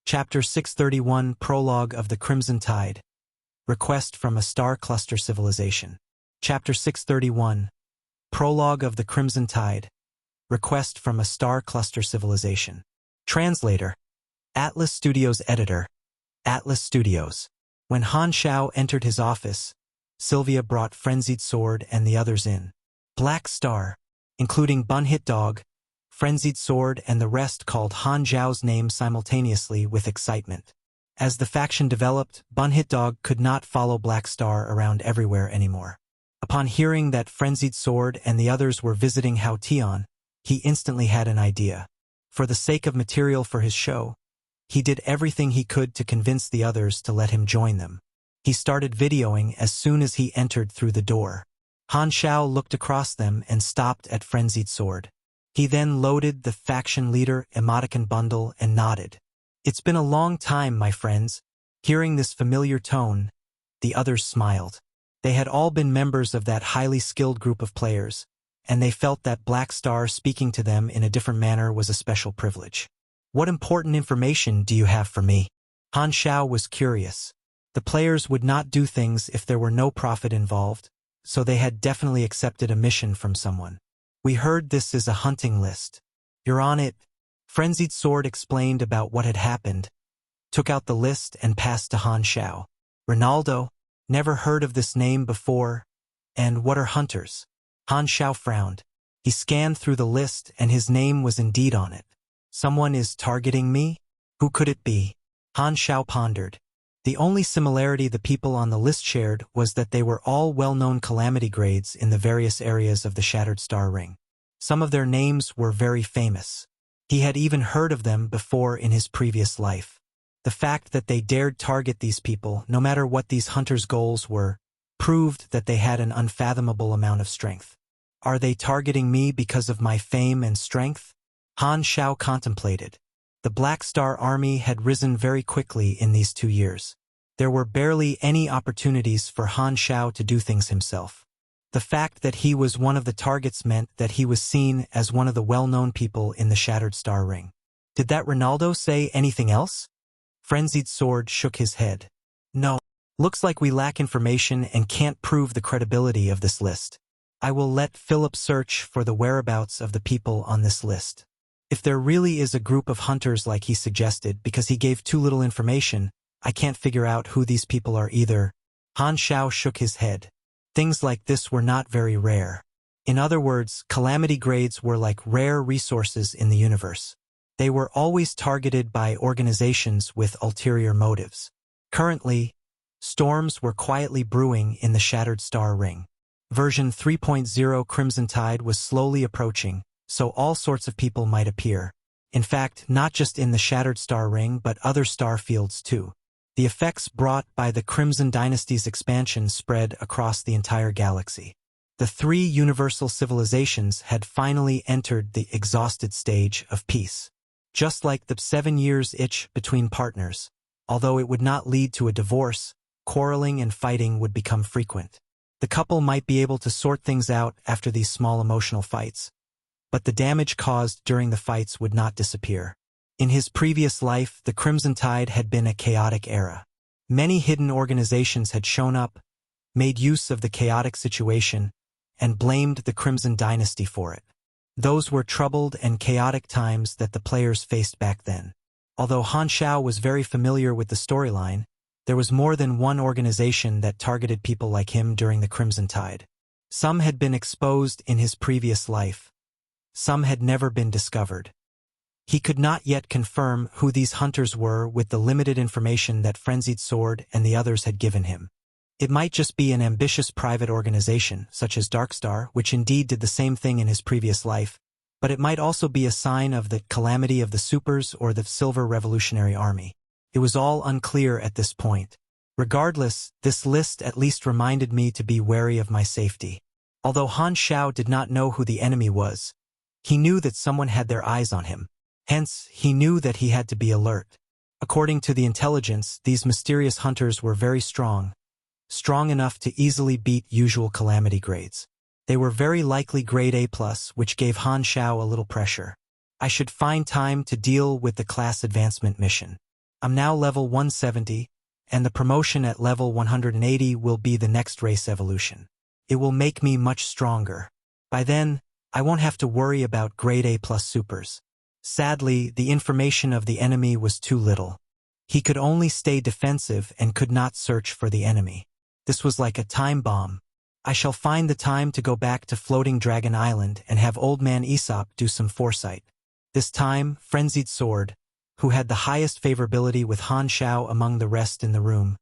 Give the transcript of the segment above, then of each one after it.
Chapter 631 Prologue of the Crimson Tide. Request from a Star Cluster Civilization. Chapter 631 Prologue of the Crimson Tide. Request from a Star Cluster Civilization. Translator. Atlas Studios Editor. Atlas Studios. When Han Xiao entered his office, Sylvia brought Frenzied Sword and the others in. Black Star, including Bunhit Dog, Frenzied Sword and the rest called Han Xiao's name simultaneously with excitement. As the faction developed, Bunhit Dog could not follow Black Star around everywhere anymore. Upon hearing that Frenzied Sword and the others were visiting Hao Tian, he instantly had an idea. For the sake of material for his show, he did everything he could to convince the others to let him join them. He started videoing as soon as he entered through the door. Han Xiao looked across them and stopped at Frenzied Sword. He then loaded the faction leader emoticon bundle and nodded. "It's been a long time, my friends." Hearing this familiar tone, the others smiled. They had all been members of that highly skilled group of players, and they felt that Black Star speaking to them in a different manner was a special privilege. "What important information do you have for me?" Han Xiao was curious. The players would not do things if there were no profit involved, so they had definitely accepted a mission from someone. "We heard this is a hunting list. You're on it." Frenzied Sword explained about what had happened, took out the list and passed to Han Xiao. "Ronaldo? Never heard of this name before. And what are hunters?" Han Xiao frowned. He scanned through the list and his name was indeed on it. "Someone is targeting me? Who could it be?" Han Xiao pondered. The only similarity the people on the list shared was that they were all well-known Calamity Grades in the various areas of the Shattered Star Ring. Some of their names were very famous. He had even heard of them before in his previous life. The fact that they dared target these people, no matter what these hunters' goals were, proved that they had an unfathomable amount of strength. "Are they targeting me because of my fame and strength?" Han Xiao contemplated. The Black Star Army had risen very quickly in these 2 years. There were barely any opportunities for Han Xiao to do things himself. The fact that he was one of the targets meant that he was seen as one of the well-known people in the Shattered Star Ring. "Did that Ronaldo say anything else?" Frenzied Sword shook his head. "No. Looks like we lack information and can't prove the credibility of this list. I will let Philip search for the whereabouts of the people on this list. If there really is a group of hunters like he suggested because he gave too little information, I can't figure out who these people are either." Han Xiao shook his head. Things like this were not very rare. In other words, Calamity Grades were like rare resources in the universe. They were always targeted by organizations with ulterior motives. Currently, storms were quietly brewing in the Shattered Star Ring. Version 3.0 Crimson Tide was slowly approaching, so all sorts of people might appear. In fact, not just in the Shattered Star Ring but other star fields too. The effects brought by the Crimson Dynasty's expansion spread across the entire galaxy. The 3 universal civilizations had finally entered the exhausted stage of peace. Just like the 7 years itch between partners, although it would not lead to a divorce, quarreling and fighting would become frequent. The couple might be able to sort things out after these small emotional fights, but the damage caused during the fights would not disappear. In his previous life, the Crimson Tide had been a chaotic era. Many hidden organizations had shown up, made use of the chaotic situation, and blamed the Crimson Dynasty for it. Those were troubled and chaotic times that the players faced back then. Although Han Xiao was very familiar with the storyline, there was more than one organization that targeted people like him during the Crimson Tide. Some had been exposed in his previous life. Some had never been discovered. He could not yet confirm who these hunters were with the limited information that Frenzied Sword and the others had given him. It might just be an ambitious private organization, such as Darkstar, which indeed did the same thing in his previous life, but it might also be a sign of the calamity of the Supers or the Silver Revolutionary Army. It was all unclear at this point. Regardless, this list at least reminded me to be wary of my safety. Although Han Xiao did not know who the enemy was, he knew that someone had their eyes on him. Hence, he knew that he had to be alert. According to the intelligence, these mysterious hunters were very strong enough to easily beat usual Calamity Grades. They were very likely Grade A+, which gave Han Xiao a little pressure. I should find time to deal with the class advancement mission. I'm now level 170, and the promotion at level 180 will be the next race evolution. It will make me much stronger. By then, I won't have to worry about grade A+ supers. Sadly, the information of the enemy was too little. He could only stay defensive and could not search for the enemy. This was like a time bomb. I shall find the time to go back to Floating Dragon Island and have Old Man Aesop do some foresight. This time, Frenzied Sword, who had the highest favorability with Han Xiao among the rest in the room,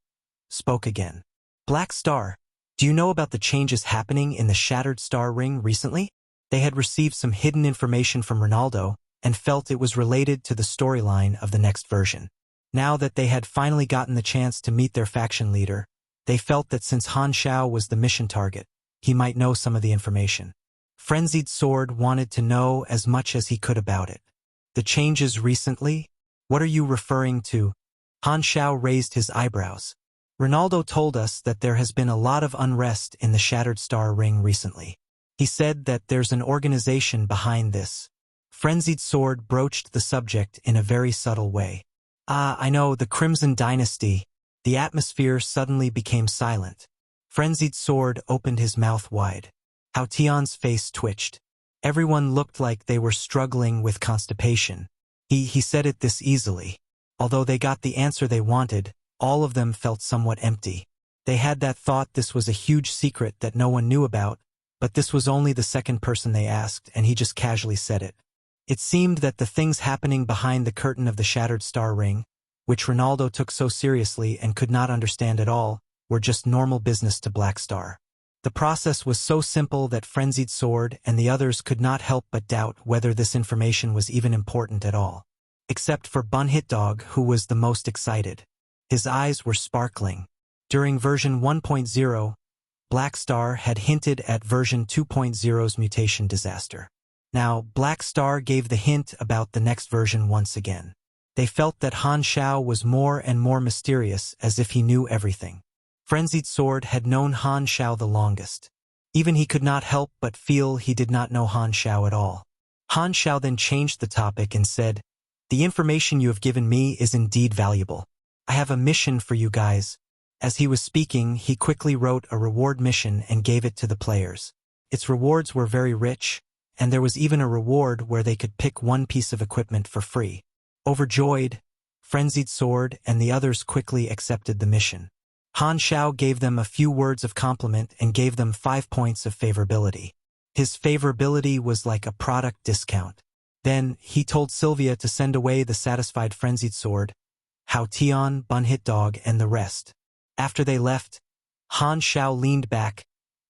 spoke again. Black Star, do you know about the changes happening in the Shattered Star Ring recently? They had received some hidden information from Ronaldo and felt it was related to the storyline of the next version. Now that they had finally gotten the chance to meet their faction leader, they felt that since Han Xiao was the mission target, he might know some of the information. Frenzied Sword wanted to know as much as he could about it. The changes recently? What are you referring to? Han Xiao raised his eyebrows. Ronaldo told us that there has been a lot of unrest in the Shattered Star Ring recently. He said that there's an organization behind this. Frenzied Sword broached the subject in a very subtle way. I know, the Crimson Dynasty. The atmosphere suddenly became silent. Frenzied Sword opened his mouth wide. Hao Tian's face twitched. Everyone looked like they were struggling with constipation. He said it this easily. Although they got the answer they wanted, all of them felt somewhat empty. They had that thought this was a huge secret that no one knew about, but this was only the second person they asked, and he just casually said it. It seemed that the things happening behind the curtain of the Shattered Star Ring, which Ronaldo took so seriously and could not understand at all, were just normal business to Black Star. The process was so simple that Frenzied Sword and the others could not help but doubt whether this information was even important at all. Except for Bun Hit Dog, who was the most excited. His eyes were sparkling. During version 1.0, Black Star had hinted at version 2.0's mutation disaster. Now, Black Star gave the hint about the next version once again. They felt that Han Xiao was more and more mysterious, as if he knew everything. Frenzied Sword had known Han Xiao the longest. Even he could not help but feel he did not know Han Xiao at all. Han Xiao then changed the topic and said, "The information you have given me is indeed valuable. I have a mission for you guys." As he was speaking, he quickly wrote a reward mission and gave it to the players. Its rewards were very rich, and there was even a reward where they could pick one piece of equipment for free. Overjoyed, Frenzied Sword and the others quickly accepted the mission. Han Xiao gave them a few words of compliment and gave them 5 points of favorability. His favorability was like a product discount. Then, he told Sylvia to send away the satisfied Frenzied Sword, Hao Tian, Bun Hit Dog, and the rest. After they left, Han Xiao leaned back,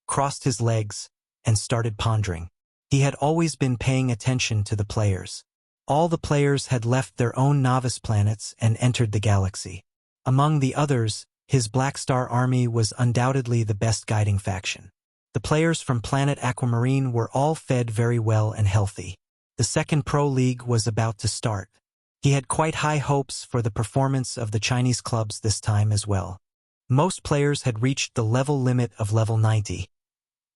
crossed his legs, and started pondering. He had always been paying attention to the players. All the players had left their own novice planets and entered the galaxy. Among the others, his Black Star army was undoubtedly the best guiding faction. The players from Planet Aquamarine were all fed very well and healthy. The second Pro League was about to start. He had quite high hopes for the performance of the Chinese clubs this time as well. Most players had reached the level limit of level 90.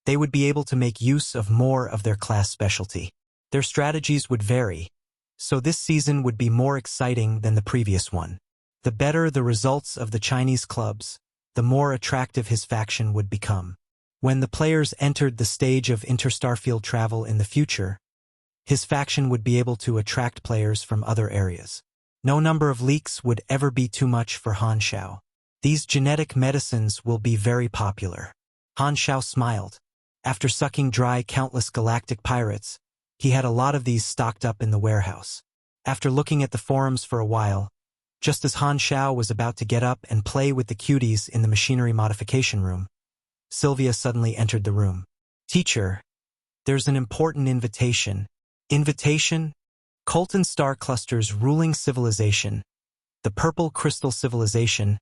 They would be able to make use of more of their class specialty. Their strategies would vary, so this season would be more exciting than the previous one. The better the results of the Chinese clubs, the more attractive his faction would become. When the players entered the stage of interstarfield travel in the future, his faction would be able to attract players from other areas. No number of leaks would ever be too much for Han Xiao. These genetic medicines will be very popular. Han Xiao smiled. After sucking dry countless galactic pirates, he had a lot of these stocked up in the warehouse. After looking at the forums for a while, just as Han Xiao was about to get up and play with the cuties in the machinery modification room, Sylvia suddenly entered the room. "Teacher, there's an important invitation." Invitation? Colton Star Cluster's ruling civilization, the Purple Crystal Civilization,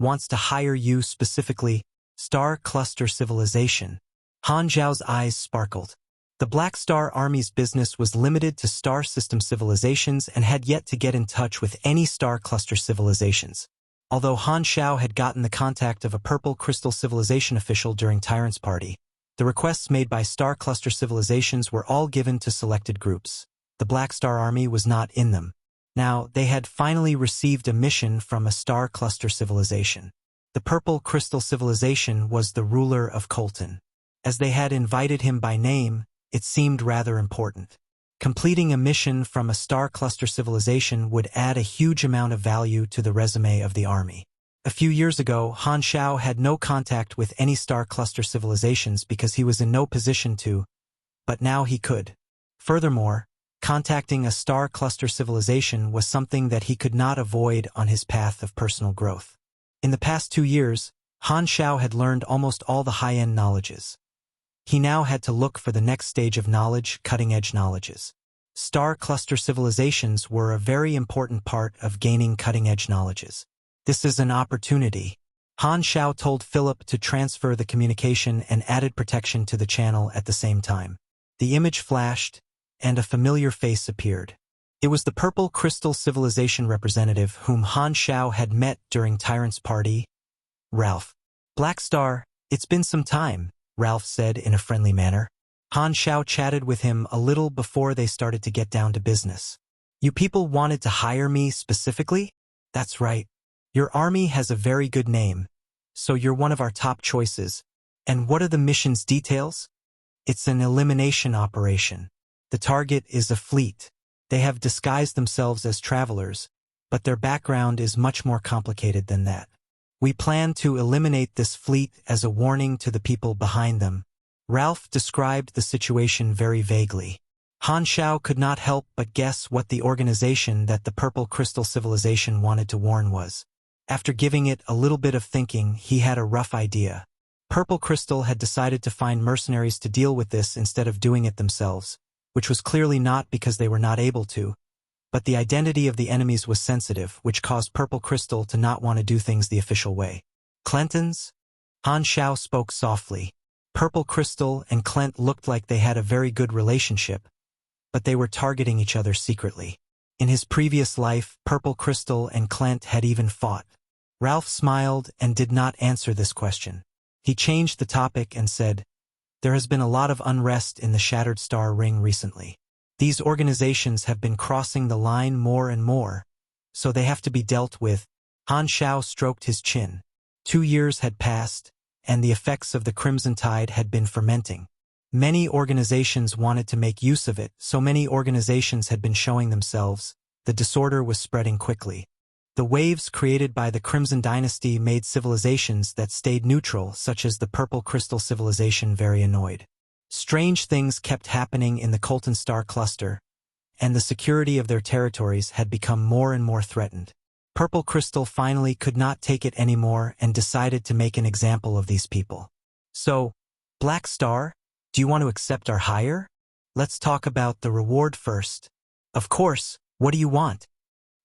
wants to hire you specifically, Star Cluster Civilization. Han Xiao's eyes sparkled. The Black Star Army's business was limited to star system civilizations and had yet to get in touch with any Star Cluster civilizations. Although Han Xiao had gotten the contact of a Purple Crystal Civilization official during Tyrant's party, the requests made by Star Cluster civilizations were all given to selected groups. The Black Star Army was not in them. Now, they had finally received a mission from a star cluster civilization. The Purple Crystal Civilization was the ruler of Colton. As they had invited him by name, it seemed rather important. Completing a mission from a star cluster civilization would add a huge amount of value to the resume of the army. A few years ago, Han Xiao had no contact with any star cluster civilizations because he was in no position to, but now he could. Furthermore, contacting a star cluster civilization was something that he could not avoid on his path of personal growth. In the past 2 years, Han Xiao had learned almost all the high-end knowledges. He now had to look for the next stage of knowledge, cutting-edge knowledges. Star cluster civilizations were a very important part of gaining cutting-edge knowledges. This is an opportunity. Han Xiao told Philip to transfer the communication and added protection to the channel at the same time. The image flashed, and a familiar face appeared. It was the Purple Crystal Civilization representative whom Han Xiao had met during Tyrant's party, Ralph. Black Star, it's been some time, Ralph said in a friendly manner. Han Xiao chatted with him a little before they started to get down to business. You people wanted to hire me specifically? That's right. Your army has a very good name, so you're one of our top choices. And what are the mission's details? It's an elimination operation. The target is a fleet. They have disguised themselves as travelers, but their background is much more complicated than that. We plan to eliminate this fleet as a warning to the people behind them. Ralph described the situation very vaguely. Han Xiao could not help but guess what the organization that the Purple Crystal Civilization wanted to warn was. After giving it a little bit of thinking, he had a rough idea. Purple Crystal had decided to find mercenaries to deal with this instead of doing it themselves, which was clearly not because they were not able to, but the identity of the enemies was sensitive, which caused Purple Crystal to not want to do things the official way. Clintons? Han Xiao spoke softly. Purple Crystal and Clint looked like they had a very good relationship, but they were targeting each other secretly. In his previous life, Purple Crystal and Clint had even fought. Ralph smiled and did not answer this question. He changed the topic and said, "There has been a lot of unrest in the Shattered Star Ring recently. These organizations have been crossing the line more and more, so they have to be dealt with." Han Xiao stroked his chin. 2 years had passed, and the effects of the Crimson Tide had been fermenting. Many organizations wanted to make use of it, so many organizations had been showing themselves. The disorder was spreading quickly. The waves created by the Crimson Dynasty made civilizations that stayed neutral, such as the Purple Crystal Civilization, very annoyed. Strange things kept happening in the Colton Star Cluster, and the security of their territories had become more and more threatened. Purple Crystal finally could not take it anymore and decided to make an example of these people. So, Black Star, do you want to accept our hire? Let's talk about the reward first. Of course, what do you want?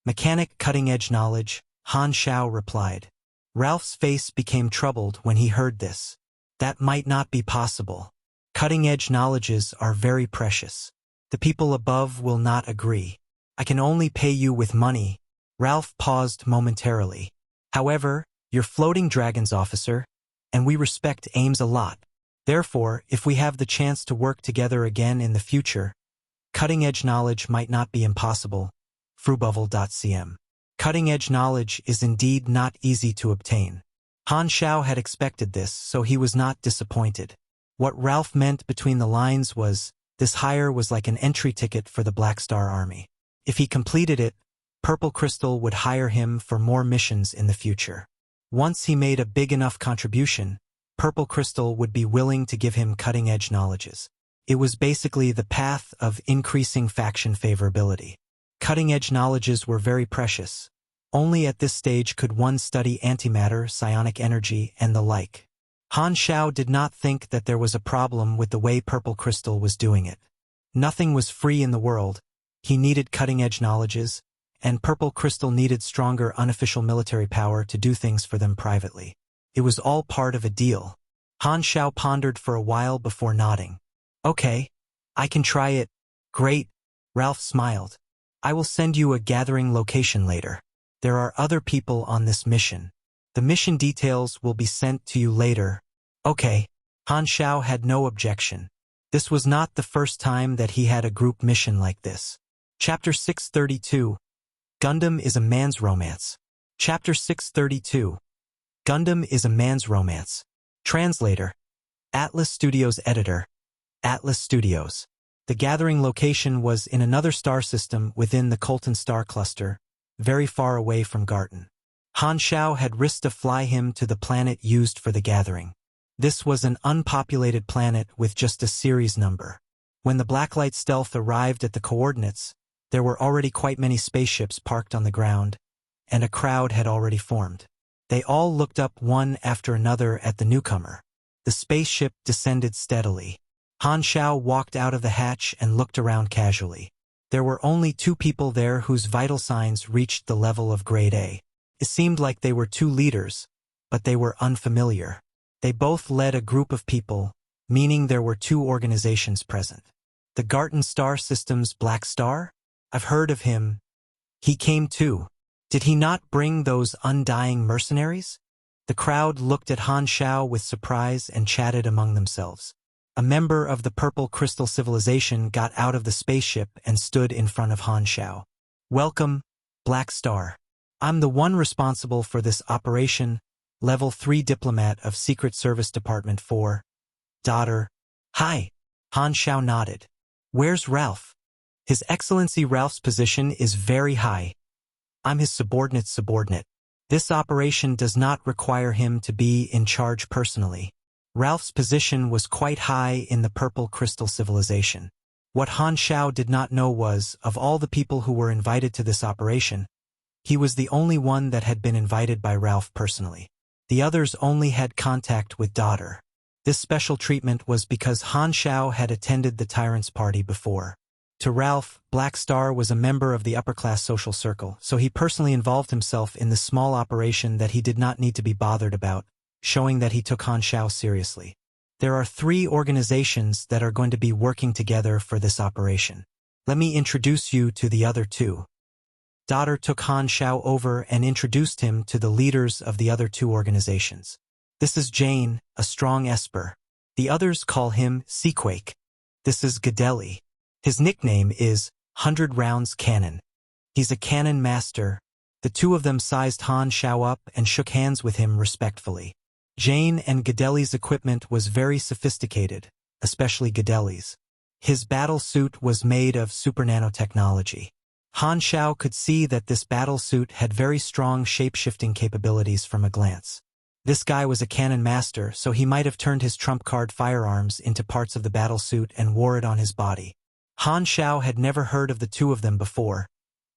Mechanic cutting-edge knowledge, Han Xiao replied. Ralph's face became troubled when he heard this. That might not be possible. Cutting-edge knowledges are very precious. The people above will not agree. I can only pay you with money. Ralph paused momentarily. However, you're Floating Dragons officer, and we respect Ames a lot. Therefore, if we have the chance to work together again in the future, cutting-edge knowledge might not be impossible. Frubuvel.cm. Cutting-edge knowledge is indeed not easy to obtain. Han Xiao had expected this, so he was not disappointed. What Ralph meant between the lines was, this hire was like an entry ticket for the Black Star Army. If he completed it, Purple Crystal would hire him for more missions in the future. Once he made a big enough contribution, Purple Crystal would be willing to give him cutting-edge knowledges. It was basically the path of increasing faction favorability. Cutting-edge knowledges were very precious. Only at this stage could one study antimatter, psionic energy, and the like. Han Xiao did not think that there was a problem with the way Purple Crystal was doing it. Nothing was free in the world. He needed cutting-edge knowledges, and Purple Crystal needed stronger unofficial military power to do things for them privately. It was all part of a deal. Han Xiao pondered for a while before nodding. Okay, I can try it. Great, Ralph smiled. I will send you a gathering location later. There are other people on this mission. The mission details will be sent to you later. Okay. Han Xiao had no objection. This was not the first time that he had a group mission like this. Chapter 632. Gundam is a man's romance. Chapter 632. Gundam is a man's romance. Translator. Atlas Studios Editor. Atlas Studios. The gathering location was in another star system within the Colton star cluster, very far away from Garton. Han Xiao had risked to fly him to the planet used for the gathering. This was an unpopulated planet with just a series number. When the Blacklight stealth arrived at the coordinates, there were already quite many spaceships parked on the ground, and a crowd had already formed. They all looked up one after another at the newcomer. The spaceship descended steadily. Han Xiao walked out of the hatch and looked around casually. There were only 2 people there whose vital signs reached the level of grade A. It seemed like they were 2 leaders, but they were unfamiliar. They both led a group of people, meaning there were 2 organizations present. The Garton Star System's Black Star? I've heard of him. He came too. Did he not bring those undying mercenaries? The crowd looked at Han Xiao with surprise and chatted among themselves. A member of the Purple Crystal Civilization got out of the spaceship and stood in front of Han Xiao. Welcome, Black Star. I'm the one responsible for this operation, Level 3 Diplomat of Secret Service Department 4. Daughter. Hi. Han Xiao nodded. Where's Ralph? His Excellency Ralph's position is very high. I'm his subordinate's subordinate. This operation does not require him to be in charge personally. Ralph's position was quite high in the Purple Crystal Civilization. What Han Xiao did not know was, of all the people who were invited to this operation, he was the only one that had been invited by Ralph personally. The others only had contact with Daughter. This special treatment was because Han Xiao had attended the Tyrant's party before. To Ralph, Black Star was a member of the upper-class social circle, so he personally involved himself in this small operation that he did not need to be bothered about, showing that he took Han Xiao seriously. There are 3 organizations that are going to be working together for this operation. Let me introduce you to the other 2. Daughter took Han Xiao over and introduced him to the leaders of the other 2 organizations. This is Jane, a strong Esper. The others call him Seaquake. This is Gadeli. His nickname is 100 Rounds Cannon. He's a cannon master. The 2 of them sized Han Xiao up and shook hands with him respectfully. Jane and Gadeli's equipment was very sophisticated, especially Gadeli's. His battle suit was made of super nanotechnology. Han Xiao could see that this battle suit had very strong shape-shifting capabilities from a glance. This guy was a cannon master, so he might have turned his trump card firearms into parts of the battle suit and wore it on his body. Han Xiao had never heard of the 2 of them before,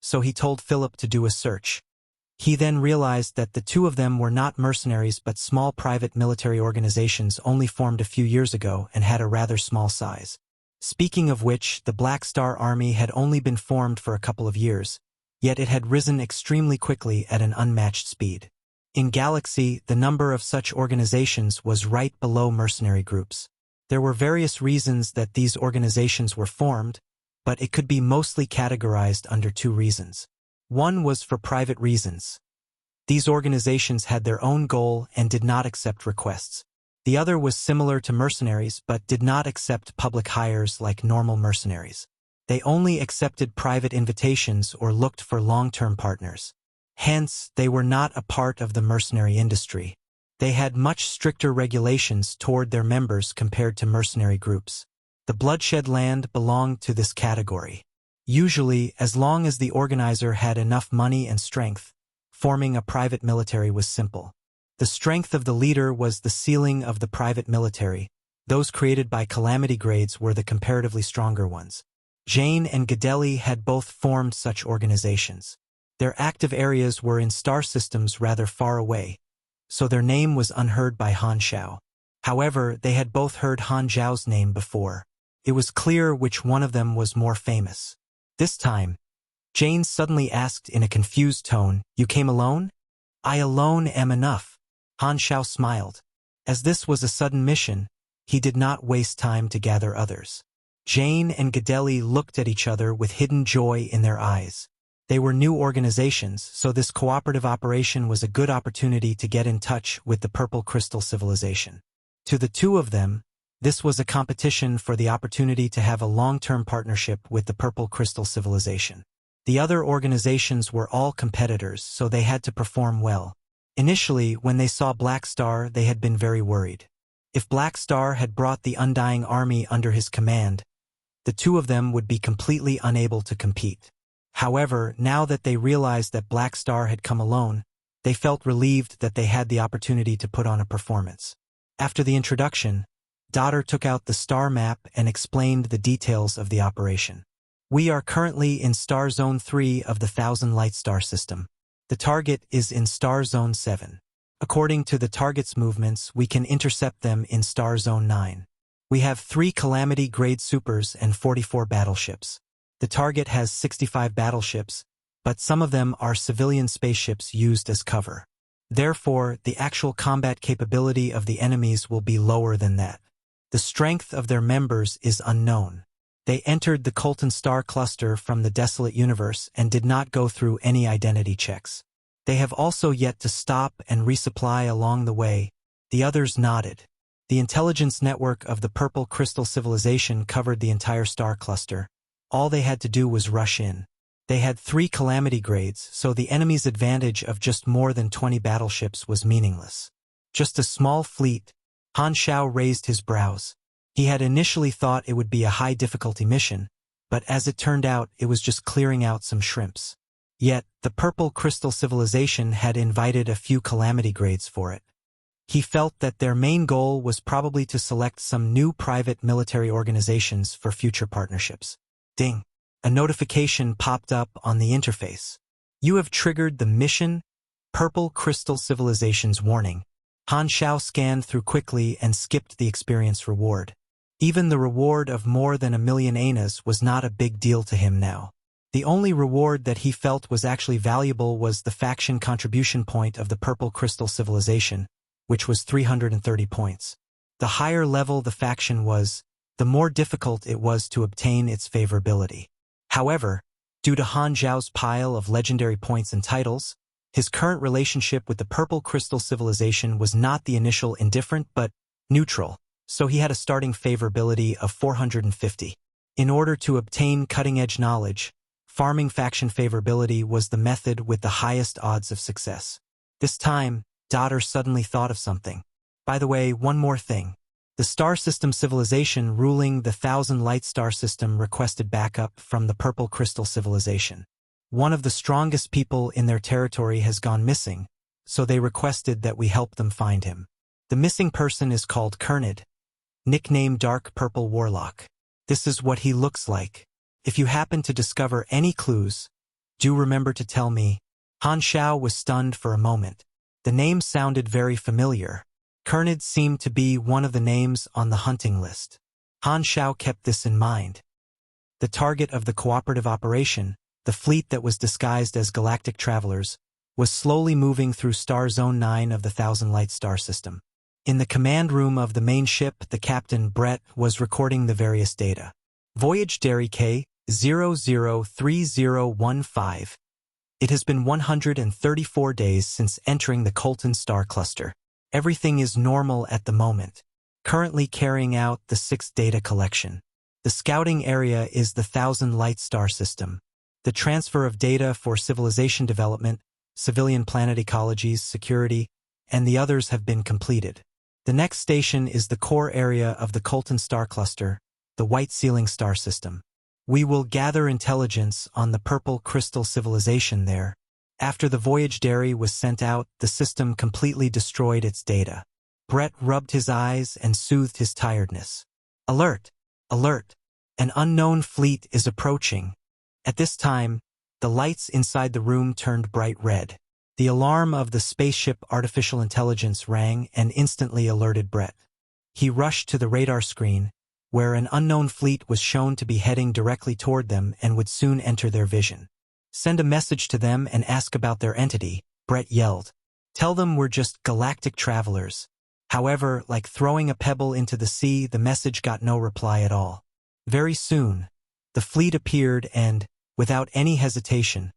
so he told Philip to do a search. He then realized that the 2 of them were not mercenaries but small private military organizations only formed a few years ago and had a rather small size. Speaking of which, the Black Star Army had only been formed for a couple of years, yet it had risen extremely quickly at an unmatched speed. In Galaxy, the number of such organizations was right below mercenary groups. There were various reasons that these organizations were formed, but it could be mostly categorized under 2 reasons. One was for private reasons. These organizations had their own goal and did not accept requests. The other was similar to mercenaries but did not accept public hires like normal mercenaries. They only accepted private invitations or looked for long-term partners. Hence, they were not a part of the mercenary industry. They had much stricter regulations toward their members compared to mercenary groups. The Bloodshed Land belonged to this category. Usually, as long as the organizer had enough money and strength, forming a private military was simple. The strength of the leader was the ceiling of the private military. Those created by Calamity Grades were the comparatively stronger ones. Jane and Gadeli had both formed such organizations. Their active areas were in star systems rather far away, so their name was unheard by Han Xiao. However, they had both heard Han Xiao's name before. It was clear which one of them was more famous. This time, Jane suddenly asked in a confused tone, "You came alone?" "I alone am enough." Han Xiao smiled. As this was a sudden mission, he did not waste time to gather others. Jane and Gadeli looked at each other with hidden joy in their eyes. They were new organizations, so this cooperative operation was a good opportunity to get in touch with the Purple Crystal Civilization. To the 2 of them, this was a competition for the opportunity to have a long-term partnership with the Purple Crystal Civilization. The other organizations were all competitors, so they had to perform well. Initially, when they saw Black Star, they had been very worried. If Black Star had brought the Undying Army under his command, the two of them would be completely unable to compete. However, now that they realized that Black Star had come alone, they felt relieved that they had the opportunity to put on a performance. After the introduction, Daughter took out the star map and explained the details of the operation. We are currently in Star Zone 3 of the Thousand Light Star system. The target is in Star Zone 7. According to the target's movements, we can intercept them in Star Zone 9. We have 3 Calamity Grade supers and 44 battleships. The target has 65 battleships, but some of them are civilian spaceships used as cover. Therefore, the actual combat capability of the enemies will be lower than that. The strength of their members is unknown. They entered the Colton Star Cluster from the Desolate Universe and did not go through any identity checks. They have also yet to stop and resupply along the way. The others nodded. The intelligence network of the Purple Crystal Civilization covered the entire star cluster. All they had to do was rush in. They had 3 Calamity Grades, so the enemy's advantage of just more than 20 battleships was meaningless. Just a small fleet. Han Xiao raised his brows. He had initially thought it would be a high-difficulty mission, but as it turned out, it was just clearing out some shrimps. Yet, the Purple Crystal Civilization had invited a few Calamity Grades for it. He felt that their main goal was probably to select some new private military organizations for future partnerships. Ding! A notification popped up on the interface. You have triggered the mission Purple Crystal Civilization's warning. Han Xiao scanned through quickly and skipped the experience reward. Even the reward of more than 1,000,000 anas was not a big deal to him now. The only reward that he felt was actually valuable was the faction contribution point of the Purple Crystal Civilization, which was 330 points. The higher level the faction was, the more difficult it was to obtain its favorability. However, due to Han Xiao's pile of legendary points and titles, his current relationship with the Purple Crystal Civilization was not the initial indifferent but neutral, so he had a starting favorability of 450. In order to obtain cutting-edge knowledge, farming faction favorability was the method with the highest odds of success. This time, Daughter suddenly thought of something. By the way, one more thing. The star system civilization ruling the Thousand Light Star system requested backup from the Purple Crystal Civilization. One of the strongest people in their territory has gone missing, so they requested that we help them find him. The missing person is called Kernid, nicknamed Dark Purple Warlock. This is what he looks like. If you happen to discover any clues, do remember to tell me. Han Xiao was stunned for a moment. The name sounded very familiar. Kernid seemed to be one of the names on the hunting list. Han Xiao kept this in mind. The target of the cooperative operation, the fleet that was disguised as galactic travelers, was slowly moving through Star Zone 9 of the Thousand Light Star system. In the command room of the main ship, the captain, Brett, was recording the various data. Voyage Derry K003015. It has been 134 days since entering the Colton Star Cluster. Everything is normal at the moment. Currently carrying out the 6th data collection. The scouting area is the Thousand Light Star system. The transfer of data for civilization development, civilian planet ecologies, security, and the others have been completed. The next station is the core area of the Colton Star Cluster, the White Ceiling Star System. We will gather intelligence on the Purple Crystal Civilization there. After the Voyage Derry was sent out, the system completely destroyed its data. Brett rubbed his eyes and soothed his tiredness. Alert! Alert! An unknown fleet is approaching. At this time, the lights inside the room turned bright red. The alarm of the spaceship artificial intelligence rang and instantly alerted Brett. He rushed to the radar screen, where an unknown fleet was shown to be heading directly toward them and would soon enter their vision. Send a message to them and ask about their entity, Brett yelled. Tell them we're just galactic travelers. However, like throwing a pebble into the sea, the message got no reply at all. Very soon, the fleet appeared and, without any hesitation,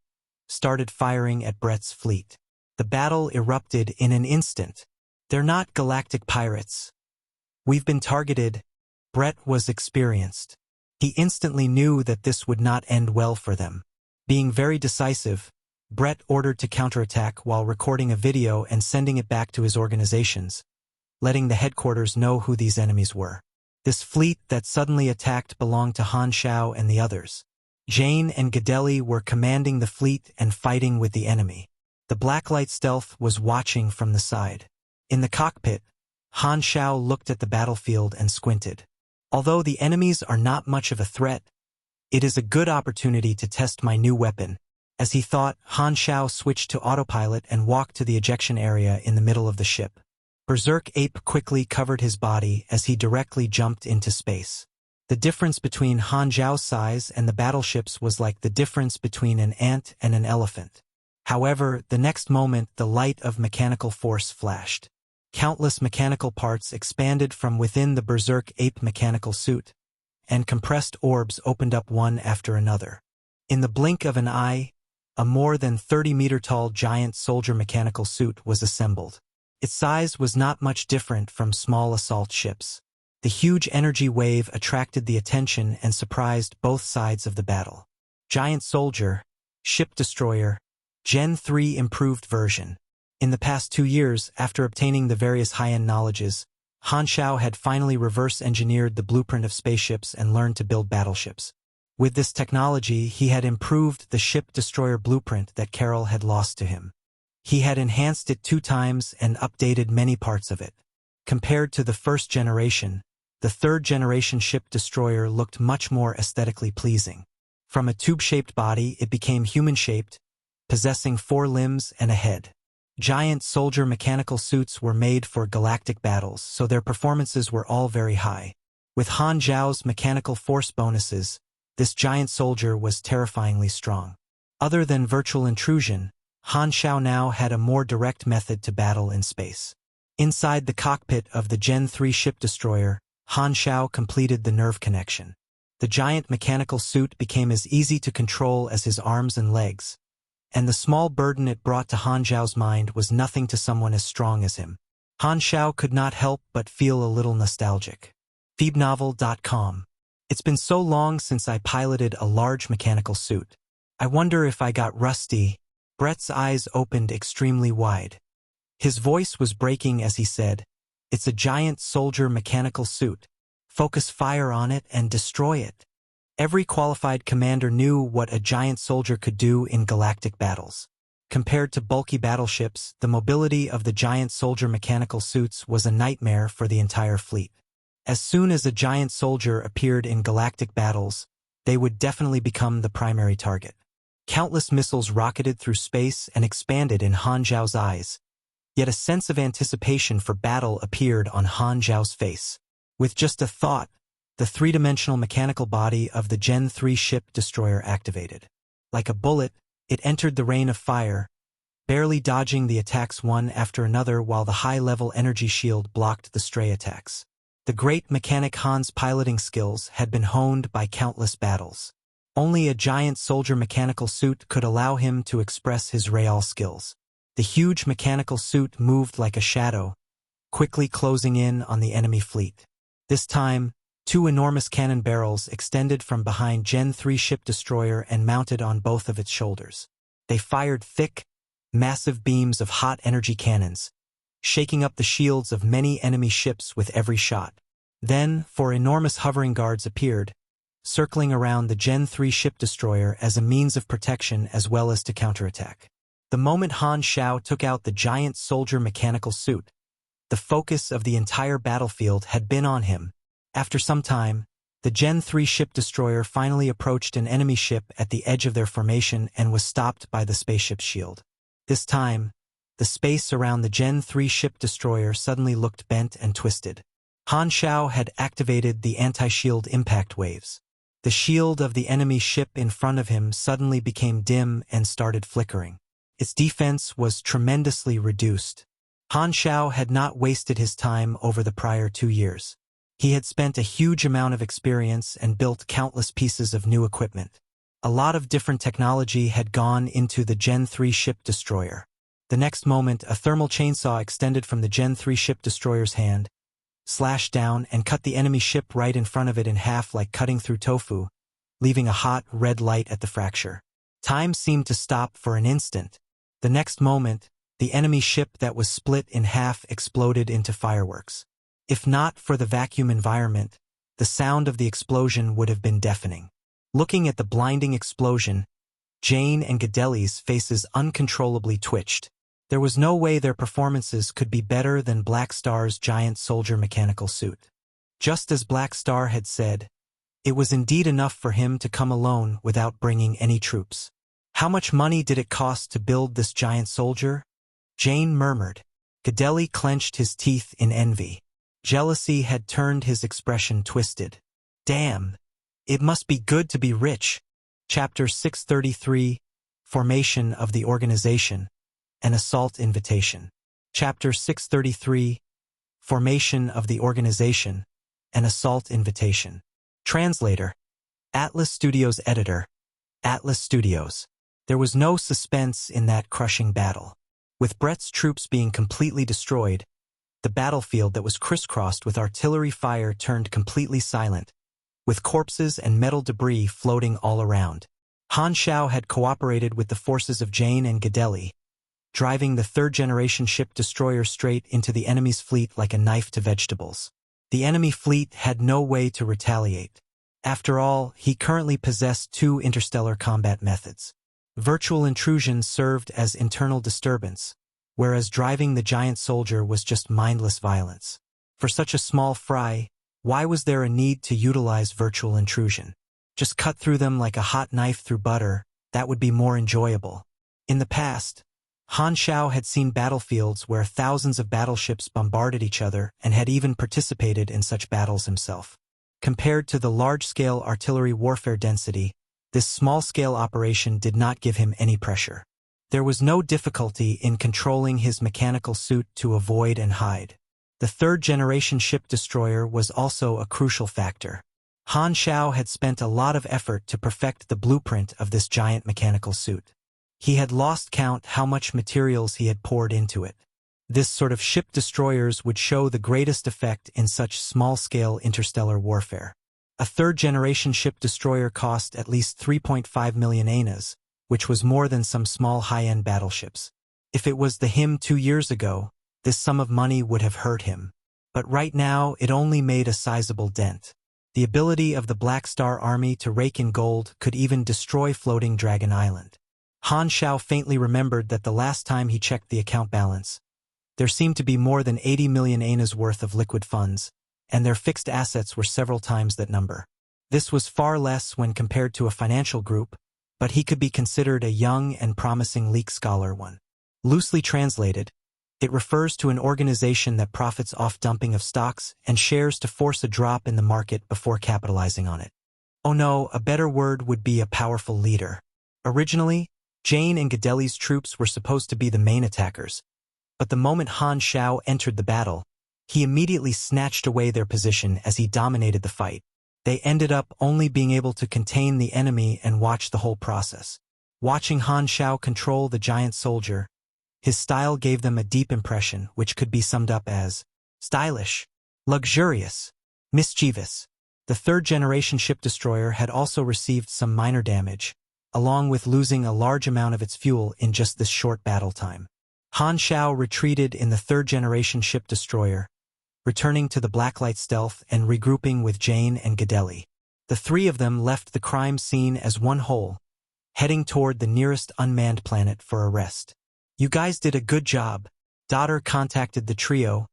started firing at Brett's fleet. The battle erupted in an instant. They're not galactic pirates. We've been targeted. Brett was experienced. He instantly knew that this would not end well for them. Being very decisive, Brett ordered to counterattack while recording a video and sending it back to his organizations, letting the headquarters know who these enemies were. This fleet that suddenly attacked belonged to Han Xiao and the others. Jane and Gadeli were commanding the fleet and fighting with the enemy. The Blacklight Stealth was watching from the side. In the cockpit, Han Xiao looked at the battlefield and squinted. Although the enemies are not much of a threat, it is a good opportunity to test my new weapon. As he thought, Han Xiao switched to autopilot and walked to the ejection area in the middle of the ship. Berserk Ape quickly covered his body as he directly jumped into space. The difference between Han Xiao's size and the battleships was like the difference between an ant and an elephant. However, the next moment the light of mechanical force flashed. Countless mechanical parts expanded from within the Berserk Ape mechanical suit, and compressed orbs opened up one after another. In the blink of an eye, a more than 30-meter-tall giant soldier mechanical suit was assembled. Its size was not much different from small assault ships. The huge energy wave attracted the attention and surprised both sides of the battle. Giant soldier, ship destroyer, Gen 3 improved version. In the past 2 years, after obtaining the various high-end knowledges, Han Xiao had finally reverse-engineered the blueprint of spaceships and learned to build battleships. With this technology, he had improved the ship destroyer blueprint that Carol had lost to him. He had enhanced it 2 times and updated many parts of it. Compared to the first generation, the third-generation ship destroyer looked much more aesthetically pleasing. From a tube-shaped body, it became human-shaped, possessing 4 limbs and a head. Giant soldier mechanical suits were made for galactic battles, so their performances were all very high. With Han Xiao's mechanical force bonuses, this giant soldier was terrifyingly strong. Other than virtual intrusion, Han Xiao now had a more direct method to battle in space. Inside the cockpit of the Gen 3 ship destroyer, Han Xiao completed the nerve connection. The giant mechanical suit became as easy to control as his arms and legs, and the small burden it brought to Han Xiao's mind was nothing to someone as strong as him. Han Xiao could not help but feel a little nostalgic. Phoebnovel.com. It's been so long since I piloted a large mechanical suit. I wonder if I got rusty. Brett's eyes opened extremely wide. His voice was breaking as he said, "It's a giant soldier mechanical suit. Focus fire on it and destroy it." Every qualified commander knew what a giant soldier could do in galactic battles. Compared to bulky battleships, the mobility of the giant soldier mechanical suits was a nightmare for the entire fleet. As soon as a giant soldier appeared in galactic battles, they would definitely become the primary target. Countless missiles rocketed through space and expanded in Han Xiao's eyes, yet a sense of anticipation for battle appeared on Han Xiao's face. With just a thought, the 3-dimensional mechanical body of the Gen 3 ship destroyer activated. Like a bullet, it entered the rain of fire, barely dodging the attacks one after another while the high-level energy shield blocked the stray attacks. The great mechanic Han's piloting skills had been honed by countless battles. Only a giant soldier mechanical suit could allow him to express his real skills. The huge mechanical suit moved like a shadow, quickly closing in on the enemy fleet. This time, 2 enormous cannon barrels extended from behind Gen 3 ship destroyer and mounted on both of its shoulders. They fired thick, massive beams of hot energy cannons, shaking up the shields of many enemy ships with every shot. Then, 4 enormous hovering guards appeared, circling around the Gen 3 ship destroyer as a means of protection as well as to counterattack. The moment Han Xiao took out the giant soldier mechanical suit, the focus of the entire battlefield had been on him. After some time, the Gen 3 ship destroyer finally approached an enemy ship at the edge of their formation and was stopped by the spaceship's shield. This time, the space around the Gen 3 ship destroyer suddenly looked bent and twisted. Han Xiao had activated the anti-shield impact waves. The shield of the enemy ship in front of him suddenly became dim and started flickering. Its defense was tremendously reduced. Han Xiao had not wasted his time over the prior 2 years. He had spent a huge amount of experience and built countless pieces of new equipment. A lot of different technology had gone into the Gen 3 ship destroyer. The next moment, a thermal chainsaw extended from the Gen 3 ship destroyer's hand, slashed down and cut the enemy ship right in front of it in half like cutting through tofu, leaving a hot, red light at the fracture. Time seemed to stop for an instant. The next moment, the enemy ship that was split in half exploded into fireworks. If not for the vacuum environment, the sound of the explosion would have been deafening. Looking at the blinding explosion, Jane and Gadeli's faces uncontrollably twitched. There was no way their performances could be better than Black Star's giant soldier mechanical suit. Just as Black Star had said, it was indeed enough for him to come alone without bringing any troops. How much money did it cost to build this giant soldier? Jane murmured. Gadeli clenched his teeth in envy. Jealousy had turned his expression twisted. Damn! It must be good to be rich. Chapter 633, Formation of the Organization, an Assault Invitation. Chapter 633, Formation of the Organization, an Assault Invitation. Translator, Atlas Studios Editor, Atlas Studios. There was no suspense in that crushing battle. With Brett's troops being completely destroyed, the battlefield that was crisscrossed with artillery fire turned completely silent, with corpses and metal debris floating all around. Han Xiao had cooperated with the forces of Jane and Gadeli, driving the third-generation ship destroyer straight into the enemy's fleet like a knife to vegetables. The enemy fleet had no way to retaliate. After all, he currently possessed two interstellar combat methods. Virtual intrusion served as internal disturbance, whereas driving the giant soldier was just mindless violence. For such a small fry, why was there a need to utilize virtual intrusion? Just cut through them like a hot knife through butter, that would be more enjoyable. In the past, Han Xiao had seen battlefields where thousands of battleships bombarded each other and had even participated in such battles himself. Compared to the large-scale artillery warfare density, this small-scale operation did not give him any pressure. There was no difficulty in controlling his mechanical suit to avoid and hide. The third-generation ship destroyer was also a crucial factor. Han Xiao had spent a lot of effort to perfect the blueprint of this giant mechanical suit. He had lost count how much materials he had poured into it. This sort of ship destroyers would show the greatest effect in such small-scale interstellar warfare. A third-generation ship destroyer cost at least 3.5 million anas, which was more than some small high-end battleships. If it was the him 2 years ago, this sum of money would have hurt him. But right now, it only made a sizable dent. The ability of the Black Star Army to rake in gold could even destroy floating Dragon Island. Han Xiao faintly remembered that the last time he checked the account balance, there seemed to be more than 80 million anas worth of liquid funds, and their fixed assets were several times that number. This was far less when compared to a financial group, but he could be considered a young and promising leak scholar one. Loosely translated, it refers to an organization that profits off dumping of stocks and shares to force a drop in the market before capitalizing on it. Oh no, a better word would be a powerful leader. Originally, Jane and Gadeli's troops were supposed to be the main attackers, but the moment Han Xiao entered the battle, he immediately snatched away their position as he dominated the fight. They ended up only being able to contain the enemy and watch the whole process. Watching Han Xiao control the giant soldier, his style gave them a deep impression which could be summed up as stylish, luxurious, mischievous. The third-generation ship destroyer had also received some minor damage, along with losing a large amount of its fuel in just this short battle time. Han Xiao retreated in the third-generation ship destroyer, returning to the Blacklight stealth and regrouping with Jane and Gadeli. The three of them left the crime scene as one whole, heading toward the nearest unmanned planet for a rest. You guys did a good job. Daughter contacted the trio,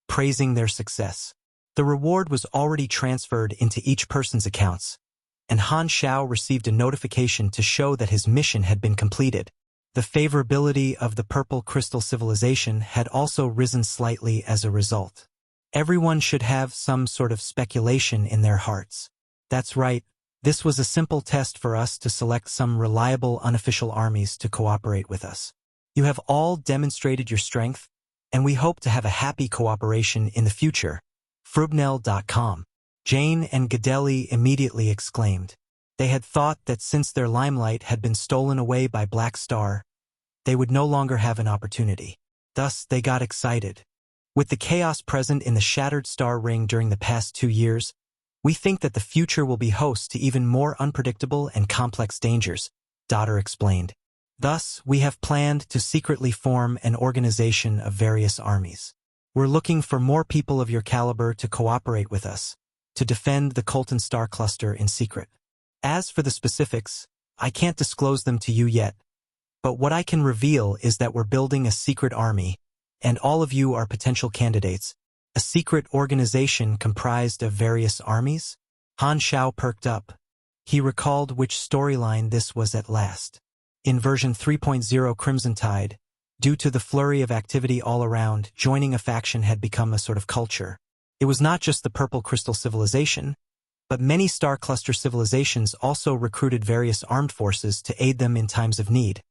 praising their success. The reward was already transferred into each person's accounts, and Han Xiao received a notification to show that his mission had been completed. The favorability of the Purple Crystal Civilization had also risen slightly as a result. Everyone should have some sort of speculation in their hearts. That's right, this was a simple test for us to select some reliable unofficial armies to cooperate with us. You have all demonstrated your strength, and we hope to have a happy cooperation in the future. Frubnell.com. Jane and Gadeli immediately exclaimed. They had thought that since their limelight had been stolen away by Black Star, they would no longer have an opportunity. Thus, they got excited. With the chaos present in the Shattered Star Ring during the past 2 years, we think that the future will be host to even more unpredictable and complex dangers. Daughter explained. Thus, we have planned to secretly form an organization of various armies. We're looking for more people of your caliber to cooperate with us, to defend the Colton Star Cluster in secret. As for the specifics, I can't disclose them to you yet, but what I can reveal is that we're building a secret army, and all of you are potential candidates. A secret organization comprised of various armies? Han Xiao perked up. He recalled which storyline this was at last. In version 3.0 Crimson Tide, due to the flurry of activity all around, joining a faction had become a sort of culture. It was not just the Purple Crystal Civilization, but many star cluster civilizations also recruited various armed forces to aid them in times of need,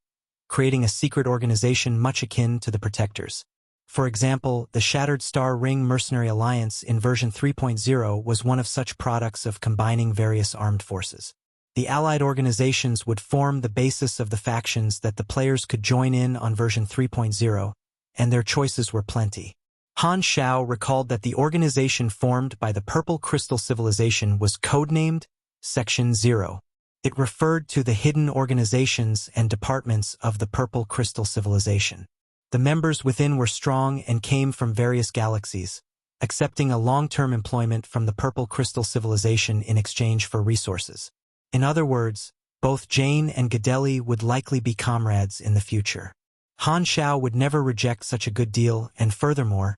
creating a secret organization much akin to the Protectors. For example, the Shattered Star Ring Mercenary Alliance in version 3.0 was one of such products of combining various armed forces. The allied organizations would form the basis of the factions that the players could join in on version 3.0, and their choices were plenty. Han Xiao recalled that the organization formed by the Purple Crystal Civilization was codenamed Section 0. It referred to the hidden organizations and departments of the Purple Crystal Civilization. The members within were strong and came from various galaxies, accepting a long-term employment from the Purple Crystal Civilization in exchange for resources. In other words, both Jane and Gadeli would likely be comrades in the future. Han Xiao would never reject such a good deal, and furthermore,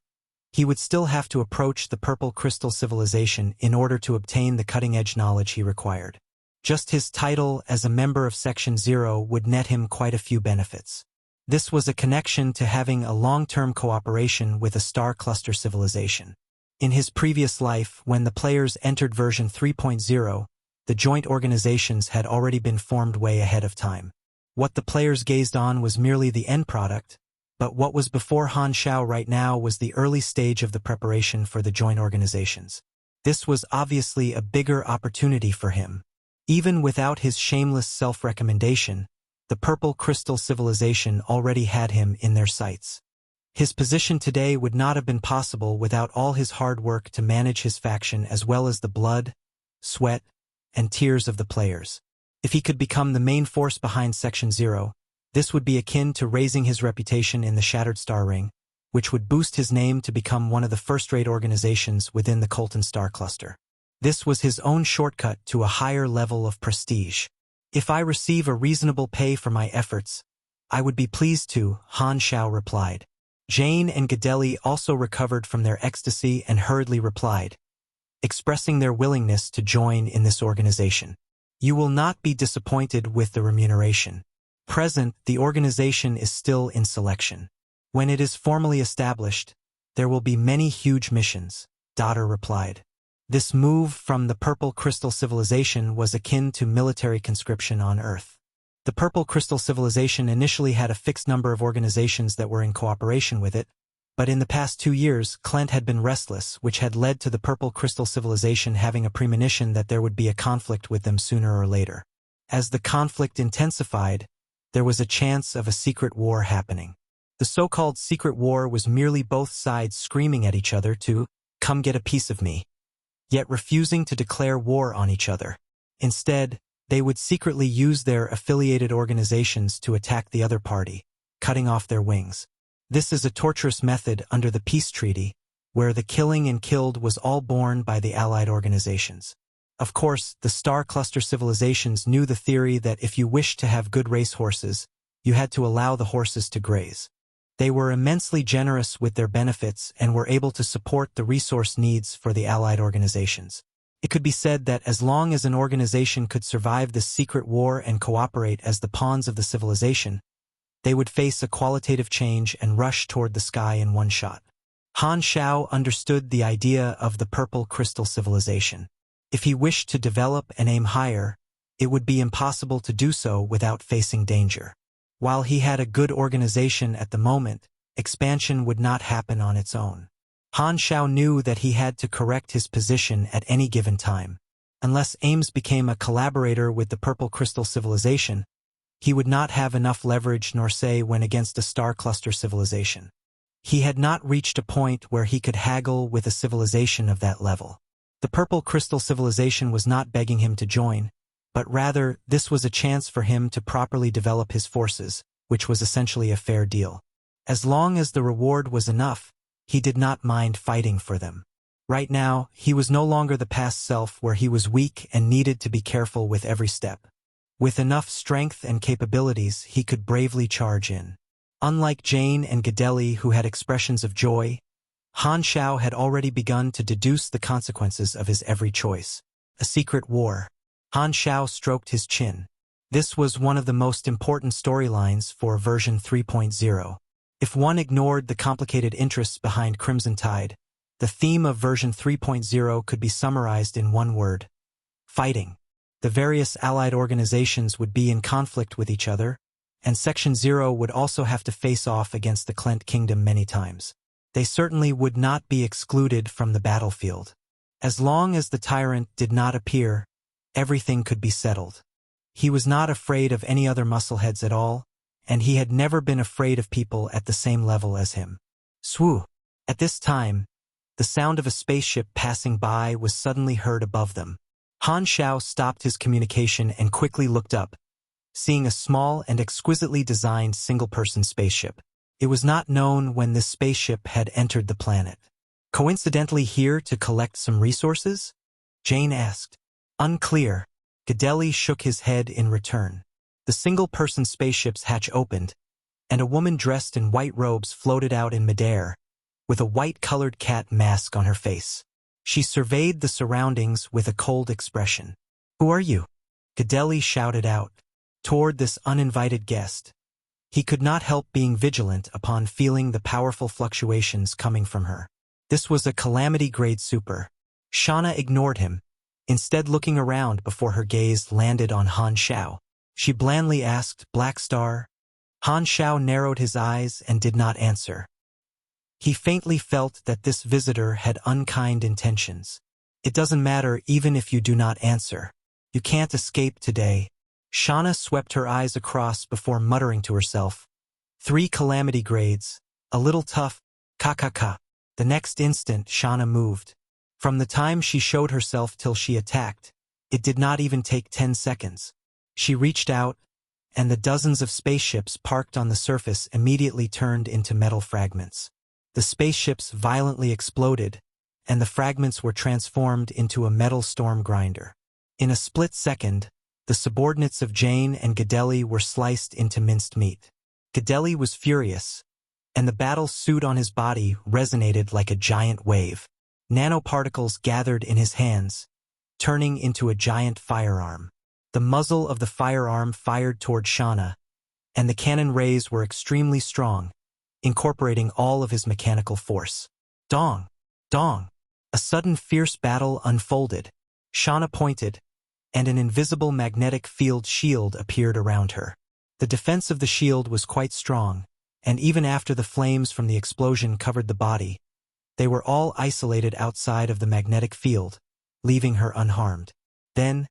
he would still have to approach the Purple Crystal Civilization in order to obtain the cutting-edge knowledge he required. Just his title as a member of Section 0 would net him quite a few benefits. This was a connection to having a long-term cooperation with a star cluster civilization. In his previous life, when the players entered version 3.0, the joint organizations had already been formed way ahead of time. What the players gazed on was merely the end product, but what was before Han Xiao right now was the early stage of the preparation for the joint organizations. This was obviously a bigger opportunity for him. Even without his shameless self-recommendation, the Purple Crystal Civilization already had him in their sights. His position today would not have been possible without all his hard work to manage his faction as well as the blood, sweat, and tears of the players. If he could become the main force behind Section 0, this would be akin to raising his reputation in the Shattered Star Ring, which would boost his name to become one of the first-rate organizations within the Colton Star Cluster. This was his own shortcut to a higher level of prestige. If I receive a reasonable pay for my efforts, I would be pleased to, Han Xiao replied. Jane and Gadeli also recovered from their ecstasy and hurriedly replied, expressing their willingness to join in this organization. You will not be disappointed with the remuneration. Present, the organization is still in selection. When it is formally established, there will be many huge missions, Daughter replied. This move from the Purple Crystal Civilization was akin to military conscription on Earth. The Purple Crystal Civilization initially had a fixed number of organizations that were in cooperation with it, but in the past 2 years, Clint had been restless, which had led to the Purple Crystal Civilization having a premonition that there would be a conflict with them sooner or later. As the conflict intensified, there was a chance of a secret war happening. The so-called secret war was merely both sides screaming at each other to, "Come get a piece of me," yet refusing to declare war on each other. Instead, they would secretly use their affiliated organizations to attack the other party, cutting off their wings. This is a torturous method under the peace treaty, where the killing and killed was all borne by the allied organizations. Of course, the star cluster civilizations knew the theory that if you wished to have good racehorses, you had to allow the horses to graze. They were immensely generous with their benefits and were able to support the resource needs for the allied organizations. It could be said that as long as an organization could survive this secret war and cooperate as the pawns of the civilization, they would face a qualitative change and rush toward the sky in one shot. Han Xiao understood the idea of the Purple Crystal Civilization. If he wished to develop and aim higher, it would be impossible to do so without facing danger. While he had a good organization at the moment, expansion would not happen on its own. Han Xiao knew that he had to correct his position at any given time. Unless Ames became a collaborator with the Purple Crystal Civilization, he would not have enough leverage nor say when against a star cluster civilization. He had not reached a point where he could haggle with a civilization of that level. The Purple Crystal Civilization was not begging him to join, but rather this was a chance for him to properly develop his forces, which was essentially a fair deal. As long as the reward was enough, he did not mind fighting for them. Right now, he was no longer the past self where he was weak and needed to be careful with every step. With enough strength and capabilities, he could bravely charge in. Unlike Jane and Gadeli, who had expressions of joy, Han Xiao had already begun to deduce the consequences of his every choice. A secret war. Han Xiao stroked his chin. This was one of the most important storylines for version 3.0. If one ignored the complicated interests behind Crimson Tide, the theme of version 3.0 could be summarized in one word: fighting. The various allied organizations would be in conflict with each other, and Section 0 would also have to face off against the Klent Kingdom many times. They certainly would not be excluded from the battlefield. As long as the tyrant did not appear, everything could be settled. He was not afraid of any other muscleheads at all, and he had never been afraid of people at the same level as him. Swoo! At this time, the sound of a spaceship passing by was suddenly heard above them. Han Xiao stopped his communication and quickly looked up, seeing a small and exquisitely designed single-person spaceship. It was not known when this spaceship had entered the planet. Coincidentally here to collect some resources? Jane asked. Unclear. Gadeli shook his head in return. The single-person spaceship's hatch opened, and a woman dressed in white robes floated out in midair, with a white-colored cat mask on her face. She surveyed the surroundings with a cold expression. Who are you? Gadeli shouted out. Toward this uninvited guest, he could not help being vigilant upon feeling the powerful fluctuations coming from her. This was a Calamity Grade super. Shauna ignored him, instead looking around before her gaze landed on Han Xiao. She blandly asked, Black Star? Han Xiao narrowed his eyes and did not answer. He faintly felt that this visitor had unkind intentions. It doesn't matter even if you do not answer. You can't escape today. Shauna swept her eyes across before muttering to herself. 3 Calamity Grades. A little tough. Ka. The next instant, Shauna moved. From the time she showed herself till she attacked, it did not even take 10 seconds. She reached out, and the dozens of spaceships parked on the surface immediately turned into metal fragments. The spaceships violently exploded, and the fragments were transformed into a metal storm grinder. In a split second, the subordinates of Jane and Gadeli were sliced into minced meat. Gadeli was furious, and the battle suit on his body resonated like a giant wave. Nanoparticles gathered in his hands, turning into a giant firearm. The muzzle of the firearm fired toward Shauna, and the cannon rays were extremely strong, incorporating all of his mechanical force. Dong! Dong! A sudden fierce battle unfolded. Shauna pointed, and an invisible magnetic field shield appeared around her. The defense of the shield was quite strong, and even after the flames from the explosion covered the body, they were all isolated outside of the magnetic field, leaving her unharmed. Then,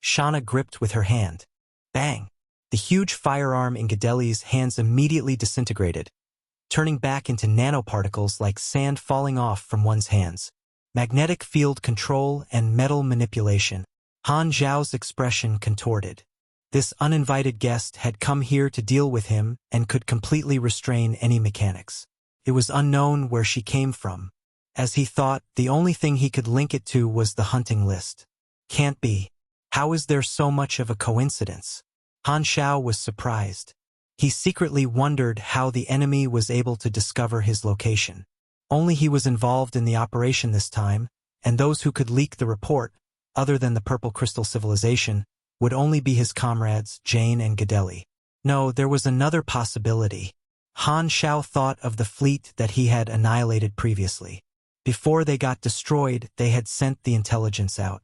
Shauna gripped with her hand. Bang! The huge firearm in Gadeli's hands immediately disintegrated, turning back into nanoparticles like sand falling off from one's hands. Magnetic field control and metal manipulation. Han Xiao's expression contorted. This uninvited guest had come here to deal with him and could completely restrain any mechanics. It was unknown where she came from. As he thought, the only thing he could link it to was the hunting list. Can't be. How is there so much of a coincidence? Han Xiao was surprised. He secretly wondered how the enemy was able to discover his location. Only he was involved in the operation this time, and those who could leak the report, other than the Purple Crystal Civilization, would only be his comrades, Jane and Gadeli. No, there was another possibility. Han Xiao thought of the fleet that he had annihilated previously. Before they got destroyed, they had sent the intelligence out.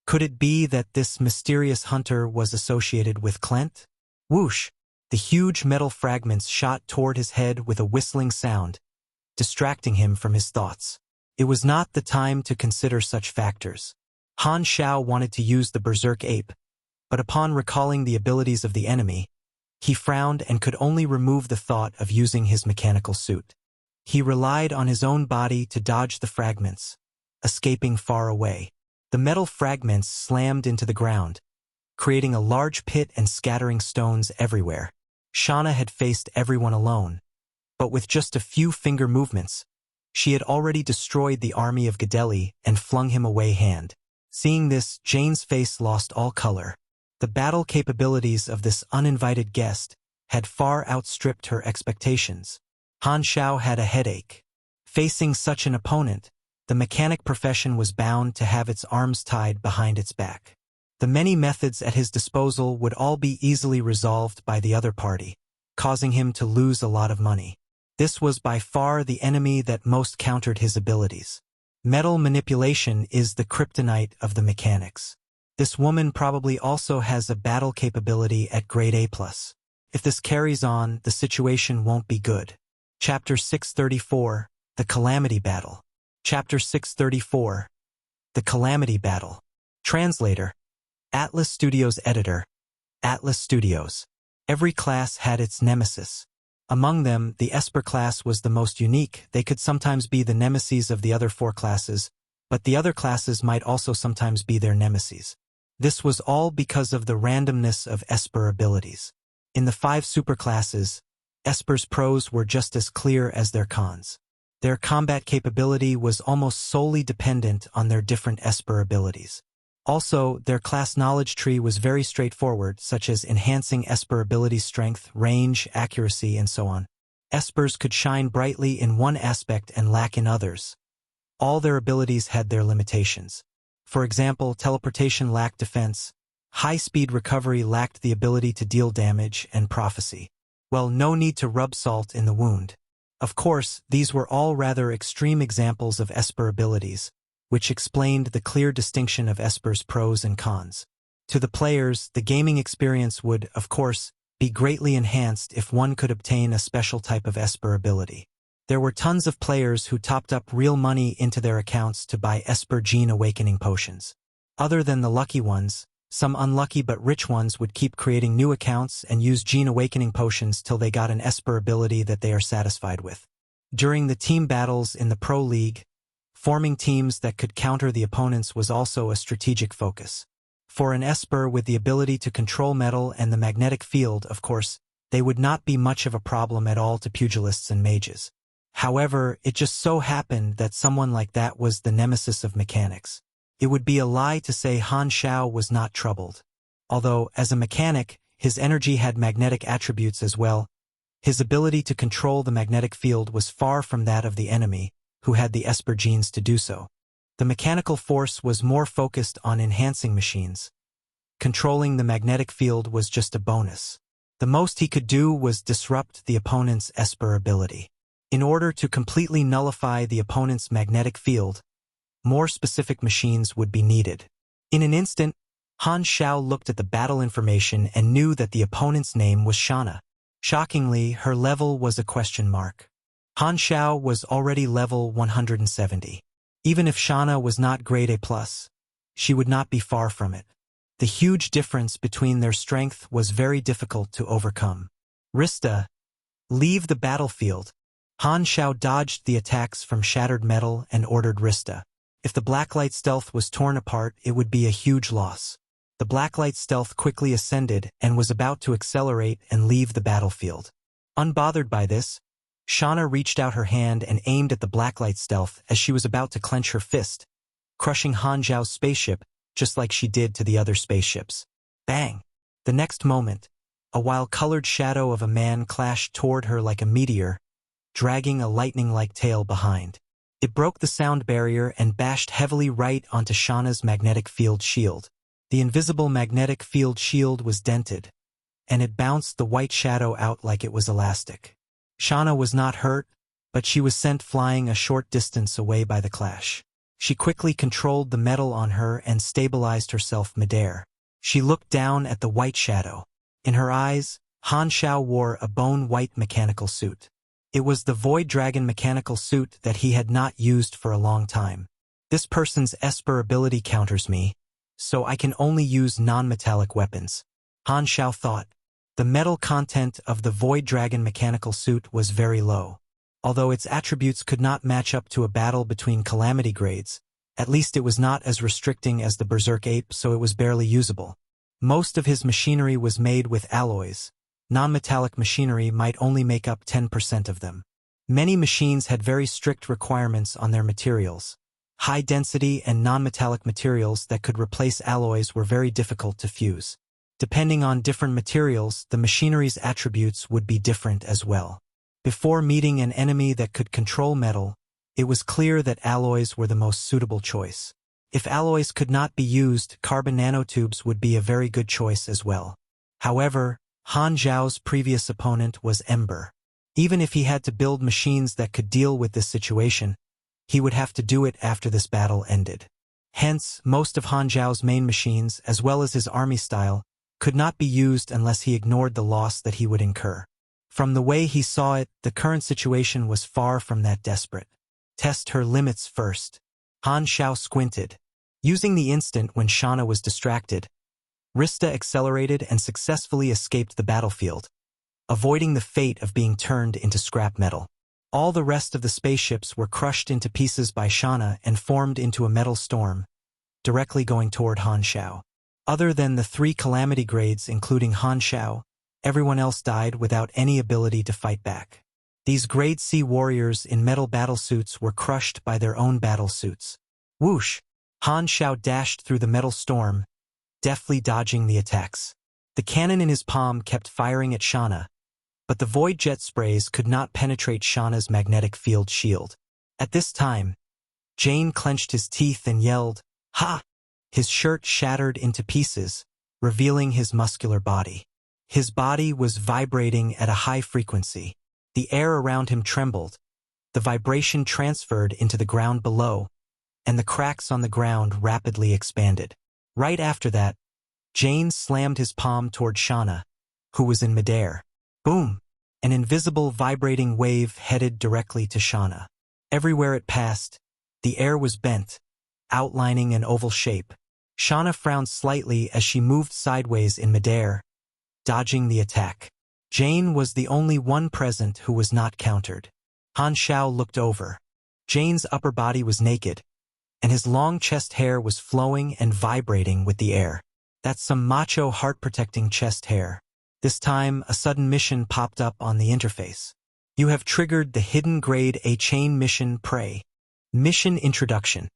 Could it be that this mysterious hunter was associated with Klent? Whoosh! The huge metal fragments shot toward his head with a whistling sound, distracting him from his thoughts. It was not the time to consider such factors. Han Xiao wanted to use the Berserk Ape, but upon recalling the abilities of the enemy, he frowned and could only remove the thought of using his mechanical suit. He relied on his own body to dodge the fragments, escaping far away. The metal fragments slammed into the ground, creating a large pit and scattering stones everywhere. Shauna had faced everyone alone, but with just a few finger movements, she had already destroyed the army of Gadeli and flung him away hand. Seeing this, Jane's face lost all color. The battle capabilities of this uninvited guest had far outstripped her expectations. Han Xiao had a headache. Facing such an opponent, the mechanic profession was bound to have its arms tied behind its back. The many methods at his disposal would all be easily resolved by the other party, causing him to lose a lot of money. This was by far the enemy that most countered his abilities. Metal manipulation is the kryptonite of the mechanics. This woman probably also has a battle capability at grade A+. If this carries on, the situation won't be good. Chapter 634, The Calamity Battle. Chapter 634, The Calamity Battle. Translator, Atlas Studios Editor, Atlas Studios. Every class had its nemesis. Among them, the Esper class was the most unique. They could sometimes be the nemesis of the other 4 classes, but the other classes might also sometimes be their nemesis. This was all because of the randomness of Esper abilities. In the 5 superclasses, Esper's pros were just as clear as their cons. Their combat capability was almost solely dependent on their different Esper abilities. Also, their class knowledge tree was very straightforward, such as enhancing Esper ability strength, range, accuracy, and so on. Espers could shine brightly in one aspect and lack in others. All their abilities had their limitations. For example, teleportation lacked defense, high-speed recovery lacked the ability to deal damage, and prophecy. Well, no need to rub salt in the wound. Of course, these were all rather extreme examples of Esper abilities, which explained the clear distinction of Esper's pros and cons. To the players, the gaming experience would, of course, be greatly enhanced if one could obtain a special type of Esper ability. There were tons of players who topped up real money into their accounts to buy Esper Gene Awakening potions. Other than the lucky ones, some unlucky but rich ones would keep creating new accounts and use Gene Awakening potions till they got an Esper ability that they are satisfied with. During the team battles in the Pro League, forming teams that could counter the opponents was also a strategic focus. For an Esper with the ability to control metal and the magnetic field, of course, they would not be much of a problem at all to pugilists and mages. However, it just so happened that someone like that was the nemesis of mechanics. It would be a lie to say Han Xiao was not troubled. Although, as a mechanic, his energy had magnetic attributes as well, his ability to control the magnetic field was far from that of the enemy, who had the Esper genes to do so. The mechanical force was more focused on enhancing machines. Controlling the magnetic field was just a bonus. The most he could do was disrupt the opponent's Esper ability. In order to completely nullify the opponent's magnetic field, more specific machines would be needed. In an instant, Han Xiao looked at the battle information and knew that the opponent's name was Shauna. Shockingly, her level was a question mark. Han Xiao was already level 170. Even if Shauna was not grade A+, she would not be far from it. The huge difference between their strength was very difficult to overcome. Rista, leave the battlefield. Han Xiao dodged the attacks from shattered metal and ordered Rista. If the Blacklight stealth was torn apart, it would be a huge loss. The Blacklight stealth quickly ascended and was about to accelerate and leave the battlefield. Unbothered by this, Shauna reached out her hand and aimed at the Blacklight stealth as she was about to clench her fist, crushing Han Xiao's spaceship just like she did to the other spaceships. Bang! The next moment, a wild-colored shadow of a man clashed toward her like a meteor, dragging a lightning-like tail behind. It broke the sound barrier and bashed heavily right onto Shauna's magnetic field shield. The invisible magnetic field shield was dented, and it bounced the white shadow out like it was elastic. Shauna was not hurt, but she was sent flying a short distance away by the clash. She quickly controlled the metal on her and stabilized herself midair. She looked down at the white shadow. In her eyes, Han Xiao wore a bone-white mechanical suit. It was the Void Dragon mechanical suit that he had not used for a long time. This person's Esper ability counters me, so I can only use non-metallic weapons. Han Xiao thought. The metal content of the Void Dragon mechanical suit was very low. Although its attributes could not match up to a battle between Calamity Grades, at least it was not as restricting as the Berserk Ape, so it was barely usable. Most of his machinery was made with alloys. Non-metallic machinery might only make up 10% of them. Many machines had very strict requirements on their materials. High-density and non-metallic materials that could replace alloys were very difficult to fuse. Depending on different materials, the machinery's attributes would be different as well. Before meeting an enemy that could control metal, it was clear that alloys were the most suitable choice. If alloys could not be used, carbon nanotubes would be a very good choice as well. However, Han Xiao's previous opponent was Ember. Even if he had to build machines that could deal with this situation, he would have to do it after this battle ended. Hence, most of Han Xiao's main machines, as well as his army style, could not be used unless he ignored the loss that he would incur. From the way he saw it, the current situation was far from that desperate. Test her limits first. Han Xiao squinted. Using the instant when Shauna was distracted, Rista accelerated and successfully escaped the battlefield, avoiding the fate of being turned into scrap metal. All the rest of the spaceships were crushed into pieces by Shauna and formed into a metal storm, directly going toward Han Xiao. Other than the 3 Calamity Grades, including Han Xiao, everyone else died without any ability to fight back. These Grade C warriors in metal battlesuits were crushed by their own battlesuits. Whoosh! Han Xiao dashed through the metal storm, deftly dodging the attacks. The cannon in his palm kept firing at Shauna, but the void jet sprays could not penetrate Shauna's magnetic field shield. At this time, Jane clenched his teeth and yelled, "Ha!" His shirt shattered into pieces, revealing his muscular body. His body was vibrating at a high frequency. The air around him trembled. The vibration transferred into the ground below, and the cracks on the ground rapidly expanded. Right after that, Jane slammed his palm toward Shauna, who was in midair. Boom! An invisible vibrating wave headed directly to Shauna. Everywhere it passed, the air was bent, outlining an oval shape. Shauna frowned slightly as she moved sideways in midair, dodging the attack. Jane was the only one present who was not countered. Han Xiao looked over. Jane's upper body was naked, and his long chest hair was flowing and vibrating with the air. That's some macho heart-protecting chest hair. This time, a sudden mission popped up on the interface. You have triggered the hidden grade A chain mission prey. Mission introduction.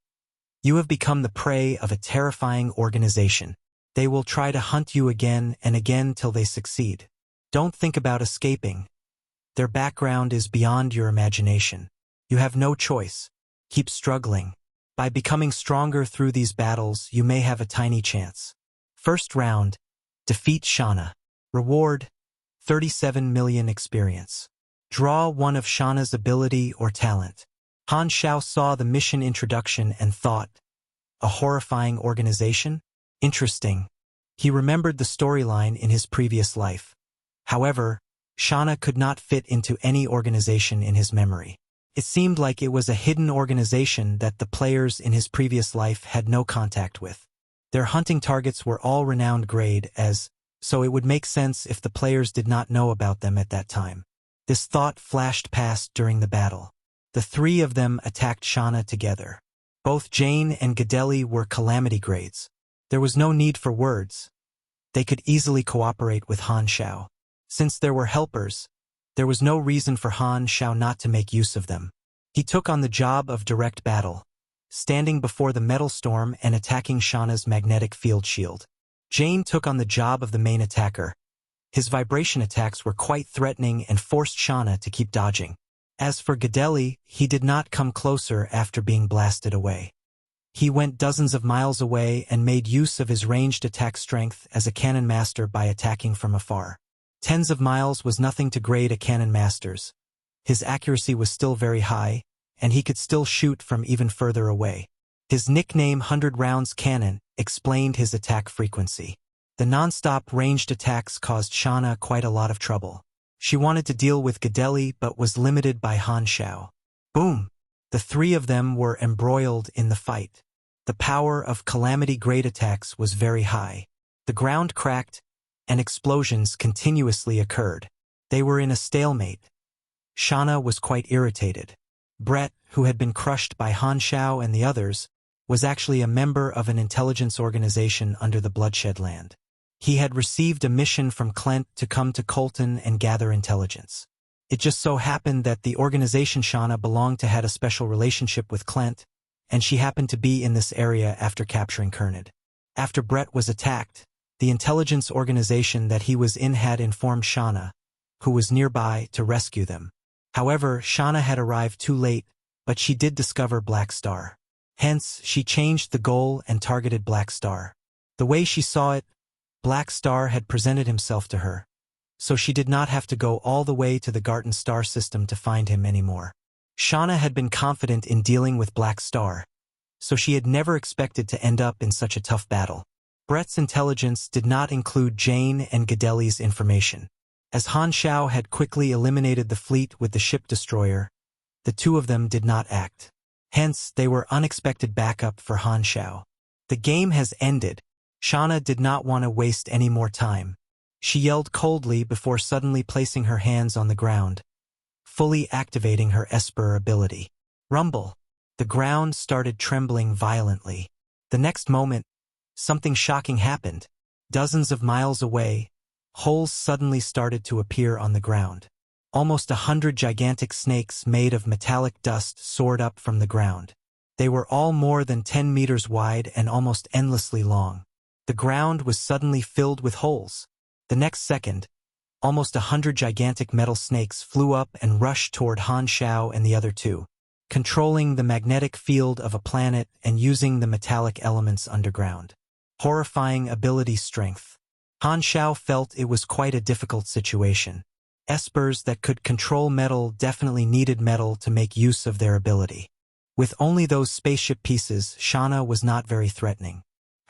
You have become the prey of a terrifying organization. They will try to hunt you again and again till they succeed. Don't think about escaping. Their background is beyond your imagination. You have no choice. Keep struggling. By becoming stronger through these battles, you may have a tiny chance. First round, defeat Shauna. Reward, 37 million experience. Draw one of Shauna's ability or talent. Han Xiao saw the mission introduction and thought, a horrifying organization? Interesting. He remembered the storyline in his previous life. However, Shauna could not fit into any organization in his memory. It seemed like it was a hidden organization that the players in his previous life had no contact with. Their hunting targets were all renowned grade as, so it would make sense if the players did not know about them at that time. This thought flashed past during the battle. The 3 of them attacked Shauna together. Both Jane and Gadeli were Calamity Grades. There was no need for words. They could easily cooperate with Han Xiao. Since there were helpers, there was no reason for Han Xiao not to make use of them. He took on the job of direct battle, standing before the metal storm and attacking Shauna's magnetic field shield. Jane took on the job of the main attacker. His vibration attacks were quite threatening and forced Shauna to keep dodging. As for Gadeli, he did not come closer after being blasted away. He went dozens of miles away and made use of his ranged attack strength as a cannon master by attacking from afar. Tens of miles was nothing to grade a cannon master's. His accuracy was still very high, and he could still shoot from even further away. His nickname 100 rounds cannon explained his attack frequency. The non-stop ranged attacks caused Shauna quite a lot of trouble. She wanted to deal with Gadeli but was limited by Han Xiao. Boom! The 3 of them were embroiled in the fight. The power of Calamity Grade attacks was very high. The ground cracked, and explosions continuously occurred. They were in a stalemate. Shauna was quite irritated. Brett, who had been crushed by Han Xiao and the others, was actually a member of an intelligence organization under the Bloodshed Land. He had received a mission from Clint to come to Colton and gather intelligence. It just so happened that the organization Shauna belonged to had a special relationship with Clint, and she happened to be in this area after capturing Kernid. After Brett was attacked, the intelligence organization that he was in had informed Shauna, who was nearby, to rescue them. However, Shauna had arrived too late, but she did discover Black Star. Hence, she changed the goal and targeted Black Star. The way she saw it, Black Star had presented himself to her, so she did not have to go all the way to the Garten star system to find him anymore. Shauna had been confident in dealing with Black Star, so she had never expected to end up in such a tough battle. Brett's intelligence did not include Jane and Gadeli's information. As Han Xiao had quickly eliminated the fleet with the ship destroyer, the two of them did not act. Hence, they were unexpected backup for Han Xiao. The game has ended. Shauna did not want to waste any more time. She yelled coldly before suddenly placing her hands on the ground, fully activating her Esper ability. Rumble. The ground started trembling violently. The next moment, something shocking happened. Dozens of miles away, holes suddenly started to appear on the ground. Almost 100 gigantic snakes made of metallic dust soared up from the ground. They were all more than 10 meters wide and almost endlessly long. The ground was suddenly filled with holes. The next second, almost 100 gigantic metal snakes flew up and rushed toward Han Xiao and the other two, controlling the magnetic field of a planet and using the metallic elements underground. Horrifying ability strength. Han Xiao felt it was quite a difficult situation. Espers that could control metal definitely needed metal to make use of their ability. With only those spaceship pieces, Shauna was not very threatening.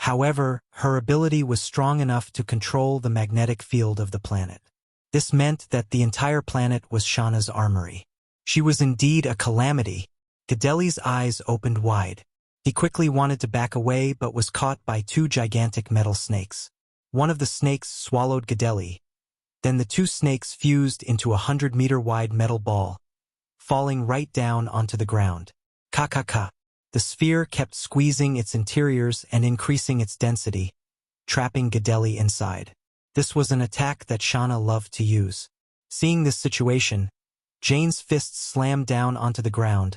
However, her ability was strong enough to control the magnetic field of the planet. This meant that the entire planet was Shauna's armory. She was indeed a calamity. Gadeli's eyes opened wide. He quickly wanted to back away but was caught by two gigantic metal snakes. One of the snakes swallowed Gadeli. Then the two snakes fused into a 100-meter-wide metal ball, falling right down onto the ground. Ka-ka-ka. The sphere kept squeezing its interiors and increasing its density, trapping Gadeli inside. This was an attack that Shauna loved to use. Seeing this situation, Jane's fists slammed down onto the ground,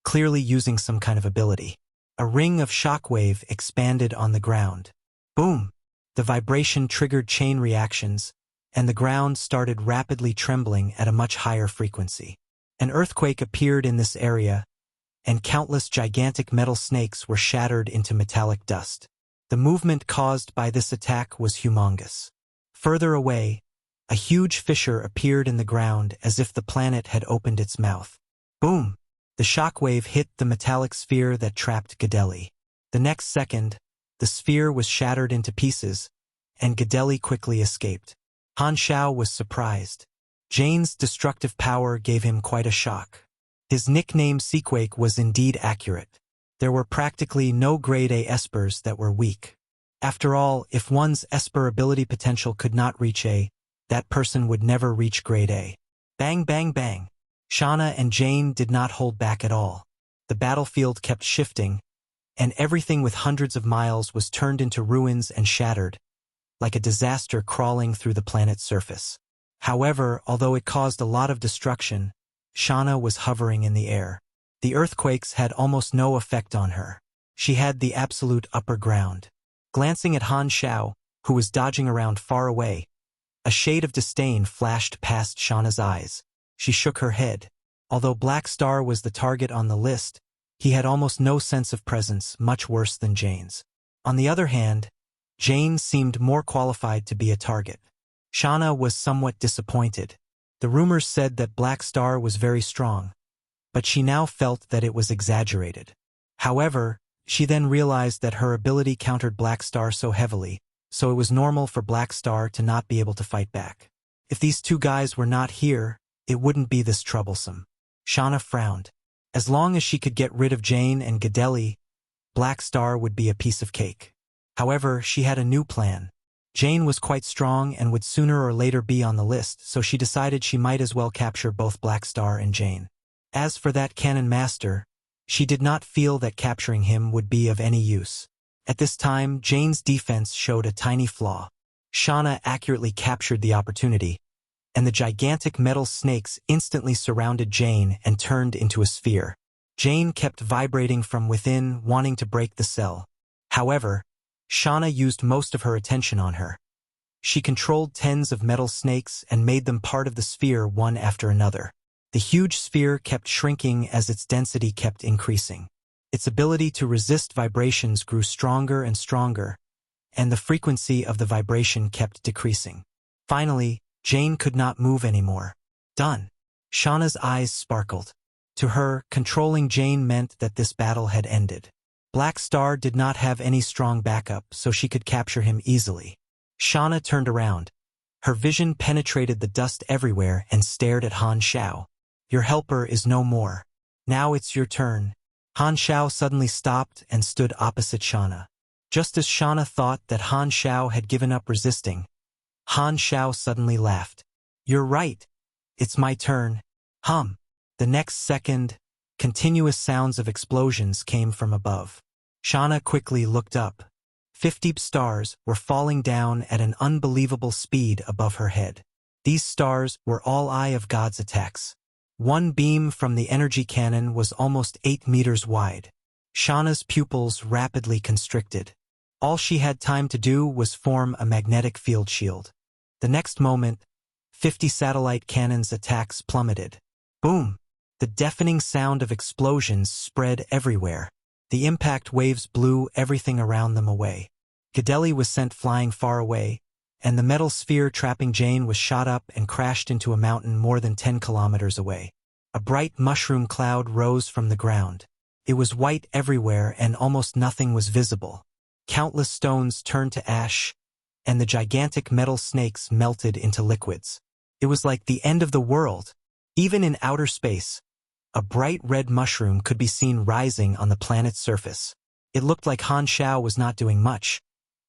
clearly using some kind of ability. A ring of shockwave expanded on the ground. Boom! The vibration triggered chain reactions, and the ground started rapidly trembling at a much higher frequency. An earthquake appeared in this area, and countless gigantic metal snakes were shattered into metallic dust. The movement caused by this attack was humongous. Further away, a huge fissure appeared in the ground as if the planet had opened its mouth. Boom! The shockwave hit the metallic sphere that trapped Gadeli. The next second, the sphere was shattered into pieces, and Gadeli quickly escaped. Han Xiao was surprised. Jane's destructive power gave him quite a shock. His nickname Seaquake was indeed accurate. There were practically no Grade A Espers that were weak. After all, if one's Esper ability potential could not reach A, that person would never reach Grade A. Bang bang bang. Shauna and Jane did not hold back at all. The battlefield kept shifting, and everything with hundreds of miles was turned into ruins and shattered, like a disaster crawling through the planet's surface. However, although it caused a lot of destruction, Shauna was hovering in the air. The earthquakes had almost no effect on her. She had the absolute upper ground. Glancing at Han Xiao, who was dodging around far away, a shade of disdain flashed past Shauna's eyes. She shook her head. Although Black Star was the target on the list, he had almost no sense of presence, much worse than Jane's. On the other hand, Jane seemed more qualified to be a target. Shauna was somewhat disappointed. The rumors said that Black Star was very strong, but she now felt that it was exaggerated. However, she then realized that her ability countered Black Star so heavily, so it was normal for Black Star to not be able to fight back. If these two guys were not here, it wouldn't be this troublesome. Shauna frowned. As long as she could get rid of Jane and Gadeli, Black Star would be a piece of cake. However, she had a new plan. Jane was quite strong and would sooner or later be on the list, so she decided she might as well capture both Black Star and Jane. As for that Cannon Master, she did not feel that capturing him would be of any use. At this time, Jane's defense showed a tiny flaw. Shauna accurately captured the opportunity, and the gigantic metal snakes instantly surrounded Jane and turned into a sphere. Jane kept vibrating from within, wanting to break the cell. However, Shauna used most of her attention on her. She controlled tens of metal snakes and made them part of the sphere one after another. The huge sphere kept shrinking as its density kept increasing. Its ability to resist vibrations grew stronger and stronger, and the frequency of the vibration kept decreasing. Finally, Jane could not move anymore. Done. Shauna's eyes sparkled. To her, controlling Jane meant that this battle had ended. Black Star did not have any strong backup, so she could capture him easily. Shauna turned around. Her vision penetrated the dust everywhere and stared at Han Xiao. Your helper is no more. Now it's your turn. Han Xiao suddenly stopped and stood opposite Shauna. Just as Shauna thought that Han Xiao had given up resisting, Han Xiao suddenly laughed. You're right. It's my turn. Hum. The next second, continuous sounds of explosions came from above. Shauna quickly looked up. 50 stars were falling down at an unbelievable speed above her head. These stars were all Eye of God's attacks. One beam from the energy cannon was almost 8 meters wide. Shauna's pupils rapidly constricted. All she had time to do was form a magnetic field shield. The next moment, 50 satellite cannons' attacks plummeted. Boom! The deafening sound of explosions spread everywhere. The impact waves blew everything around them away. Gadeli was sent flying far away, and the metal sphere trapping Jane was shot up and crashed into a mountain more than 10 kilometers away. A bright mushroom cloud rose from the ground. It was white everywhere and almost nothing was visible. Countless stones turned to ash, and the gigantic metal snakes melted into liquids. It was like the end of the world. Even in outer space, a bright red mushroom could be seen rising on the planet's surface. It looked like Han Xiao was not doing much,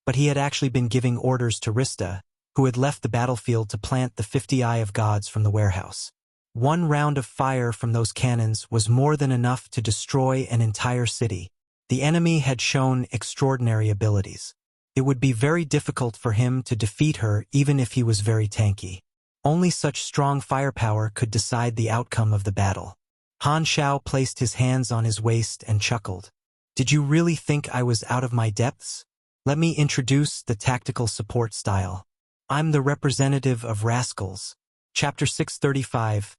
but he had actually been giving orders to Rista, who had left the battlefield to plant the 50 Eye of Gods from the warehouse. One round of fire from those cannons was more than enough to destroy an entire city. The enemy had shown extraordinary abilities. It would be very difficult for him to defeat her even if he was very tanky. Only such strong firepower could decide the outcome of the battle. Han Xiao placed his hands on his waist and chuckled. Did you really think I was out of my depths? Let me introduce the tactical support style. I'm the representative of rascals. Chapter 635.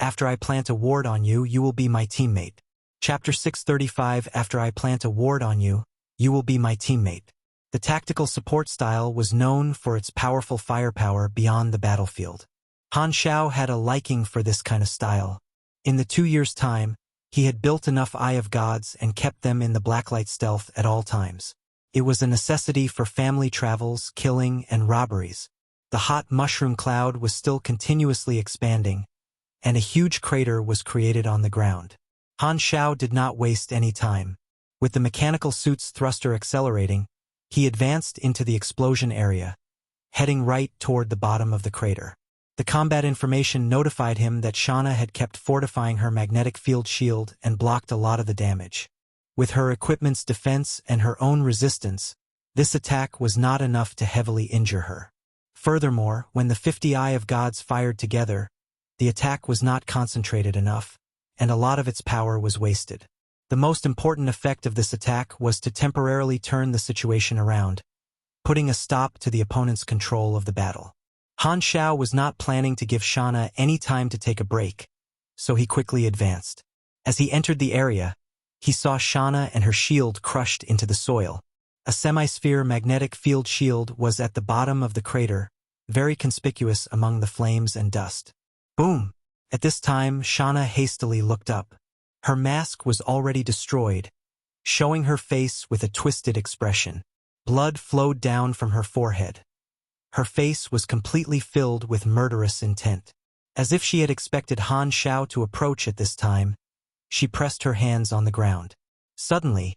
After I plant a ward on you, you will be my teammate. Chapter 635. After I plant a ward on you, you will be my teammate. The tactical support style was known for its powerful firepower beyond the battlefield. Han Xiao had a liking for this kind of style. In the 2 years' time, he had built enough Eye of Gods and kept them in the blacklight stealth at all times. It was a necessity for family travels, killing, and robberies. The hot mushroom cloud was still continuously expanding, and a huge crater was created on the ground. Han Xiao did not waste any time. With the mechanical suit's thruster accelerating, he advanced into the explosion area, heading right toward the bottom of the crater. The combat information notified him that Shauna had kept fortifying her magnetic field shield and blocked a lot of the damage. With her equipment's defense and her own resistance, this attack was not enough to heavily injure her. Furthermore, when the 50 Eye of Gods fired together, the attack was not concentrated enough, and a lot of its power was wasted. The most important effect of this attack was to temporarily turn the situation around, putting a stop to the opponent's control of the battle. Han Xiao was not planning to give Shauna any time to take a break, so he quickly advanced. As he entered the area, he saw Shauna and her shield crushed into the soil. A semi-sphere magnetic field shield was at the bottom of the crater, very conspicuous among the flames and dust. Boom! At this time, Shauna hastily looked up. Her mask was already destroyed, showing her face with a twisted expression. Blood flowed down from her forehead. Her face was completely filled with murderous intent. As if she had expected Han Xiao to approach at this time, she pressed her hands on the ground. Suddenly,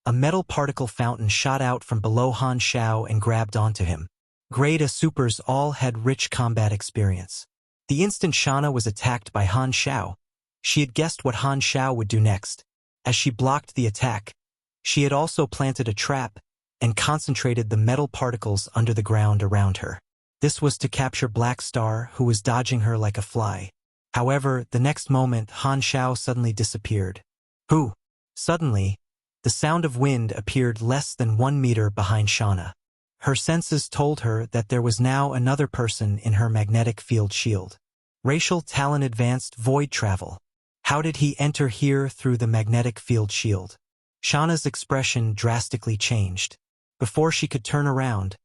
a metal particle fountain shot out from below Han Xiao and grabbed onto him. Grade A supers all had rich combat experience. The instant Shauna was attacked by Han Xiao, she had guessed what Han Xiao would do next. As she blocked the attack, she had also planted a trap, and concentrated the metal particles under the ground around her. This was to capture Black Star, who was dodging her like a fly. However, the next moment, Han Xiao suddenly disappeared. Who? Suddenly, the sound of wind appeared less than 1 meter behind Shauna. Her senses told her that there was now another person in her magnetic field shield. Racial talent advanced void travel. How did he enter here through the magnetic field shield? Shauna's expression drastically changed. Before she could turn around,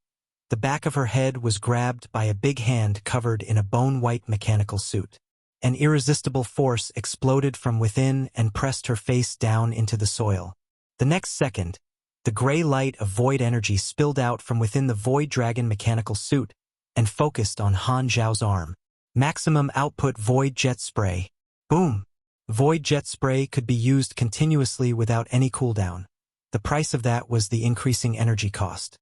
the back of her head was grabbed by a big hand covered in a bone-white mechanical suit. An irresistible force exploded from within and pressed her face down into the soil. The next second, the gray light of void energy spilled out from within the Void Dragon mechanical suit and focused on Han Xiao's arm. Maximum output Void Jet Spray. Boom! Void Jet Spray could be used continuously without any cooldown. The price of that was the increasing energy cost.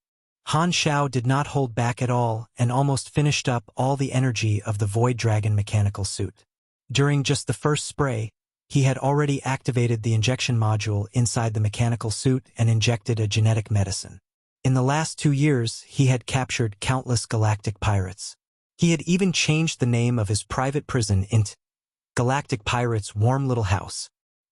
Han Xiao did not hold back at all and almost finished up all the energy of the Void Dragon mechanical suit. During just the first spray, he had already activated the injection module inside the mechanical suit and injected a genetic medicine. In the last 2 years, he had captured countless galactic pirates. He had even changed the name of his private prison into Galactic Pirates' Warm Little House.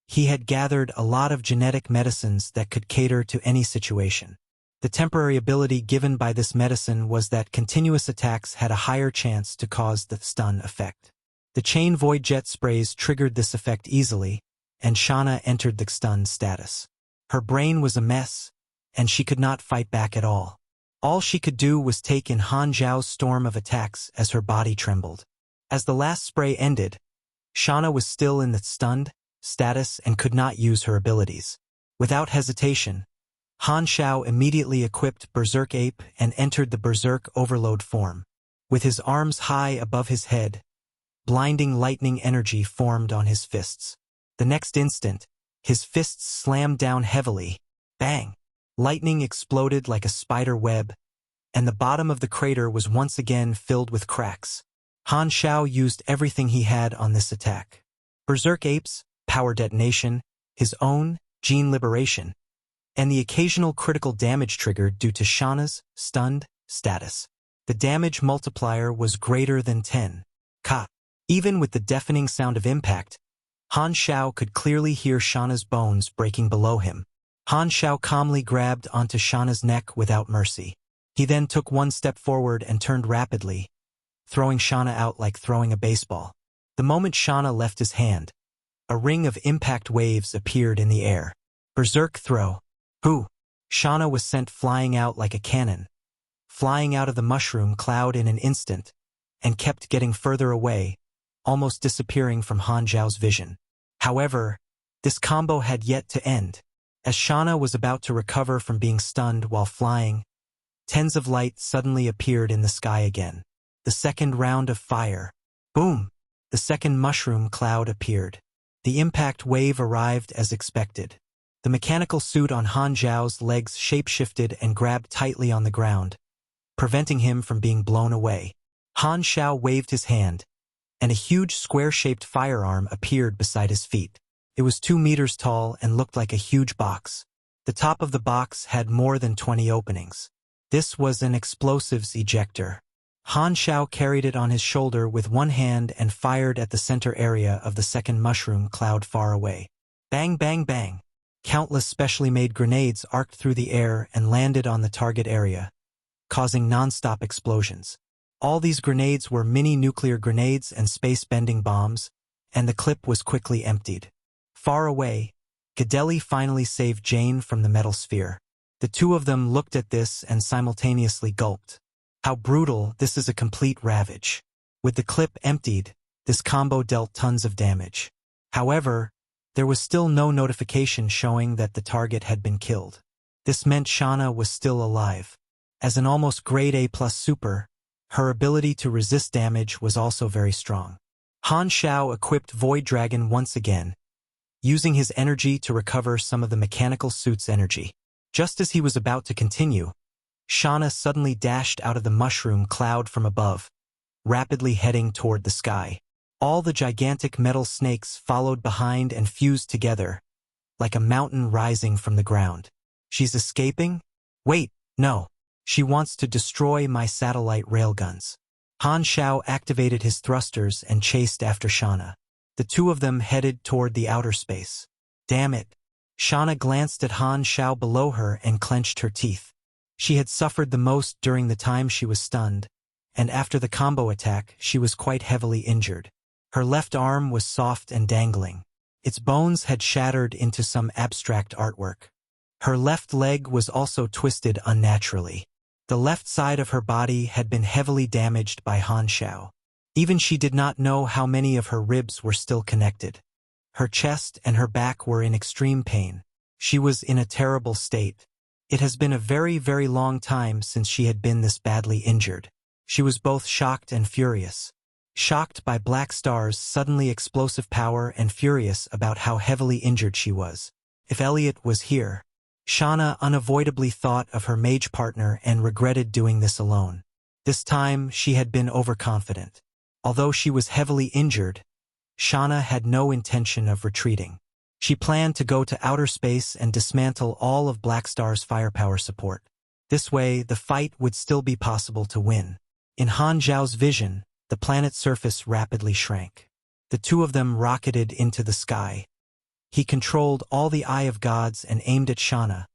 He had gathered a lot of genetic medicines that could cater to any situation. The temporary ability given by this medicine was that continuous attacks had a higher chance to cause the stun effect. The chain Void Jet Sprays triggered this effect easily, and Shauna entered the stun status. Her brain was a mess, and she could not fight back at all. All she could do was take in Han Xiao's storm of attacks as her body trembled. As the last spray ended, Shauna was still in the stunned status and could not use her abilities. Without hesitation, Han Xiao immediately equipped Berserk Ape and entered the Berserk Overload form. With his arms high above his head, blinding lightning energy formed on his fists. The next instant, his fists slammed down heavily. Bang! Lightning exploded like a spider web, and the bottom of the crater was once again filled with cracks. Han Xiao used everything he had on this attack. Berserk Apes, Power Detonation, his own, Gene Liberation, and the occasional critical damage triggered due to Shauna's stunned status. The damage multiplier was greater than 10. Ka. Even with the deafening sound of impact, Han Xiao could clearly hear Shauna's bones breaking below him. Han Xiao calmly grabbed onto Shauna's neck without mercy. He then took 1 step forward and turned rapidly, throwing Shauna out like throwing a baseball. The moment Shauna left his hand, a ring of impact waves appeared in the air. Berserk Throw. Hoo! Shauna was sent flying out like a cannon, flying out of the mushroom cloud in an instant, and kept getting further away, almost disappearing from Han Xiao's vision. However, this combo had yet to end. As Shauna was about to recover from being stunned while flying, tens of light suddenly appeared in the sky again. The second round of fire. Boom! The second mushroom cloud appeared. The impact wave arrived as expected. The mechanical suit on Han Xiao's legs shapeshifted and grabbed tightly on the ground, preventing him from being blown away. Han Xiao waved his hand, and a huge square-shaped firearm appeared beside his feet. It was 2 meters tall and looked like a huge box. The top of the box had more than 20 openings. This was an explosives ejector. Han Xiao carried it on his shoulder with one hand and fired at the center area of the second mushroom cloud far away. Bang, bang, bang. Countless specially made grenades arced through the air and landed on the target area, causing non-stop explosions. All these grenades were mini-nuclear grenades and space-bending bombs, and the clip was quickly emptied. Far away, Gadeli finally saved Jane from the metal sphere. The two of them looked at this and simultaneously gulped. How brutal, this is a complete ravage. With the clip emptied, this combo dealt tons of damage. However, there was still no notification showing that the target had been killed. This meant Shauna was still alive. As an almost grade A+ super, her ability to resist damage was also very strong. Han Xiao equipped Void Dragon once again, using his energy to recover some of the mechanical suit's energy. Just as he was about to continue, Shauna suddenly dashed out of the mushroom cloud from above, rapidly heading toward the sky. All the gigantic metal snakes followed behind and fused together, like a mountain rising from the ground. She's escaping? Wait, no. She wants to destroy my satellite railguns. Han Xiao activated his thrusters and chased after Shauna. The two of them headed toward the outer space. Damn it. Shauna glanced at Han Xiao below her and clenched her teeth. She had suffered the most during the time she was stunned, and after the combo attack, she was quite heavily injured. Her left arm was soft and dangling. Its bones had shattered into some abstract artwork. Her left leg was also twisted unnaturally. The left side of her body had been heavily damaged by Han Xiao. Even she did not know how many of her ribs were still connected. Her chest and her back were in extreme pain. She was in a terrible state. It has been a very, very long time since she had been this badly injured. She was both shocked and furious. Shocked by Black Star's suddenly explosive power and furious about how heavily injured she was. If Elliot was here, Shauna unavoidably thought of her mage partner and regretted doing this alone. This time she had been overconfident. Although she was heavily injured, Shauna had no intention of retreating. She planned to go to outer space and dismantle all of Black Star's firepower support. This way, the fight would still be possible to win. In Han Xiao's vision, the planet's surface rapidly shrank. The two of them rocketed into the sky. He controlled all the Eye of Gods and aimed at Shauna,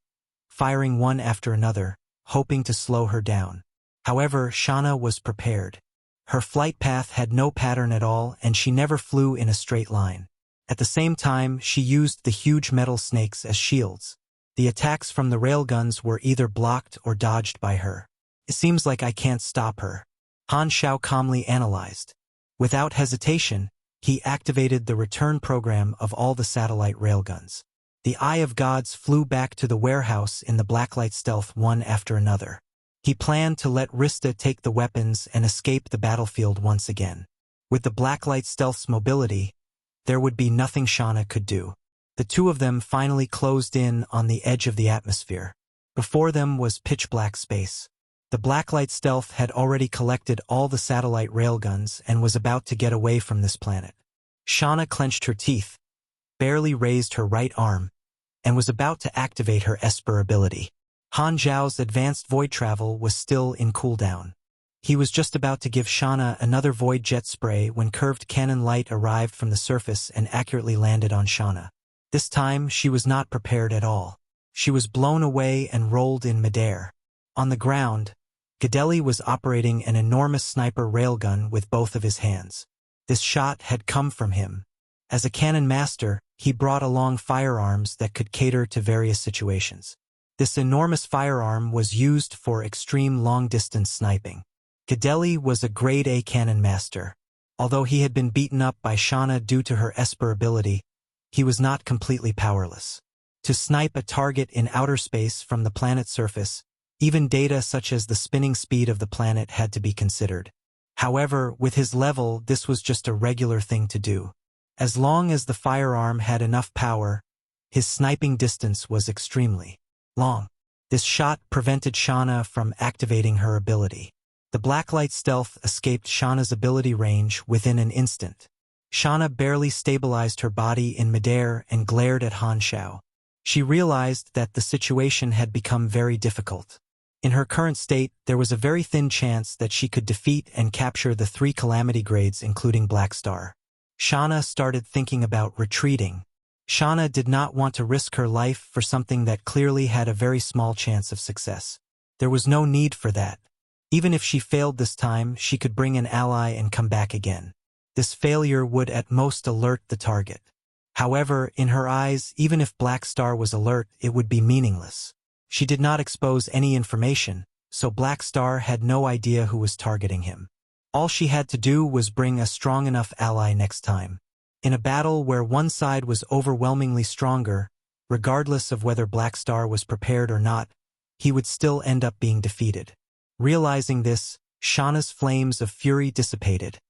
firing one after another, hoping to slow her down. However, Shauna was prepared. Her flight path had no pattern at all, and she never flew in a straight line. At the same time, she used the huge metal snakes as shields. The attacks from the railguns were either blocked or dodged by her. It seems like I can't stop her, Han Xiao calmly analyzed. Without hesitation, he activated the return program of all the satellite railguns. The Eye of Gods flew back to the warehouse in the Blacklight stealth one after another. He planned to let Rista take the weapons and escape the battlefield once again. With the Blacklight stealth's mobility, there would be nothing Shauna could do. The two of them finally closed in on the edge of the atmosphere. Before them was pitch-black space. The Blacklight stealth had already collected all the satellite railguns and was about to get away from this planet. Shauna clenched her teeth, barely raised her right arm, and was about to activate her Esper ability. Han Xiao's advanced void travel was still in cooldown. He was just about to give Shauna another void jet spray when curved cannon light arrived from the surface and accurately landed on Shauna. This time, she was not prepared at all. She was blown away and rolled in midair. On the ground, Gadeli was operating an enormous sniper railgun with both of his hands. This shot had come from him. As a cannon master, he brought along firearms that could cater to various situations. This enormous firearm was used for extreme long-distance sniping. Gadeli was a grade A cannon master. Although he had been beaten up by Shauna due to her Esper ability, he was not completely powerless. To snipe a target in outer space from the planet's surface, even data such as the spinning speed of the planet had to be considered. However, with his level, this was just a regular thing to do. As long as the firearm had enough power, his sniping distance was extremely long. This shot prevented Shauna from activating her ability. The Blacklight stealth escaped Shauna's ability range within an instant. Shauna barely stabilized her body in midair and glared at Han Xiao. She realized that the situation had become very difficult. In her current state, there was a very thin chance that she could defeat and capture the 3 Calamity Grades including Black Star. Shauna started thinking about retreating. Shauna did not want to risk her life for something that clearly had a very small chance of success. There was no need for that. Even if she failed this time, she could bring an ally and come back again. This failure would at most alert the target. However, in her eyes, even if Black Star was alert, it would be meaningless. She did not expose any information, so Black Star had no idea who was targeting him. All she had to do was bring a strong enough ally next time. In a battle where one side was overwhelmingly stronger, regardless of whether Black Star was prepared or not, he would still end up being defeated. Realizing this, Shauna's flames of fury dissipated,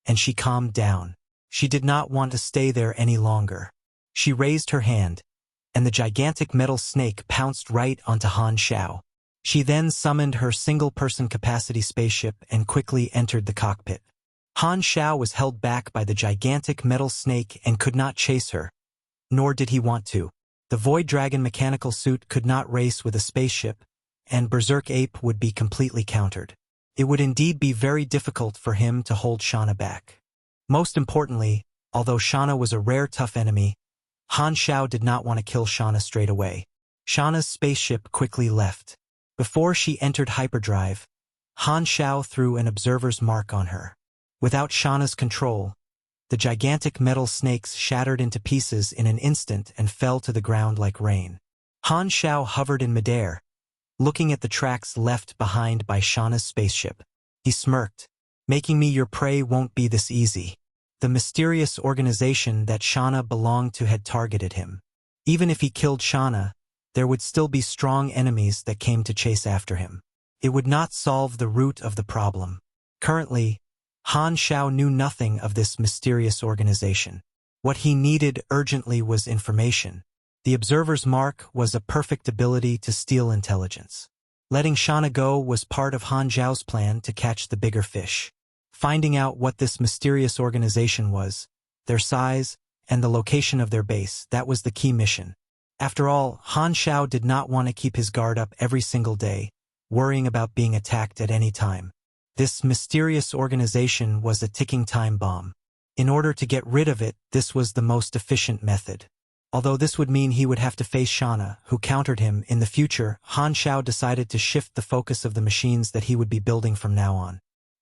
and she calmed down. She did not want to stay there any longer. She raised her hand, and the gigantic metal snake pounced right onto Han Xiao. She then summoned her single-person capacity spaceship and quickly entered the cockpit. Han Xiao was held back by the gigantic metal snake and could not chase her, nor did he want to. The Void Dragon mechanical suit could not race with a spaceship, and Berserk Ape would be completely countered. It would indeed be very difficult for him to hold Shauna back. Most importantly, although Shauna was a rare tough enemy, Han Xiao did not want to kill Shauna straight away. Shauna's spaceship quickly left. Before she entered hyperdrive, Han Xiao threw an observer's mark on her. Without Shauna's control, the gigantic metal snakes shattered into pieces in an instant and fell to the ground like rain. Han Xiao hovered in midair, looking at the tracks left behind by Shauna's spaceship. He smirked. "Making me your prey won't be this easy." The mysterious organization that Shauna belonged to had targeted him. Even if he killed Shauna, there would still be strong enemies that came to chase after him. It would not solve the root of the problem. Currently, Han Xiao knew nothing of this mysterious organization. What he needed urgently was information. The observer's mark was a perfect ability to steal intelligence. Letting Shauna go was part of Han Xiao's plan to catch the bigger fish. Finding out what this mysterious organization was, their size, and the location of their base, that was the key mission. After all, Han Xiao did not want to keep his guard up every single day, worrying about being attacked at any time. This mysterious organization was a ticking time bomb. In order to get rid of it, this was the most efficient method. Although this would mean he would have to face Shauna, who countered him in the future, Han Xiao decided to shift the focus of the machines that he would be building from now on.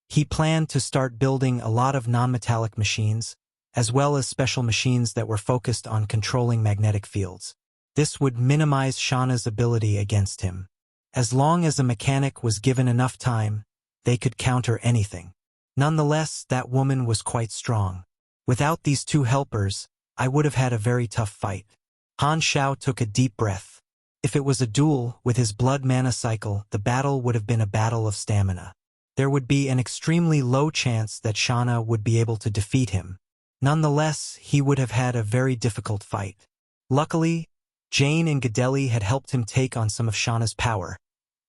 He planned to start building a lot of non-metallic machines, as well as special machines that were focused on controlling magnetic fields. This would minimize Shauna's ability against him. As long as a mechanic was given enough time, they could counter anything. Nonetheless, that woman was quite strong. Without these two helpers, I would have had a very tough fight. Han Xiao took a deep breath. If it was a duel with his blood mana cycle, the battle would have been a battle of stamina. There would be an extremely low chance that Shauna would be able to defeat him. Nonetheless, he would have had a very difficult fight. Luckily, Jane and Gadeli had helped him take on some of Shauna's power,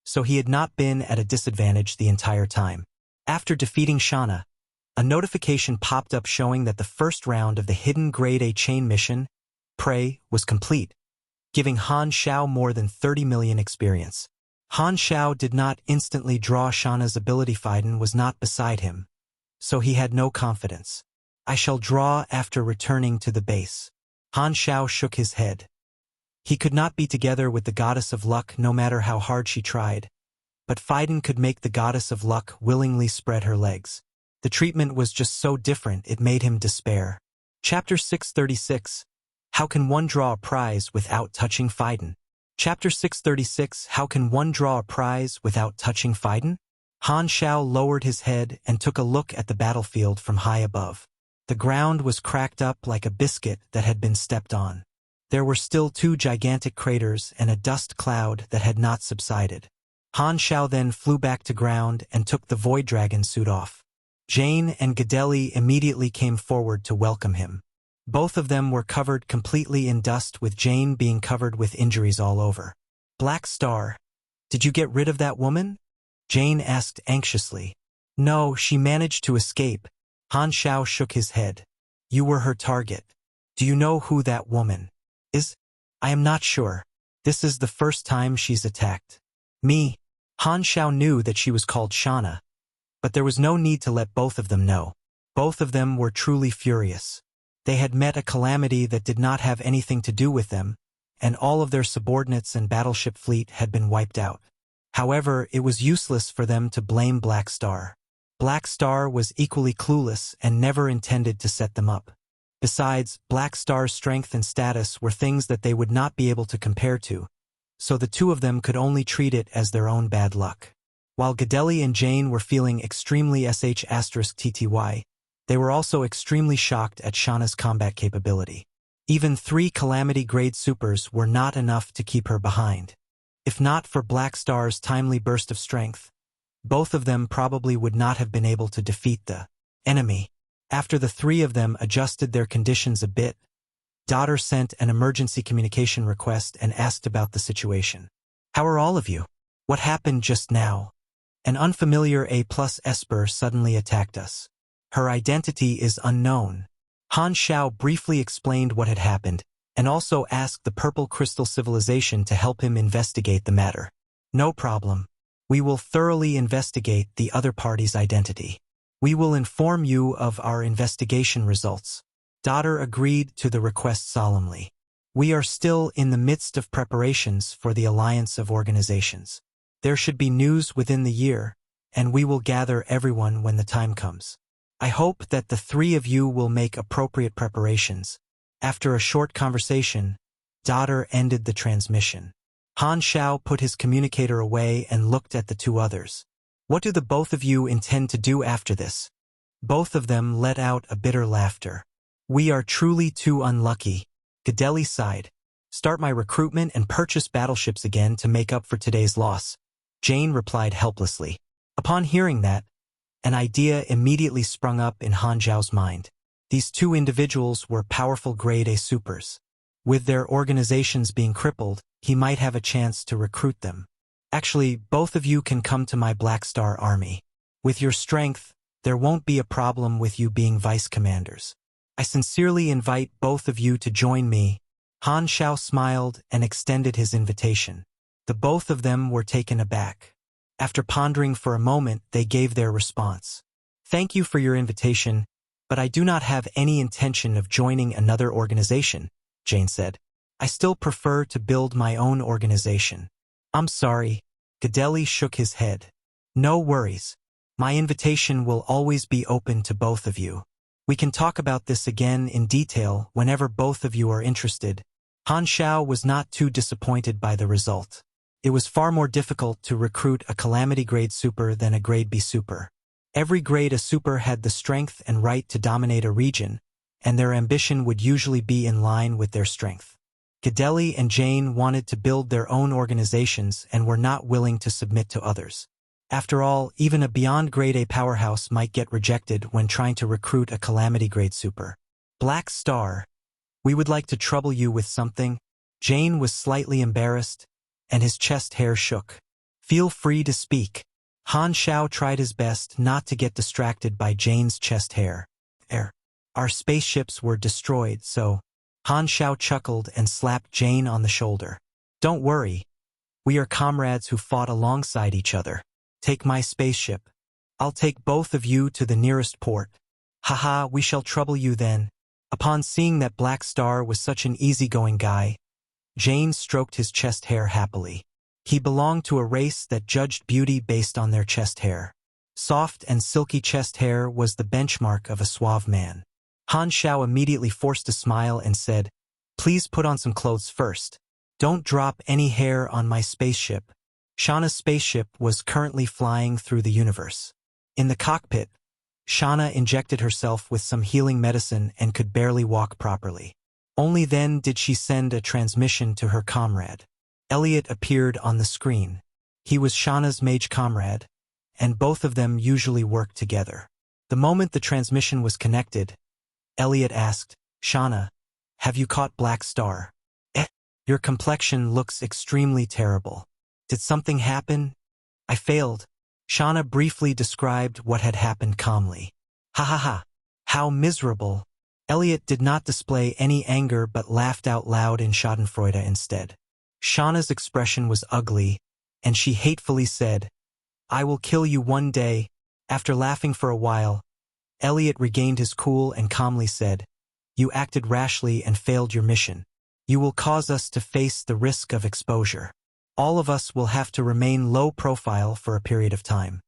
so he had not been at a disadvantage the entire time. After defeating Shauna, a notification popped up showing that the first round of the hidden Grade A chain mission, Prey, was complete, giving Han Xiao more than 30 million experience. Han Xiao did not instantly draw Shauna's ability. Faiden was not beside him, so he had no confidence. "I shall draw after returning to the base." Han Xiao shook his head. He could not be together with the goddess of luck no matter how hard she tried, but Faiden could make the goddess of luck willingly spread her legs. The treatment was just so different it made him despair. Chapter 636. How can one draw a prize without touching Faiden? Chapter 636. How can one draw a prize without touching Faiden? Han Xiao lowered his head and took a look at the battlefield from high above. The ground was cracked up like a biscuit that had been stepped on. There were still two gigantic craters and a dust cloud that had not subsided. Han Xiao then flew back to ground and took the Void Dragon suit off. Jane and Gadeli immediately came forward to welcome him. Both of them were covered completely in dust, with Jane being covered with injuries all over. "Black Star, did you get rid of that woman?" Jane asked anxiously. "No, she managed to escape." Han Xiao shook his head. "You were her target. Do you know who that woman is?" "I am not sure. This is the first time she's attacked me." Han Xiao knew that she was called Shauna, but there was no need to let both of them know. Both of them were truly furious. They had met a calamity that did not have anything to do with them, and all of their subordinates and battleship fleet had been wiped out. However, it was useless for them to blame Black Star. Black Star was equally clueless and never intended to set them up. Besides, Black Star's strength and status were things that they would not be able to compare to, so the two of them could only treat it as their own bad luck. While Gadeli and Jane were feeling extremely sh*tty, they were also extremely shocked at Shauna's combat capability. Even 3 Calamity Grade supers were not enough to keep her behind. If not for Black Star's timely burst of strength, both of them probably would not have been able to defeat the enemy. After the 3 of them adjusted their conditions a bit, Daughter sent an emergency communication request and asked about the situation. "How are all of you? What happened just now?" "An unfamiliar A+ Esper suddenly attacked us. Her identity is unknown." Han Xiao briefly explained what had happened, and also asked the Purple Crystal Civilization to help him investigate the matter. No problem. We will thoroughly investigate the other party's identity. We will inform you of our investigation results. Daughter agreed to the request solemnly. We are still in the midst of preparations for the Alliance of Organizations. There should be news within the year, and we will gather everyone when the time comes. I hope that the three of you will make appropriate preparations. After a short conversation, Daughter ended the transmission. Han Xiao put his communicator away and looked at the two others. What do the both of you intend to do after this? Both of them let out a bitter laughter. We are truly too unlucky. Gadeli sighed. Start my recruitment and purchase battleships again to make up for today's loss. Jane replied helplessly. Upon hearing that, an idea immediately sprung up in Han Xiao's mind. These two individuals were powerful grade A supers. With their organizations being crippled, he might have a chance to recruit them. Actually, both of you can come to my Black Star army. With your strength, there won't be a problem with you being vice commanders. I sincerely invite both of you to join me. Han Xiao smiled and extended his invitation. The both of them were taken aback. After pondering for a moment, they gave their response. Thank you for your invitation, but I do not have any intention of joining another organization, Jane said. I still prefer to build my own organization. I'm sorry. Gadeli shook his head. No worries. My invitation will always be open to both of you. We can talk about this again in detail whenever both of you are interested. Han Xiao was not too disappointed by the result. It was far more difficult to recruit a Calamity Grade super than a Grade B super. Every Grade A super had the strength and right to dominate a region, and their ambition would usually be in line with their strength. Gadeli and Jane wanted to build their own organizations and were not willing to submit to others. After all, even a beyond Grade A powerhouse might get rejected when trying to recruit a Calamity Grade super. Black Star, we would like to trouble you with something. Jane was slightly embarrassed, and his chest hair shook. Feel free to speak. Han Xiao tried his best not to get distracted by Jane's chest hair. Our spaceships were destroyed, so... Han Xiao chuckled and slapped Jane on the shoulder. Don't worry. We are comrades who fought alongside each other. Take my spaceship. I'll take both of you to the nearest port. Haha, we shall trouble you then. Upon seeing that Black Star was such an easygoing guy, Jane stroked his chest hair happily. He belonged to a race that judged beauty based on their chest hair. Soft and silky chest hair was the benchmark of a suave man. Han Xiao immediately forced a smile and said, Please put on some clothes first. Don't drop any hair on my spaceship. Shauna's spaceship was currently flying through the universe. In the cockpit, Shauna injected herself with some healing medicine and could barely walk properly. Only then did she send a transmission to her comrade. Elliot appeared on the screen. He was Shauna's mage comrade, and both of them usually worked together. The moment the transmission was connected, Elliot asked, Shauna, have you caught Black Star? Your complexion looks extremely terrible. Did something happen? I failed. Shauna briefly described what had happened calmly. Ha ha ha. How miserable. Elliot did not display any anger but laughed out loud in schadenfreude instead. Shauna's expression was ugly, and she hatefully said, I will kill you one day. After laughing for a while, Elliot regained his cool and calmly said, You acted rashly and failed your mission. You will cause us to face the risk of exposure. All of us will have to remain low profile for a period of time.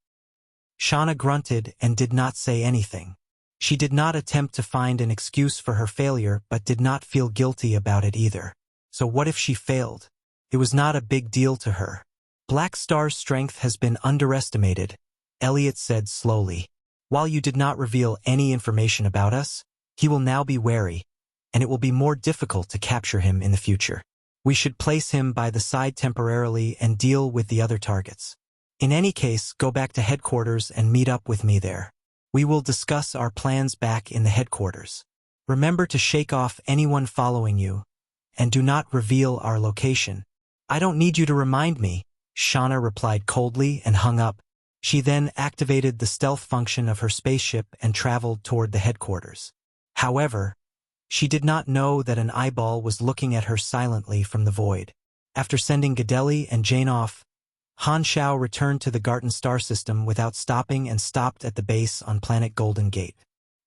Shauna grunted and did not say anything. She did not attempt to find an excuse for her failure but did not feel guilty about it either. So what if she failed? It was not a big deal to her. Black Star's strength has been underestimated, Elliot said slowly. While you did not reveal any information about us, he will now be wary, and it will be more difficult to capture him in the future. We should place him by the side temporarily and deal with the other targets. In any case, go back to headquarters and meet up with me there. We will discuss our plans back in the headquarters. Remember to shake off anyone following you, and do not reveal our location. I don't need you to remind me, Shauna replied coldly and hung up. She then activated the stealth function of her spaceship and traveled toward the headquarters. However, she did not know that an eyeball was looking at her silently from the void. After sending Gadeli and Jane off, Han Xiao returned to the Garten star system without stopping and stopped at the base on planet Golden Gate.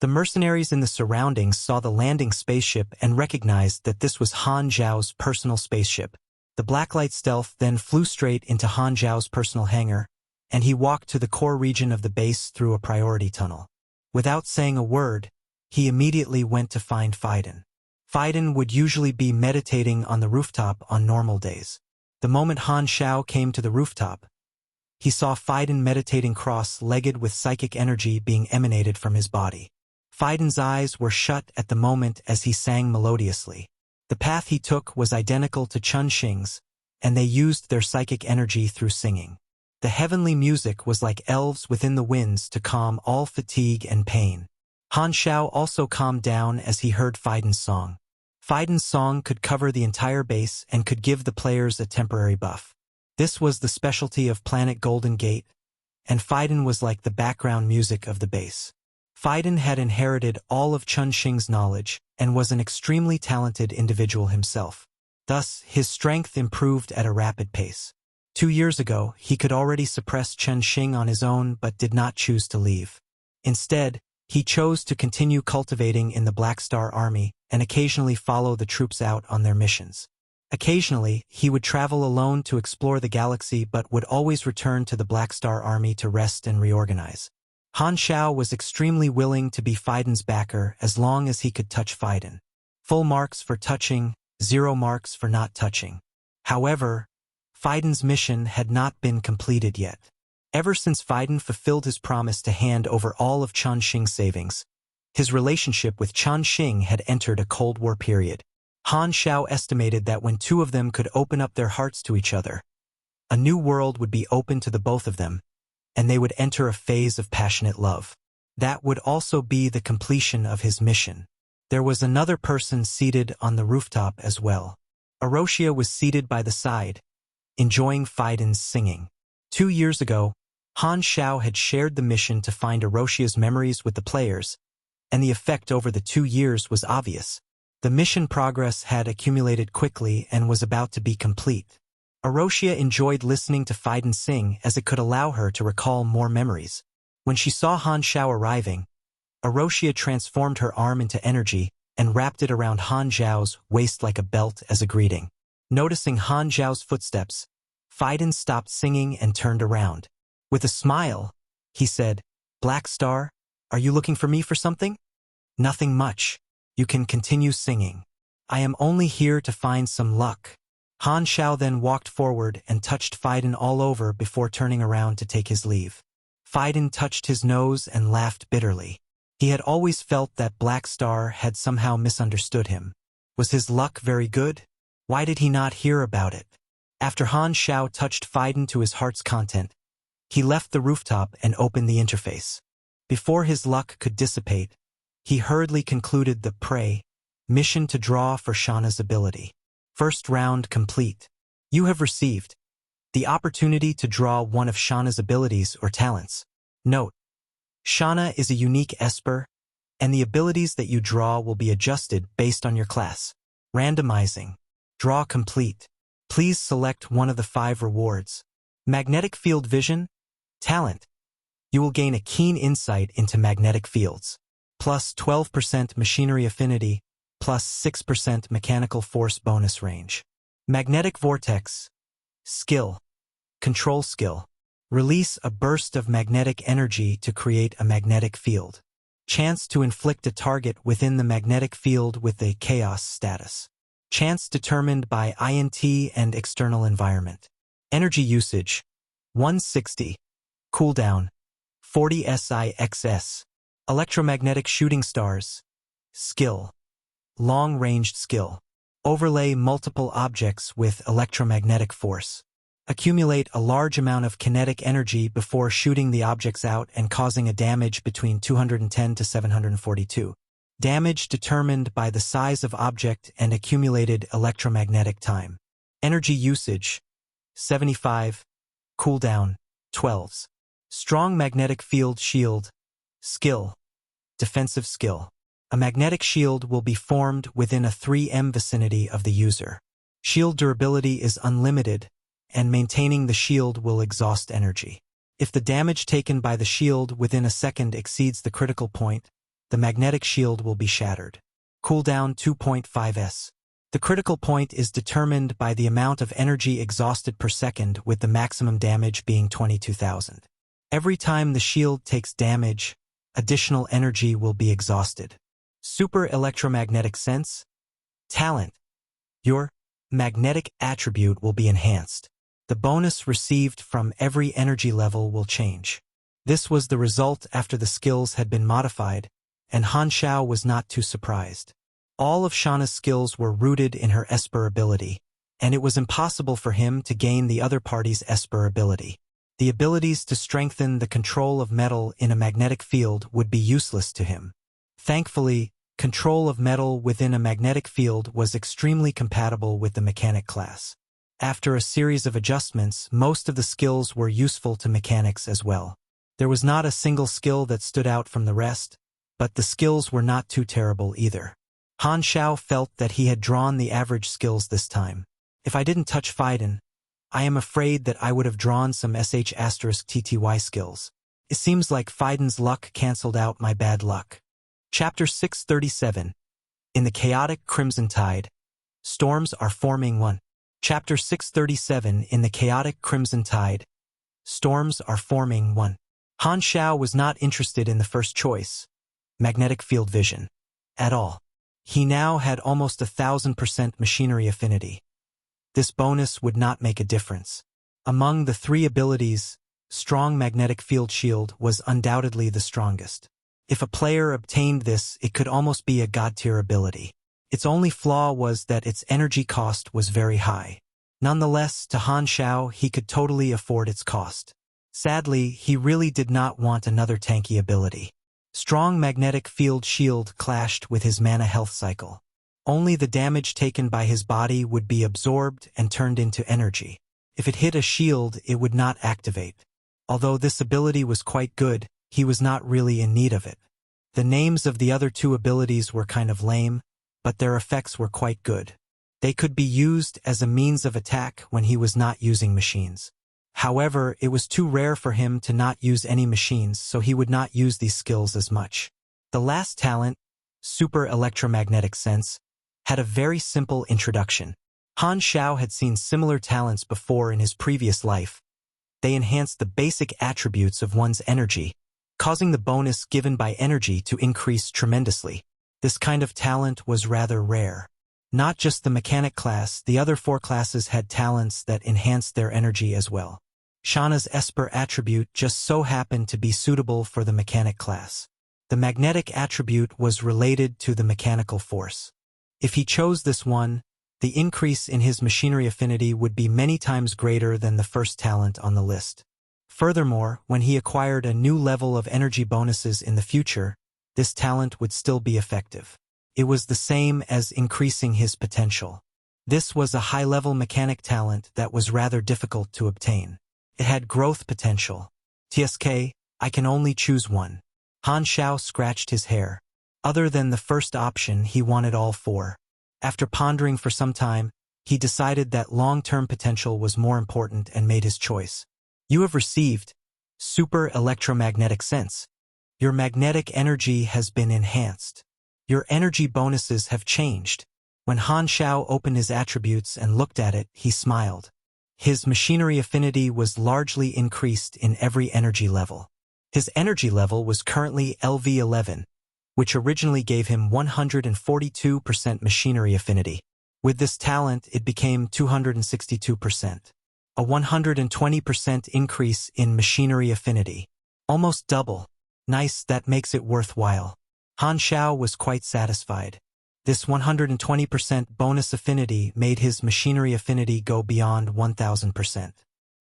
The mercenaries in the surroundings saw the landing spaceship and recognized that this was Han Xiao's personal spaceship. The Blacklight stealth then flew straight into Han Xiao's personal hangar, and he walked to the core region of the base through a priority tunnel. Without saying a word, he immediately went to find Fiden. Fiden would usually be meditating on the rooftop on normal days. The moment Han Xiao came to the rooftop, he saw Fiden meditating cross-legged with psychic energy being emanated from his body. Fiden's eyes were shut at the moment as he sang melodiously. The path he took was identical to Chun Xing's, and they used their psychic energy through singing. The heavenly music was like elves within the winds to calm all fatigue and pain. Han Xiao also calmed down as he heard Fiden's song. Fiden's song could cover the entire base and could give the players a temporary buff. This was the specialty of Planet Golden Gate, and Fiden was like the background music of the base. Fiden had inherited all of Chun Xing's knowledge and was an extremely talented individual himself. Thus, his strength improved at a rapid pace. 2 years ago, he could already suppress Chun Xing on his own but did not choose to leave. Instead, he chose to continue cultivating in the Black Star Army and occasionally follow the troops out on their missions. Occasionally, he would travel alone to explore the galaxy but would always return to the Black Star Army to rest and reorganize. Han Xiao was extremely willing to be Fiden's backer as long as he could touch Fiden. Full marks for touching, 0 marks for not touching. However, Fiden's mission had not been completed yet. Ever since Fiden fulfilled his promise to hand over all of Chun Xing's savings, his relationship with Chun Xing had entered a Cold War period. Han Xiao estimated that when 2 of them could open up their hearts to each other, a new world would be open to the both of them, and they would enter a phase of passionate love. That would also be the completion of his mission. There was another person seated on the rooftop as well. Arosia was seated by the side, enjoying Fiden's singing. 2 years ago, Han Xiao had shared the mission to find Arosia's memories with the players, and the effect over the 2 years was obvious. The mission progress had accumulated quickly and was about to be complete. Arosia enjoyed listening to Fiden sing as it could allow her to recall more memories. When she saw Han Xiao arriving, Arosia transformed her arm into energy and wrapped it around Han Xiao's waist like a belt as a greeting. Noticing Han Xiao's footsteps, Fiden stopped singing and turned around. With a smile, he said, "Black Star, are you looking for me for something?" "Nothing much. You can continue singing. I am only here to find some luck." Han Xiao then walked forward and touched Fiden all over before turning around to take his leave. Fiden touched his nose and laughed bitterly. He had always felt that Black Star had somehow misunderstood him. Was his luck very good? Why did he not hear about it? After Han Xiao touched Fiden to his heart's content, he left the rooftop and opened the interface. Before his luck could dissipate, he hurriedly concluded the prey mission to draw for Shauna's ability. First round complete. You have received the opportunity to draw one of Shauna's abilities or talents. Note: Shauna is a unique Esper, and the abilities that you draw will be adjusted based on your class. Randomizing. Draw complete. Please select one of the 5 rewards. Magnetic Field Vision. Talent. You will gain a keen insight into magnetic fields. Plus 12% Machinery Affinity, plus 6% Mechanical Force bonus range. Magnetic Vortex. Skill. Control skill. Release a burst of magnetic energy to create a magnetic field. Chance to inflict a target within the magnetic field with a chaos status. Chance determined by INT and external environment. Energy usage. 160. Cooldown. 40 SIXS. Electromagnetic Shooting Stars. Skill. Long-ranged skill. Overlay multiple objects with electromagnetic force. Accumulate a large amount of kinetic energy before shooting the objects out and causing a damage between 210 to 742. Damage determined by the size of object and accumulated electromagnetic time. Energy usage. 75. Cooldown. 12s. Strong magnetic field shield. Skill. Defensive skill. A magnetic shield will be formed within a 3M vicinity of the user. Shield durability is unlimited, and maintaining the shield will exhaust energy. If the damage taken by the shield within a second exceeds the critical point, the magnetic shield will be shattered. Cooldown 2.5s. The critical point is determined by the amount of energy exhausted per second, with the maximum damage being 22,000. Every time the shield takes damage, additional energy will be exhausted. Super electromagnetic sense. Talent. Your magnetic attribute will be enhanced. The bonus received from every energy level will change. This was the result after the skills had been modified, and Han Xiao was not too surprised. All of Shana's skills were rooted in her Esper ability, and it was impossible for him to gain the other party's Esper ability. The abilities to strengthen the control of metal in a magnetic field would be useless to him. Thankfully, control of metal within a magnetic field was extremely compatible with the mechanic class. After a series of adjustments, most of the skills were useful to mechanics as well. There was not a single skill that stood out from the rest, but the skills were not too terrible either. Han Xiao felt that he had drawn the average skills this time. If I didn't touch Fiden, I am afraid that I would have drawn some *TTY skills. It seems like Fiden's luck cancelled out my bad luck. Chapter 637. In the chaotic Crimson Tide, storms are forming. 1. Chapter 637. In the chaotic Crimson Tide, storms are forming. 1. Han Xiao was not interested in the first choice, magnetic field vision, at all. He now had almost 1,000% machinery affinity. This bonus would not make a difference. Among the three abilities, strong magnetic field shield was undoubtedly the strongest. If a player obtained this, it could almost be a god-tier ability. Its only flaw was that its energy cost was very high. Nonetheless, to Han Xiao, he could totally afford its cost. Sadly, he really did not want another tanky ability. Strong magnetic field shield clashed with his mana health cycle. Only the damage taken by his body would be absorbed and turned into energy. If it hit a shield, it would not activate. Although this ability was quite good, he was not really in need of it. The names of the other two abilities were kind of lame, but their effects were quite good. They could be used as a means of attack when he was not using machines. However, it was too rare for him to not use any machines, so he would not use these skills as much. The last talent, Super Electromagnetic Sense, had a very simple introduction. Han Xiao had seen similar talents before in his previous life. They enhanced the basic attributes of one's energy, causing the bonus given by energy to increase tremendously. This kind of talent was rather rare. Not just the mechanic class, the other four classes had talents that enhanced their energy as well. Shana's Esper attribute just so happened to be suitable for the mechanic class. The magnetic attribute was related to the mechanical force. If he chose this one, the increase in his machinery affinity would be many times greater than the first talent on the list. Furthermore, when he acquired a new level of energy bonuses in the future, this talent would still be effective. It was the same as increasing his potential. This was a high-level mechanic talent that was rather difficult to obtain. It had growth potential. TSK, I can only choose one. Han Xiao scratched his hair. Other than the first option, he wanted all four. After pondering for some time, he decided that long-term potential was more important and made his choice. You have received Super Electromagnetic Sense. Your magnetic energy has been enhanced. Your energy bonuses have changed. When Han Xiao opened his attributes and looked at it, he smiled. His machinery affinity was largely increased in every energy level. His energy level was currently LV11, which originally gave him 142% machinery affinity. With this talent, it became 262%. A 120% increase in machinery affinity. Almost double. Nice, that makes it worthwhile. Han Xiao was quite satisfied. This 120% bonus affinity made his machinery affinity go beyond 1000%.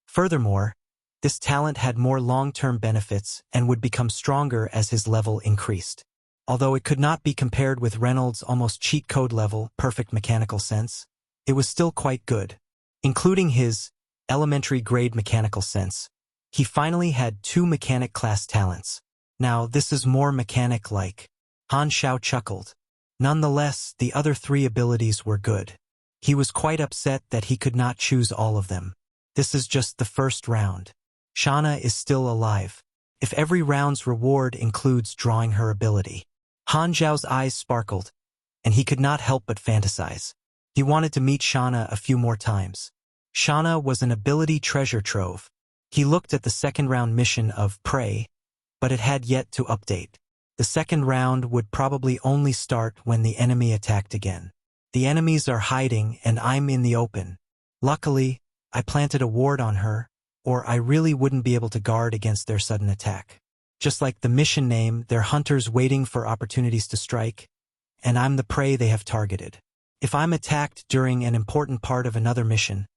Furthermore, this talent had more long-term benefits and would become stronger as his level increased. Although it could not be compared with Reynolds' almost cheat code level perfect mechanical sense, it was still quite good. Including his elementary grade mechanical sense, he finally had 2 mechanic class talents. Now this is more mechanic-like. Han Xiao chuckled. Nonetheless, the other 3 abilities were good. He was quite upset that he could not choose all of them. This is just the first round. Shauna is still alive. If every round's reward includes drawing her ability. Han Xiao's eyes sparkled, and he could not help but fantasize. He wanted to meet Shauna a few more times. Shauna was an ability treasure trove. He looked at the second round mission of Prey, but it had yet to update. The second round would probably only start when the enemy attacked again. The enemies are hiding and I'm in the open. Luckily, I planted a ward on her, or I really wouldn't be able to guard against their sudden attack. Just like the mission name, they're hunters waiting for opportunities to strike, and I'm the prey they have targeted. If I'm attacked during an important part of another mission,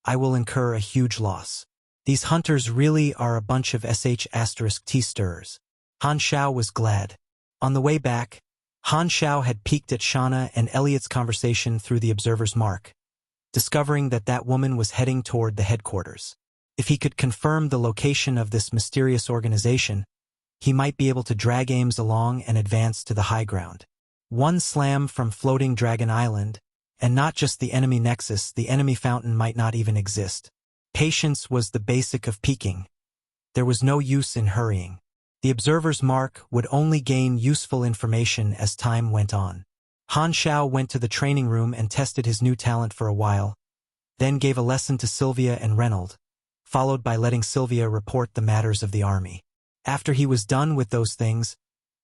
I will incur a huge loss. These hunters really are a bunch of sh*T stirrers. Han Xiao was glad. On the way back, Han Xiao had peeked at Shauna and Elliot's conversation through the observer's mark, discovering that that woman was heading toward the headquarters. If he could confirm the location of this mysterious organization, he might be able to drag Ames along and advance to the high ground. One slam from Floating Dragon Island, and not just the enemy nexus, the enemy fountain might not even exist. Patience was the basic of peeking. There was no use in hurrying. The observer's mark would only gain useful information as time went on. Han Xiao went to the training room and tested his new talent for a while, then gave a lesson to Sylvia and Reynold, followed by letting Sylvia report the matters of the army. After he was done with those things,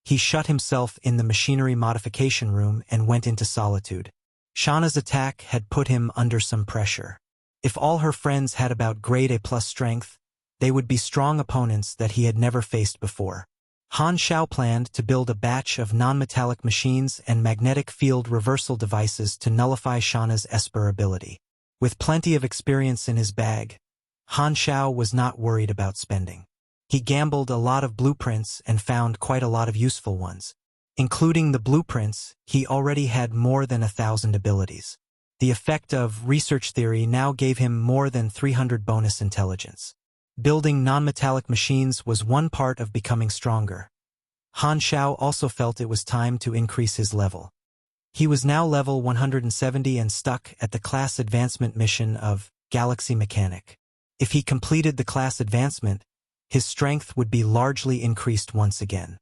he shut himself in the machinery modification room and went into solitude. Shauna's attack had put him under some pressure. If all her friends had about grade A+ strength, they would be strong opponents that he had never faced before. Han Xiao planned to build a batch of non-metallic machines and magnetic field reversal devices to nullify Shauna's Esper ability. With plenty of experience in his bag, Han Xiao was not worried about spending. He gambled a lot of blueprints and found quite a lot of useful ones. Including the blueprints, he already had more than 1,000 abilities. The effect of research theory now gave him more than 300 bonus intelligence. Building non-metallic machines was one part of becoming stronger. Han Xiao also felt it was time to increase his level. He was now level 170 and stuck at the class advancement mission of Galaxy Mechanic. If he completed the class advancement, his strength would be largely increased once again.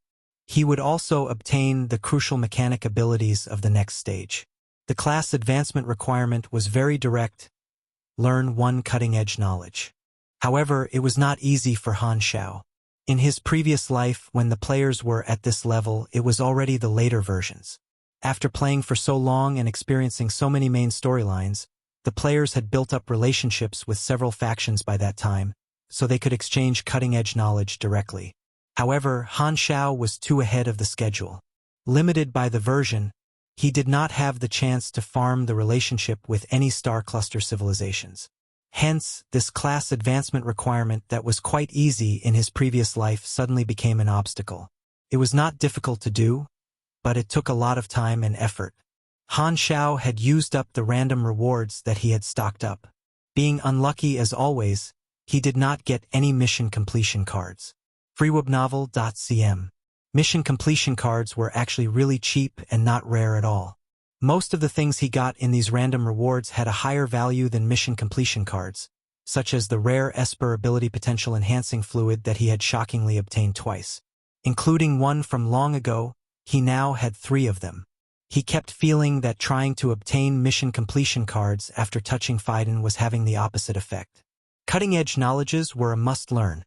He would also obtain the crucial mechanic abilities of the next stage. The class advancement requirement was very direct: learn 1 cutting-edge knowledge. However, it was not easy for Han Xiao. In his previous life, when the players were at this level, it was already the later versions. After playing for so long and experiencing so many main storylines, the players had built up relationships with several factions by that time, so they could exchange cutting-edge knowledge directly. However, Han Xiao was too ahead of the schedule. Limited by the version, he did not have the chance to farm the relationship with any star cluster civilizations. Hence, this class advancement requirement that was quite easy in his previous life suddenly became an obstacle. It was not difficult to do, but it took a lot of time and effort. Han Xiao had used up the random rewards that he had stocked up. Being unlucky as always, he did not get any mission completion cards. freewebnovel.cm. Mission completion cards were actually really cheap and not rare at all. Most of the things he got in these random rewards had a higher value than mission completion cards, such as the rare Esper ability potential enhancing fluid that he had shockingly obtained twice. Including one from long ago, he now had 3 of them. He kept feeling that trying to obtain mission completion cards after touching Phaidon was having the opposite effect. Cutting-edge knowledges were a must-learn,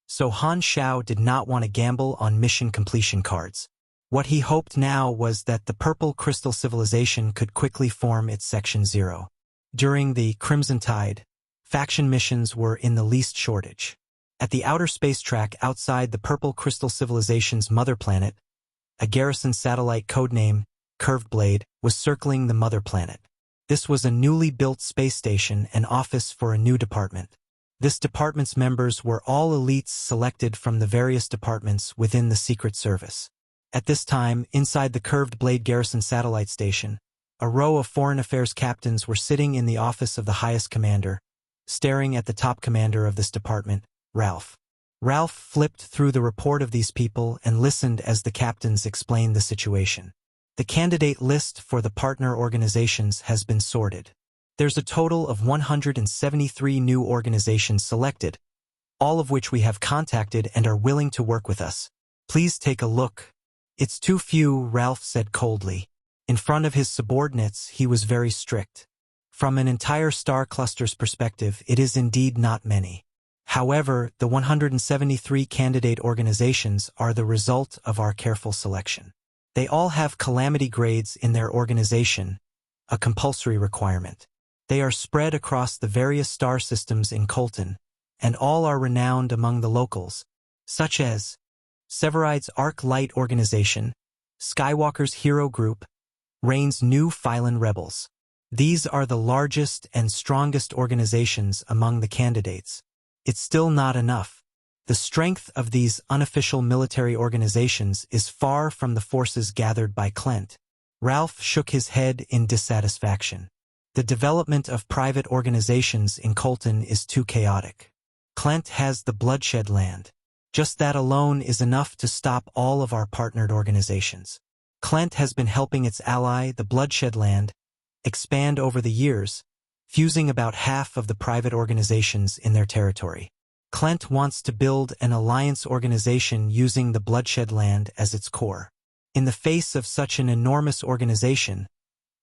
so Han Xiao did not want to gamble on mission completion cards. What he hoped now was that the Purple Crystal Civilization could quickly form its Section 0. During the Crimson Tide, faction missions were in the least shortage. At the outer space track outside the Purple Crystal Civilization's mother planet, a garrison satellite codename, Curved Blade, was circling the mother planet. This was a newly built space station and office for a new department. This department's members were all elites selected from the various departments within the Secret Service. At this time, inside the Curved Blade Garrison Satellite Station, a row of foreign affairs captains were sitting in the office of the highest commander, staring at the top commander of this department, Ralph. Ralph flipped through the report of these people and listened as the captains explained the situation. The candidate list for the partner organizations has been sorted. There's a total of 173 new organizations selected, all of which we have contacted and are willing to work with us. Please take a look. It's too few, Ralph said coldly. In front of his subordinates, he was very strict. From an entire star cluster's perspective, it is indeed not many. However, the 173 candidate organizations are the result of our careful selection. They all have Calamity Grades in their organization, a compulsory requirement. They are spread across the various star systems in Colton, and all are renowned among the locals, such as Severide's Arc Light Organization, Skywalker's Hero Group, Rain's New Phylan Rebels. These are the largest and strongest organizations among the candidates. It's still not enough. The strength of these unofficial military organizations is far from the forces gathered by Clint. Ralph shook his head in dissatisfaction. The development of private organizations in Colton is too chaotic. Clint has the Bloodshed Land. Just that alone is enough to stop all of our partnered organizations. Clint has been helping its ally, the Bloodshed Land, expand over the years, fusing about half of the private organizations in their territory. Clint wants to build an alliance organization using the Bloodshed Land as its core. In the face of such an enormous organization,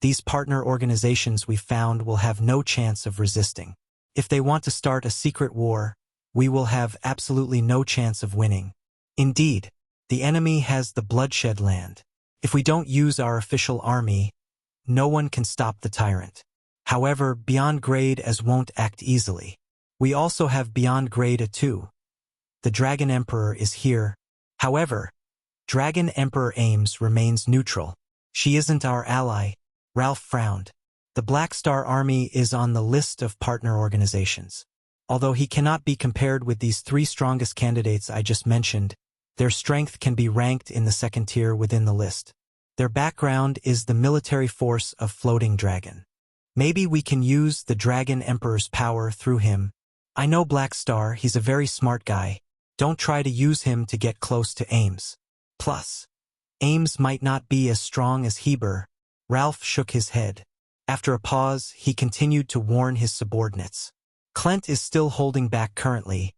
these partner organizations we found will have no chance of resisting. If they want to start a secret war, we will have absolutely no chance of winning. Indeed, the enemy has the Bloodshed Land. If we don't use our official army, no one can stop the tyrant. However, Beyond Grade as won't act easily. We also have Beyond Grade too. The Dragon Emperor is here. However, Dragon Emperor Ames remains neutral. She isn't our ally. Ralph frowned. The Black Star Army is on the list of partner organizations. Although he cannot be compared with these three strongest candidates I just mentioned, their strength can be ranked in the second tier within the list. Their background is the military force of Floating Dragon. Maybe we can use the Dragon Emperor's power through him. I know Black Star, he's a very smart guy. Don't try to use him to get close to Ames. Plus, Ames might not be as strong as Heber. Ralph shook his head. After a pause, he continued to warn his subordinates. Clint is still holding back currently,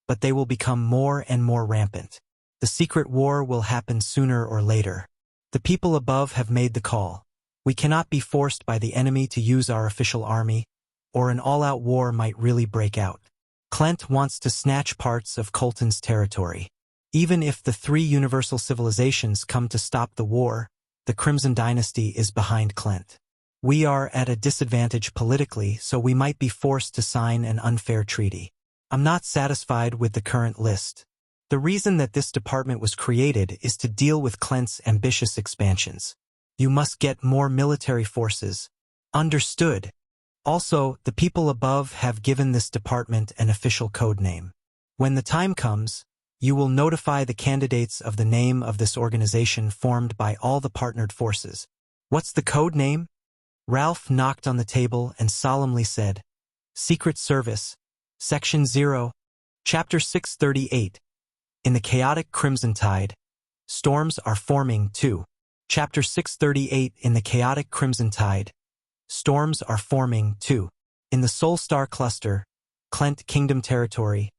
but they will become more and more rampant. The secret war will happen sooner or later. The people above have made the call. We cannot be forced by the enemy to use our official army, or an all-out war might really break out. Clint wants to snatch parts of Colton's territory. Even if the three universal civilizations come to stop the war, the Crimson Dynasty is behind Clint. We are at a disadvantage politically, so we might be forced to sign an unfair treaty. I'm not satisfied with the current list. The reason that this department was created is to deal with Clint's ambitious expansions. You must get more military forces. Understood. Also, the people above have given this department an official code name. When the time comes, you will notify the candidates of the name of this organization formed by all the partnered forces. What's the code name? Ralph knocked on the table and solemnly said, Secret Service, Section 0, Chapter 638. In the chaotic Crimson Tide, storms are forming too. Chapter 638. In the chaotic Crimson Tide, storms are forming too. In the Soul Star Cluster, Clent Kingdom Territory,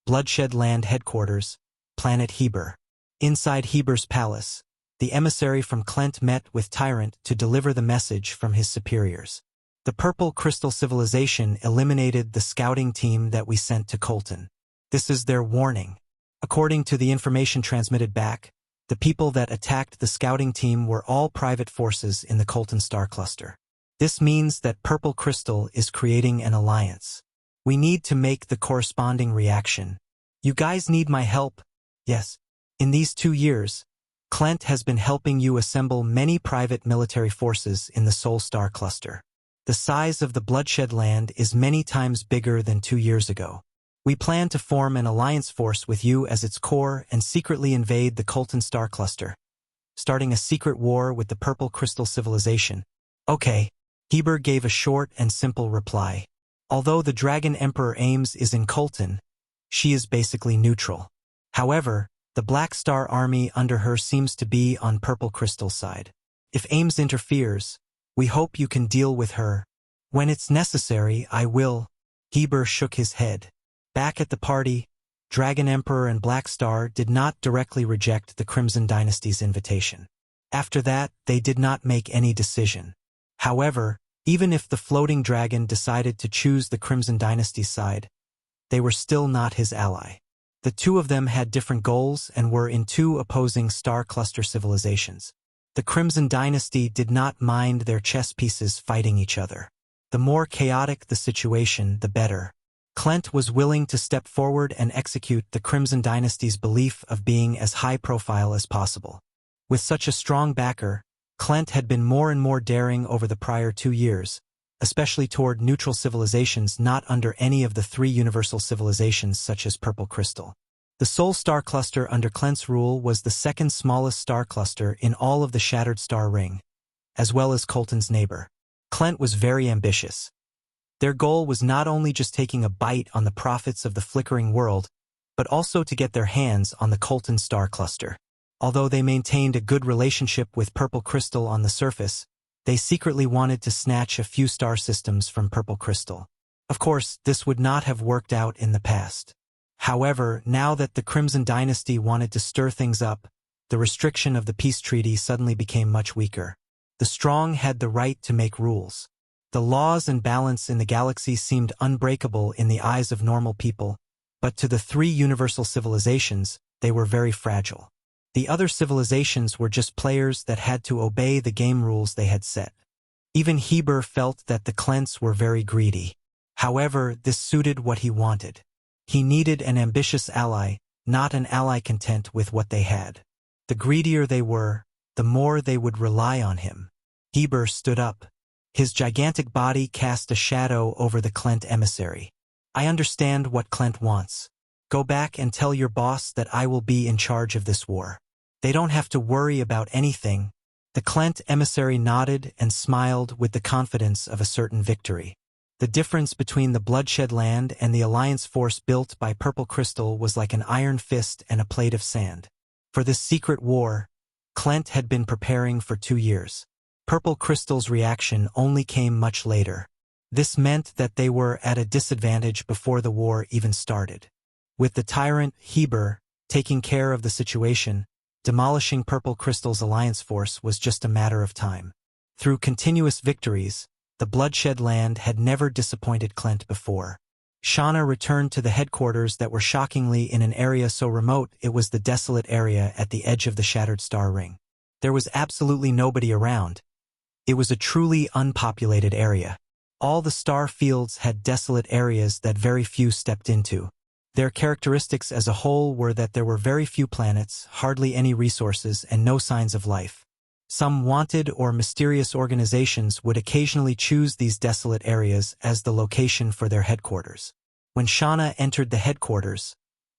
Bloodshed Land Headquarters, Planet Heber. Inside Heber's palace, the emissary from Clent met with Tyrant to deliver the message from his superiors. The Purple Crystal Civilization eliminated the scouting team that we sent to Colton. This is their warning. According to the information transmitted back, the people that attacked the scouting team were all private forces in the Colton Star Cluster. This means that Purple Crystal is creating an alliance. We need to make the corresponding reaction. You guys need my help? Yes. In these 2 years, Clent has been helping you assemble many private military forces in the Soul Star Cluster. The size of the Bloodshed Land is many times bigger than 2 years ago. We plan to form an alliance force with you as its core and secretly invade the Colton Star Cluster, starting a secret war with the Purple Crystal Civilization. Okay. Heber gave a short and simple reply. Although the Dragon Emperor Ames is in Colton, she is basically neutral. However, the Black Star Army under her seems to be on Purple Crystal's side. If Ames interferes, we hope you can deal with her. When it's necessary, I will. Heber shook his head. Back at the party, Dragon Emperor and Black Star did not directly reject the Crimson Dynasty's invitation. After that, they did not make any decision. However, even if the floating dragon decided to choose the Crimson Dynasty's side, they were still not his ally. The two of them had different goals and were in two opposing star cluster civilizations. The Crimson Dynasty did not mind their chess pieces fighting each other. The more chaotic the situation, the better. Clint was willing to step forward and execute the Crimson Dynasty's belief of being as high profile as possible. With such a strong backer, Clint had been more and more daring over the prior 2 years, especially toward neutral civilizations not under any of the 3 universal civilizations such as Purple Crystal. The Sol star cluster under Clint's rule was the second smallest star cluster in all of the Shattered Star Ring, as well as Colton's neighbor. Clint was very ambitious. Their goal was not only just taking a bite on the profits of the flickering world, but also to get their hands on the Colton star cluster. Although they maintained a good relationship with Purple Crystal on the surface, they secretly wanted to snatch a few star systems from Purple Crystal. Of course, this would not have worked out in the past. However, now that the Crimson Dynasty wanted to stir things up, the restriction of the peace treaty suddenly became much weaker. The strong had the right to make rules. The laws and balance in the galaxy seemed unbreakable in the eyes of normal people, but to the 3 universal civilizations, they were very fragile. The other civilizations were just players that had to obey the game rules they had set. Even Heber felt that the Clents were very greedy. However, this suited what he wanted. He needed an ambitious ally, not an ally content with what they had. The greedier they were, the more they would rely on him. Heber stood up. His gigantic body cast a shadow over the Clent emissary. I understand what Clent wants. Go back and tell your boss that I will be in charge of this war. They don't have to worry about anything. The Clent emissary nodded and smiled with the confidence of a certain victory. The difference between the Bloodshed Land and the Alliance force built by Purple Crystal was like an iron fist and a plate of sand. For this secret war, Clent had been preparing for 2 years. Purple Crystal's reaction only came much later. This meant that they were at a disadvantage before the war even started. With the tyrant, Heber, taking care of the situation, demolishing Purple Crystal's alliance force was just a matter of time. Through continuous victories, the Bloodshed Land had never disappointed Clent before. Shauna returned to the headquarters that were shockingly in an area so remote it was the desolate area at the edge of the Shattered Star Ring. There was absolutely nobody around. It was a truly unpopulated area. All the star fields had desolate areas that very few stepped into. Their characteristics as a whole were that there were very few planets, hardly any resources, and no signs of life. Some wanted or mysterious organizations would occasionally choose these desolate areas as the location for their headquarters. When Shauna entered the headquarters,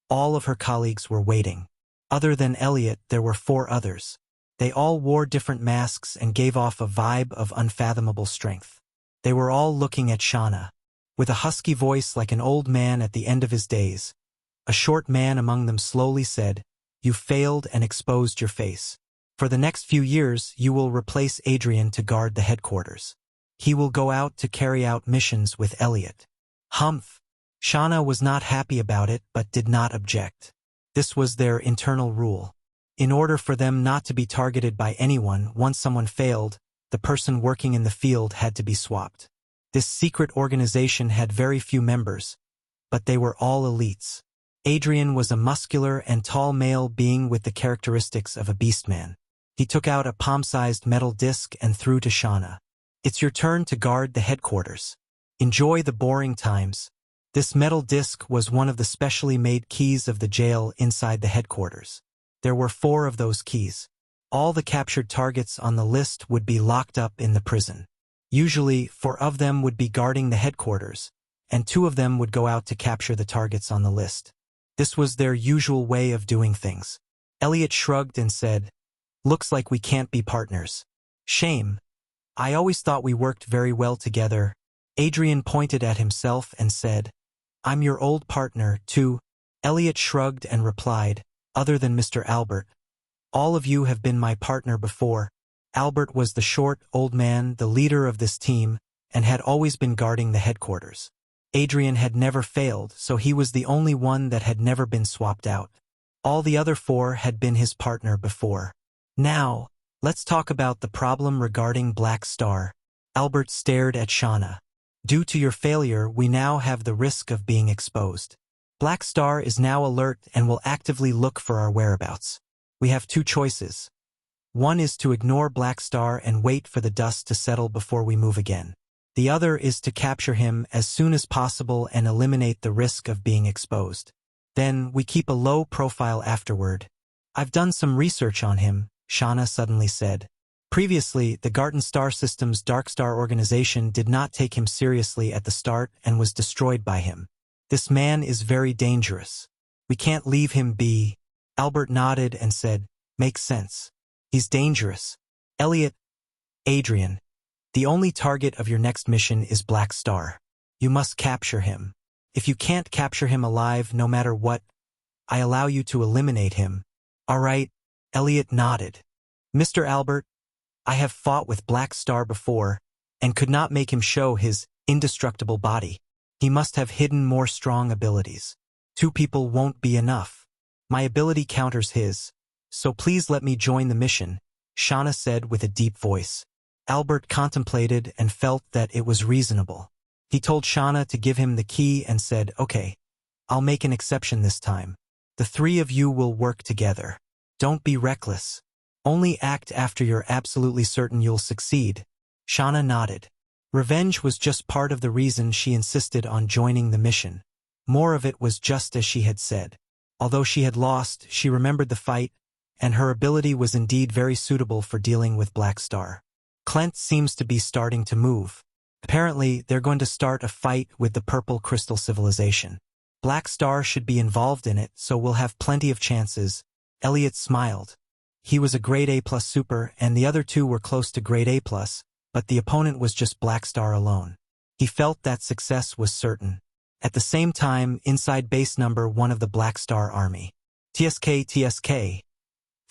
all of her colleagues were waiting. Other than Elliot, there were 4 others. They all wore different masks and gave off a vibe of unfathomable strength. They were all looking at Shauna. With a husky voice like an old man at the end of his days, a short man among them slowly said, "You failed and exposed your face. For the next few years, you will replace Adrian to guard the headquarters. He will go out to carry out missions with Elliot." Humph! Shauna was not happy about it but did not object. This was their internal rule. In order for them not to be targeted by anyone, once someone failed, the person working in the field had to be swapped. This secret organization had very few members, but they were all elites. Adrian was a muscular and tall male being with the characteristics of a beastman. He took out a palm-sized metal disc and threw to Shauna. "It's your turn to guard the headquarters. Enjoy the boring times." This metal disc was one of the specially made keys of the jail inside the headquarters. There were 4 of those keys. All the captured targets on the list would be locked up in the prison. Usually, 4 of them would be guarding the headquarters, and 2 of them would go out to capture the targets on the list. This was their usual way of doing things. Elliot shrugged and said, "Looks like we can't be partners. Shame. I always thought we worked very well together." Adrian pointed at himself and said, "I'm your old partner, too." Elliot shrugged and replied, "Other than Mr. Albert. All of you have been my partner before." Albert was the short, old man, the leader of this team, and had always been guarding the headquarters. Adrian had never failed, so he was the only one that had never been swapped out. All the other 4 had been his partner before. Now, let's talk about the problem regarding Black Star. Albert stared at Shauna. Due to your failure, we now have the risk of being exposed. Black Star is now alert and will actively look for our whereabouts. We have 2 choices. One is to ignore Black Star and wait for the dust to settle before we move again. The other is to capture him as soon as possible and eliminate the risk of being exposed. Then we keep a low profile afterward. I've done some research on him, Shauna suddenly said. Previously, the Garten Star System's Dark Star organization did not take him seriously at the start and was destroyed by him. This man is very dangerous. We can't leave him be. Albert nodded and said, makes sense. He's dangerous. Elliot, Adrian, the only target of your next mission is Black Star. You must capture him. If you can't capture him alive no matter what, I allow you to eliminate him. All right, Elliot nodded. Mr. Albert, I have fought with Black Star before and could not make him show his indestructible body. He must have hidden more strong abilities. 2 people won't be enough. My ability counters his, so please let me join the mission, Shauna said with a deep voice. Albert contemplated and felt that it was reasonable. He told Shauna to give him the key and said, okay, I'll make an exception this time. The 3 of you will work together. Don't be reckless. Only act after you're absolutely certain you'll succeed. Shauna nodded. Revenge was just part of the reason she insisted on joining the mission. More of it was just as she had said. Although she had lost, she remembered the fight, and her ability was indeed very suitable for dealing with Black Star. Clint seems to be starting to move. Apparently, they're going to start a fight with the Purple Crystal Civilization. Black Star should be involved in it, so we'll have plenty of chances. Elliot smiled. He was a grade A+ super, and the other 2 were close to grade A+, but the opponent was just Black Star alone. He felt that success was certain. At the same time, inside base number 1 of the Black Star Army. TSK.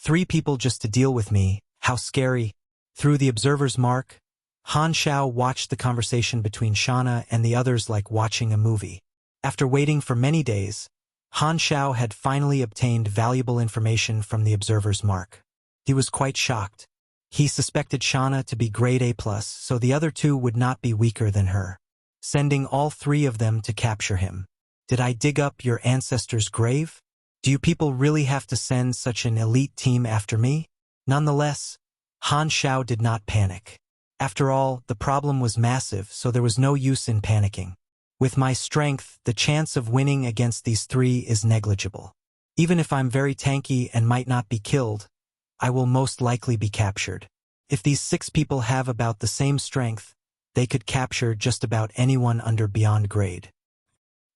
3 people just to deal with me, how scary. Through the observer's mark, Han Xiao watched the conversation between Shauna and the others like watching a movie. After waiting for many days, Han Xiao had finally obtained valuable information from the observer's mark. He was quite shocked. He suspected Shauna to be grade A+, so the other 2 would not be weaker than her. Sending all 3 of them to capture him. Did I dig up your ancestor's grave? Do you people really have to send such an elite team after me? Nonetheless, Han Xiao did not panic. After all, the problem was massive, so there was no use in panicking. With my strength, the chance of winning against these 3 is negligible. Even if I'm very tanky and might not be killed, I will most likely be captured. If these 6 people have about the same strength, they could capture just about anyone under beyond grade.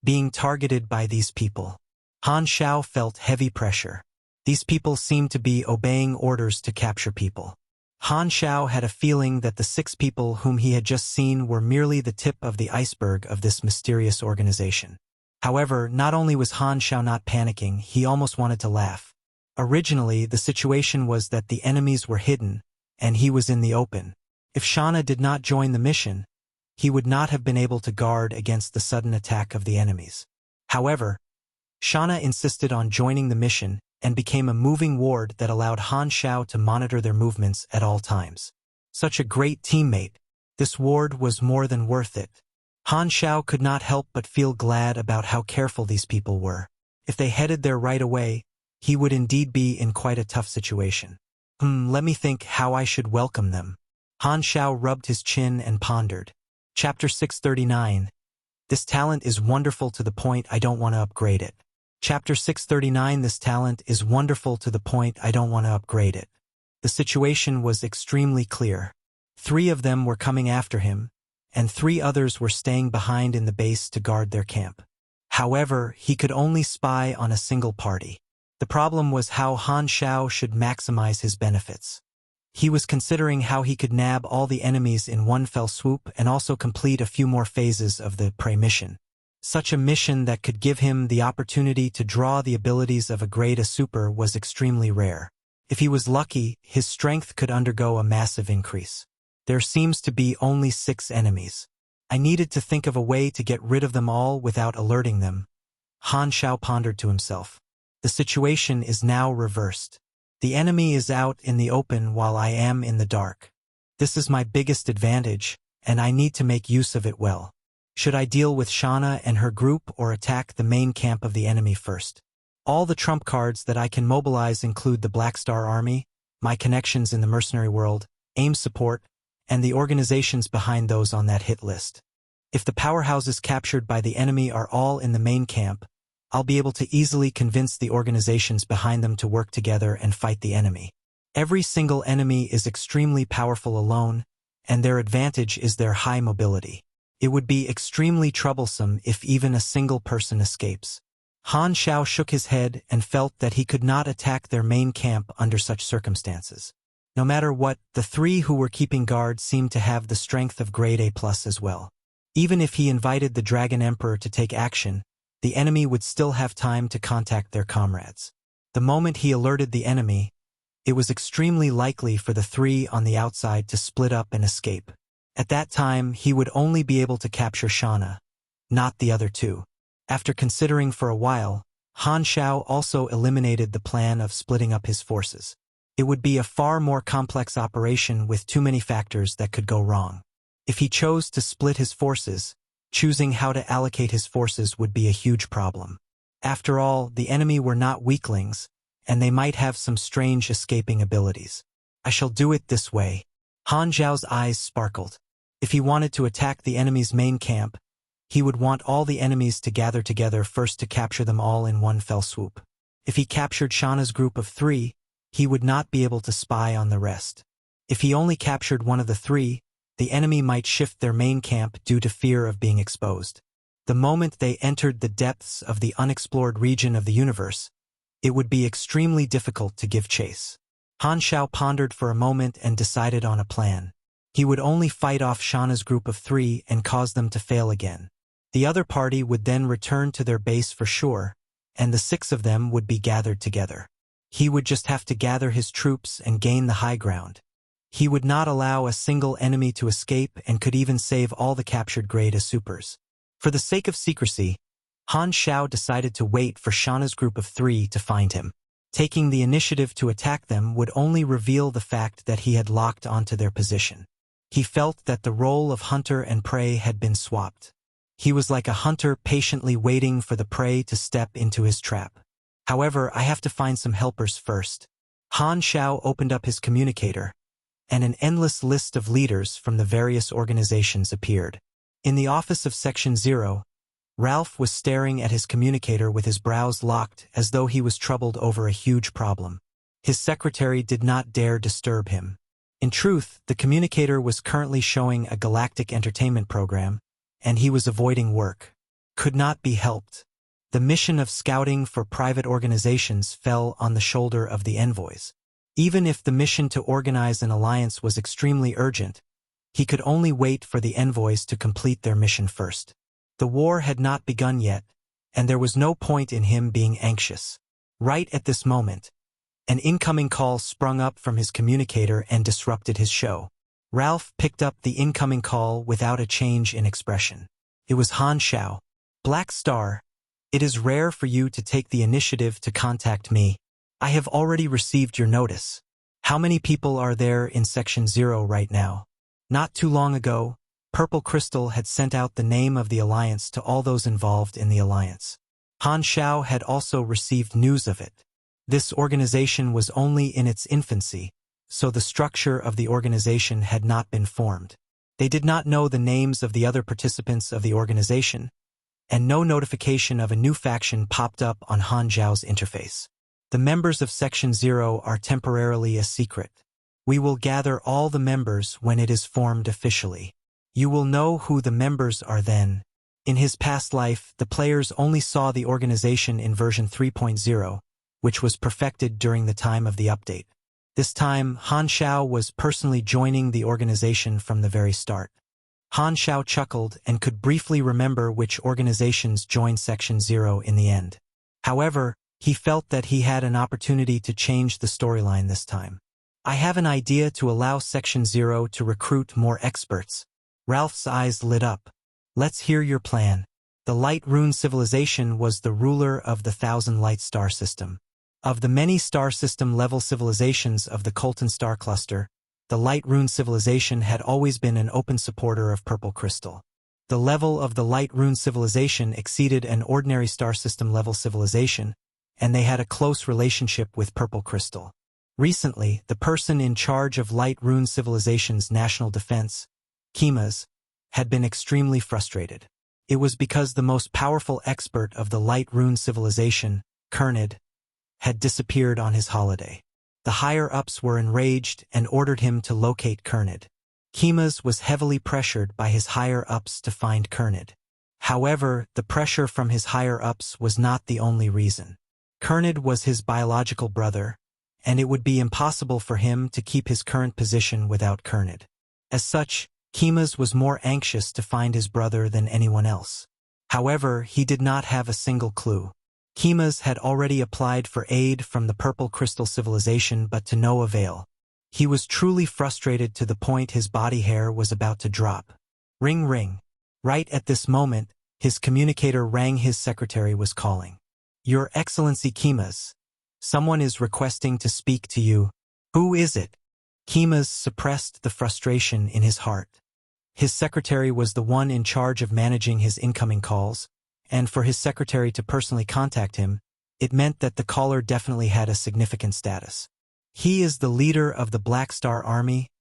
Being targeted by these people. Han Xiao felt heavy pressure. These people seemed to be obeying orders to capture people. Han Xiao had a feeling that the 6 people whom he had just seen were merely the tip of the iceberg of this mysterious organization. However, not only was Han Xiao not panicking, he almost wanted to laugh. Originally, the situation was that the enemies were hidden, and he was in the open. If Shauna did not join the mission, he would not have been able to guard against the sudden attack of the enemies. However, Shauna insisted on joining the mission and became a moving ward that allowed Han Xiao to monitor their movements at all times. Such a great teammate, this ward was more than worth it. Han Xiao could not help but feel glad about how careful these people were. If they headed there right away, he would indeed be in quite a tough situation. Let me think how I should welcome them. Han Xiao rubbed his chin and pondered. Chapter 639. This talent is wonderful to the point I don't want to upgrade it. Chapter 639. This talent is wonderful to the point I don't want to upgrade it. The situation was extremely clear. 3 of them were coming after him, and 3 others were staying behind in the base to guard their camp. However, he could only spy on a single party. The problem was how Han Xiao should maximize his benefits. He was considering how he could nab all the enemies in one fell swoop and also complete a few more phases of the prey mission. Such a mission that could give him the opportunity to draw the abilities of a grade A super was extremely rare. If he was lucky, his strength could undergo a massive increase. There seems to be only 6 enemies. I needed to think of a way to get rid of them all without alerting them. Han Xiao pondered to himself. The situation is now reversed. The enemy is out in the open while I am in the dark. This is my biggest advantage, and I need to make use of it well. Should I deal with Shauna and her group or attack the main camp of the enemy first? All the trump cards that I can mobilize include the Black Star Army, my connections in the mercenary world, AIM support, and the organizations behind those on that hit list. If the powerhouses captured by the enemy are all in the main camp, I'll be able to easily convince the organizations behind them to work together and fight the enemy. Every single enemy is extremely powerful alone, and their advantage is their high mobility. It would be extremely troublesome if even a single person escapes. Han Xiao shook his head and felt that he could not attack their main camp under such circumstances. No matter what, the three who were keeping guard seemed to have the strength of grade A+ as well. Even if he invited the Dragon Emperor to take action, the enemy would still have time to contact their comrades. The moment he alerted the enemy, it was extremely likely for the three on the outside to split up and escape. At that time, he would only be able to capture Shauna, not the other two. After considering for a while, Han Xiao also eliminated the plan of splitting up his forces. It would be a far more complex operation with too many factors that could go wrong. If he chose to split his forces, choosing how to allocate his forces would be a huge problem. After all, the enemy were not weaklings, and they might have some strange escaping abilities. I shall do it this way. Han Xiao's eyes sparkled. If he wanted to attack the enemy's main camp, he would want all the enemies to gather together first to capture them all in one fell swoop. If he captured Shauna's group of three, he would not be able to spy on the rest. If he only captured one of the three, the enemy might shift their main camp due to fear of being exposed. The moment they entered the depths of the unexplored region of the universe, it would be extremely difficult to give chase. Han Xiao pondered for a moment and decided on a plan. He would only fight off Shauna's group of three and cause them to fail again. The other party would then return to their base for sure, and the six of them would be gathered together. He would just have to gather his troops and gain the high ground. He would not allow a single enemy to escape and could even save all the captured grade A supers. For the sake of secrecy, Han Xiao decided to wait for Shauna's group of three to find him. Taking the initiative to attack them would only reveal the fact that he had locked onto their position. He felt that the role of hunter and prey had been swapped. He was like a hunter patiently waiting for the prey to step into his trap. However, I have to find some helpers first. Han Xiao opened up his communicator, and an endless list of leaders from the various organizations appeared. In the office of Section 0, Ralph was staring at his communicator with his brows locked as though he was troubled over a huge problem. His secretary did not dare disturb him. In truth, the communicator was currently showing a galactic entertainment program, and he was avoiding work. Could not be helped. The mission of scouting for private organizations fell on the shoulder of the envoys. Even if the mission to organize an alliance was extremely urgent, he could only wait for the envoys to complete their mission first. The war had not begun yet, and there was no point in him being anxious. Right at this moment, an incoming call sprung up from his communicator and disrupted his show. Ralph picked up the incoming call without a change in expression. It was Han Xiao. Black Star, it is rare for you to take the initiative to contact me. I have already received your notice. How many people are there in Section 0 right now? Not too long ago, Purple Crystal had sent out the name of the Alliance to all those involved in the Alliance. Han Xiao had also received news of it. This organization was only in its infancy, so the structure of the organization had not been formed. They did not know the names of the other participants of the organization, and no notification of a new faction popped up on Han Xiao's interface. The members of Section 0 are temporarily a secret. We will gather all the members when it is formed officially. You will know who the members are then. In his past life, the players only saw the organization in version 3.0, which was perfected during the time of the update. This time, Han Xiao was personally joining the organization from the very start. Han Xiao chuckled and could briefly remember which organizations joined Section 0 in the end. However, he felt that he had an opportunity to change the storyline this time. I have an idea to allow Section 0 to recruit more experts. Ralph's eyes lit up. Let's hear your plan. The Light Rune civilization was the ruler of the Thousand Light Star System. Of the many star system level civilizations of the Colton star cluster, the Light Rune civilization had always been an open supporter of purple crystal. The level of the Light Rune civilization exceeded an ordinary star system level civilization, and they had a close relationship with purple crystal. Recently, the person in charge of Light Rune civilization's national defense, Kimas, had been extremely frustrated. It was because the most powerful expert of the Light Rune civilization, Kernid, had disappeared on his holiday. The higher-ups were enraged and ordered him to locate Kernid. Kimas was heavily pressured by his higher-ups to find Kernid. However, the pressure from his higher-ups was not the only reason. Kernid was his biological brother, and it would be impossible for him to keep his current position without Kernid. As such, Kimas was more anxious to find his brother than anyone else. However, he did not have a single clue. Kimas had already applied for aid from the Purple Crystal Civilization but to no avail. He was truly frustrated to the point his body hair was about to drop. Ring ring. Right at this moment, his communicator rang. His secretary was calling. Your Excellency Kimas. Someone is requesting to speak to you. Who is it? Kimas suppressed the frustration in his heart. His secretary was the one in charge of managing his incoming calls, and for his secretary to personally contact him, it meant that the caller definitely had a significant status. He is the leader of the Black Star Army,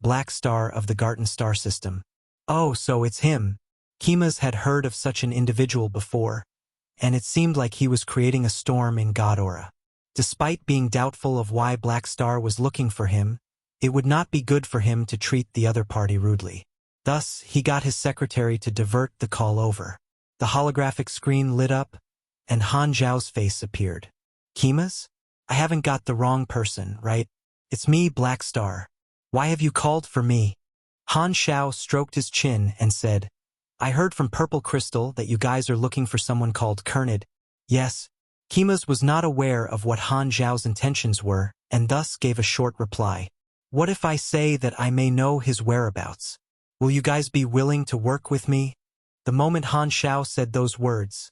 Black Star of the Garten Star System. Oh, so it's him. Kimas had heard of such an individual before, and it seemed like he was creating a storm in Godora. Despite being doubtful of why Black Star was looking for him, it would not be good for him to treat the other party rudely. Thus, he got his secretary to divert the call over. The holographic screen lit up, and Han Xiao's face appeared. Kimas? I haven't got the wrong person, right? It's me, Black Star. Why have you called for me? Han Xiao stroked his chin and said, I heard from Purple Crystal that you guys are looking for someone called Kernid. Yes. Kimas was not aware of what Han Xiao's intentions were, and thus gave a short reply. What if I say that I may know his whereabouts? Will you guys be willing to work with me? The moment Han Xiao said those words,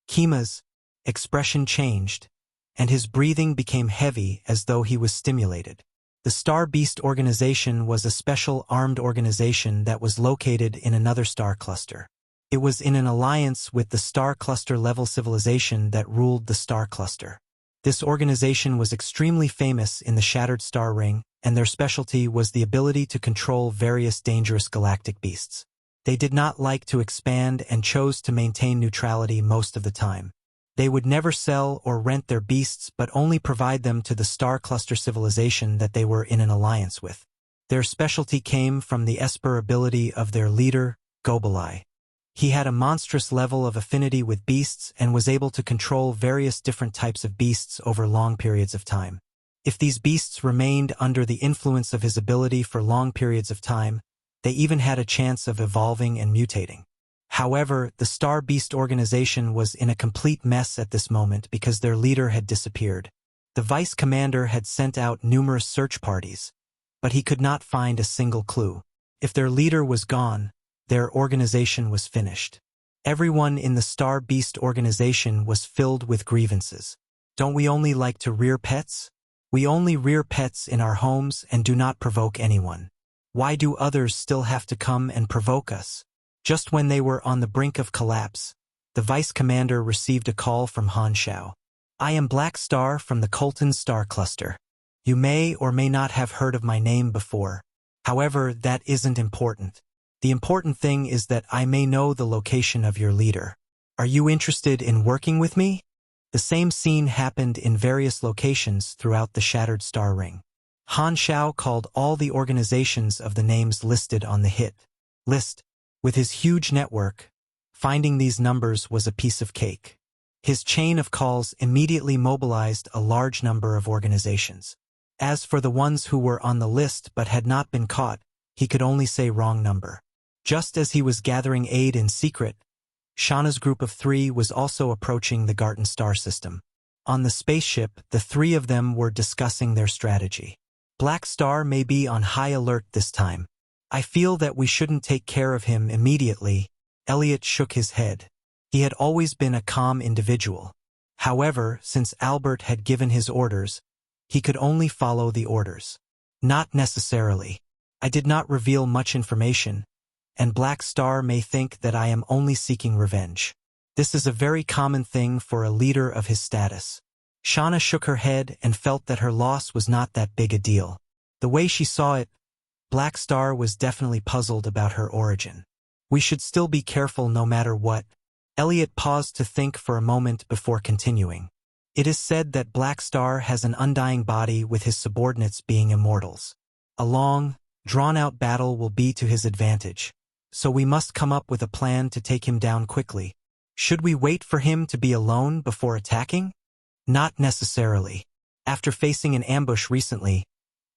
Kima's expression changed, and his breathing became heavy as though he was stimulated. The Star Beast organization was a special armed organization that was located in another star cluster. It was in an alliance with the star cluster level civilization that ruled the star cluster. This organization was extremely famous in the Shattered Star Ring, and their specialty was the ability to control various dangerous galactic beasts. They did not like to expand and chose to maintain neutrality most of the time. They would never sell or rent their beasts but only provide them to the star cluster civilization that they were in an alliance with. Their specialty came from the Esper ability of their leader, Gobelai. He had a monstrous level of affinity with beasts and was able to control various different types of beasts over long periods of time. If these beasts remained under the influence of his ability for long periods of time, they even had a chance of evolving and mutating. However, the Star Beast organization was in a complete mess at this moment because their leader had disappeared. The vice commander had sent out numerous search parties, but he could not find a single clue. If their leader was gone, their organization was finished. Everyone in the Star Beast organization was filled with grievances. Don't we only like to rear pets? We only rear pets in our homes and do not provoke anyone. Why do others still have to come and provoke us? Just when they were on the brink of collapse, the vice commander received a call from Han Xiao. I am Black Star from the Colton Star Cluster. You may or may not have heard of my name before. However, that isn't important. The important thing is that I may know the location of your leader. Are you interested in working with me? The same scene happened in various locations throughout the Shattered Star Ring. Han Xiao called all the organizations of the names listed on the hit list. With his huge network, finding these numbers was a piece of cake. His chain of calls immediately mobilized a large number of organizations. As for the ones who were on the list but had not been caught, he could only say wrong number. Just as he was gathering aid in secret, Shauna's group of 3 was also approaching the Garten star system. On the spaceship, the 3 of them were discussing their strategy. Black Star may be on high alert this time. I feel that we shouldn't take care of him immediately, Elliot shook his head. He had always been a calm individual. However, since Albert had given his orders, he could only follow the orders. Not necessarily. I did not reveal much information, and Black Star may think that I am only seeking revenge. This is a very common thing for a leader of his status. Shauna shook her head and felt that her loss was not that big a deal. The way she saw it, Black Star was definitely puzzled about her origin. We should still be careful no matter what. Elliot paused to think for a moment before continuing. It is said that Black Star has an undying body with his subordinates being immortals. A long, drawn-out battle will be to his advantage, so we must come up with a plan to take him down quickly. Should we wait for him to be alone before attacking? Not necessarily. After facing an ambush recently,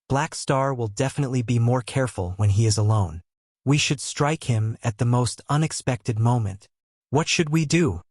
Black Star will definitely be more careful when he is alone. We should strike him at the most unexpected moment. What should we do?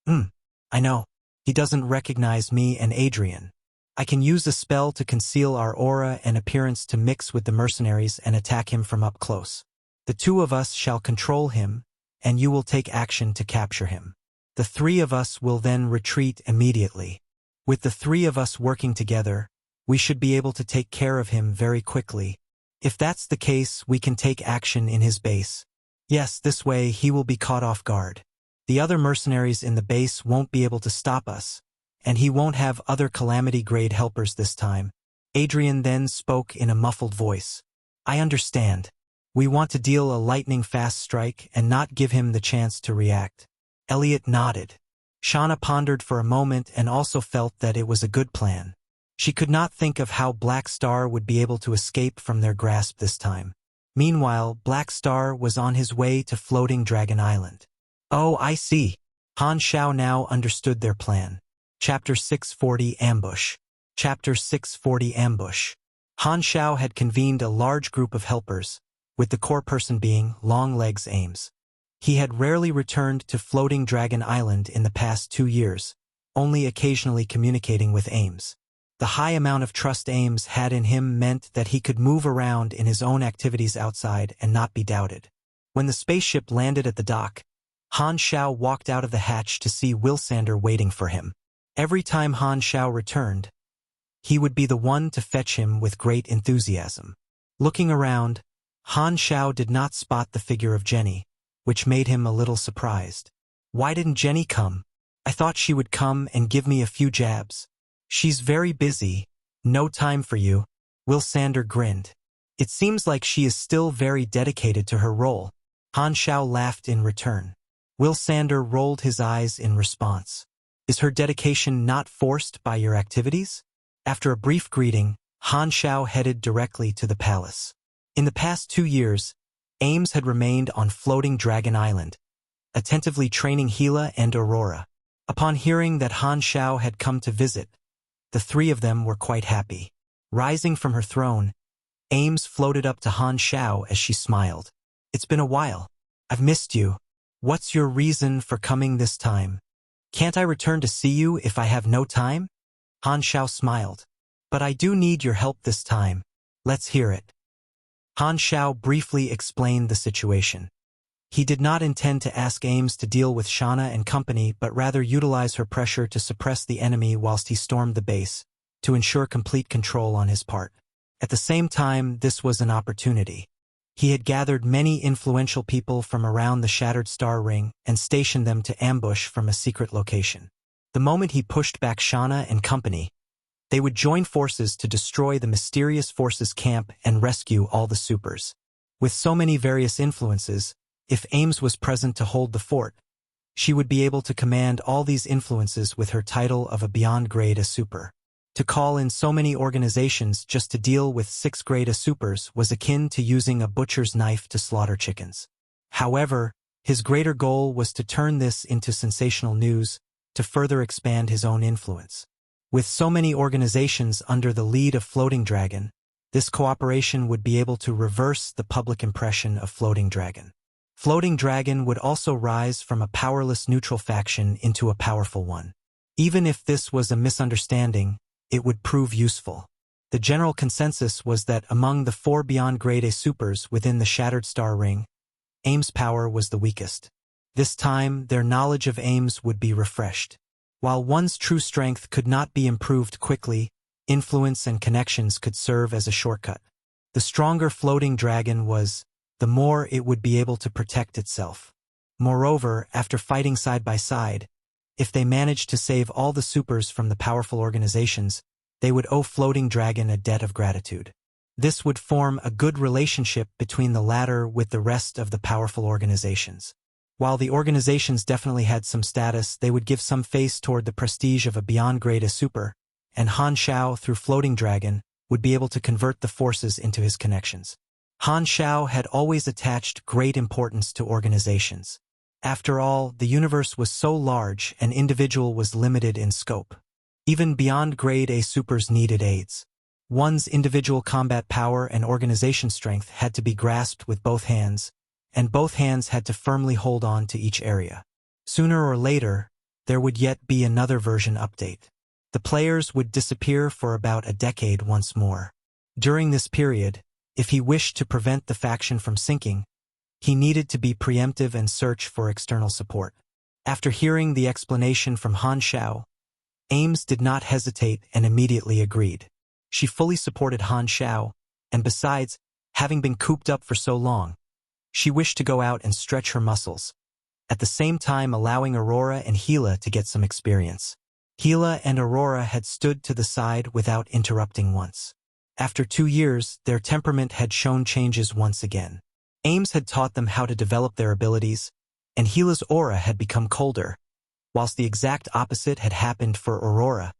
I know. He doesn't recognize me and Adrian. I can use a spell to conceal our aura and appearance to mix with the mercenaries and attack him from up close. The two of us shall control him, and you will take action to capture him. The three of us will then retreat immediately. With the three of us working together, we should be able to take care of him very quickly. If that's the case, we can take action in his base. Yes, this way he will be caught off guard. The other mercenaries in the base won't be able to stop us, and he won't have other Calamity Grade helpers this time. Adrian then spoke in a muffled voice. I understand. We want to deal a lightning-fast strike and not give him the chance to react. Elliot nodded. Shauna pondered for a moment and also felt that it was a good plan. She could not think of how Black Star would be able to escape from their grasp this time. Meanwhile, Black Star was on his way to Floating Dragon Island. Oh, I see. Han Xiao now understood their plan. Chapter 640 Ambush. Chapter 640 Ambush. Han Xiao had convened a large group of helpers, with the core person being Longlegs Ames. He had rarely returned to Floating Dragon Island in the past 2 years, only occasionally communicating with Ames. The high amount of trust Ames had in him meant that he could move around in his own activities outside and not be doubted. When the spaceship landed at the dock, Han Xiao walked out of the hatch to see Wilsander waiting for him. Every time Han Xiao returned, he would be the one to fetch him with great enthusiasm. Looking around, Han Xiao did not spot the figure of Jenny, which made him a little surprised. Why didn't Jenny come? I thought she would come and give me a few jabs. She's very busy. No time for you. Wilsander grinned. It seems like she is still very dedicated to her role. Han Xiao laughed in return. Wilsander rolled his eyes in response. Is her dedication not forced by your activities? After a brief greeting, Han Xiao headed directly to the palace. In the past 2 years, Ames had remained on Floating Dragon Island, attentively training Gila and Aurora. Upon hearing that Han Xiao had come to visit, the three of them were quite happy. Rising from her throne, Ames floated up to Han Xiao as she smiled. It's been a while. I've missed you. What's your reason for coming this time? Can't I return to see you if I have no time? Han Xiao smiled. But I do need your help this time. Let's hear it. Han Xiao briefly explained the situation. He did not intend to ask Ames to deal with Shauna and company, but rather utilize her pressure to suppress the enemy whilst he stormed the base, to ensure complete control on his part. At the same time, this was an opportunity. He had gathered many influential people from around the Shattered Star Ring and stationed them to ambush from a secret location. The moment he pushed back Shauna and company, they would join forces to destroy the mysterious forces camp and rescue all the supers. With so many various influences, if Ames was present to hold the fort, she would be able to command all these influences with her title of a Beyond Grade A Super. To call in so many organizations just to deal with 6 Grade A Supers was akin to using a butcher's knife to slaughter chickens. However, his greater goal was to turn this into sensational news, to further expand his own influence. With so many organizations under the lead of Floating Dragon, this cooperation would be able to reverse the public impression of Floating Dragon. Floating Dragon would also rise from a powerless neutral faction into a powerful one. Even if this was a misunderstanding, it would prove useful. The general consensus was that among the 4 Beyond Grade A Supers within the Shattered Star Ring, Ames' power was the weakest. This time, their knowledge of aims would be refreshed. While one's true strength could not be improved quickly, influence and connections could serve as a shortcut. The stronger floating dragon was, the more it would be able to protect itself. Moreover, after fighting side by side, if they managed to save all the supers from the powerful organizations, they would owe Floating Dragon a debt of gratitude. This would form a good relationship between the latter with the rest of the powerful organizations. While the organizations definitely had some status, they would give some face toward the prestige of a beyond grade as super, and Han Xiao, through Floating Dragon, would be able to convert the forces into his connections. Han Xiao had always attached great importance to organizations. After all, the universe was so large, an individual was limited in scope. Even beyond grade A supers needed aids. One's individual combat power and organization strength had to be grasped with both hands, and both hands had to firmly hold on to each area. Sooner or later, there would yet be another version update. The players would disappear for about a decade once more. During this period, if he wished to prevent the faction from sinking, he needed to be preemptive and search for external support. After hearing the explanation from Han Xiao, Ames did not hesitate and immediately agreed. She fully supported Han Xiao, and besides, having been cooped up for so long, she wished to go out and stretch her muscles, at the same time allowing Aurora and Gila to get some experience. Gila and Aurora had stood to the side without interrupting once. After 2 years, their temperament had shown changes once again. Ames had taught them how to develop their abilities, and Gila's aura had become colder, whilst the exact opposite had happened for Aurora,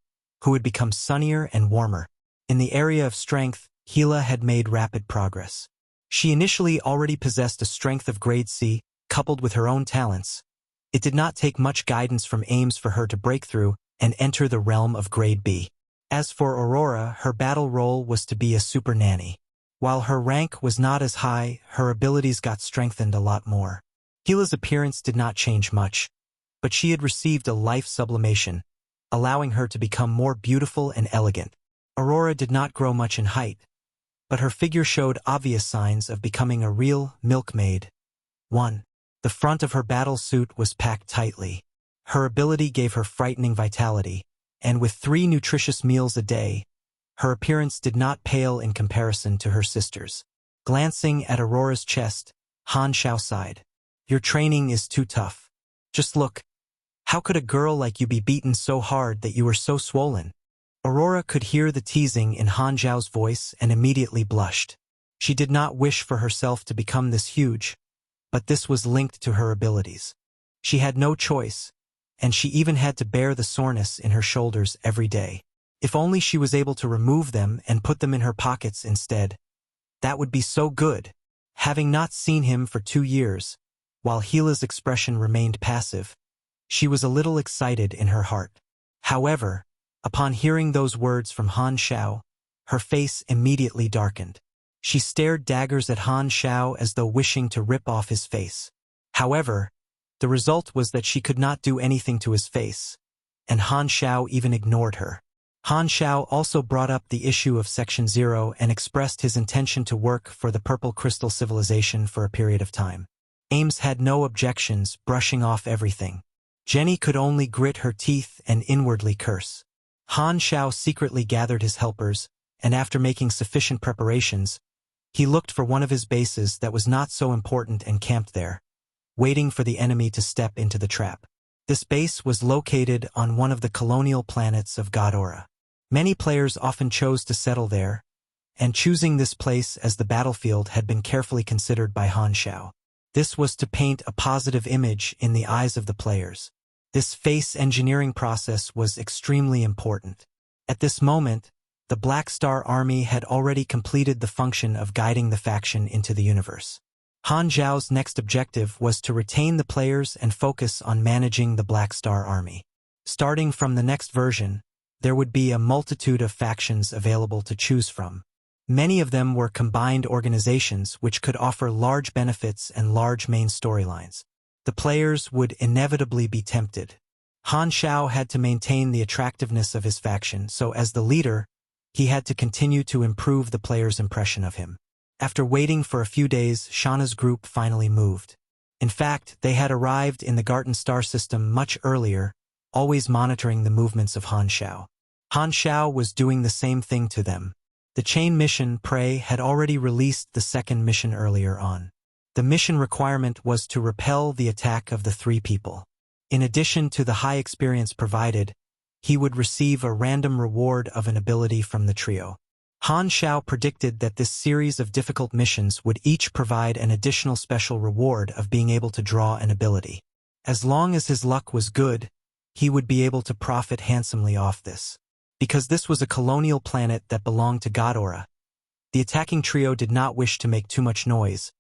who had become sunnier and warmer. In the area of strength, Gila had made rapid progress. She initially already possessed a strength of grade C, coupled with her own talents. It did not take much guidance from Ames for her to break through and enter the realm of grade B. As for Aurora, her battle role was to be a super nanny. While her rank was not as high, her abilities got strengthened a lot more. Gila's appearance did not change much, but she had received a life sublimation, allowing her to become more beautiful and elegant. Aurora did not grow much in height, but her figure showed obvious signs of becoming a real milkmaid. 1. The front of her battle suit was packed tightly. Her ability gave her frightening vitality, and with 3 nutritious meals a day, her appearance did not pale in comparison to her sisters. Glancing at Aurora's chest, Han Xiao sighed. Your training is too tough. Just look. How could a girl like you be beaten so hard that you were so swollen? Aurora could hear the teasing in Han Xiao's voice and immediately blushed. She did not wish for herself to become this huge, but this was linked to her abilities. She had no choice, and she even had to bear the soreness in her shoulders every day. If only she was able to remove them and put them in her pockets instead. That would be so good. Having not seen him for 2 years, while Gila's expression remained passive, she was a little excited in her heart. However, upon hearing those words from Han Xiao, her face immediately darkened. She stared daggers at Han Xiao as though wishing to rip off his face. However, the result was that she could not do anything to his face, and Han Xiao even ignored her. Han Xiao also brought up the issue of Section 0 and expressed his intention to work for the Purple Crystal Civilization for a period of time. Ames had no objections, brushing off everything. Jenny could only grit her teeth and inwardly curse. Han Xiao secretly gathered his helpers, and after making sufficient preparations, he looked for one of his bases that was not so important and camped there, waiting for the enemy to step into the trap. This base was located on one of the colonial planets of Godora. Many players often chose to settle there, and choosing this place as the battlefield had been carefully considered by Han Xiao. This was to paint a positive image in the eyes of the players. This face engineering process was extremely important. At this moment, the Black Star Army had already completed the function of guiding the faction into the universe. Han Xiao's next objective was to retain the players and focus on managing the Black Star Army. Starting from the next version, there would be a multitude of factions available to choose from. Many of them were combined organizations which could offer large benefits and large main storylines. The players would inevitably be tempted. Han Xiao had to maintain the attractiveness of his faction, so as the leader, he had to continue to improve the players' impression of him. After waiting for a few days, Shauna's group finally moved. In fact, they had arrived in the Garten star system much earlier, always monitoring the movements of Han Xiao. Han Xiao was doing the same thing to them. The chain mission, Prey, had already released the second mission earlier on. The mission requirement was to repel the attack of the three people. In addition to the high experience provided, he would receive a random reward of an ability from the trio. Han Xiao predicted that this series of difficult missions would each provide an additional special reward of being able to draw an ability. As long as his luck was good, he would be able to profit handsomely off this. Because this was a colonial planet that belonged to Ghidorah, the attacking trio did not wish to make too much noise,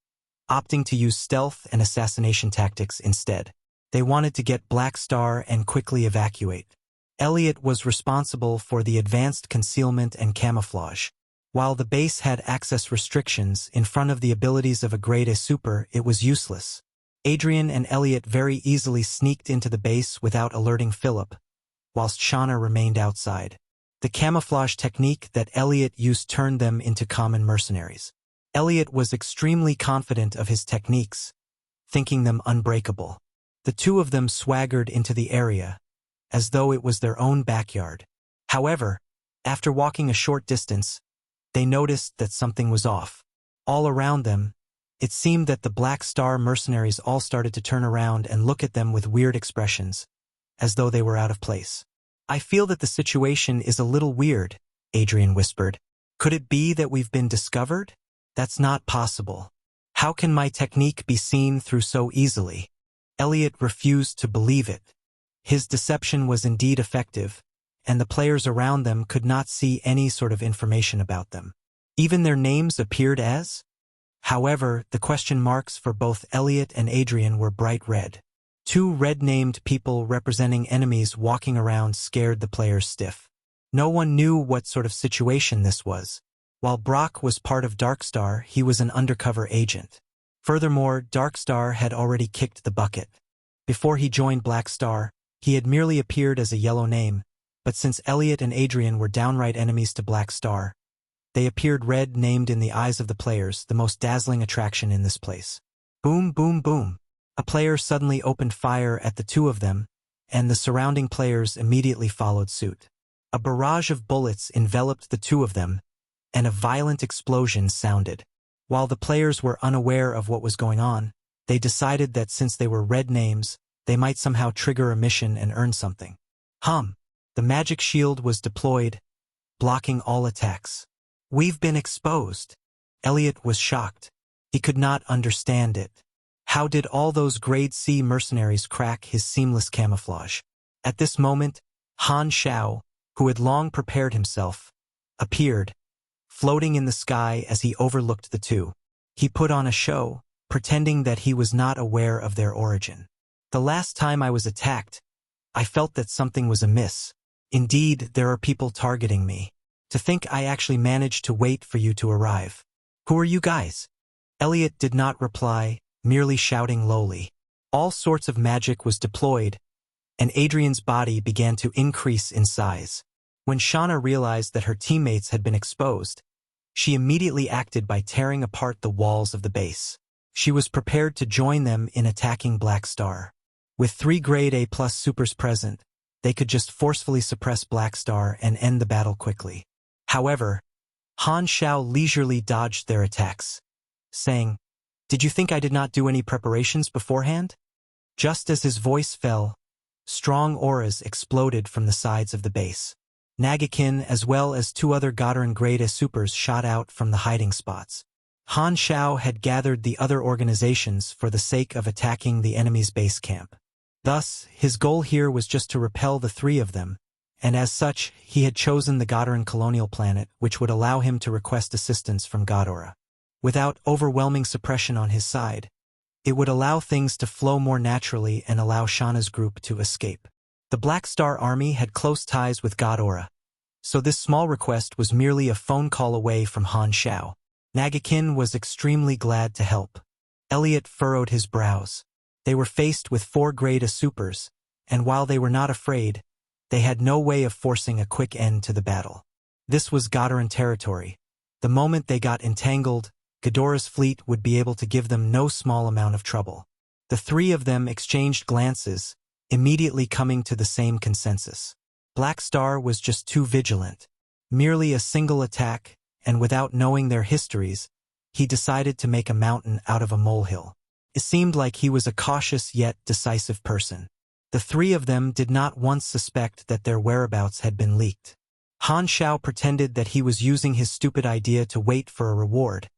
opting to use stealth and assassination tactics instead. They wanted to get Black Star and quickly evacuate. Elliot was responsible for the advanced concealment and camouflage. While the base had access restrictions in front of the abilities of a Grade A Super, it was useless. Adrian and Elliot very easily sneaked into the base without alerting Philip, whilst Shauna remained outside. The camouflage technique that Elliot used turned them into common mercenaries. Elliot was extremely confident of his techniques, thinking them unbreakable. The two of them swaggered into the area, as though it was their own backyard. However, after walking a short distance, they noticed that something was off. All around them, it seemed that the Black Star mercenaries all started to turn around and look at them with weird expressions, as though they were out of place. "I feel that the situation is a little weird," Adrian whispered. "Could it be that we've been discovered? That's not possible. How can my technique be seen through so easily?" Elliot refused to believe it. His deception was indeed effective, and the players around them could not see any sort of information about them. Even their names appeared as? However, the question marks for both Elliot and Adrian were bright red. Two red-named people representing enemies walking around scared the players stiff. No one knew what sort of situation this was. While Brock was part of Darkstar, he was an undercover agent. Furthermore, Darkstar had already kicked the bucket. Before he joined Black Star, he had merely appeared as a yellow name, but since Elliot and Adrian were downright enemies to Black Star, they appeared red-named in the eyes of the players, the most dazzling attraction in this place. Boom, boom, boom. A player suddenly opened fire at the two of them, and the surrounding players immediately followed suit. A barrage of bullets enveloped the two of them, and a violent explosion sounded. While the players were unaware of what was going on, they decided that since they were red names, they might somehow trigger a mission and earn something. The magic shield was deployed, blocking all attacks. "We've been exposed." Elliot was shocked. He could not understand it. How did all those Grade C mercenaries crack his seamless camouflage? At this moment, Han Xiao, who had long prepared himself, appeared, floating in the sky as he overlooked the two. He put on a show, pretending that he was not aware of their origin. "The last time I was attacked, I felt that something was amiss. Indeed, there are people targeting me. To think I actually managed to wait for you to arrive. Who are you guys?" Elliot did not reply, merely shouting lowly. All sorts of magic was deployed, and Adrian's body began to increase in size. When Shauna realized that her teammates had been exposed, she immediately acted by tearing apart the walls of the base. She was prepared to join them in attacking Black Star. With 3 Grade A+ supers present, they could just forcefully suppress Black Star and end the battle quickly. However, Han Xiao leisurely dodged their attacks, saying, "Did you think I did not do any preparations beforehand?" Just as his voice fell, strong auras exploded from the sides of the base. Nagakin, as well as 2 other Godaran Grade A supers, shot out from the hiding spots. Han Xiao had gathered the other organizations for the sake of attacking the enemy's base camp. Thus, his goal here was just to repel the 3 of them, and as such, he had chosen the Godaran colonial planet, which would allow him to request assistance from Ghidorah. Without overwhelming suppression on his side, it would allow things to flow more naturally and allow Shauna's group to escape. The Black Star Army had close ties with Ghidorah, so this small request was merely a phone call away from Han Xiao. Nagakin was extremely glad to help. Elliot furrowed his brows. They were faced with 4 Grade A supers, and while they were not afraid, they had no way of forcing a quick end to the battle. This was Godaran territory. The moment they got entangled, Ghidorah's fleet would be able to give them no small amount of trouble. The three of them exchanged glances, immediately coming to the same consensus. Black Star was just too vigilant. Merely a single attack, and without knowing their histories, he decided to make a mountain out of a molehill. It seemed like he was a cautious yet decisive person. The three of them did not once suspect that their whereabouts had been leaked. Han Xiao pretended that he was using his stupid idea to wait for a reward,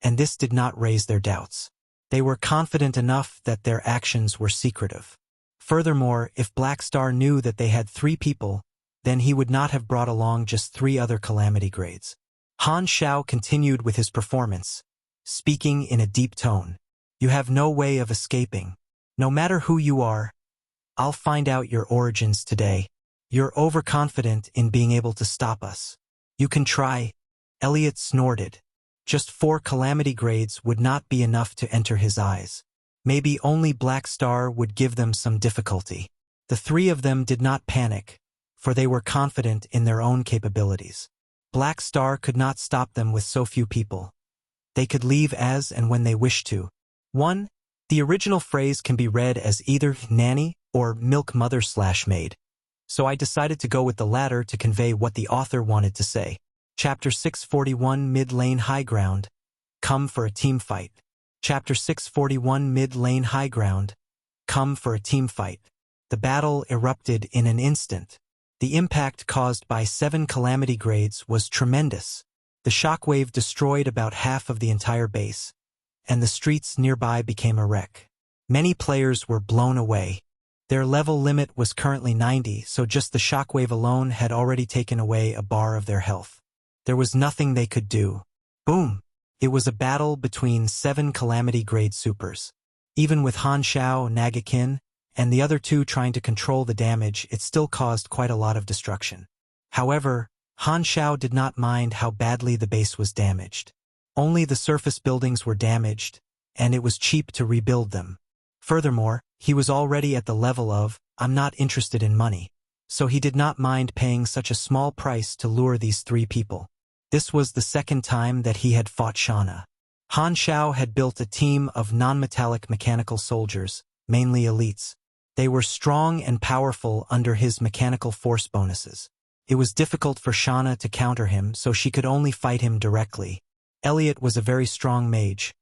and this did not raise their doubts. They were confident enough that their actions were secretive. Furthermore, if Black Star knew that they had 3 people, then he would not have brought along just 3 other Calamity Grades. Han Xiao continued with his performance, speaking in a deep tone. You have no way of escaping. No matter who you are, I'll find out your origins today. You're overconfident in being able to stop us. You can try. Elliot snorted. Just 4 Calamity Grades would not be enough to enter his eyes. Maybe only Black Star would give them some difficulty. The 3 of them did not panic, for they were confident in their own capabilities. Black Star could not stop them with so few people. They could leave as and when they wished to. 1. The original phrase can be read as either nanny or milk mother/maid. So I decided to go with the latter to convey what the author wanted to say. Chapter 641 Mid-Lane High Ground. Come for a team fight. Chapter 641 Mid-Lane High Ground. Come for a team fight. The battle erupted in an instant. The impact caused by 7 Calamity Grades was tremendous. The shockwave destroyed about half of the entire base, and the streets nearby became a wreck. Many players were blown away. Their level limit was currently 90, so just the shockwave alone had already taken away a bar of their health. There was nothing they could do. Boom! It was a battle between 7 Calamity Grade supers. Even with Han Xiao, Nagakin, and the other 2 trying to control the damage, it still caused quite a lot of destruction. However, Han Xiao did not mind how badly the base was damaged. Only the surface buildings were damaged, and it was cheap to rebuild them. Furthermore, he was already at the level of, I'm not interested in money. So he did not mind paying such a small price to lure these 3 people. This was the second time that he had fought Shauna. Han Xiao had built a team of non-metallic mechanical soldiers, mainly elites. They were strong and powerful under his mechanical force bonuses. It was difficult for Shauna to counter him, so she could only fight him directly. Elliot was a very strong mage.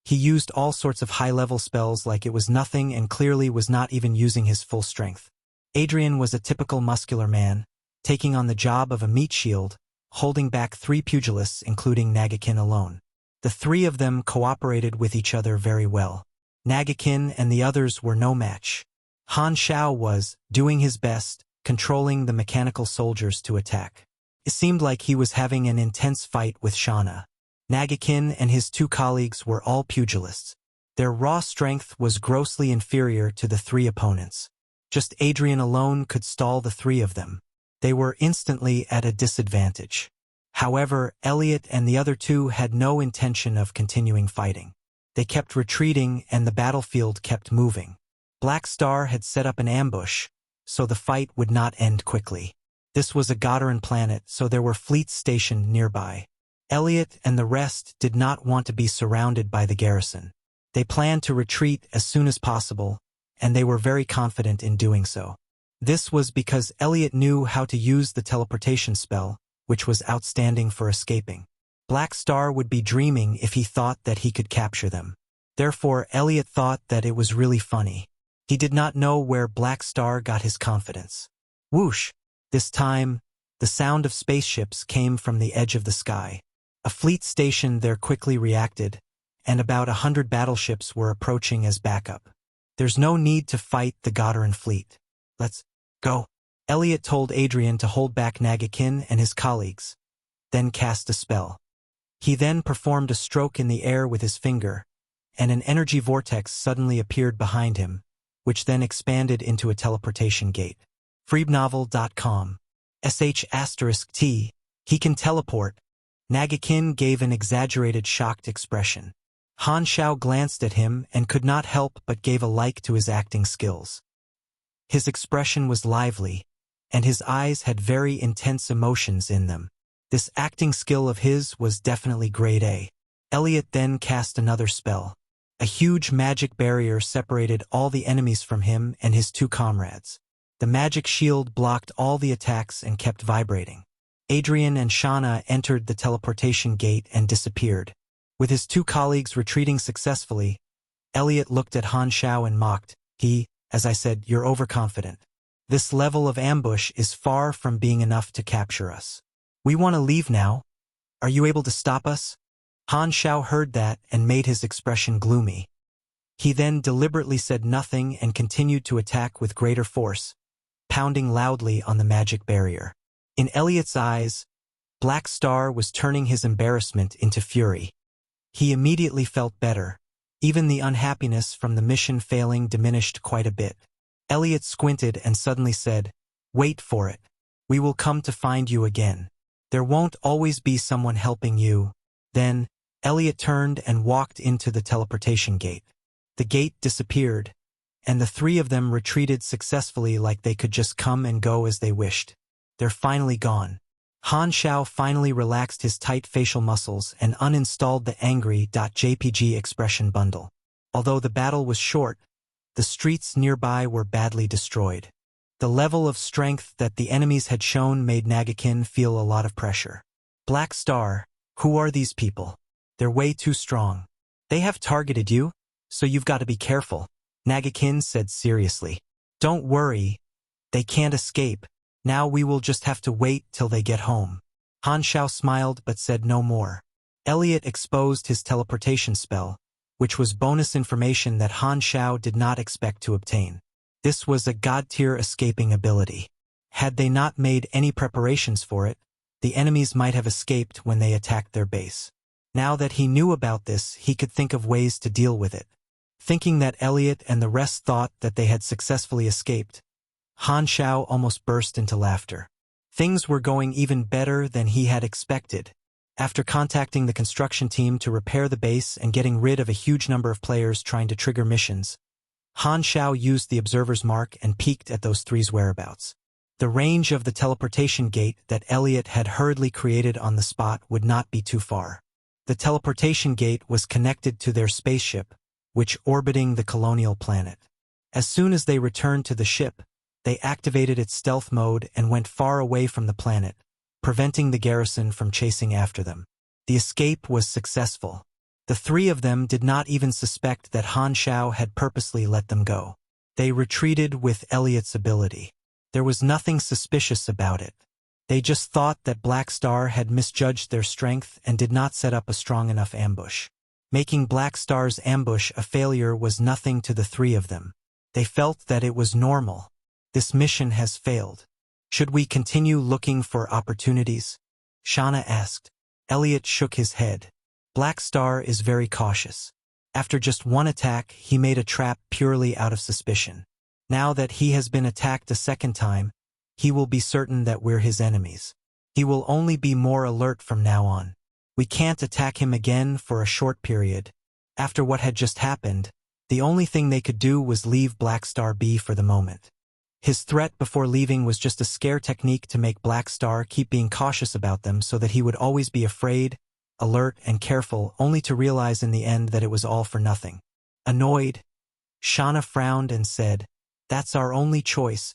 He used all sorts of high-level spells like it was nothing and clearly was not even using his full strength. Adrian was a typical muscular man, taking on the job of a meat shield, holding back 3 pugilists including Nagakin alone. The 3 of them cooperated with each other very well. Nagakin and the others were no match. Han Xiao was, doing his best, controlling the mechanical soldiers to attack. It seemed like he was having an intense fight with Shauna. Nagakin and his 2 colleagues were all pugilists. Their raw strength was grossly inferior to the 3 opponents. Just Adrian alone could stall the 3 of them. They were instantly at a disadvantage. However, Elliot and the other 2 had no intention of continuing fighting. They kept retreating and the battlefield kept moving. Black Star had set up an ambush, so the fight would not end quickly. This was a Godaran planet, so there were fleets stationed nearby. Elliot and the rest did not want to be surrounded by the garrison. They planned to retreat as soon as possible, and they were very confident in doing so. This was because Elliot knew how to use the teleportation spell, which was outstanding for escaping. Black Star would be dreaming if he thought that he could capture them. Therefore, Elliot thought that it was really funny. He did not know where Black Star got his confidence. Whoosh! This time, the sound of spaceships came from the edge of the sky. A fleet station there quickly reacted, and about 100 battleships were approaching as backup. There's no need to fight the Godaran fleet. Let's go. Elliot told Adrian to hold back Nagakin and his colleagues, then cast a spell. He then performed a stroke in the air with his finger, and an energy vortex suddenly appeared behind him, which then expanded into a teleportation gate. Freebnovel.com. /T. He can teleport. Nagakin gave an exaggerated shocked expression. Han Xiao glanced at him and could not help but gave a like to his acting skills. His expression was lively, and his eyes had very intense emotions in them. This acting skill of his was definitely grade A. Elliot then cast another spell. A huge magic barrier separated all the enemies from him and his two comrades. The magic shield blocked all the attacks and kept vibrating. Adrian and Shauna entered the teleportation gate and disappeared. With his two colleagues retreating successfully, Elliot looked at Han Xiao and mocked. As I said, you're overconfident. This level of ambush is far from being enough to capture us. We want to leave now. Are you able to stop us? Han Xiao heard that and made his expression gloomy. He then deliberately said nothing and continued to attack with greater force, pounding loudly on the magic barrier. In Elliot's eyes, Black Star was turning his embarrassment into fury. He immediately felt better. Even the unhappiness from the mission failing diminished quite a bit. Elliot squinted and suddenly said, "Wait for it. We will come to find you again. There won't always be someone helping you." Then, Elliot turned and walked into the teleportation gate. The gate disappeared, and the three of them retreated successfully like they could just come and go as they wished. They're finally gone. Han Xiao finally relaxed his tight facial muscles and uninstalled the angry.jpg expression bundle. Although the battle was short, the streets nearby were badly destroyed. The level of strength that the enemies had shown made Nagakin feel a lot of pressure. "Black Star, who are these people? They're way too strong. They have targeted you, so you've got to be careful," Nagakin said seriously. "Don't worry. They can't escape. Now we will just have to wait till they get home." Han Xiao smiled but said no more. Elliot exposed his teleportation spell, which was bonus information that Han Xiao did not expect to obtain. This was a god-tier escaping ability. Had they not made any preparations for it, the enemies might have escaped when they attacked their base. Now that he knew about this, he could think of ways to deal with it. Thinking that Elliot and the rest thought that they had successfully escaped, Han Xiao almost burst into laughter. Things were going even better than he had expected. After contacting the construction team to repair the base and getting rid of a huge number of players trying to trigger missions, Han Xiao used the observer's mark and peeked at those three's whereabouts. The range of the teleportation gate that Elliot had hurriedly created on the spot would not be too far. The teleportation gate was connected to their spaceship, which orbiting the colonial planet. As soon as they returned to the ship, they activated its stealth mode and went far away from the planet, preventing the garrison from chasing after them. The escape was successful. The three of them did not even suspect that Han Xiao had purposely let them go. They retreated with Elliot's ability. There was nothing suspicious about it. They just thought that Black Star had misjudged their strength and did not set up a strong enough ambush. Making Black Star's ambush a failure was nothing to the three of them. They felt that it was normal. This mission has failed. Should we continue looking for opportunities? Shauna asked. Elliot shook his head. Black Star is very cautious. After just one attack, he made a trap purely out of suspicion. Now that he has been attacked a second time, he will be certain that we're his enemies. He will only be more alert from now on. We can't attack him again for a short period. After what had just happened, the only thing they could do was leave Black Star be for the moment. His threat before leaving was just a scare technique to make Black Star keep being cautious about them so that he would always be afraid, alert, and careful, only to realize in the end that it was all for nothing. Annoyed, Shauna frowned and said, "That's our only choice."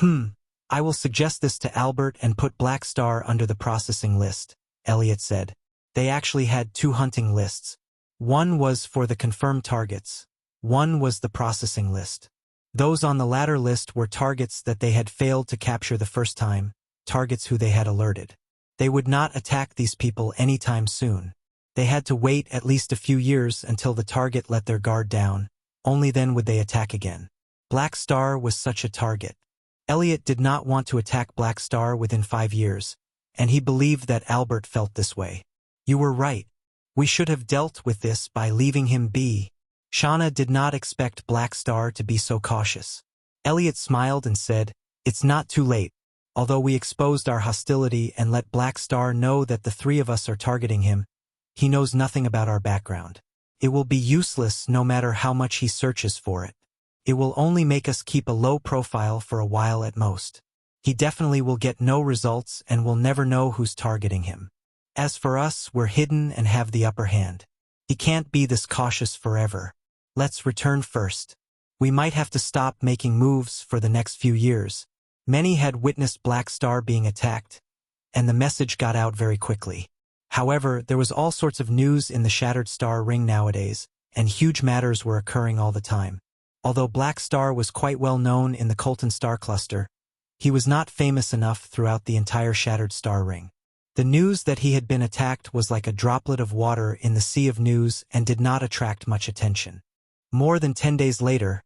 I will suggest this to Albert and put Black Star under the processing list," Elliot said. They actually had two hunting lists. One was for the confirmed targets. One was the processing list. Those on the latter list were targets that they had failed to capture the first time, targets who they had alerted. They would not attack these people anytime soon. They had to wait at least a few years until the target let their guard down, only then would they attack again. Black Star was such a target. Elliot did not want to attack Black Star within 5 years, and he believed that Albert felt this way. "You were right. We should have dealt with this by leaving him be." Shauna did not expect Black Star to be so cautious. Elliot smiled and said, "It's not too late. Although we exposed our hostility and let Black Star know that the three of us are targeting him, he knows nothing about our background. It will be useless no matter how much he searches for it. It will only make us keep a low profile for a while at most. He definitely will get no results and will never know who's targeting him. As for us, we're hidden and have the upper hand. He can't be this cautious forever. Let's return first. We might have to stop making moves for the next few years. Many had witnessed Black Star being attacked, and the message got out very quickly. However, there was all sorts of news in the Shattered Star Ring nowadays, and huge matters were occurring all the time. Although Black Star was quite well known in the Colton Star Cluster, he was not famous enough throughout the entire Shattered Star Ring. The news that he had been attacked was like a droplet of water in the sea of news and did not attract much attention. More than 10 days later,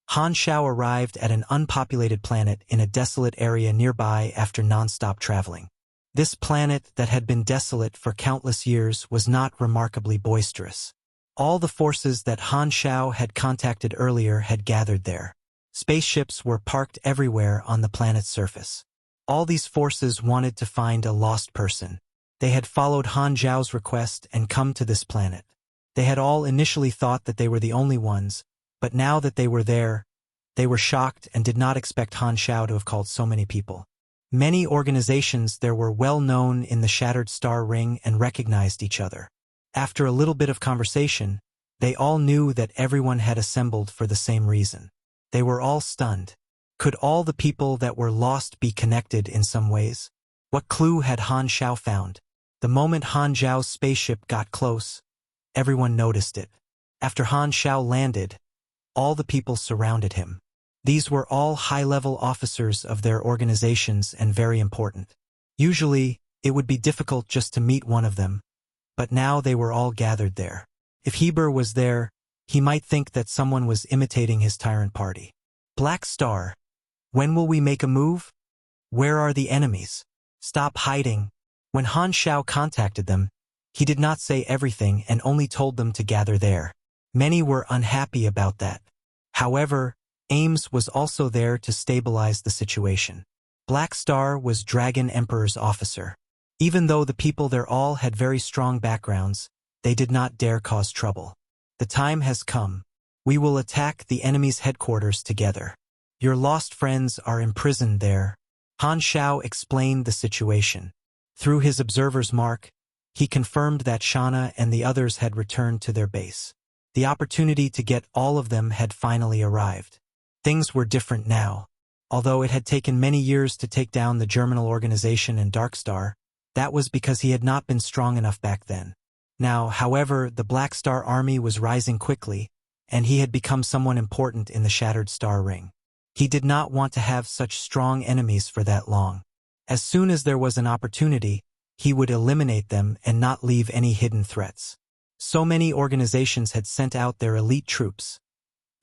Han Xiao arrived at an unpopulated planet in a desolate area nearby after non-stop traveling. This planet that had been desolate for countless years was not remarkably boisterous. All the forces that Han Xiao had contacted earlier had gathered there. Spaceships were parked everywhere on the planet's surface. All these forces wanted to find a lost person. They had followed Han Xiao's request and come to this planet. They had all initially thought that they were the only ones, but now that they were there, they were shocked and did not expect Han Xiao to have called so many people. Many organizations there were well known in the Shattered Star Ring and recognized each other. After a little bit of conversation, they all knew that everyone had assembled for the same reason. They were all stunned. Could all the people that were lost be connected in some ways? What clue had Han Xiao found? The moment Han Xiao's spaceship got close, everyone noticed it. After Han Xiao landed, all the people surrounded him. These were all high-level officers of their organizations and very important. Usually, it would be difficult just to meet one of them, but now they were all gathered there. If Heber was there, he might think that someone was imitating his tyrant party. Black Star, when will we make a move? Where are the enemies? Stop hiding. When Han Xiao contacted them, he did not say everything and only told them to gather there. Many were unhappy about that. However, Ames was also there to stabilize the situation. Black Star was Dragon Emperor's officer. Even though the people there all had very strong backgrounds, they did not dare cause trouble. The time has come. We will attack the enemy's headquarters together. Your lost friends are imprisoned there. Han Xiao explained the situation. Through his observer's mark, he confirmed that Shana and the others had returned to their base. The opportunity to get all of them had finally arrived. Things were different now. Although it had taken many years to take down the Germinal Organization and Darkstar, that was because he had not been strong enough back then. Now, however, the Black Star Army was rising quickly, and he had become someone important in the Shattered Star Ring. He did not want to have such strong enemies for that long. As soon as there was an opportunity, he would eliminate them and not leave any hidden threats. So many organizations had sent out their elite troops.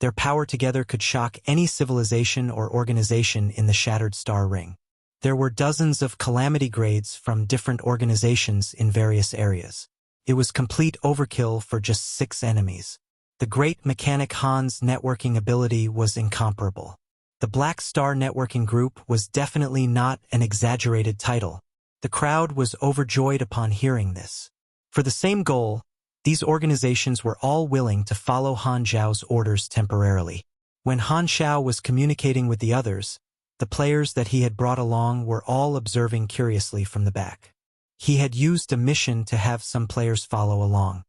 Their power together could shock any civilization or organization in the Shattered Star Ring. There were dozens of Calamity Grades from different organizations in various areas. It was complete overkill for just 6 enemies. The great mechanic Han's networking ability was incomparable. The Black Star Networking Group was definitely not an exaggerated title. The crowd was overjoyed upon hearing this. For the same goal, these organizations were all willing to follow Han Xiao's orders temporarily. When Han Xiao was communicating with the others, the players that he had brought along were all observing curiously from the back. He had used a mission to have some players follow along.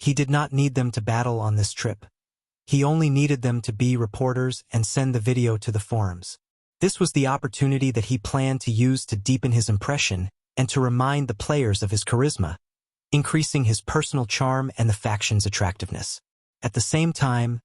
He did not need them to battle on this trip. He only needed them to be reporters and send the video to the forums. This was the opportunity that he planned to use to deepen his impression and to remind the players of his charisma, increasing his personal charm and the faction's attractiveness. At the same time,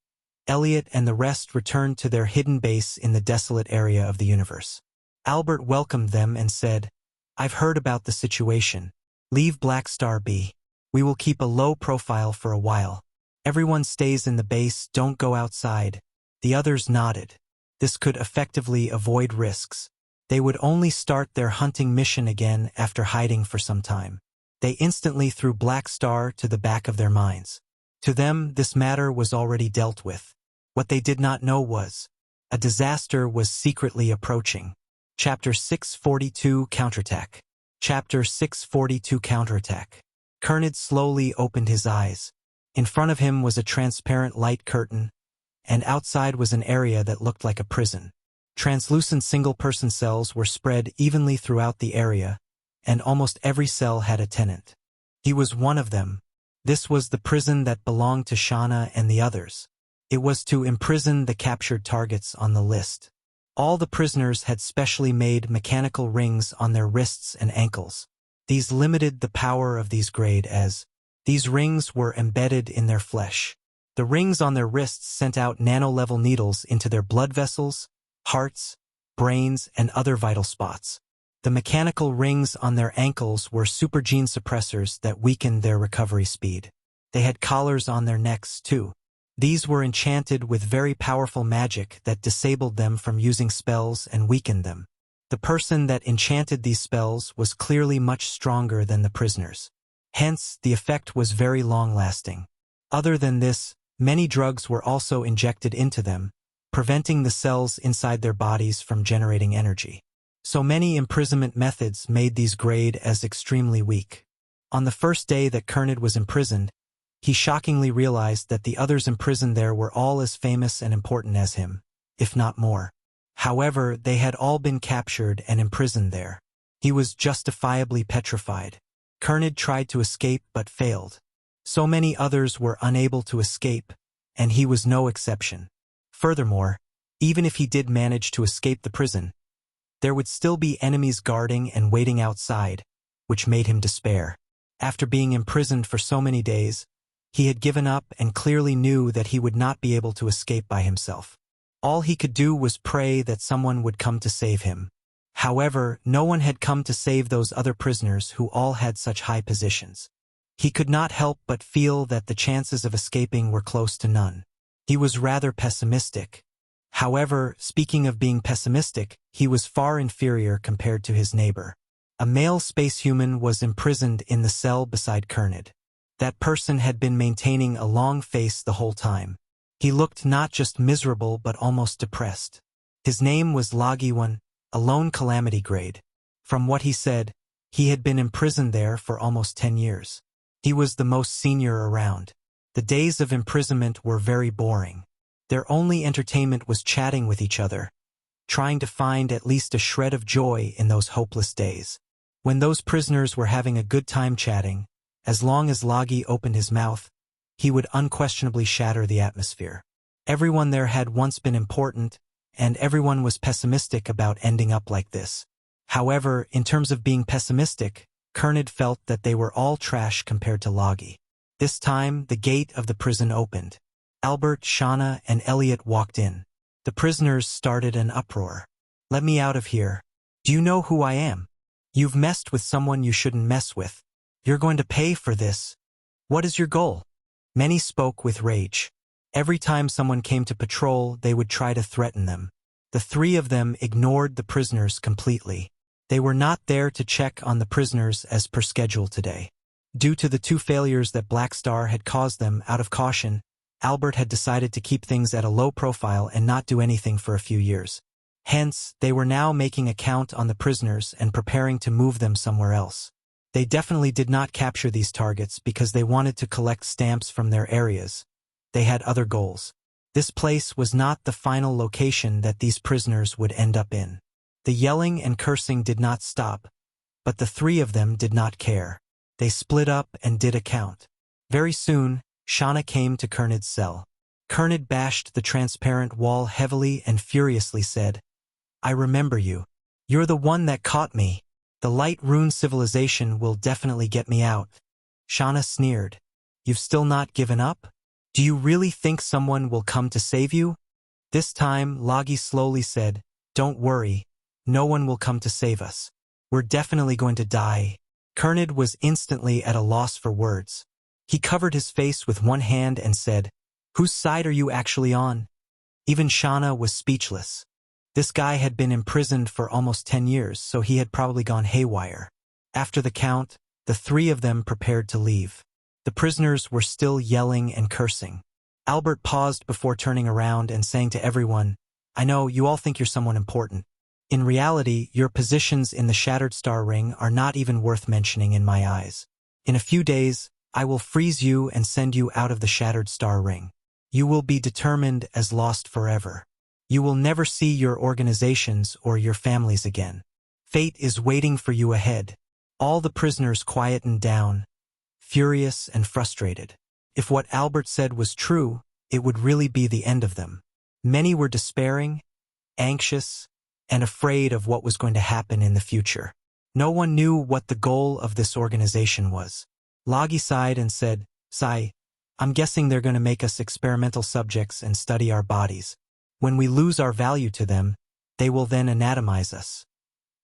Elliot and the rest returned to their hidden base in the desolate area of the universe. Albert welcomed them and said, "I've heard about the situation. Leave Black Star be. We will keep a low profile for a while. Everyone stays in the base, don't go outside." The others nodded. This could effectively avoid risks. They would only start their hunting mission again after hiding for some time. They instantly threw Black Star to the back of their minds. To them, this matter was already dealt with. What they did not know was, a disaster was secretly approaching. Chapter 642 Counterattack. Chapter 642 Counterattack. Kernid slowly opened his eyes. In front of him was a transparent light curtain, and outside was an area that looked like a prison. Translucent single-person cells were spread evenly throughout the area, and almost every cell had a tenant. He was one of them. This was the prison that belonged to Shana and the others. It was to imprison the captured targets on the list. All the prisoners had specially made mechanical rings on their wrists and ankles. These limited the power of these grade as these rings were embedded in their flesh. The rings on their wrists sent out nano-level needles into their blood vessels, hearts, brains, and other vital spots. The mechanical rings on their ankles were supergene suppressors that weakened their recovery speed. They had collars on their necks, too. These were enchanted with very powerful magic that disabled them from using spells and weakened them. The person that enchanted these spells was clearly much stronger than the prisoners. Hence, the effect was very long-lasting. Other than this, many drugs were also injected into them, preventing the cells inside their bodies from generating energy. So many imprisonment methods made these grade as extremely weak. On the first day that Kernid was imprisoned, he shockingly realized that the others imprisoned there were all as famous and important as him, if not more. However, they had all been captured and imprisoned there. He was justifiably petrified. Kernid tried to escape but failed. So many others were unable to escape, and he was no exception. Furthermore, even if he did manage to escape the prison, there would still be enemies guarding and waiting outside, which made him despair. After being imprisoned for so many days, he had given up and clearly knew that he would not be able to escape by himself. All he could do was pray that someone would come to save him. However, no one had come to save those other prisoners who all had such high positions. He could not help but feel that the chances of escaping were close to none. He was rather pessimistic. However, speaking of being pessimistic, he was far inferior compared to his neighbor. A male space human was imprisoned in the cell beside Kernid. That person had been maintaining a long face the whole time. He looked not just miserable but almost depressed. His name was Lagiwan, a lone Calamity Grade. From what he said, he had been imprisoned there for almost 10 years. He was the most senior around. The days of imprisonment were very boring. Their only entertainment was chatting with each other, trying to find at least a shred of joy in those hopeless days. When those prisoners were having a good time chatting, as long as Lagi opened his mouth, he would unquestionably shatter the atmosphere. Everyone there had once been important, and everyone was pessimistic about ending up like this. However, in terms of being pessimistic, Kernid felt that they were all trash compared to Lagi. This time, the gate of the prison opened. Albert, Shauna, and Elliot walked in. The prisoners started an uproar. "Let me out of here. Do you know who I am? You've messed with someone you shouldn't mess with. You're going to pay for this. What is your goal?" Many spoke with rage. Every time someone came to patrol, they would try to threaten them. The three of them ignored the prisoners completely. They were not there to check on the prisoners as per schedule today. Due to the 2 failures that Black Star had caused them, out of caution, Albert had decided to keep things at a low profile and not do anything for a few years. Hence, they were now making a count on the prisoners and preparing to move them somewhere else. They definitely did not capture these targets because they wanted to collect stamps from their areas. They had other goals. This place was not the final location that these prisoners would end up in. The yelling and cursing did not stop, but the 3 of them did not care. They split up and did a count. Very soon, Shauna came to Kernid's cell. Kernid bashed the transparent wall heavily and furiously said, "I remember you. You're the one that caught me. The light rune civilization will definitely get me out." Shauna sneered. "You've still not given up? Do you really think someone will come to save you?" This time, Lagi slowly said, "Don't worry. No one will come to save us. We're definitely going to die." Kernid was instantly at a loss for words. He covered his face with one hand and said, "Whose side are you actually on?" Even Shauna was speechless. This guy had been imprisoned for almost 10 years, so he had probably gone haywire. After the count, the 3 of them prepared to leave. The prisoners were still yelling and cursing. Albert paused before turning around and saying to everyone, "I know you all think you're someone important. In reality, your positions in the Shattered Star Ring are not even worth mentioning in my eyes. In a few days, I will freeze you and send you out of the Shattered Star Ring. You will be determined as lost forever. You will never see your organizations or your families again. Fate is waiting for you ahead." All the prisoners quietened down, furious and frustrated. If what Albert said was true, it would really be the end of them. Many were despairing, anxious, and afraid of what was going to happen in the future. No one knew what the goal of this organization was. Logi sighed and said, "Sai, I'm guessing they're going to make us experimental subjects and study our bodies. When we lose our value to them, they will then anatomize us,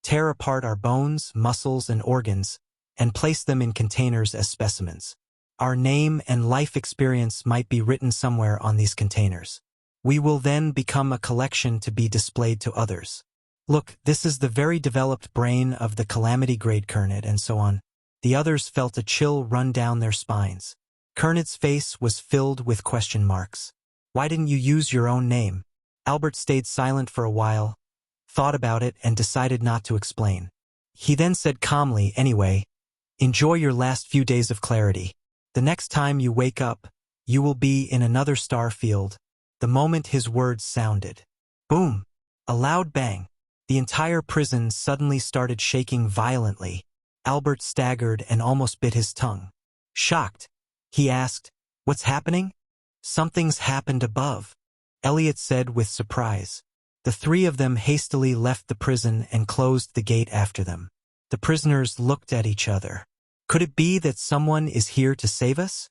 tear apart our bones, muscles, and organs, and place them in containers as specimens. Our name and life experience might be written somewhere on these containers. We will then become a collection to be displayed to others. Look, this is the very developed brain of the Calamity Grade Kernid," and so on. The others felt a chill run down their spines. Kernid's face was filled with question marks. "Why didn't you use your own name?" Albert stayed silent for a while, thought about it, and decided not to explain. He then said calmly, "Anyway, enjoy your last few days of clarity. The next time you wake up, you will be in another star field." The moment his words sounded, boom, a loud bang. The entire prison suddenly started shaking violently. Albert staggered and almost bit his tongue. Shocked, he asked, "What's happening?" "Something's happened above," Elliot said with surprise. The three of them hastily left the prison and closed the gate after them. The prisoners looked at each other. Could it be that someone is here to save us?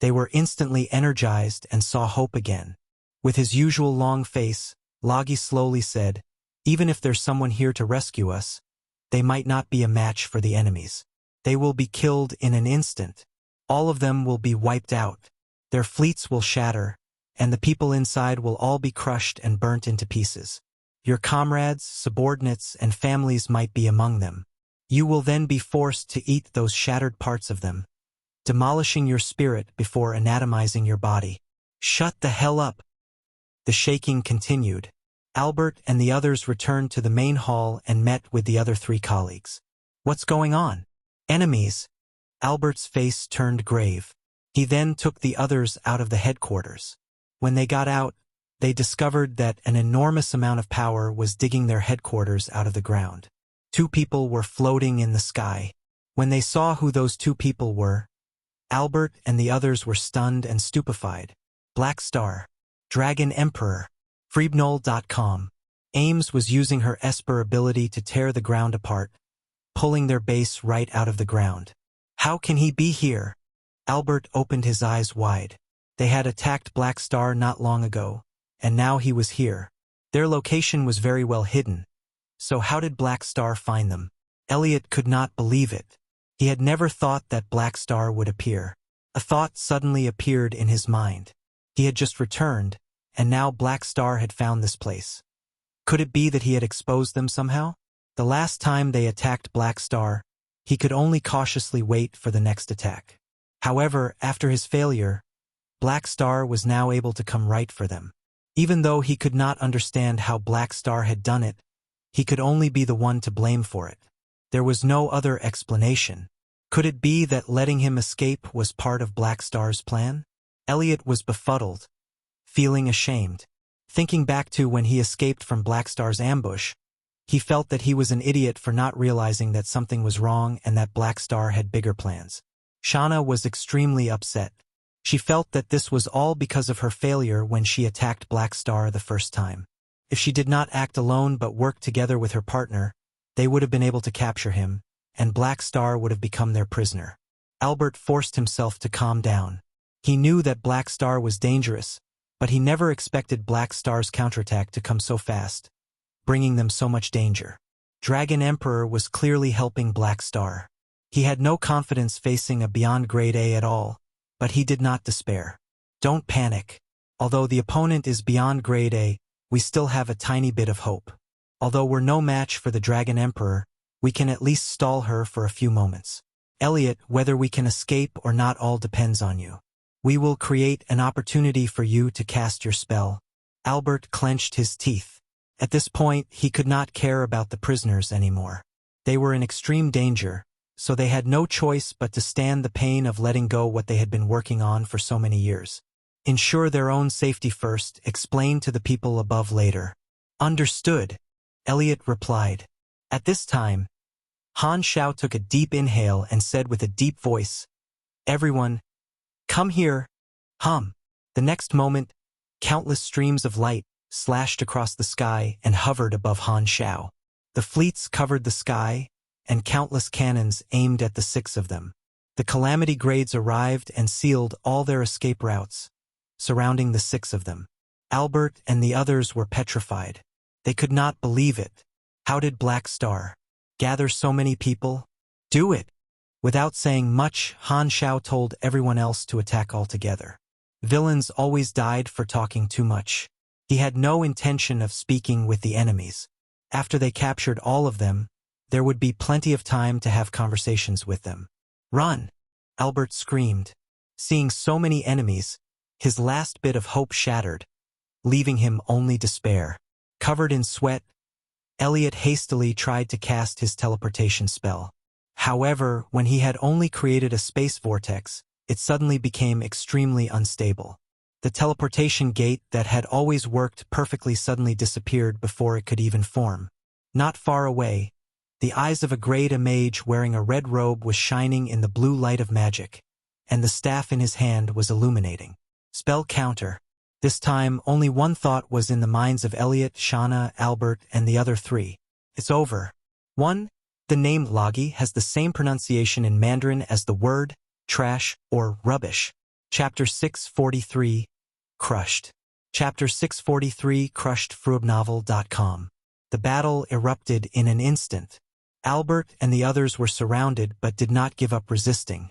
They were instantly energized and saw hope again. With his usual long face, Logi slowly said, "Even if there's someone here to rescue us, they might not be a match for the enemies. They will be killed in an instant. All of them will be wiped out. Their fleets will shatter, and the people inside will all be crushed and burnt into pieces. Your comrades, subordinates, and families might be among them. You will then be forced to eat those shattered parts of them, demolishing your spirit before anatomizing your body." "Shut the hell up!" The shaking continued. Albert and the others returned to the main hall and met with the other three colleagues. "What's going on?" "Enemies." Albert's face turned grave. He then took the others out of the headquarters. When they got out, they discovered that an enormous amount of power was digging their headquarters out of the ground. 2 people were floating in the sky. When they saw who those 2 people were, Albert and the others were stunned and stupefied. Black Star, Dragon Emperor, Freebnol.com. Ames was using her Esper ability to tear the ground apart, pulling their base right out of the ground. "How can he be here?" Albert opened his eyes wide. They had attacked Black Star not long ago, and now he was here. Their location was very well hidden. So how did Black Star find them? Elliot could not believe it. He had never thought that Black Star would appear. A thought suddenly appeared in his mind. He had just returned, and now Black Star had found this place. Could it be that he had exposed them somehow? The last time they attacked Black Star, he could only cautiously wait for the next attack. However, after his failure, Black Star was now able to come right for them. Even though he could not understand how Black Star had done it, he could only be the one to blame for it. There was no other explanation. Could it be that letting him escape was part of Black Star's plan? Elliot was befuddled, feeling ashamed. Thinking back to when he escaped from Black Star's ambush, he felt that he was an idiot for not realizing that something was wrong and that Black Star had bigger plans. Shauna was extremely upset. She felt that this was all because of her failure when she attacked Black Star the first time. If she did not act alone but work together with her partner, they would have been able to capture him, and Black Star would have become their prisoner. Albert forced himself to calm down. He knew that Black Star was dangerous, but he never expected Black Star's counterattack to come so fast, bringing them so much danger. Dragon Emperor was clearly helping Black Star. He had no confidence facing a Beyond Grade A at all, but he did not despair. "Don't panic. Although the opponent is Beyond Grade A, we still have a tiny bit of hope. Although we're no match for the Dragon Emperor, we can at least stall her for a few moments. Elliot, whether we can escape or not all depends on you. We will create an opportunity for you to cast your spell." Albert clenched his teeth. At this point, he could not care about the prisoners anymore. They were in extreme danger, so they had no choice but to stand the pain of letting go what they had been working on for so many years. Ensure their own safety first, explain to the people above later. "Understood," Elliot replied. At this time, Han Xiao took a deep inhale and said with a deep voice, "Everyone, come here." The next moment, countless streams of light slashed across the sky and hovered above Han Xiao. The fleets covered the sky, and countless cannons aimed at the six of them. The Calamity Grades arrived and sealed all their escape routes, surrounding the six of them. Albert and the others were petrified. They could not believe it. How did Black Star gather so many people? Do it! Without saying much, Han Xiao told everyone else to attack altogether. Villains always died for talking too much. He had no intention of speaking with the enemies. After they captured all of them, there would be plenty of time to have conversations with them. Run! Albert screamed. Seeing so many enemies, his last bit of hope shattered, leaving him only despair. Covered in sweat, Elliot hastily tried to cast his teleportation spell. However, when he had only created a space vortex, it suddenly became extremely unstable. The teleportation gate that had always worked perfectly suddenly disappeared before it could even form. Not far away, the eyes of a great mage wearing a red robe was shining in the blue light of magic, and the staff in his hand was illuminating. Spell counter. This time, only one thought was in the minds of Elliot, Shauna, Albert, and the other three. It's over. 1. The name Logi has the same pronunciation in Mandarin as the word trash or rubbish. Chapter 643, Crushed. Chapter 643, Crushed. Fruibnovel.com. The battle erupted in an instant. Albert and the others were surrounded but did not give up resisting.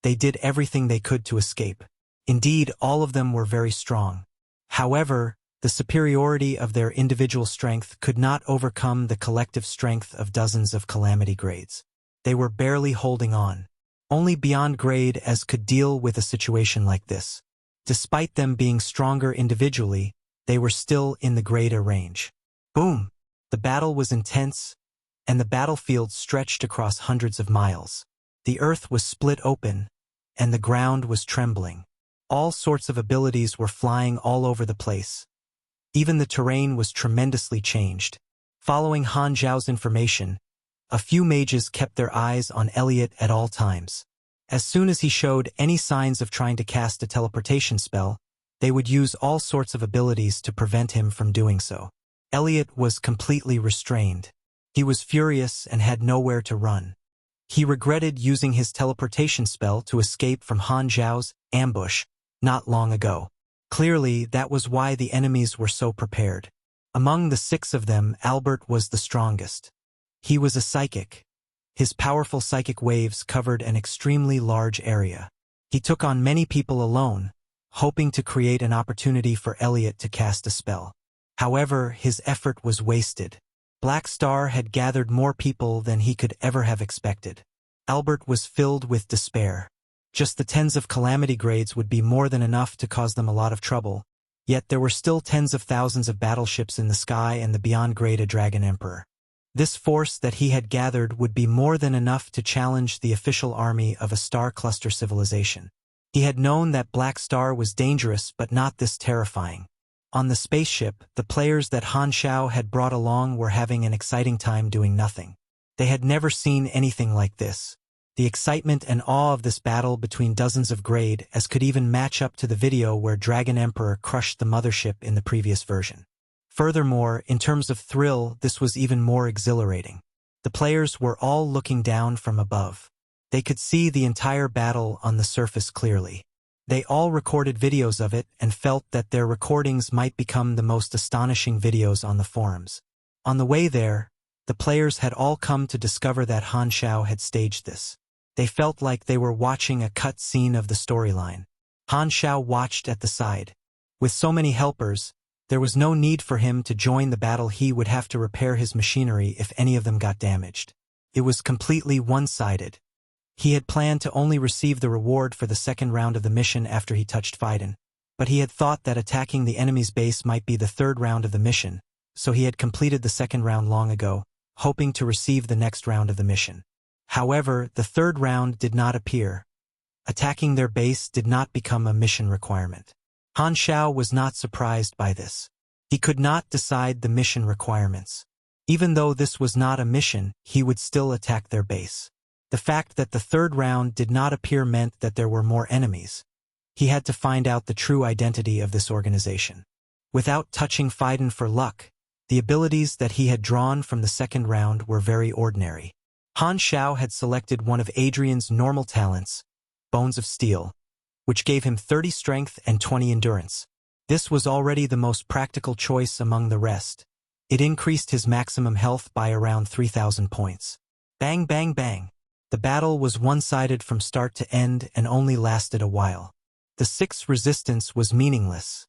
They did everything they could to escape. Indeed, all of them were very strong. However, the superiority of their individual strength could not overcome the collective strength of dozens of Calamity Grades. They were barely holding on. Only Beyond Grade as could deal with a situation like this. Despite them being stronger individually, they were still in the grade A range. Boom! The battle was intense, and the battlefield stretched across hundreds of miles. The earth was split open, and the ground was trembling. All sorts of abilities were flying all over the place. Even the terrain was tremendously changed. Following Han Xiao's information, a few mages kept their eyes on Elliot at all times. As soon as he showed any signs of trying to cast a teleportation spell, they would use all sorts of abilities to prevent him from doing so. Elliot was completely restrained. He was furious and had nowhere to run. He regretted using his teleportation spell to escape from Han Xiao's ambush not long ago. Clearly, that was why the enemies were so prepared. Among the six of them, Albert was the strongest. He was a psychic. His powerful psychic waves covered an extremely large area. He took on many people alone, hoping to create an opportunity for Elliot to cast a spell. However, his effort was wasted. Black Star had gathered more people than he could ever have expected. Albert was filled with despair. Just the tens of Calamity Grades would be more than enough to cause them a lot of trouble, yet there were still tens of thousands of battleships in the sky and the Beyond Grade a Dragon Emperor. This force that he had gathered would be more than enough to challenge the official army of a star cluster civilization. He had known that Black Star was dangerous but not this terrifying. On the spaceship, the players that Han Xiao had brought along were having an exciting time doing nothing. They had never seen anything like this. The excitement and awe of this battle between dozens of grade as could even match up to the video where Dragon Emperor crushed the mothership in the previous version. Furthermore, in terms of thrill, this was even more exhilarating. The players were all looking down from above. They could see the entire battle on the surface clearly. They all recorded videos of it and felt that their recordings might become the most astonishing videos on the forums. On the way there, the players had all come to discover that Han Xiao had staged this. They felt like they were watching a cut scene of the storyline. Han Xiao watched at the side. With so many helpers, there was no need for him to join the battle. He would have to repair his machinery if any of them got damaged. It was completely one-sided. He had planned to only receive the reward for the second round of the mission after he touched Fiden, but he had thought that attacking the enemy's base might be the third round of the mission, so he had completed the second round long ago, hoping to receive the next round of the mission. However, the third round did not appear. Attacking their base did not become a mission requirement. Han Xiao was not surprised by this. He could not decide the mission requirements. Even though this was not a mission, he would still attack their base. The fact that the third round did not appear meant that there were more enemies. He had to find out the true identity of this organization. Without touching Phaidon for luck, the abilities that he had drawn from the second round were very ordinary. Han Xiao had selected one of Adrian's normal talents, Bones of Steel, which gave him 30 strength and 20 endurance. This was already the most practical choice among the rest. It increased his maximum health by around 3,000 points. Bang bang bang. The battle was one-sided from start to end and only lasted a while. The sixth resistance was meaningless.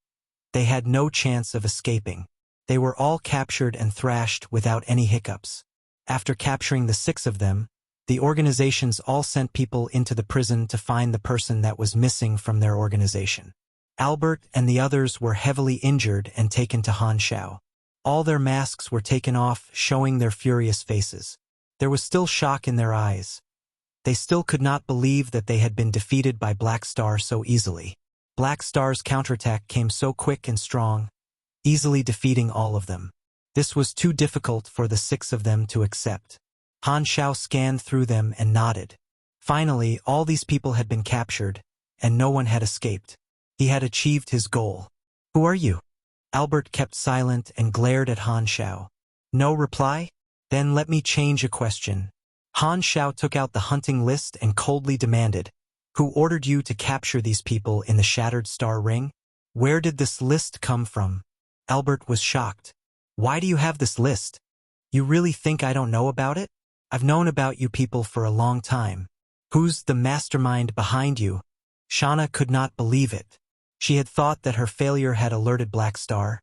They had no chance of escaping. They were all captured and thrashed without any hiccups. After capturing the 6 of them, the organizations all sent people into the prison to find the person that was missing from their organization. Albert and the others were heavily injured and taken to Han Xiao. All their masks were taken off, showing their furious faces. There was still shock in their eyes. They still could not believe that they had been defeated by Black Star so easily. Black Star's counterattack came so quick and strong, easily defeating all of them. This was too difficult for the 6 of them to accept. Han Xiao scanned through them and nodded. Finally, all these people had been captured, and no one had escaped. He had achieved his goal. Who are you? Albert kept silent and glared at Han Xiao. No reply? Then let me change a question. Han Xiao took out the hunting list and coldly demanded, "Who ordered you to capture these people in the Shattered Star Ring? Where did this list come from?" Albert was shocked. "Why do you have this list? You really think I don't know about it? I've known about you people for a long time. Who's the mastermind behind you?" Shauna could not believe it. She had thought that her failure had alerted Black Star,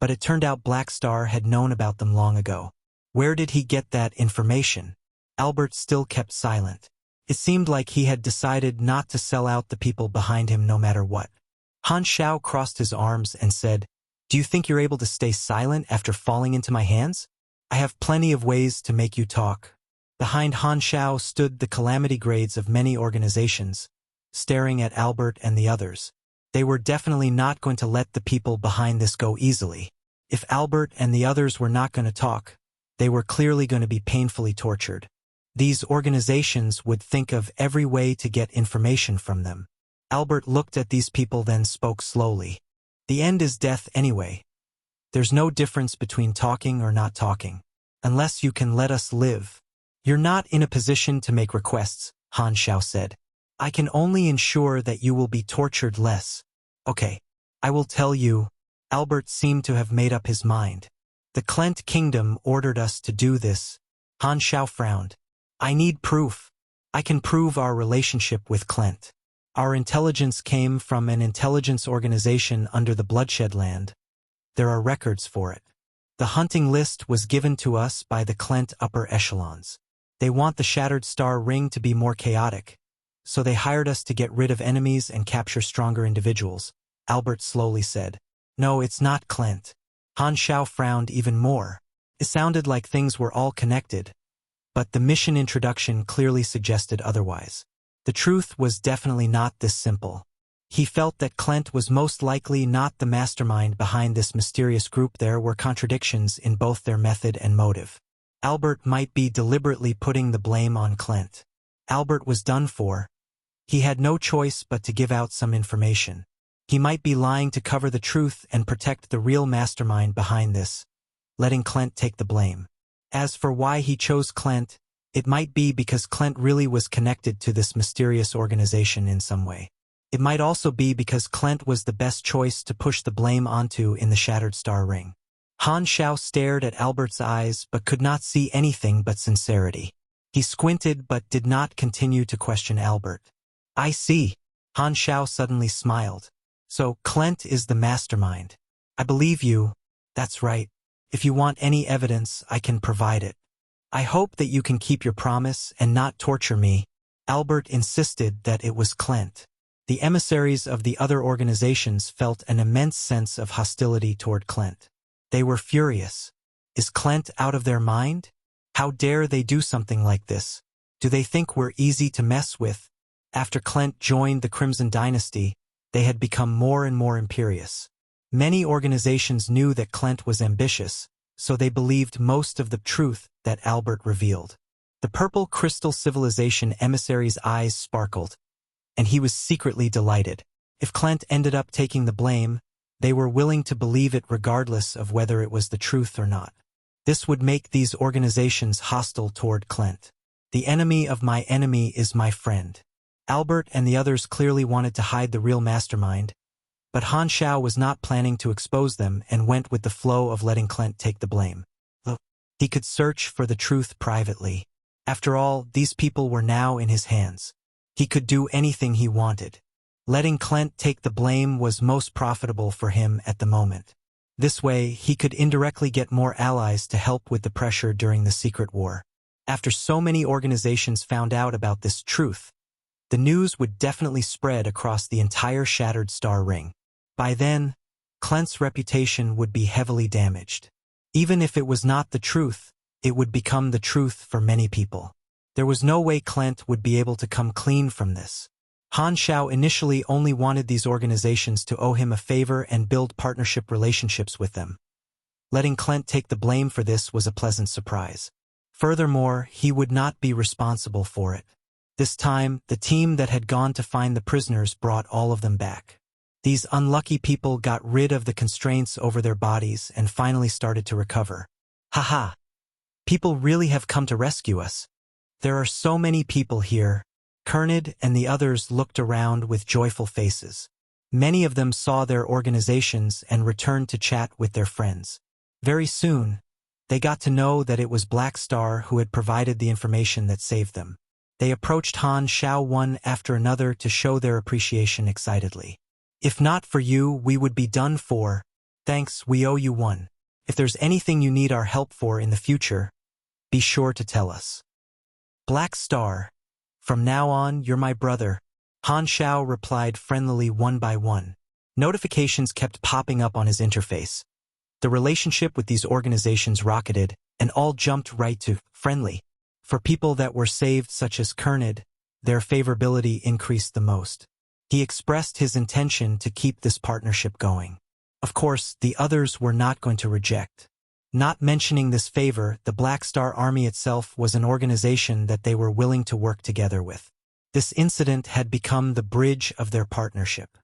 but it turned out Black Star had known about them long ago. Where did he get that information? Albert still kept silent. It seemed like he had decided not to sell out the people behind him no matter what. Han Xiao crossed his arms and said, "Do you think you're able to stay silent after falling into my hands? I have plenty of ways to make you talk." Behind Han Xiao stood the Calamity Grades of many organizations, staring at Albert and the others. They were definitely not going to let the people behind this go easily. If Albert and the others were not going to talk, they were clearly going to be painfully tortured. These organizations would think of every way to get information from them. Albert looked at these people, then spoke slowly. "The end is death anyway. There's no difference between talking or not talking, unless you can let us live. You're not in a position to make requests," Han Xiao said. "I can only ensure that you will be tortured less." "Okay, I will tell you." Albert seemed to have made up his mind. "The Klent Kingdom ordered us to do this." Han Xiao frowned. "I need proof. I can prove our relationship with Klent. Our intelligence came from an intelligence organization under the Bloodshed Land. There are records for it. The hunting list was given to us by the Klent upper echelons. They want the Shattered Star Ring to be more chaotic, so they hired us to get rid of enemies and capture stronger individuals," Albert slowly said. "No, it's not Klent." Han Xiao frowned even more. It sounded like things were all connected, but the mission introduction clearly suggested otherwise. The truth was definitely not this simple. He felt that Klent was most likely not the mastermind behind this mysterious group. There were contradictions in both their method and motive. Albert might be deliberately putting the blame on Klent. Albert was done for. He had no choice but to give out some information. He might be lying to cover the truth and protect the real mastermind behind this, letting Klent take the blame. As for why he chose Klent, it might be because Klent really was connected to this mysterious organization in some way. It might also be because Klent was the best choice to push the blame onto in the Shattered Star Ring. Han Xiao stared at Albert's eyes but could not see anything but sincerity. He squinted but did not continue to question Albert. "I see." Han Xiao suddenly smiled. "So, Klent is the mastermind. I believe you. That's right. If you want any evidence, I can provide it. I hope that you can keep your promise and not torture me." Albert insisted that it was Klent. The emissaries of the other organizations felt an immense sense of hostility toward Klent. They were furious. Is Klent out of their mind? How dare they do something like this? Do they think we're easy to mess with? After Klent joined the Crimson Dynasty, they had become more and more imperious. Many organizations knew that Klent was ambitious, so they believed most of the truth that Albert revealed. The purple crystal civilization emissary's eyes sparkled, and he was secretly delighted. If Clint ended up taking the blame, they were willing to believe it regardless of whether it was the truth or not. This would make these organizations hostile toward Clint. The enemy of my enemy is my friend. Albert and the others clearly wanted to hide the real mastermind, but Han Xiao was not planning to expose them and went with the flow of letting Clint take the blame. He could search for the truth privately. After all, these people were now in his hands. He could do anything he wanted. Letting Clint take the blame was most profitable for him at the moment. This way, he could indirectly get more allies to help with the pressure during the secret war. After so many organizations found out about this truth, the news would definitely spread across the entire Shattered Star Ring. By then, Clint's reputation would be heavily damaged. Even if it was not the truth, it would become the truth for many people. There was no way Clint would be able to come clean from this. Han Xiao initially only wanted these organizations to owe him a favor and build partnership relationships with them. Letting Clint take the blame for this was a pleasant surprise. Furthermore, he would not be responsible for it. This time, the team that had gone to find the prisoners brought all of them back. These unlucky people got rid of the constraints over their bodies and finally started to recover. Haha! People really have come to rescue us. There are so many people here. Kernid and the others looked around with joyful faces. Many of them saw their organizations and returned to chat with their friends. Very soon, they got to know that it was Black Star who had provided the information that saved them. They approached Han Xiao one after another to show their appreciation excitedly. If not for you, we would be done for. Thanks, we owe you one. If there's anything you need our help for in the future, be sure to tell us. Black Star, from now on, you're my brother. Han Xiao replied friendlily one by one. Notifications kept popping up on his interface. The relationship with these organizations rocketed, and all jumped right to friendly. For people that were saved such as Kernid, their favorability increased the most. He expressed his intention to keep this partnership going. Of course, the others were not going to reject. Not mentioning this favor, the Black Star Army itself was an organization that they were willing to work together with. This incident had become the bridge of their partnership.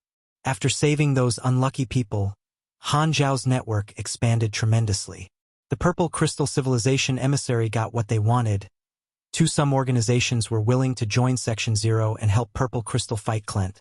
After saving those unlucky people, Han Xiao's network expanded tremendously. The Purple Crystal Civilization emissary got what they wanted. Some organizations were willing to join Section 0 and help Purple Crystal fight Clint,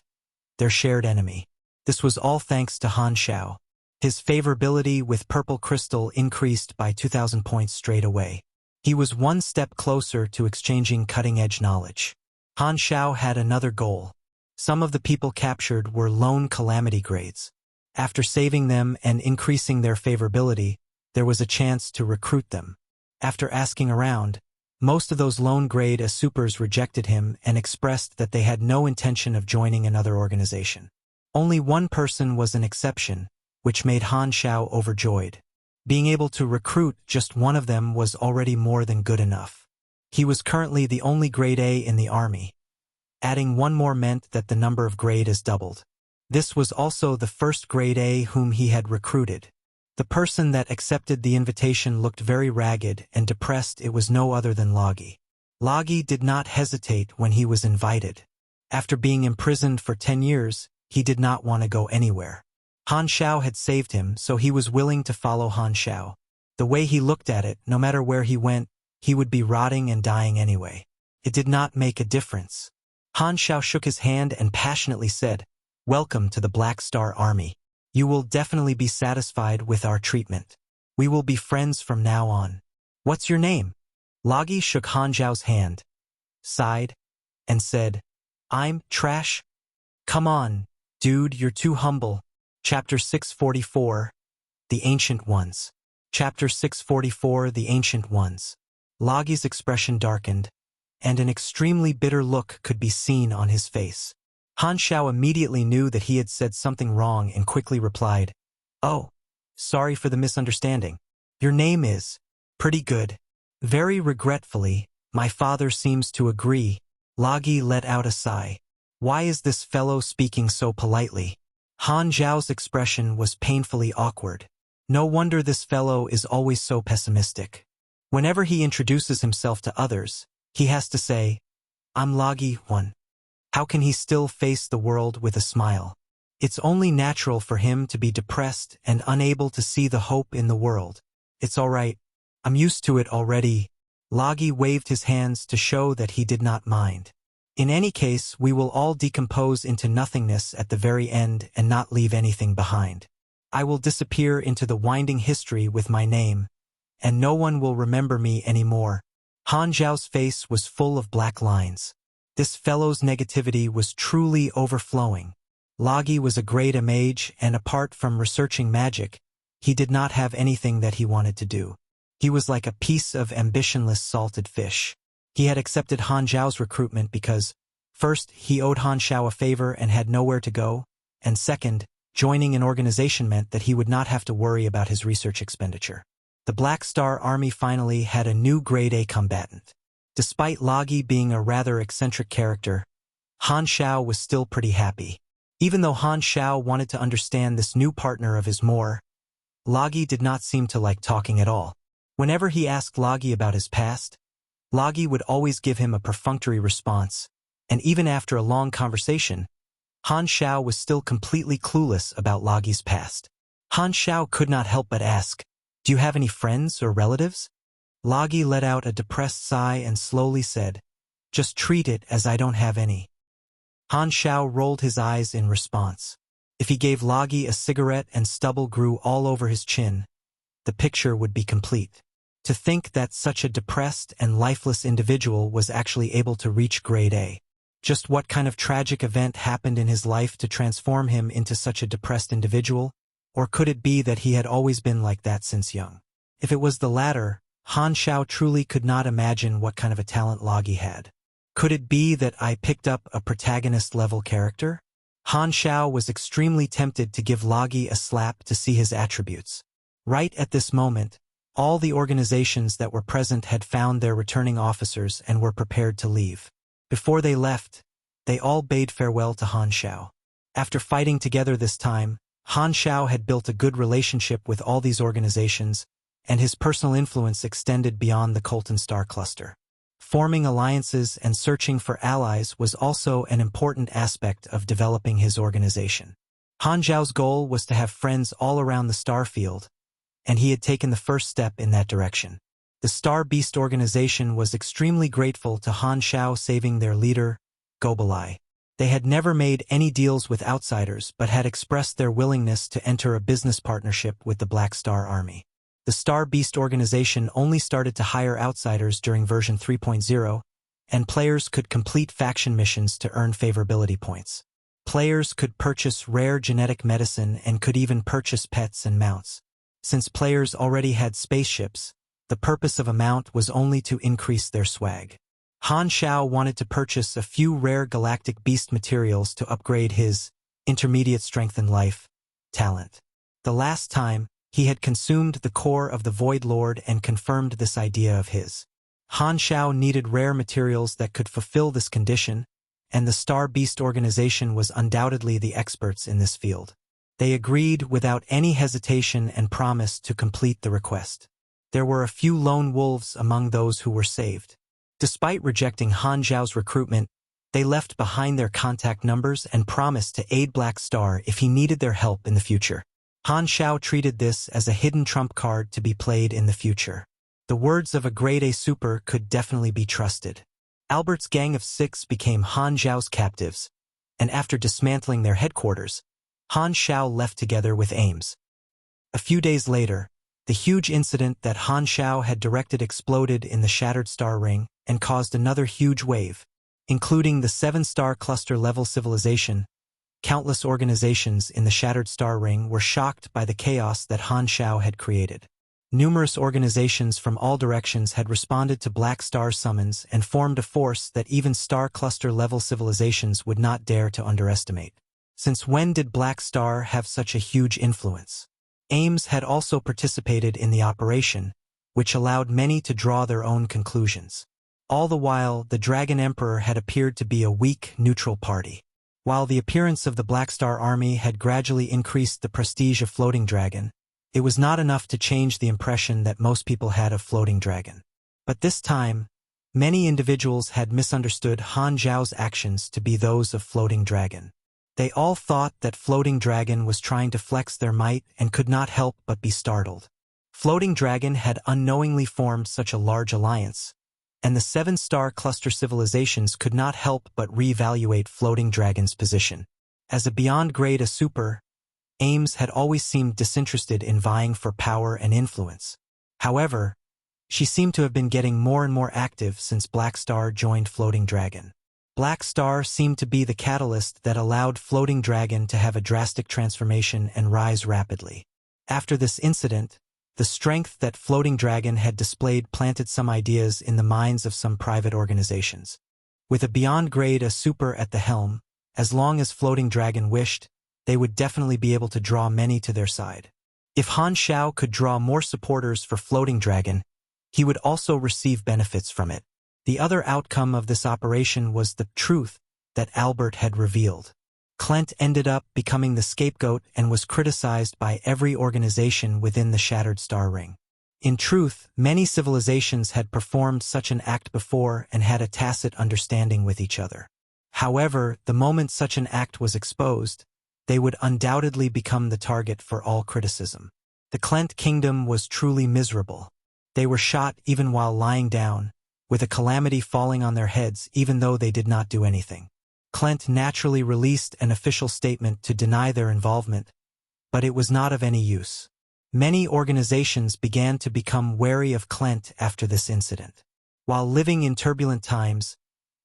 their shared enemy. This was all thanks to Han Xiao. His favorability with Purple Crystal increased by 2,000 points straight away. He was one step closer to exchanging cutting-edge knowledge. Han Xiao had another goal. Some of the people captured were lone Calamity Grades. After saving them and increasing their favorability, there was a chance to recruit them. After asking around, most of those lone grade as supers rejected him and expressed that they had no intention of joining another organization. Only one person was an exception, which made Han Xiao overjoyed. Being able to recruit just one of them was already more than good enough. He was currently the only grade A in the army. Adding one more meant that the number of grade is doubled. This was also the first grade A whom he had recruited. The person that accepted the invitation looked very ragged and depressed. It was no other than Logi. Logi did not hesitate when he was invited. After being imprisoned for 10 years, he did not want to go anywhere. Han Xiao had saved him, so he was willing to follow Han Xiao. The way he looked at it, no matter where he went, he would be rotting and dying anyway. It did not make a difference. Han Xiao shook his hand and passionately said, "Welcome to the Black Star Army. You will definitely be satisfied with our treatment. We will be friends from now on. What's your name?" Logi shook Han Xiao's hand, sighed, and said, "I'm Trash. Come on, dude, you're too humble." Chapter 644, The Ancient Ones. Chapter 644, The Ancient Ones. Logi's expression darkened, and an extremely bitter look could be seen on his face. Han Xiao immediately knew that he had said something wrong and quickly replied, "Oh, sorry for the misunderstanding. Your name is pretty good." Very regretfully, my father seems to agree. Logi let out a sigh. Why is this fellow speaking so politely? Han Xiao's expression was painfully awkward. No wonder this fellow is always so pessimistic. Whenever he introduces himself to others, he has to say, "I'm Logi 1. How can he still face the world with a smile? It's only natural for him to be depressed and unable to see the hope in the world. It's all right. I'm used to it already. Lagi waved his hands to show that he did not mind. In any case, we will all decompose into nothingness at the very end and not leave anything behind. I will disappear into the winding history with my name, and no one will remember me anymore. Han Xiao's face was full of black lines. This fellow's negativity was truly overflowing. Lagi was a great mage, and apart from researching magic, he did not have anything that he wanted to do. He was like a piece of ambitionless salted fish. He had accepted Han Xiao's recruitment because, first, he owed Han Xiao a favor and had nowhere to go, and second, joining an organization meant that he would not have to worry about his research expenditure. The Black Star Army finally had a new Grade A combatant. Despite Lagi being a rather eccentric character, Han Xiao was still pretty happy. Even though Han Xiao wanted to understand this new partner of his more, Lagi did not seem to like talking at all. Whenever he asked Lagi about his past, Lagi would always give him a perfunctory response, and even after a long conversation, Han Xiao was still completely clueless about Lagi's past. Han Xiao could not help but ask, "Do you have any friends or relatives?" Lagi let out a depressed sigh and slowly said, "Just treat it as I don't have any." Han Xiao rolled his eyes in response. If he gave Lagi a cigarette and stubble grew all over his chin, the picture would be complete. To think that such a depressed and lifeless individual was actually able to reach Grade A. Just what kind of tragic event happened in his life to transform him into such a depressed individual? Or could it be that he had always been like that since young? If it was the latter, Han Xiao truly could not imagine what kind of a talent Lagi had. Could it be that I picked up a protagonist-level character? Han Xiao was extremely tempted to give Lagi a slap to see his attributes. Right at this moment, all the organizations that were present had found their returning officers and were prepared to leave. Before they left, they all bade farewell to Han Xiao. After fighting together this time, Han Xiao had built a good relationship with all these organizations, and his personal influence extended beyond the Colton Star Cluster. Forming alliances and searching for allies was also an important aspect of developing his organization. Han Xiao's goal was to have friends all around the star field, and he had taken the first step in that direction. The Star Beast organization was extremely grateful to Han Xiao saving their leader, Gobalai. They had never made any deals with outsiders but had expressed their willingness to enter a business partnership with the Black Star Army. The Star Beast organization only started to hire outsiders during version 3.0, and players could complete faction missions to earn favorability points. Players could purchase rare genetic medicine and could even purchase pets and mounts. Since players already had spaceships, the purpose of a mount was only to increase their swag. Han Xiao wanted to purchase a few rare Galactic Beast materials to upgrade his intermediate strength in life talent. The last time, he had consumed the core of the Void Lord and confirmed this idea of his. Han Xiao needed rare materials that could fulfill this condition, and the Star Beast organization was undoubtedly the experts in this field. They agreed without any hesitation and promised to complete the request. There were a few lone wolves among those who were saved. Despite rejecting Han Xiao's recruitment, they left behind their contact numbers and promised to aid Black Star if he needed their help in the future. Han Xiao treated this as a hidden trump card to be played in the future. The words of a Grade A super could definitely be trusted. Albert's gang of 6 became Han Xiao's captives, and after dismantling their headquarters, Han Xiao left together with Ames. A few days later, the huge incident that Han Xiao had directed exploded in the Shattered Star Ring and caused another huge wave, including the 7-star cluster-level civilization. Countless organizations in the Shattered Star Ring were shocked by the chaos that Han Xiao had created. Numerous organizations from all directions had responded to Black Star's summons and formed a force that even star cluster-level civilizations would not dare to underestimate. Since when did Black Star have such a huge influence? Ames had also participated in the operation, which allowed many to draw their own conclusions. All the while, the Dragon Emperor had appeared to be a weak, neutral party. While the appearance of the Black Star Army had gradually increased the prestige of Floating Dragon, it was not enough to change the impression that most people had of Floating Dragon. But this time, many individuals had misunderstood Han Xiao's actions to be those of Floating Dragon. They all thought that Floating Dragon was trying to flex their might and could not help but be startled. Floating Dragon had unknowingly formed such a large alliance, and the 7-star cluster civilizations could not help but reevaluate Floating Dragon's position. As a beyond grade a super, Ames had always seemed disinterested in vying for power and influence. However, she seemed to have been getting more and more active since Black Star joined Floating Dragon. Black Star seemed to be the catalyst that allowed Floating Dragon to have a drastic transformation and rise rapidly. After this incident, the strength that Floating Dragon had displayed planted some ideas in the minds of some private organizations. With a beyond grade a super at the helm, as long as Floating Dragon wished, they would definitely be able to draw many to their side. If Han Xiao could draw more supporters for Floating Dragon, he would also receive benefits from it. The other outcome of this operation was the truth that Albert had revealed. Clint ended up becoming the scapegoat and was criticized by every organization within the Shattered Star Ring. In truth, many civilizations had performed such an act before and had a tacit understanding with each other. However, the moment such an act was exposed, they would undoubtedly become the target for all criticism. The Clint Kingdom was truly miserable. They were shot even while lying down, with a calamity falling on their heads even though they did not do anything. Clint naturally released an official statement to deny their involvement, but it was not of any use. Many organizations began to become wary of Clint after this incident. While living in turbulent times,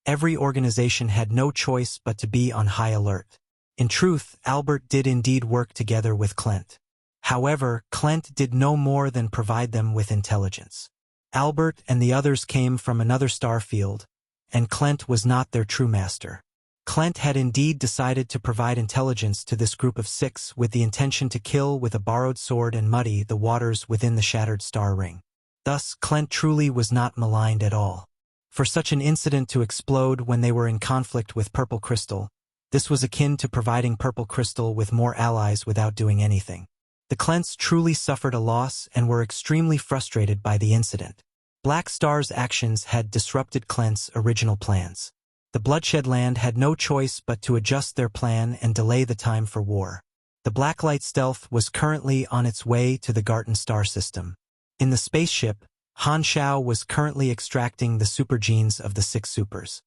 every organization had no choice but to be on high alert. In truth, Albert did indeed work together with Clint. However, Clint did no more than provide them with intelligence. Albert and the others came from another star field, and Clint was not their true master. Clint had indeed decided to provide intelligence to this group of 6 with the intention to kill with a borrowed sword and muddy the waters within the Shattered Star Ring. Thus, Clint truly was not maligned at all. For such an incident to explode when they were in conflict with Purple Crystal, this was akin to providing Purple Crystal with more allies without doing anything. The Clents truly suffered a loss and were extremely frustrated by the incident. Black Star's actions had disrupted Clent's original plans. The Bloodshed Land had no choice but to adjust their plan and delay the time for war. The Blacklight Stealth was currently on its way to the Garten star system. In the spaceship, Han Xiao was currently extracting the supergenes of the 6 supers.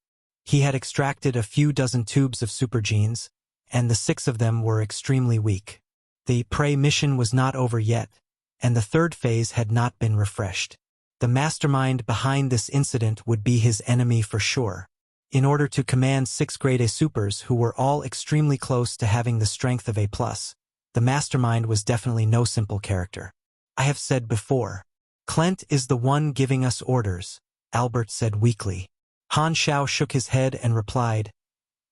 He had extracted a few dozen tubes of supergenes, and the 6 of them were extremely weak. The prey mission was not over yet, and the 3rd phase had not been refreshed. The mastermind behind this incident would be his enemy for sure. In order to command 6 grade A supers who were all extremely close to having the strength of A+, the mastermind was definitely no simple character. I have said before, Clent is the one giving us orders, Albert said weakly. Han Xiao shook his head and replied,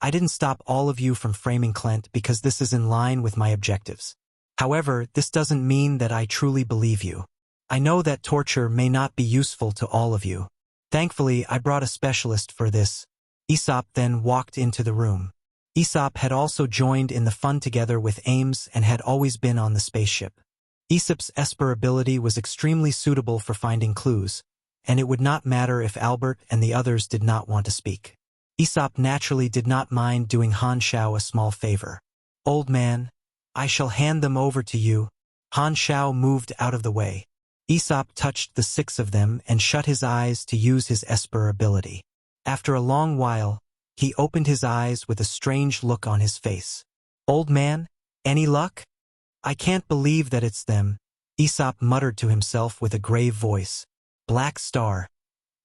I didn't stop all of you from framing Clent because this is in line with my objectives. However, this doesn't mean that I truly believe you. I know that torture may not be useful to all of you. Thankfully, I brought a specialist for this. Aesop then walked into the room. Aesop had also joined in the fun together with Ames and had always been on the spaceship. Aesop's Esper ability was extremely suitable for finding clues, and it would not matter if Albert and the others did not want to speak. Aesop naturally did not mind doing Han Xiao a small favor. Old man, I shall hand them over to you. Han Xiao moved out of the way. Aesop touched the 6 of them and shut his eyes to use his Esper ability. After a long while, he opened his eyes with a strange look on his face. Old man, any luck? I can't believe that it's them, Aesop muttered to himself with a grave voice. Black Star,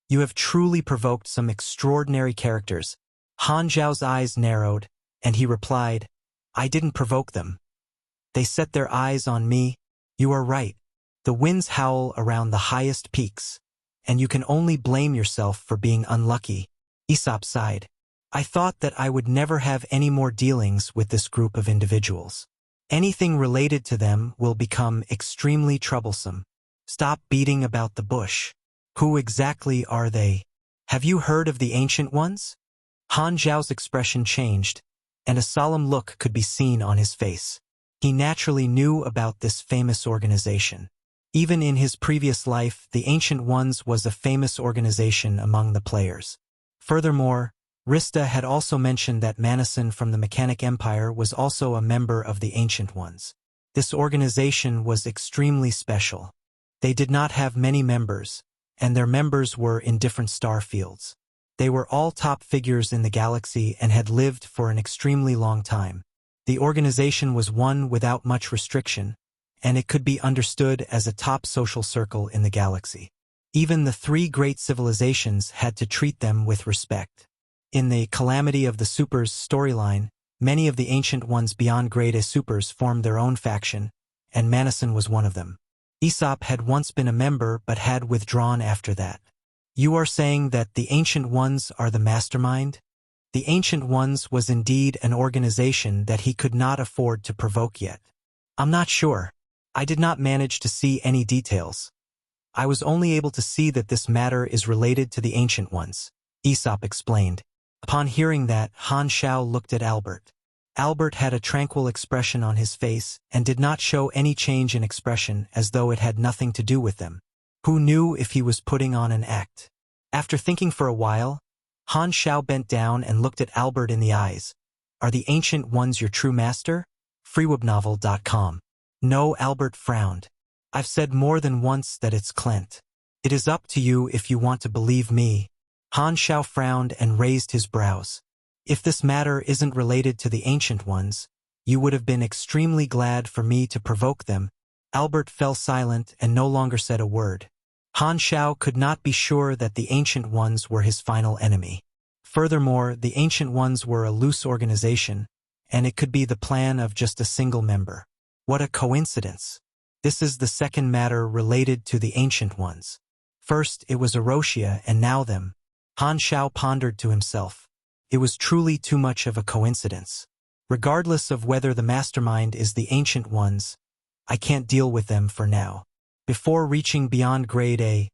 you have truly provoked some extraordinary characters. Han Xiao's eyes narrowed, and he replied, I didn't provoke them. They set their eyes on me. You are right. The winds howl around the highest peaks, and you can only blame yourself for being unlucky. Aesop sighed. I thought that I would never have any more dealings with this group of individuals. Anything related to them will become extremely troublesome. Stop beating about the bush. Who exactly are they? Have you heard of the Ancient Ones? Han Xiao's expression changed, and a solemn look could be seen on his face. He naturally knew about this famous organization. Even in his previous life, the Ancient Ones was a famous organization among the players. Furthermore, Rista had also mentioned that Manison from the Mechanic Empire was also a member of the Ancient Ones. This organization was extremely special. They did not have many members, and their members were in different star fields. They were all top figures in the galaxy and had lived for an extremely long time. The organization was one without much restriction, and it could be understood as a top social circle in the galaxy. Even the three great civilizations had to treat them with respect. In the Calamity of the Supers storyline, many of the Ancient Ones beyond Grade A Supers formed their own faction, and Manison was one of them. Aesop had once been a member but had withdrawn after that. You are saying that the Ancient Ones are the mastermind? The Ancient Ones was indeed an organization that he could not afford to provoke yet. I'm not sure. I did not manage to see any details. I was only able to see that this matter is related to the Ancient Ones, Aesop explained. Upon hearing that, Han Xiao looked at Albert. Albert had a tranquil expression on his face and did not show any change in expression as though it had nothing to do with them. Who knew if he was putting on an act? After thinking for a while, Han Xiao bent down and looked at Albert in the eyes. Are the Ancient Ones your true master? freewebnovel.com. No, Albert frowned. I've said more than once that it's Clint. It is up to you if you want to believe me. Han Xiao frowned and raised his brows. If this matter isn't related to the Ancient Ones, you would have been extremely glad for me to provoke them. Albert fell silent and no longer said a word. Han Xiao could not be sure that the Ancient Ones were his final enemy. Furthermore, the Ancient Ones were a loose organization, and it could be the plan of just a single member. What a coincidence. This is the second matter related to the Ancient Ones. First, it was Erosia and now them. Han Xiao pondered to himself. It was truly too much of a coincidence. Regardless of whether the mastermind is the Ancient Ones, I can't deal with them for now. Before reaching beyond Grade A,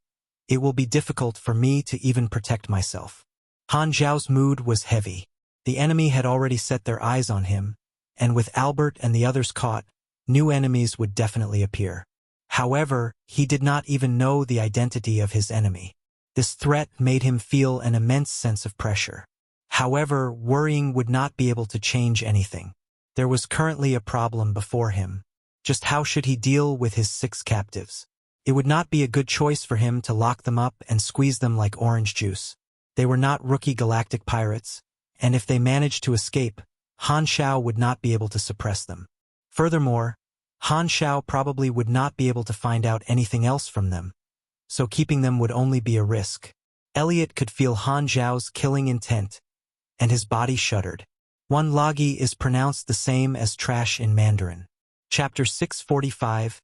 it will be difficult for me to even protect myself. Han Xiao's mood was heavy. The enemy had already set their eyes on him, and with Albert and the others caught, new enemies would definitely appear. However, he did not even know the identity of his enemy. This threat made him feel an immense sense of pressure. However, worrying would not be able to change anything. There was currently a problem before him. Just how should he deal with his 6 captives? It would not be a good choice for him to lock them up and squeeze them like orange juice. They were not rookie galactic pirates, and if they managed to escape, Han Xiao would not be able to suppress them. Furthermore, Han Xiao probably would not be able to find out anything else from them, so keeping them would only be a risk. Elliot could feel Han Xiao's killing intent, and his body shuddered. One logi is pronounced the same as trash in Mandarin. Chapter 645,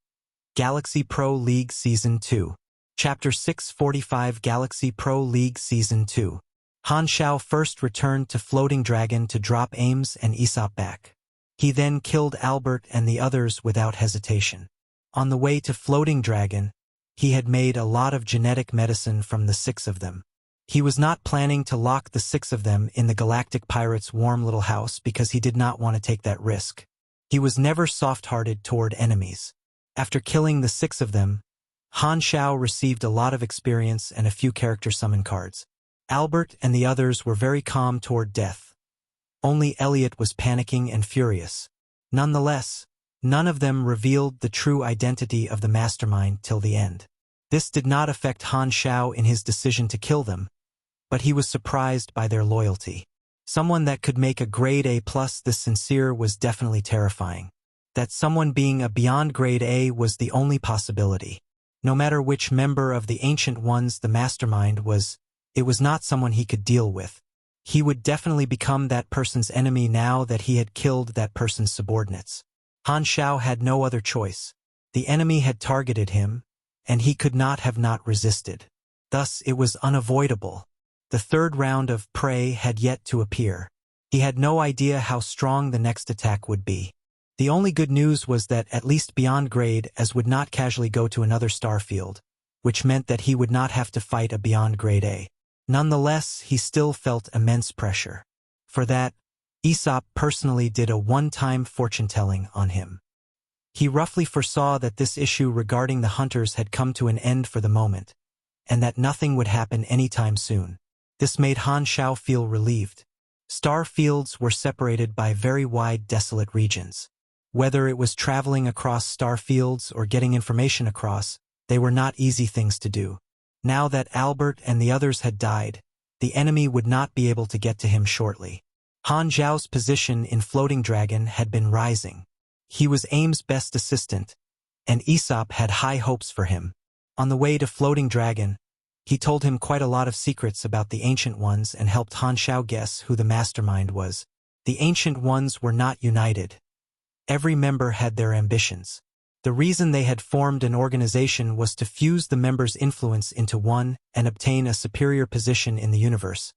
Galaxy Pro League Season 2. Chapter 645 Galaxy Pro League Season 2. Han Xiao first returned to Floating Dragon to drop Ames and Aesop back. He then killed Albert and the others without hesitation. On the way to Floating Dragon, he had made a lot of genetic medicine from the 6 of them. He was not planning to lock the 6 of them in the Galactic Pirates' warm little house because he did not want to take that risk. He was never soft-hearted toward enemies. After killing the 6 of them, Han Xiao received a lot of experience and a few character summon cards. Albert and the others were very calm toward death. Only Elliot was panicking and furious. Nonetheless, none of them revealed the true identity of the mastermind till the end. This did not affect Han Xiao in his decision to kill them, but he was surprised by their loyalty. Someone that could make a Grade A+ this sincere was definitely terrifying. That someone being a beyond Grade A was the only possibility. No matter which member of the Ancient Ones the mastermind was, it was not someone he could deal with. He would definitely become that person's enemy now that he had killed that person's subordinates. Han Xiao had no other choice. The enemy had targeted him, and he could not have not resisted. Thus, it was unavoidable. The third round of prey had yet to appear. He had no idea how strong the next attack would be. The only good news was that at least beyond Grade as would not casually go to another star field, which meant that he would not have to fight a beyond Grade A. Nonetheless, he still felt immense pressure. For that, Aesop personally did a one-time fortune-telling on him. He roughly foresaw that this issue regarding the hunters had come to an end for the moment, and that nothing would happen anytime soon. This made Han Xiao feel relieved. Star fields were separated by very wide, desolate regions. Whether it was traveling across star fields or getting information across, they were not easy things to do. Now that Albert and the others had died, the enemy would not be able to get to him shortly. Han Xiao's position in Floating Dragon had been rising. He was Aim's best assistant, and Aesop had high hopes for him. On the way to Floating Dragon, he told him quite a lot of secrets about the Ancient Ones and helped Han Xiao guess who the mastermind was. The Ancient Ones were not united. Every member had their ambitions. The reason they had formed an organization was to fuse the members' influence into one and obtain a superior position in the universe,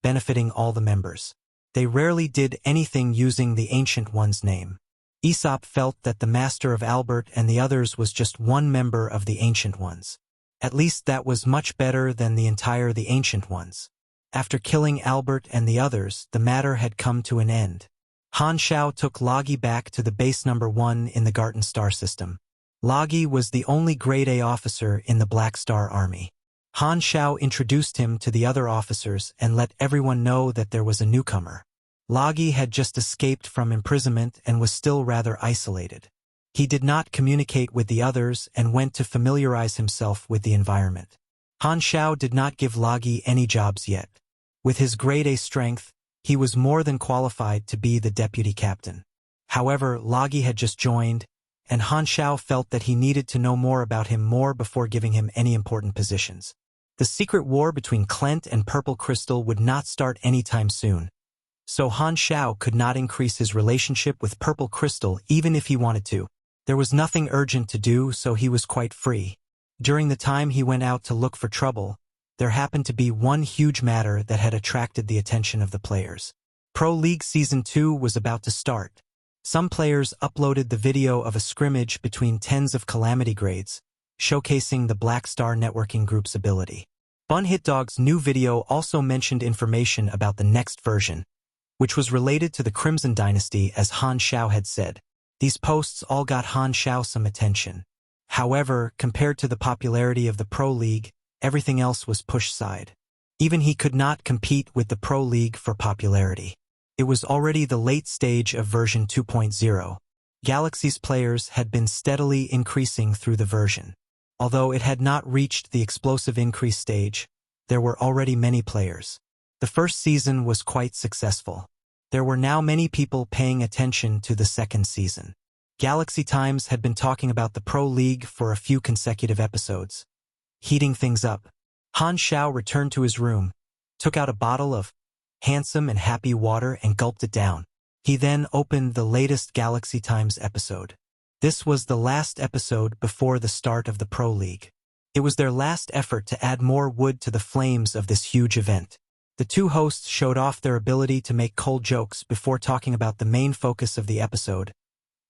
benefiting all the members. They rarely did anything using the Ancient One's name. Aesop felt that the master of Albert and the others was just one member of the Ancient Ones. At least that was much better than the Ancient Ones. After killing Albert and the others, the matter had come to an end. Han Xiao took Loggy back to the base number 1 in the Garten Star system. Loggy was the only Grade A officer in the Black Star Army. Han Xiao introduced him to the other officers and let everyone know that there was a newcomer. Loggy had just escaped from imprisonment and was still rather isolated. He did not communicate with the others and went to familiarize himself with the environment. Han Xiao did not give Loggy any jobs yet. With his Grade A strength, he was more than qualified to be the deputy captain. However, Loggy had just joined, and Han Xiao felt that he needed to know more about him before giving him any important positions. The secret war between Clent and Purple Crystal would not start anytime soon, so Han Xiao could not increase his relationship with Purple Crystal even if he wanted to. There was nothing urgent to do, so he was quite free. During the time he went out to look for trouble, there happened to be one huge matter that had attracted the attention of the players. Pro League Season 2 was about to start. Some players uploaded the video of a scrimmage between tens of Calamity Grades, showcasing the Black Star Networking Group's ability. Bun Hitdog's new video also mentioned information about the next version, which was related to the Crimson Dynasty, as Han Xiao had said. These posts all got Han Xiao some attention. However, compared to the popularity of the Pro League, everything else was pushed aside. Even he could not compete with the Pro League for popularity. It was already the late stage of version 2.0. Galaxy's players had been steadily increasing through the version. Although it had not reached the explosive increase stage, there were already many players. The first season was quite successful. There were now many people paying attention to the second season. Galaxy Times had been talking about the Pro League for a few consecutive episodes. Heating things up, Han Xiao returned to his room, took out a bottle of handsome and happy water and gulped it down. He then opened the latest Galaxy Times episode. This was the last episode before the start of the Pro League. It was their last effort to add more wood to the flames of this huge event. The two hosts showed off their ability to make cold jokes before talking about the main focus of the episode,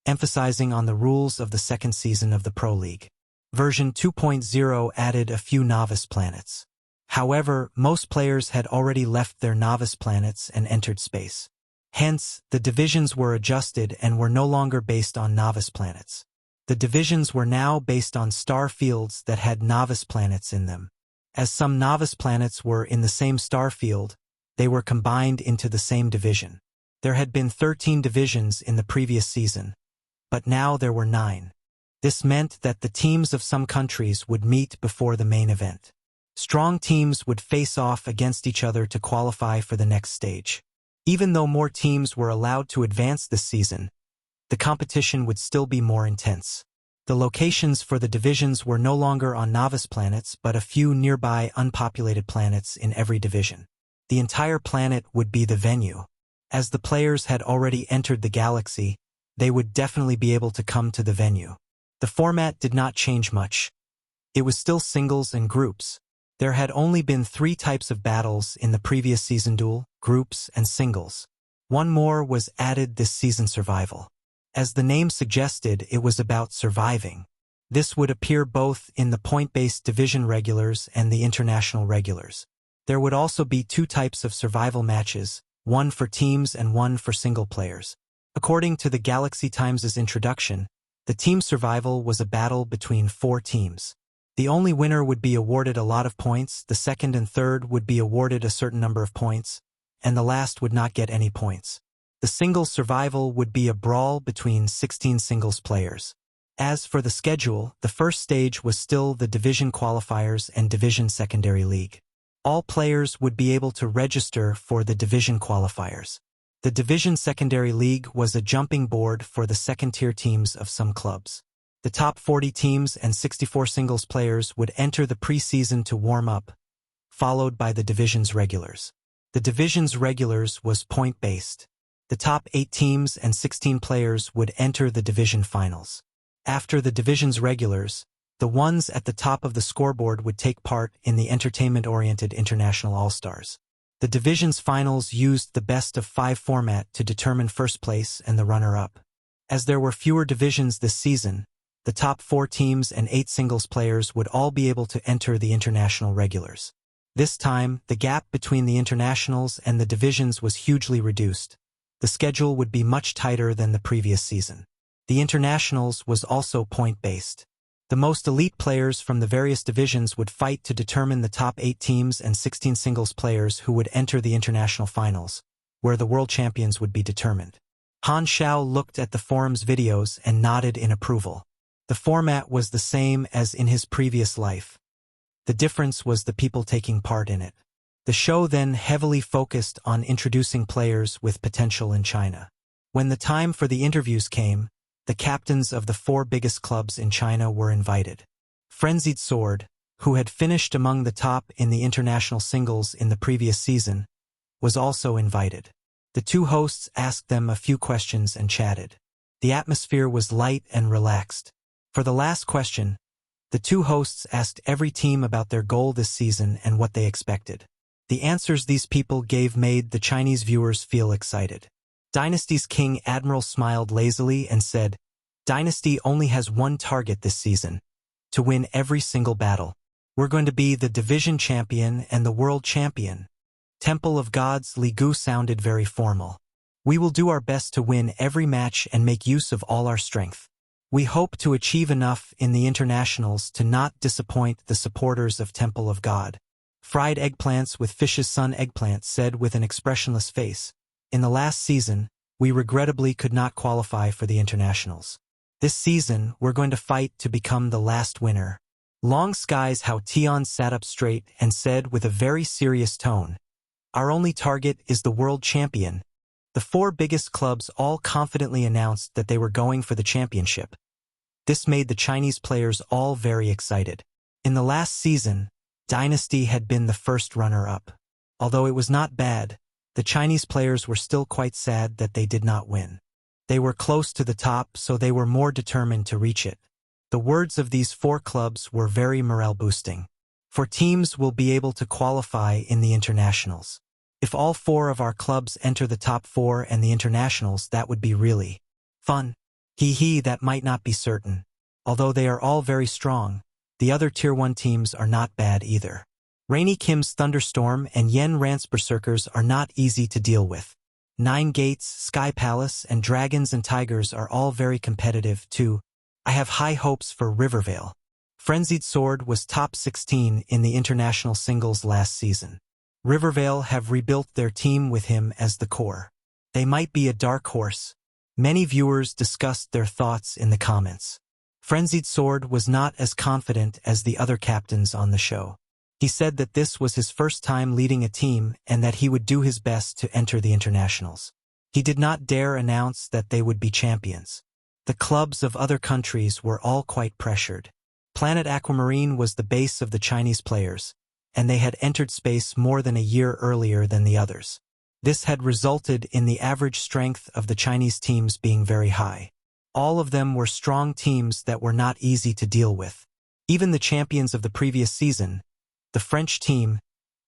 emphasizing on the rules of the second season of the Pro League. Version 2.0 added a few novice planets. However, most players had already left their novice planets and entered space. Hence, the divisions were adjusted and were no longer based on novice planets. The divisions were now based on star fields that had novice planets in them. As some novice planets were in the same star field, they were combined into the same division. There had been 13 divisions in the previous season, but now there were 9. This meant that the teams of some countries would meet before the main event. Strong teams would face off against each other to qualify for the next stage. Even though more teams were allowed to advance this season, the competition would still be more intense. The locations for the divisions were no longer on novice planets but a few nearby unpopulated planets in every division. The entire planet would be the venue. As the players had already entered the galaxy, they would definitely be able to come to the venue. The format did not change much. It was still singles and groups. There had only been 3 types of battles in the previous season: duel, groups, and singles. One more was added this season: survival. As the name suggested, it was about surviving. This would appear both in the point-based division regulars and the international regulars. There would also be 2 types of survival matches, one for teams and one for single players. According to the Galaxy Times' introduction, the team survival was a battle between 4 teams. The only winner would be awarded a lot of points, the second and third would be awarded a certain number of points, and the last would not get any points. The singles survival would be a brawl between 16 singles players. As for the schedule, the first stage was still the division qualifiers and division secondary league. All players would be able to register for the division qualifiers. The division secondary league was a jumping board for the second-tier teams of some clubs. The top 40 teams and 64 singles players would enter the preseason to warm up, followed by the division's regulars. The division's regulars was point-based. The top 8 teams and 16 players would enter the division finals. After the division's regulars, the ones at the top of the scoreboard would take part in the entertainment-oriented International All-Stars. The division's finals used the best-of-5 format to determine first place and the runner-up. As there were fewer divisions this season, the top 4 teams and 8 singles players would all be able to enter the international regulars. This time, the gap between the internationals and the divisions was hugely reduced. The schedule would be much tighter than the previous season. The internationals was also point-based. The most elite players from the various divisions would fight to determine the top 8 teams and 16 singles players who would enter the international finals, where the world champions would be determined. Han Xiao looked at the forum's videos and nodded in approval. The format was the same as in his previous life. The difference was the people taking part in it. The show then heavily focused on introducing players with potential in China. When the time for the interviews came, the captains of the 4 biggest clubs in China were invited. Frenzied Sword, who had finished among the top in the international singles in the previous season, was also invited. The 2 hosts asked them a few questions and chatted. The atmosphere was light and relaxed. For the last question, the 2 hosts asked every team about their goal this season and what they expected. The answers these people gave made the Chinese viewers feel excited. Dynasty's King Admiral smiled lazily and said, "Dynasty only has one target this season, to win every single battle. We're going to be the division champion and the world champion." Temple of Gods Li Gu sounded very formal. "We will do our best to win every match and make use of all our strength. We hope to achieve enough in the internationals to not disappoint the supporters of Temple of God." Fried Eggplants with Fish's Son Eggplant said with an expressionless face, "In the last season, we regrettably could not qualify for the internationals. This season, we're going to fight to become the last winner." Long Skies Hao Tian sat up straight and said with a very serious tone, "Our only target is the world champion." The 4 biggest clubs all confidently announced that they were going for the championship. This made the Chinese players all very excited. In the last season, Dynasty had been the first runner-up. Although it was not bad, the Chinese players were still quite sad that they did not win. They were close to the top, so they were more determined to reach it. The words of these 4 clubs were very morale-boosting. For teams will be able to qualify in the internationals. If all 4 of our clubs enter the top 4 and the internationals, that would be really fun. That might not be certain. Although they are all very strong, the other Tier 1 teams are not bad either. Rainy Kim's Thunderstorm and Yen Rant's Berserkers are not easy to deal with. 9 Gates, Sky Palace, and Dragons and Tigers are all very competitive too. I have high hopes for Rivervale. Frenzied Sword was top 16 in the international singles last season. Rivervale have rebuilt their team with him as the core. They might be a dark horse. Many viewers discussed their thoughts in the comments. Frenzied Sword was not as confident as the other captains on the show. He said that this was his first time leading a team and that he would do his best to enter the internationals. He did not dare announce that they would be champions. The clubs of other countries were all quite pressured. Planet Aquamarine was the base of the Chinese players, and they had entered space more than a year earlier than the others. This had resulted in the average strength of the Chinese teams being very high. All of them were strong teams that were not easy to deal with. Even the champions of the previous season, the French team,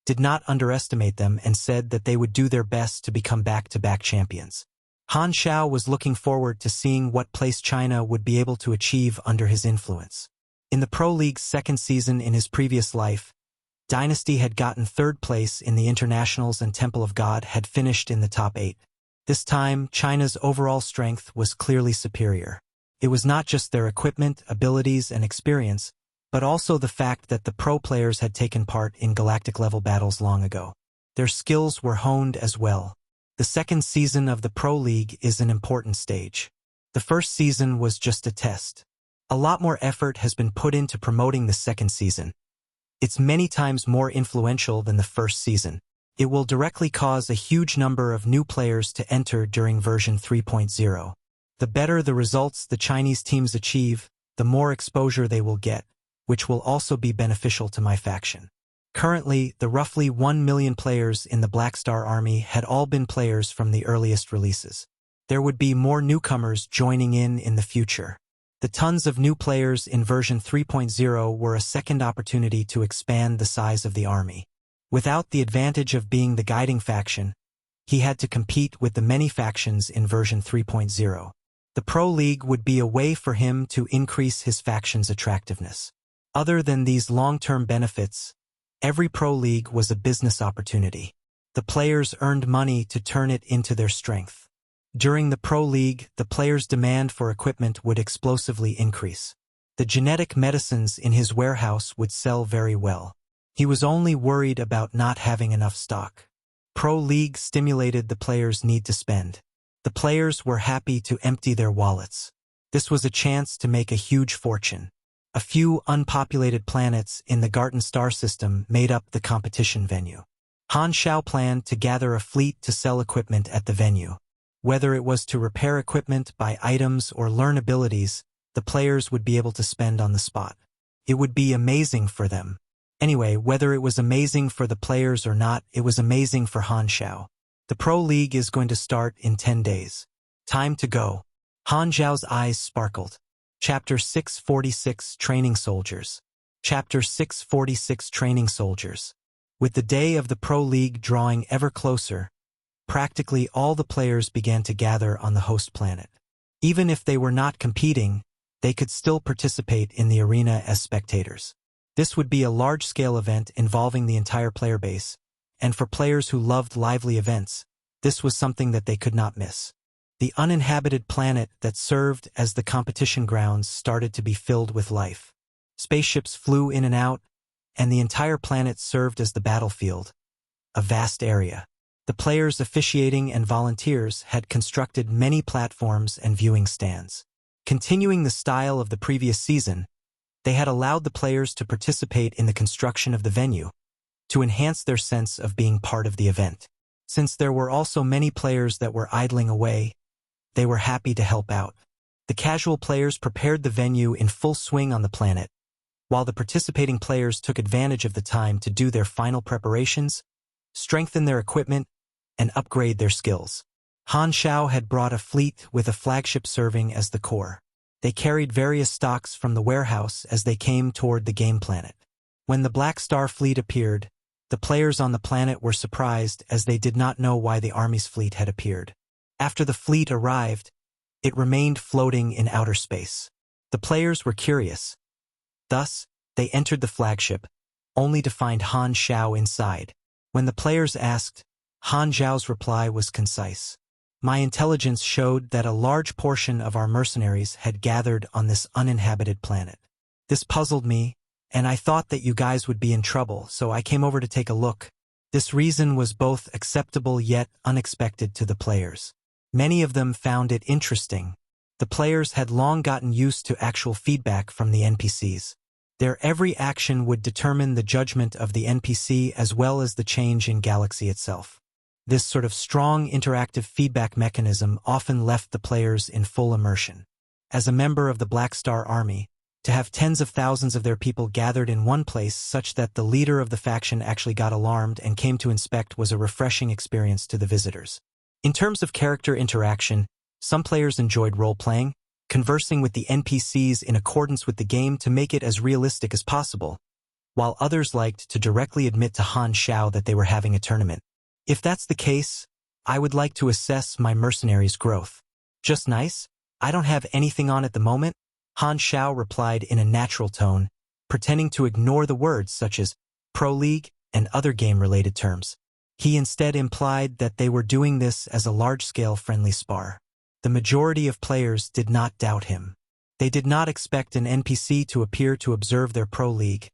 did not underestimate them and said that they would do their best to become back-to-back champions. Han Xiao was looking forward to seeing what place China would be able to achieve under his influence. In the Pro League's second season in his previous life, Dynasty had gotten 3rd place in the internationals and Temple of God had finished in the top 8. This time, China's overall strength was clearly superior. It was not just their equipment, abilities, and experience, but also the fact that the pro players had taken part in Galactic-level battles long ago. Their skills were honed as well. The second season of the Pro League is an important stage. The first season was just a test. A lot more effort has been put into promoting the second season. It's many times more influential than the first season. It will directly cause a huge number of new players to enter during version 3.0. The better the results the Chinese teams achieve, the more exposure they will get, which will also be beneficial to my faction. Currently, the roughly 1 million players in the Black Star Army had all been players from the earliest releases. There would be more newcomers joining in the future. The tons of new players in version 3.0 were a second opportunity to expand the size of the army. Without the advantage of being the guiding faction, he had to compete with the many factions in version 3.0. The Pro League would be a way for him to increase his faction's attractiveness. Other than these long-term benefits, every Pro League was a business opportunity. The players earned money to turn it into their strength. During the Pro League, the players' demand for equipment would explosively increase. The genetic medicines in his warehouse would sell very well. He was only worried about not having enough stock. Pro League stimulated the players' need to spend. The players were happy to empty their wallets. This was a chance to make a huge fortune. A few unpopulated planets in the Garten star system made up the competition venue. Han Xiao planned to gather a fleet to sell equipment at the venue. Whether it was to repair equipment, buy items, or learn abilities, the players would be able to spend on the spot. It would be amazing for them. Anyway, whether it was amazing for the players or not, it was amazing for Han Xiao. The Pro League is going to start in 10 days. Time to go. Han Xiao's eyes sparkled. Chapter 646 Training Soldiers. Chapter 646 Training Soldiers. With the day of the Pro League drawing ever closer, practically all the players began to gather on the host planet. Even if they were not competing, they could still participate in the arena as spectators. This would be a large-scale event involving the entire player base, and for players who loved lively events, this was something that they could not miss. The uninhabited planet that served as the competition grounds started to be filled with life. Spaceships flew in and out, and the entire planet served as the battlefield, a vast area. The players officiating and volunteers had constructed many platforms and viewing stands. Continuing the style of the previous season, they had allowed the players to participate in the construction of the venue, to enhance their sense of being part of the event. Since there were also many players that were idling away, they were happy to help out. The casual players prepared the venue in full swing on the planet, while the participating players took advantage of the time to do their final preparations, strengthen their equipment, and upgrade their skills. Han Xiao had brought a fleet with a flagship serving as the core. They carried various stocks from the warehouse as they came toward the game planet. When the Black Star fleet appeared, the players on the planet were surprised as they did not know why the army's fleet had appeared. After the fleet arrived, it remained floating in outer space. The players were curious. Thus, they entered the flagship, only to find Han Xiao inside. When the players asked, Han Xiao's reply was concise. My intelligence showed that a large portion of our mercenaries had gathered on this uninhabited planet. This puzzled me, and I thought that you guys would be in trouble, so I came over to take a look. This reason was both acceptable yet unexpected to the players. Many of them found it interesting. The players had long gotten used to actual feedback from the NPCs. Their every action would determine the judgment of the NPC as well as the change in Galaxy itself. This sort of strong interactive feedback mechanism often left the players in full immersion. As a member of the Black Star Army, to have tens of thousands of their people gathered in one place such that the leader of the faction actually got alarmed and came to inspect was a refreshing experience to the visitors. In terms of character interaction, some players enjoyed role-playing, conversing with the NPCs in accordance with the game to make it as realistic as possible, while others liked to directly admit to Han Xiao that they were having a tournament. If that's the case, I would like to assess my mercenaries' growth. Just nice? I don't have anything on at the moment, Han Xiao replied in a natural tone, pretending to ignore the words such as Pro League and other game-related terms. He instead implied that they were doing this as a large-scale friendly spar. The majority of players did not doubt him. They did not expect an NPC to appear to observe their pro league,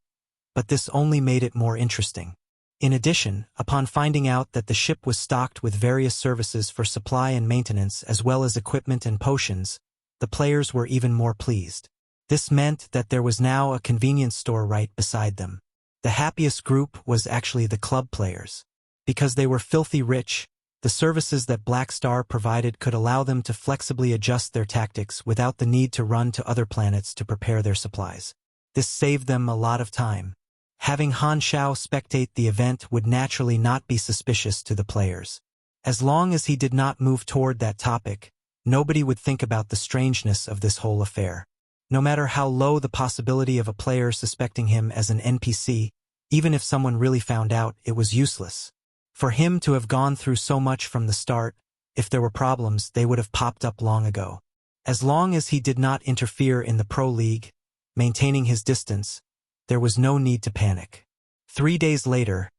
but this only made it more interesting. In addition, upon finding out that the ship was stocked with various services for supply and maintenance as well as equipment and potions, the players were even more pleased. This meant that there was now a convenience store right beside them. The happiest group was actually the club players. Because they were filthy rich, the services that Black Star provided could allow them to flexibly adjust their tactics without the need to run to other planets to prepare their supplies. This saved them a lot of time. Having Han Xiao spectate the event would naturally not be suspicious to the players. As long as he did not move toward that topic, nobody would think about the strangeness of this whole affair. No matter how low the possibility of a player suspecting him as an NPC, even if someone really found out, it was useless. For him to have gone through so much from the start, if there were problems, they would have popped up long ago. As long as he did not interfere in the Pro League, maintaining his distance, there was no need to panic. 3 days later,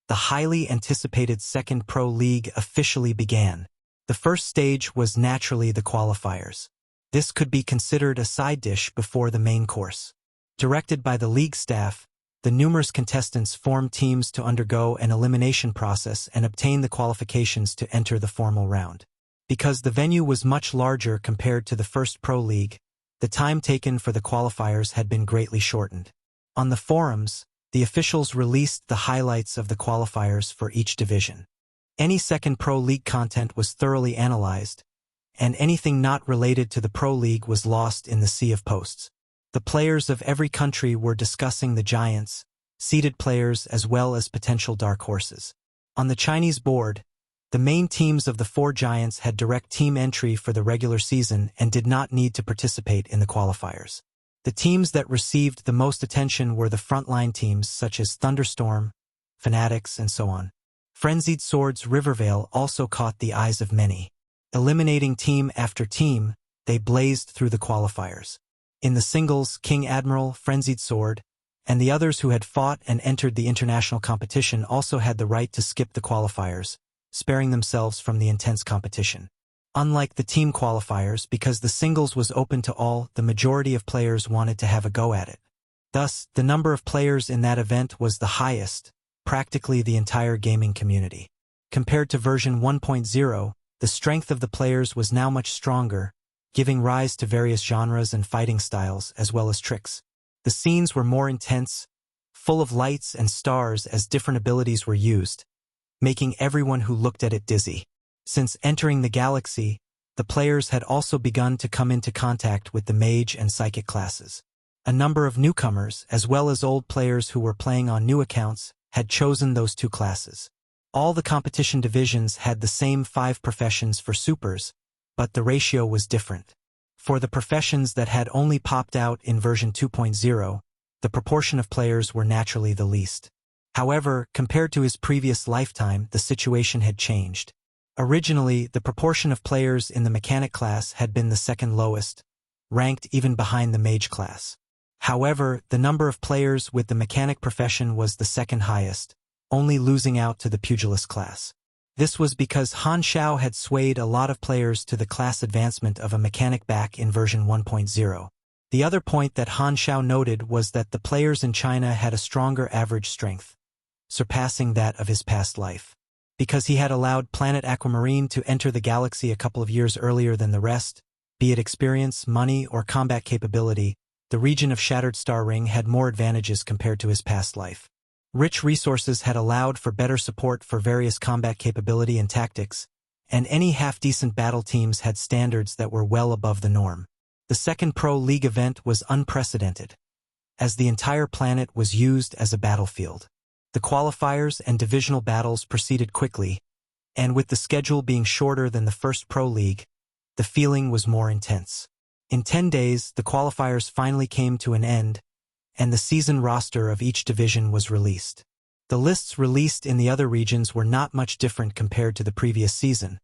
the highly anticipated second Pro League officially began. The first stage was naturally the qualifiers. This could be considered a side dish before the main course. Directed by the league staff, the numerous contestants formed teams to undergo an elimination process and obtain the qualifications to enter the formal round. Because the venue was much larger compared to the first Pro League, the time taken for the qualifiers had been greatly shortened. On the forums, the officials released the highlights of the qualifiers for each division. Any second Pro League content was thoroughly analyzed, and anything not related to the Pro League was lost in the sea of posts. The players of every country were discussing the giants, seeded players as well as potential dark horses. On the Chinese board, the main teams of the 4 giants had direct team entry for the regular season and did not need to participate in the qualifiers. The teams that received the most attention were the frontline teams such as Thunderstorm, Fanatics, and so on. Frenzied Swords Rivervale also caught the eyes of many. Eliminating team after team, they blazed through the qualifiers. In the singles, King Admiral, Frenzied Sword, and the others who had fought and entered the international competition also had the right to skip the qualifiers, sparing themselves from the intense competition. Unlike the team qualifiers, because the singles was open to all, the majority of players wanted to have a go at it. Thus, the number of players in that event was the highest, practically the entire gaming community. Compared to version 1.0, the strength of the players was now much stronger, giving rise to various genres and fighting styles as well as tricks. The scenes were more intense, full of lights and stars as different abilities were used, making everyone who looked at it dizzy. Since entering the galaxy, the players had also begun to come into contact with the mage and psychic classes. A number of newcomers, as well as old players who were playing on new accounts, had chosen those 2 classes. All the competition divisions had the same 5 professions for supers, but the ratio was different. For the professions that had only popped out in version 2.0, the proportion of players were naturally the least. However, compared to his previous lifetime, the situation had changed. Originally, the proportion of players in the mechanic class had been the second lowest, ranked even behind the mage class. However, the number of players with the mechanic profession was the second highest, only losing out to the pugilist class. This was because Han Xiao had swayed a lot of players to the class advancement of a mechanic back in version 1.0. The other point that Han Xiao noted was that the players in China had a stronger average strength, surpassing that of his past life. Because he had allowed Planet Aquamarine to enter the galaxy a couple of years earlier than the rest, be it experience, money, or combat capability, the region of Shattered Star Ring had more advantages compared to his past life. Rich resources had allowed for better support for various combat capability and tactics, and any half-decent battle teams had standards that were well above the norm. The second Pro League event was unprecedented, as the entire planet was used as a battlefield. The qualifiers and divisional battles proceeded quickly, and with the schedule being shorter than the first Pro League, the feeling was more intense. In 10 days, the qualifiers finally came to an end, and the season roster of each division was released. The lists released in the other regions were not much different compared to the previous season,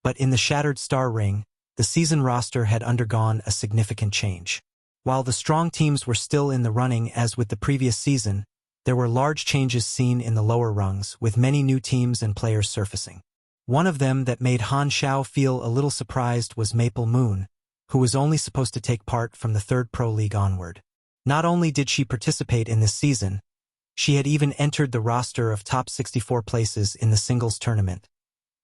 but in the Shattered Star Ring, the season roster had undergone a significant change. While the strong teams were still in the running as with the previous season, there were large changes seen in the lower rungs, with many new teams and players surfacing. One of them that made Han Xiao feel a little surprised was Maple Moon, who was only supposed to take part from the third Pro League onward. Not only did she participate in this season, she had even entered the roster of top 64 places in the singles tournament,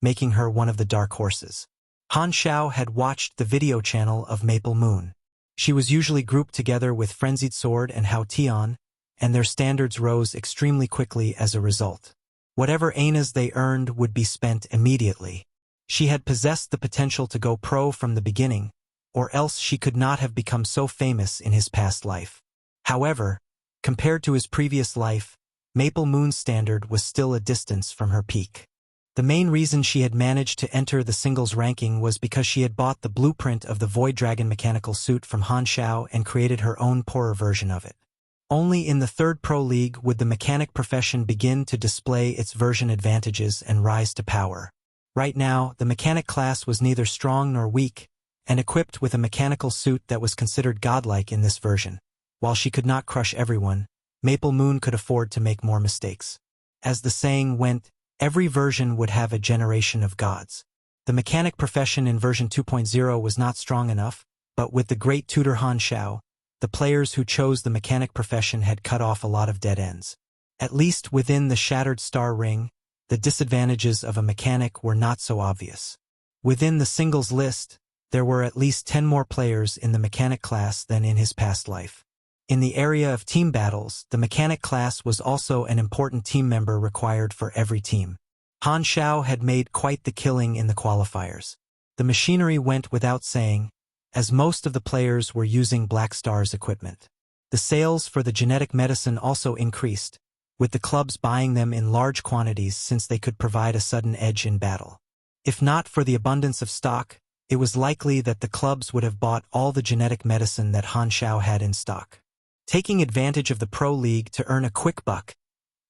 making her one of the dark horses. Han Xiao had watched the video channel of Maple Moon. She was usually grouped together with Frenzied Sword and Hao Tian, and their standards rose extremely quickly as a result. Whatever ANAs they earned would be spent immediately. She had possessed the potential to go pro from the beginning, or else she could not have become so famous in his past life. However, compared to his previous life, Maple Moon's standard was still a distance from her peak. The main reason she had managed to enter the singles ranking was because she had bought the blueprint of the Void Dragon mechanical suit from Han Xiao and created her own poorer version of it. Only in the third Pro League would the mechanic profession begin to display its version advantages and rise to power. Right now, the mechanic class was neither strong nor weak, and equipped with a mechanical suit that was considered godlike in this version. While she could not crush everyone, Maple Moon could afford to make more mistakes. As the saying went, every version would have a generation of gods. The mechanic profession in version 2.0 was not strong enough, but with the great tutor Han Xiao, the players who chose the mechanic profession had cut off a lot of dead ends. At least within the Shattered Star Ring, the disadvantages of a mechanic were not so obvious. Within the singles list, there were at least 10 more players in the mechanic class than in his past life. In the area of team battles, the mechanic class was also an important team member required for every team. Han Xiao had made quite the killing in the qualifiers. The machinery went without saying, as most of the players were using Black Star's equipment. The sales for the genetic medicine also increased, with the clubs buying them in large quantities since they could provide a sudden edge in battle. If not for the abundance of stock, it was likely that the clubs would have bought all the genetic medicine that Han Xiao had in stock. Taking advantage of the Pro League to earn a quick buck,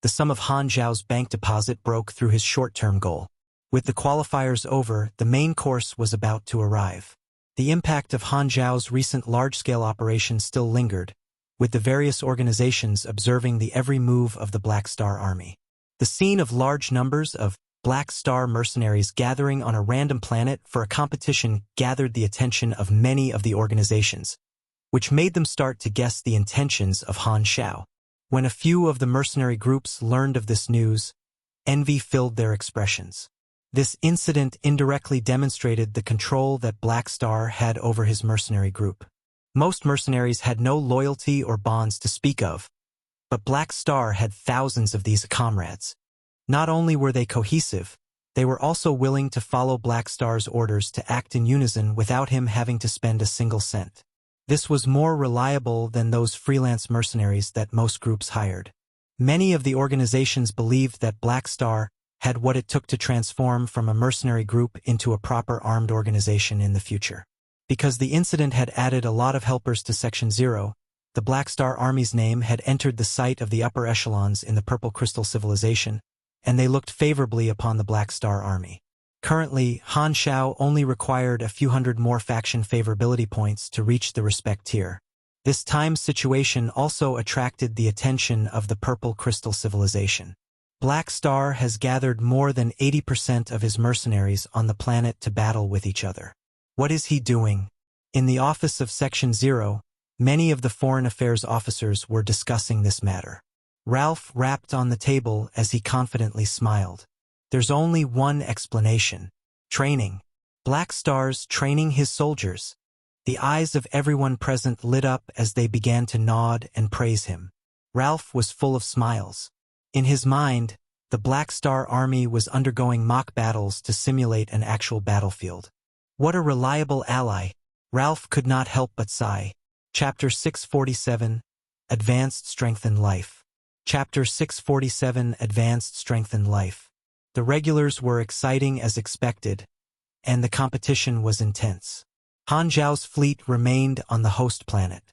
the sum of Han Xiao's bank deposit broke through his short-term goal. With the qualifiers over, the main course was about to arrive. The impact of Han Xiao's recent large-scale operation still lingered, with the various organizations observing the every move of the Black Star Army. The scene of large numbers of Black Star mercenaries gathering on a random planet for a competition gathered the attention of many of the organizations, which made them start to guess the intentions of Han Xiao. When a few of the mercenary groups learned of this news, envy filled their expressions. This incident indirectly demonstrated the control that Black Star had over his mercenary group. Most mercenaries had no loyalty or bonds to speak of, but Black Star had thousands of these comrades. Not only were they cohesive, they were also willing to follow Black Star's orders to act in unison without him having to spend a single cent. This was more reliable than those freelance mercenaries that most groups hired. Many of the organizations believed that Black Star had what it took to transform from a mercenary group into a proper armed organization in the future. Because the incident had added a lot of helpers to Section 0, the Black Star Army's name had entered the sight of the upper echelons in the Purple Crystal Civilization, and they looked favorably upon the Black Star Army. Currently, Han Xiao only required a few hundred more faction favorability points to reach the respect tier. This time situation also attracted the attention of the Purple Crystal Civilization. Black Star has gathered more than 80% of his mercenaries on the planet to battle with each other. What is he doing? In the office of Section 0, many of the foreign affairs officers were discussing this matter. Ralph rapped on the table as he confidently smiled. There's only one explanation. Training. Black Star's training his soldiers. The eyes of everyone present lit up as they began to nod and praise him. Ralph was full of smiles. In his mind, the Black Star Army was undergoing mock battles to simulate an actual battlefield. What a reliable ally! Ralph could not help but sigh. Chapter 647, Advanced Strength in Life. Chapter 647, Advanced Strength in Life. The regulars were exciting as expected, and the competition was intense. Han Xiao's fleet remained on the host planet.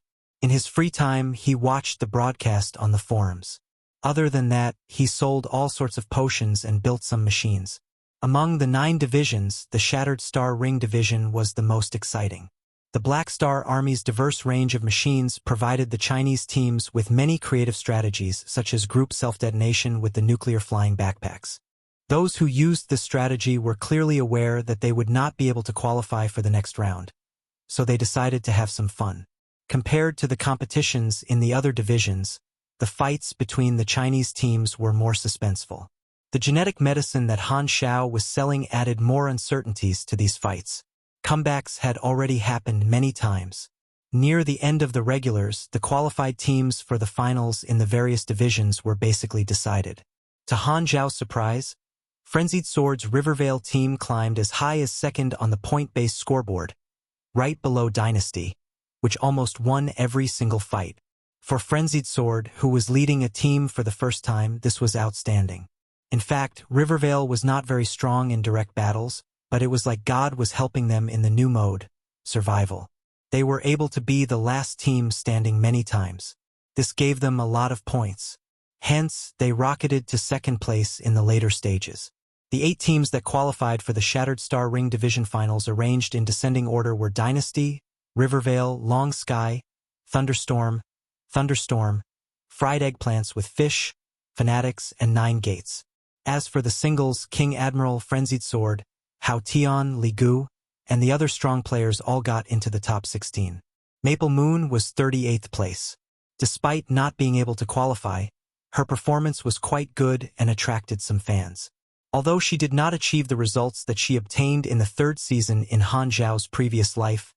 In his free time, he watched the broadcast on the forums. Other than that, he sold all sorts of potions and built some machines. Among the 9 divisions, the Shattered Star Ring division was the most exciting. The Black Star Army's diverse range of machines provided the Chinese teams with many creative strategies, such as group self-detonation with the nuclear flying backpacks. Those who used this strategy were clearly aware that they would not be able to qualify for the next round. so they decided to have some fun. Compared to the competitions in the other divisions, the fights between the Chinese teams were more suspenseful. The genetic medicine that Han Xiao was selling added more uncertainties to these fights. Comebacks had already happened many times. Near the end of the regulars, the qualified teams for the finals in the various divisions were basically decided. To Han Xiao's surprise, Frenzied Sword's Rivervale team climbed as high as second on the point-based scoreboard, right below Dynasty, which almost won every single fight. For Frenzied Sword, who was leading a team for the first time, this was outstanding. In fact, Rivervale was not very strong in direct battles, but it was like God was helping them in the new mode, survival. They were able to be the last team standing many times. This gave them a lot of points. Hence, they rocketed to second place in the later stages. The 8 teams that qualified for the Shattered Star Ring Division Finals arranged in descending order were Dynasty, Rivervale, Long Sky, Thunderstorm, Fried Eggplants with Fish, Fanatics, and 9 Gates. As for the singles, King Admiral, Frenzied Sword, Hao Tian, Li Gu, and the other strong players all got into the top 16. Maple Moon was 38th place. Despite not being able to qualify, her performance was quite good and attracted some fans. Although she did not achieve the results that she obtained in the 3rd season in Han Xiao's previous life,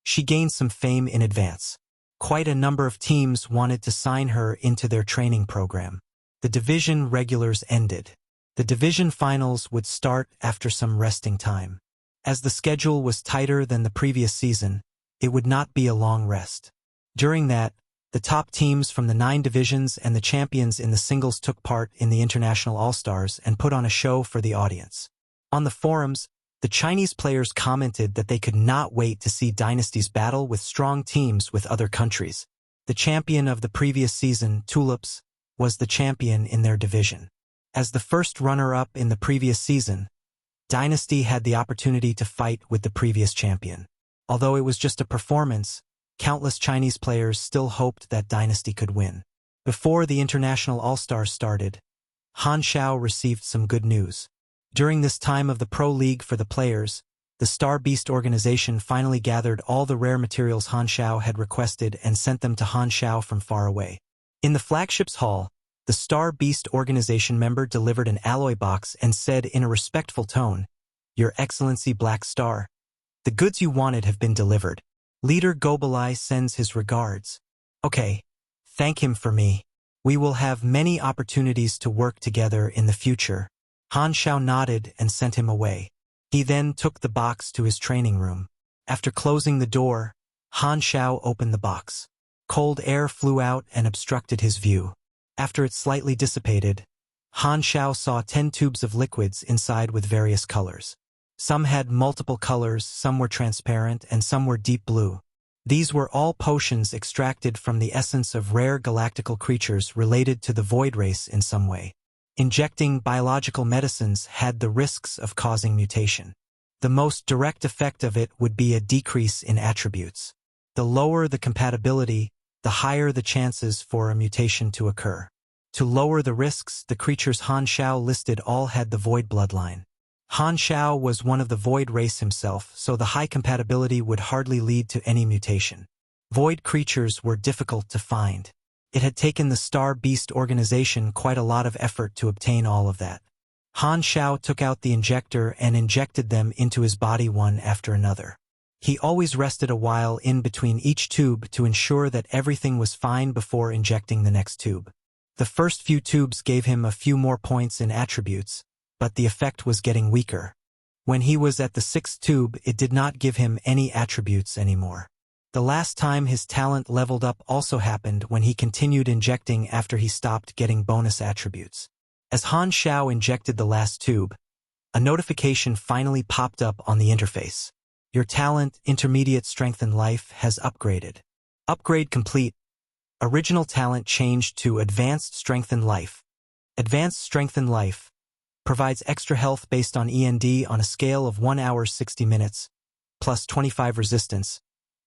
she gained some fame in advance. Quite a number of teams wanted to sign her into their training program. The division regulars ended. The division finals would start after some resting time. As the schedule was tighter than the previous season, it would not be a long rest. During that, the top teams from the 9 divisions and the champions in the singles took part in the International All-Stars and put on a show for the audience. On the forums, the Chinese players commented that they could not wait to see Dynasty's battle with strong teams with other countries. The champion of the previous season, Tulips, was the champion in their division. As the first runner-up in the previous season, Dynasty had the opportunity to fight with the previous champion. Although it was just a performance, countless Chinese players still hoped that Dynasty could win. Before the International All-Stars started, Han Xiao received some good news. During this time of the Pro League for the players, the Star Beast organization finally gathered all the rare materials Han Xiao had requested and sent them to Han Xiao from far away. In the flagship's hall, the Star Beast organization member delivered an alloy box and said in a respectful tone, "Your Excellency Black Star, the goods you wanted have been delivered. Leader Gobalai sends his regards." "Okay, thank him for me. We will have many opportunities to work together in the future." Han Xiao nodded and sent him away. He then took the box to his training room. After closing the door, Han Xiao opened the box. Cold air flew out and obstructed his view. After it slightly dissipated, Han Xiao saw 10 tubes of liquids inside with various colors. Some had multiple colors, some were transparent, and some were deep blue. These were all potions extracted from the essence of rare galactical creatures related to the Void Race in some way. Injecting biological medicines had the risks of causing mutation. The most direct effect of it would be a decrease in attributes. The lower the compatibility, the higher the chances for a mutation to occur. To lower the risks, the creatures Han Xiao listed all had the Void bloodline. Han Xiao was one of the Void race himself, so the high compatibility would hardly lead to any mutation. Void creatures were difficult to find. It had taken the Star Beast organization quite a lot of effort to obtain all of that. Han Xiao took out the injector and injected them into his body one after another. He always rested a while in between each tube to ensure that everything was fine before injecting the next tube. The first few tubes gave him a few more points in attributes, but the effect was getting weaker. When he was at the 6th tube, it did not give him any attributes anymore. The last time his talent leveled up also happened when he continued injecting after he stopped getting bonus attributes. As Han Xiao injected the last tube, a notification finally popped up on the interface. Your talent, Intermediate Strength and Life, has upgraded. Upgrade complete. Original talent changed to Advanced Strength and Life. Advanced Strength and Life provides extra health based on END on a scale of 1 hour 60 minutes, plus 25 resistance,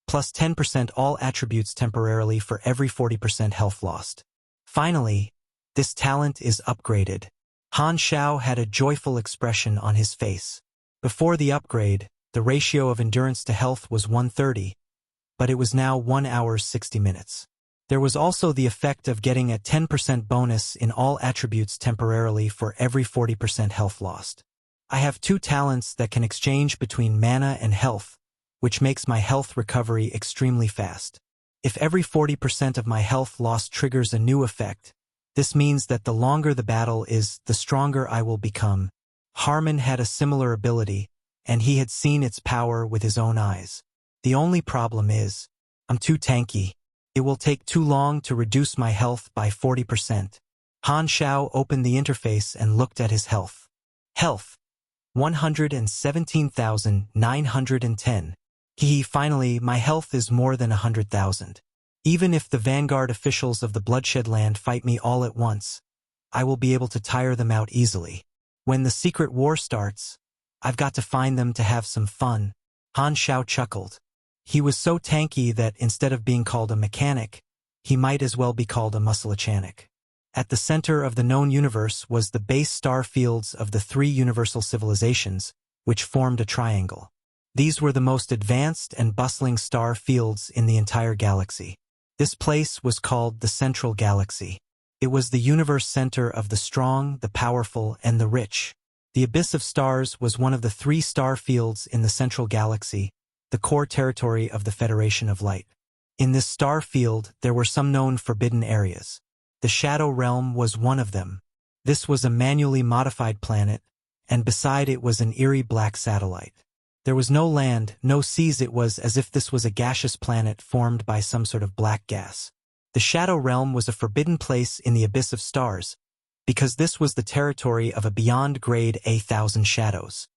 plus 10% all attributes temporarily for every 40% health lost. Finally, this talent is upgraded. Han Xiao had a joyful expression on his face. Before the upgrade, The ratio of endurance to health was 130, but it was now 1 hour 60 minutes. There was also the effect of getting a 10% bonus in all attributes temporarily for every 40% health lost. I have 2 talents that can exchange between mana and health, which makes my health recovery extremely fast. If every 40% of my health loss triggers a new effect, this means that the longer the battle is, the stronger I will become. Harmon had a similar ability, and he had seen its power with his own eyes. The only problem is, I'm too tanky. It will take too long to reduce my health by 40%. Han Xiao opened the interface and looked at his health. Health: 117,910. Finally, my health is more than 100,000. Even if the vanguard officials of the Bloodshed Land fight me all at once, I will be able to tire them out easily. When the secret war starts, I've got to find them to have some fun. Han Xiao chuckled. He was so tanky that instead of being called a mechanic, he might as well be called a muscle-achanic. At the center of the known universe was the base star fields of the 3 universal civilizations, which formed a triangle. These were the most advanced and bustling star fields in the entire galaxy. This place was called the Central Galaxy. It was the universe center of the strong, the powerful, and the rich. The Abyss of Stars was one of the 3 star fields in the Central Galaxy, the core territory of the Federation of Light. In this star field, there were some known forbidden areas. The Shadow Realm was one of them. This was a manually modified planet, and beside it was an eerie black satellite. There was no land, no seas. It was as if this was a gaseous planet formed by some sort of black gas. The Shadow Realm was a forbidden place in the Abyss of Stars, because this was the territory of a beyond grade 1,000 shadows.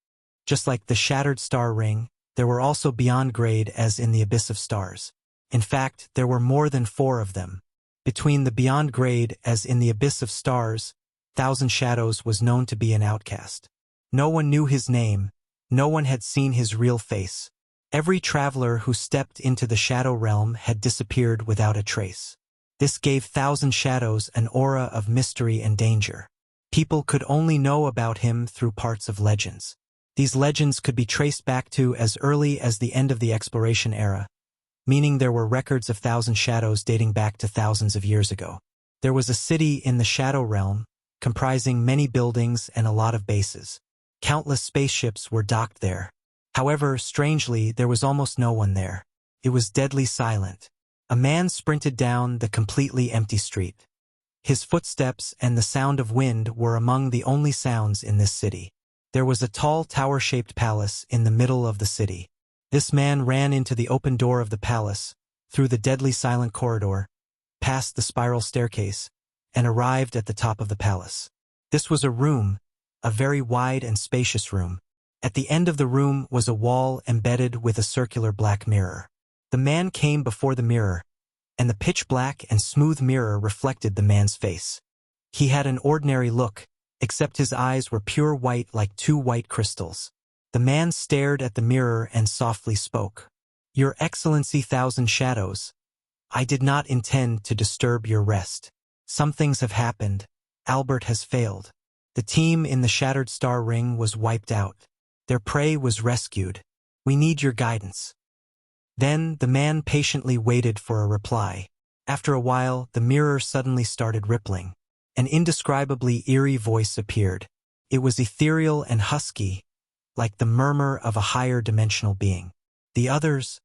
Just like the Shattered Star Ring, there were also beyond grade as in the Abyss of Stars. In fact, there were more than 4 of them. Between the beyond grade as in the Abyss of Stars, 1,000 Shadows was known to be an outcast. No one knew his name. No one had seen his real face. Every traveler who stepped into the Shadow Realm had disappeared without a trace. This gave 1,000 Shadows an aura of mystery and danger. People could only know about him through parts of legends. These legends could be traced back to as early as the end of the exploration era, meaning there were records of 1,000 Shadows dating back to thousands of years ago. There was a city in the Shadow Realm, comprising many buildings and a lot of bases. Countless spaceships were docked there. However, strangely, there was almost no one there. It was deadly silent. A man sprinted down the completely empty street. His footsteps and the sound of wind were among the only sounds in this city. There was a tall tower-shaped palace in the middle of the city. This man ran into the open door of the palace, through the deadly silent corridor, past the spiral staircase, and arrived at the top of the palace. This was a room, a very wide and spacious room. At the end of the room was a wall embedded with a circular black mirror. The man came before the mirror, and the pitch-black and smooth mirror reflected the man's face. He had an ordinary look, except his eyes were pure white like 2 white crystals. The man stared at the mirror and softly spoke. "Your Excellency, 1,000 Shadows, I did not intend to disturb your rest. Some things have happened. Albert has failed. The team in the Shattered Star Ring was wiped out. Their prey was rescued. We need your guidance." Then the man patiently waited for a reply. After a while, the mirror suddenly started rippling. An indescribably eerie voice appeared. It was ethereal and husky, like the murmur of a higher dimensional being. "The others,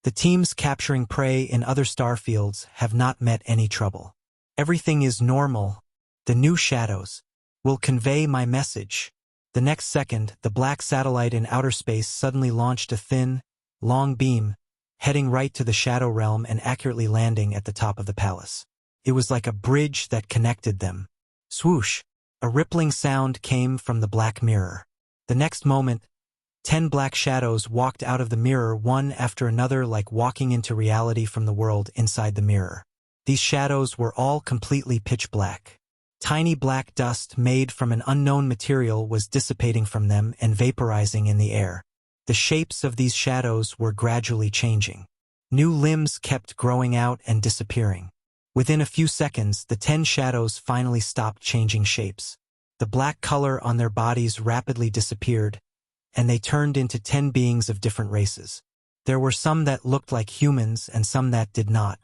the teams capturing prey in other star fields, have not met any trouble. Everything is normal. The new shadows will convey my message." The next second, the black satellite in outer space suddenly launched a thin, long beam, heading right to the Shadow Realm and accurately landing at the top of the palace. It was like a bridge that connected them. Swoosh! A rippling sound came from the black mirror. The next moment, 10 black shadows walked out of the mirror one after another, like walking into reality from the world inside the mirror. These shadows were all completely pitch black. Tiny black dust made from an unknown material was dissipating from them and vaporizing in the air. The shapes of these shadows were gradually changing. New limbs kept growing out and disappearing. Within a few seconds, the 10 shadows finally stopped changing shapes. The black color on their bodies rapidly disappeared, and they turned into 10 beings of different races. There were some that looked like humans and some that did not.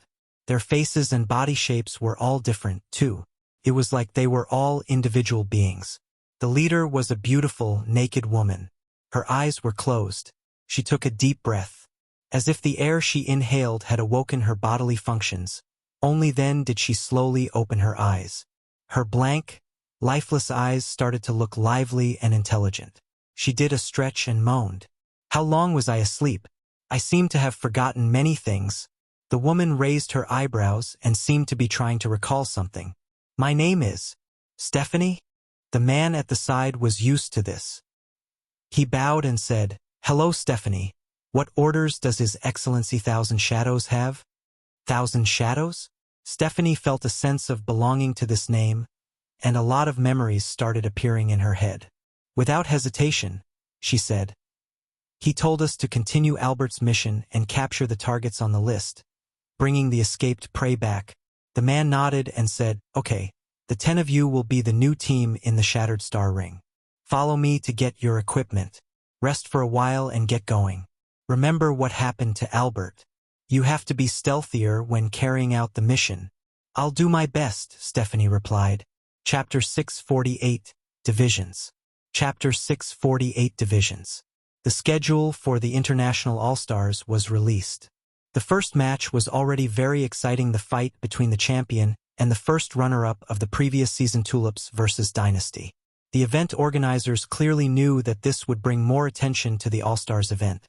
Their faces and body shapes were all different, too. It was like they were all individual beings. The leader was a beautiful, naked woman. Her eyes were closed. She took a deep breath, as if the air she inhaled had awoken her bodily functions. Only then did she slowly open her eyes. Her blank, lifeless eyes started to look lively and intelligent. She did a stretch and moaned. "How long was I asleep? I seem to have forgotten many things." The woman raised her eyebrows and seemed to be trying to recall something. "My name is Stephanie?" The man at the side was used to this. He bowed and said, "Hello, Stephanie. What orders does His Excellency Thousand Shadows have?" "Thousand Shadows?" Stephanie felt a sense of belonging to this name, and a lot of memories started appearing in her head. Without hesitation, she said, "He told us to continue Albert's mission and capture the targets on the list, bringing the escaped prey back." The man nodded and said, "Okay, the 10 of you will be the new team in the Shattered Star Ring. Follow me to get your equipment. Rest for a while and get going. Remember what happened to Albert. You have to be stealthier when carrying out the mission." "I'll do my best," Stephanie replied. Chapter 648, Divisions. Chapter 648 Divisions. The schedule for the International All-Stars was released. The first match was already very exciting, the fight between the champion and the first runner-up of the previous season, Tulips versus Dynasty. The event organizers clearly knew that this would bring more attention to the All-Stars event,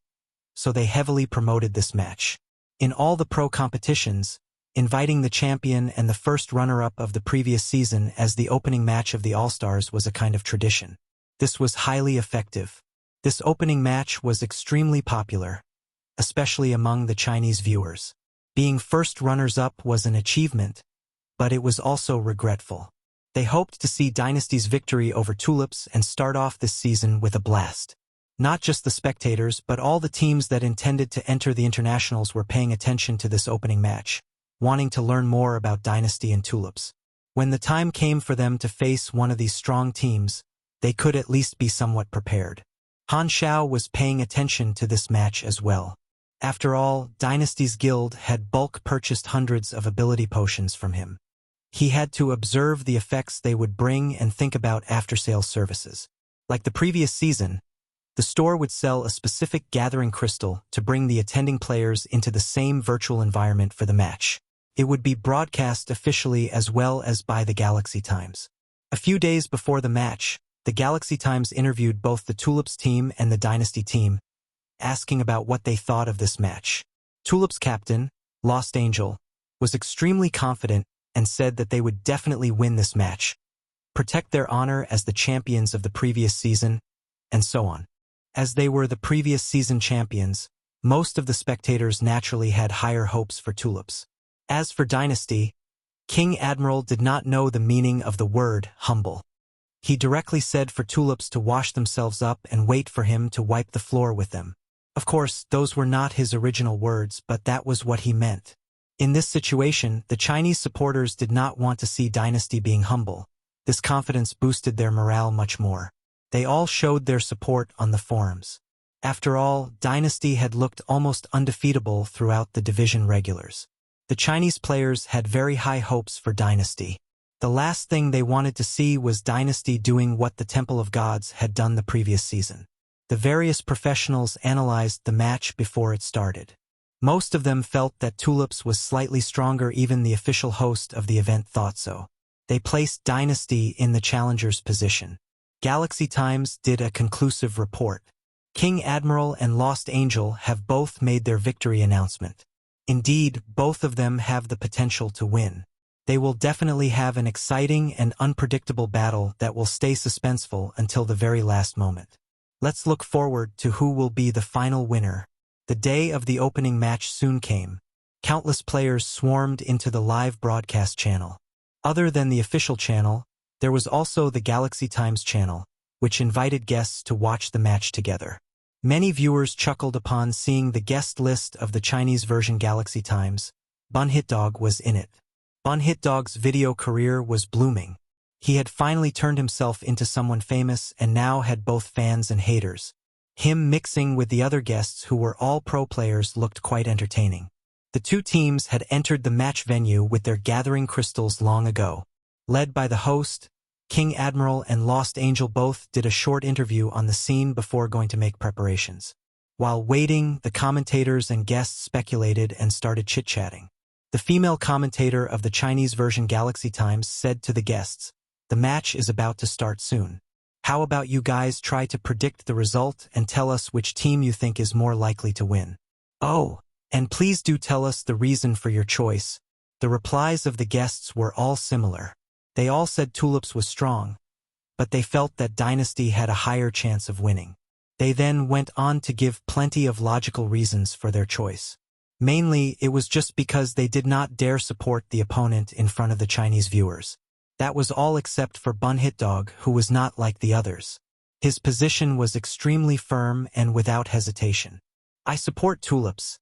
so they heavily promoted this match. In all the pro competitions, inviting the champion and the first runner-up of the previous season as the opening match of the All-Stars was a kind of tradition. This was highly effective. This opening match was extremely popular, especially among the Chinese viewers. Being first runners-up was an achievement, but it was also regretful. They hoped to see Dynasty's victory over Tulips and start off this season with a blast. Not just the spectators, but all the teams that intended to enter the internationals were paying attention to this opening match, wanting to learn more about Dynasty and Tulips. When the time came for them to face one of these strong teams, they could at least be somewhat prepared. Han Xiao was paying attention to this match as well. After all, Dynasty's guild had bulk purchased hundreds of ability potions from him. He had to observe the effects they would bring and think about after-sales services. Like the previous season, the store would sell a specific gathering crystal to bring the attending players into the same virtual environment for the match. It would be broadcast officially as well as by the Galaxy Times. A few days before the match, the Galaxy Times interviewed both the Tulips team and the Dynasty team, asking about what they thought of this match. Tulips captain, Lost Angel, was extremely confident and said that they would definitely win this match, protect their honor as the champions of the previous season, and so on. As they were the previous season champions, most of the spectators naturally had higher hopes for Tulips. As for Dynasty, King Admiral did not know the meaning of the word humble. He directly said for Tulips to wash themselves up and wait for him to wipe the floor with them. Of course, those were not his original words, but that was what he meant. In this situation, the Chinese supporters did not want to see Dynasty being humble. This confidence boosted their morale much more. They all showed their support on the forums. After all, Dynasty had looked almost undefeatable throughout the division regulars. The Chinese players had very high hopes for Dynasty. The last thing they wanted to see was Dynasty doing what the Temple of Gods had done the previous season. The various professionals analyzed the match before it started. Most of them felt that Tulips was slightly stronger, even the official host of the event thought so. They placed Dynasty in the challenger's position. Galaxy Times did a conclusive report. King Admiral and Lost Angel have both made their victory announcement. Indeed, both of them have the potential to win. They will definitely have an exciting and unpredictable battle that will stay suspenseful until the very last moment. Let's look forward to who will be the final winner. The day of the opening match soon came. Countless players swarmed into the live broadcast channel. Other than the official channel, there was also the Galaxy Times channel, which invited guests to watch the match together. Many viewers chuckled upon seeing the guest list of the Chinese version Galaxy Times. Bun Hitdog was in it. Bun Hitdog's video career was blooming. He had finally turned himself into someone famous and now had both fans and haters. Him mixing with the other guests who were all pro players looked quite entertaining. The two teams had entered the match venue with their gathering crystals long ago. Led by the host, King Admiral and Lost Angel both did a short interview on the scene before going to make preparations. While waiting, the commentators and guests speculated and started chit-chatting. The female commentator of the Chinese version Galaxy Times said to the guests, "The match is about to start soon. How about you guys try to predict the result and tell us which team you think is more likely to win? Oh, and please do tell us the reason for your choice." The replies of the guests were all similar. They all said Tulips was strong, but they felt that Dynasty had a higher chance of winning. They then went on to give plenty of logical reasons for their choice. Mainly, it was just because they did not dare support the opponent in front of the Chinese viewers. That was all except for Bun Hit Dog, who was not like the others. His position was extremely firm and without hesitation. "I support Tulips.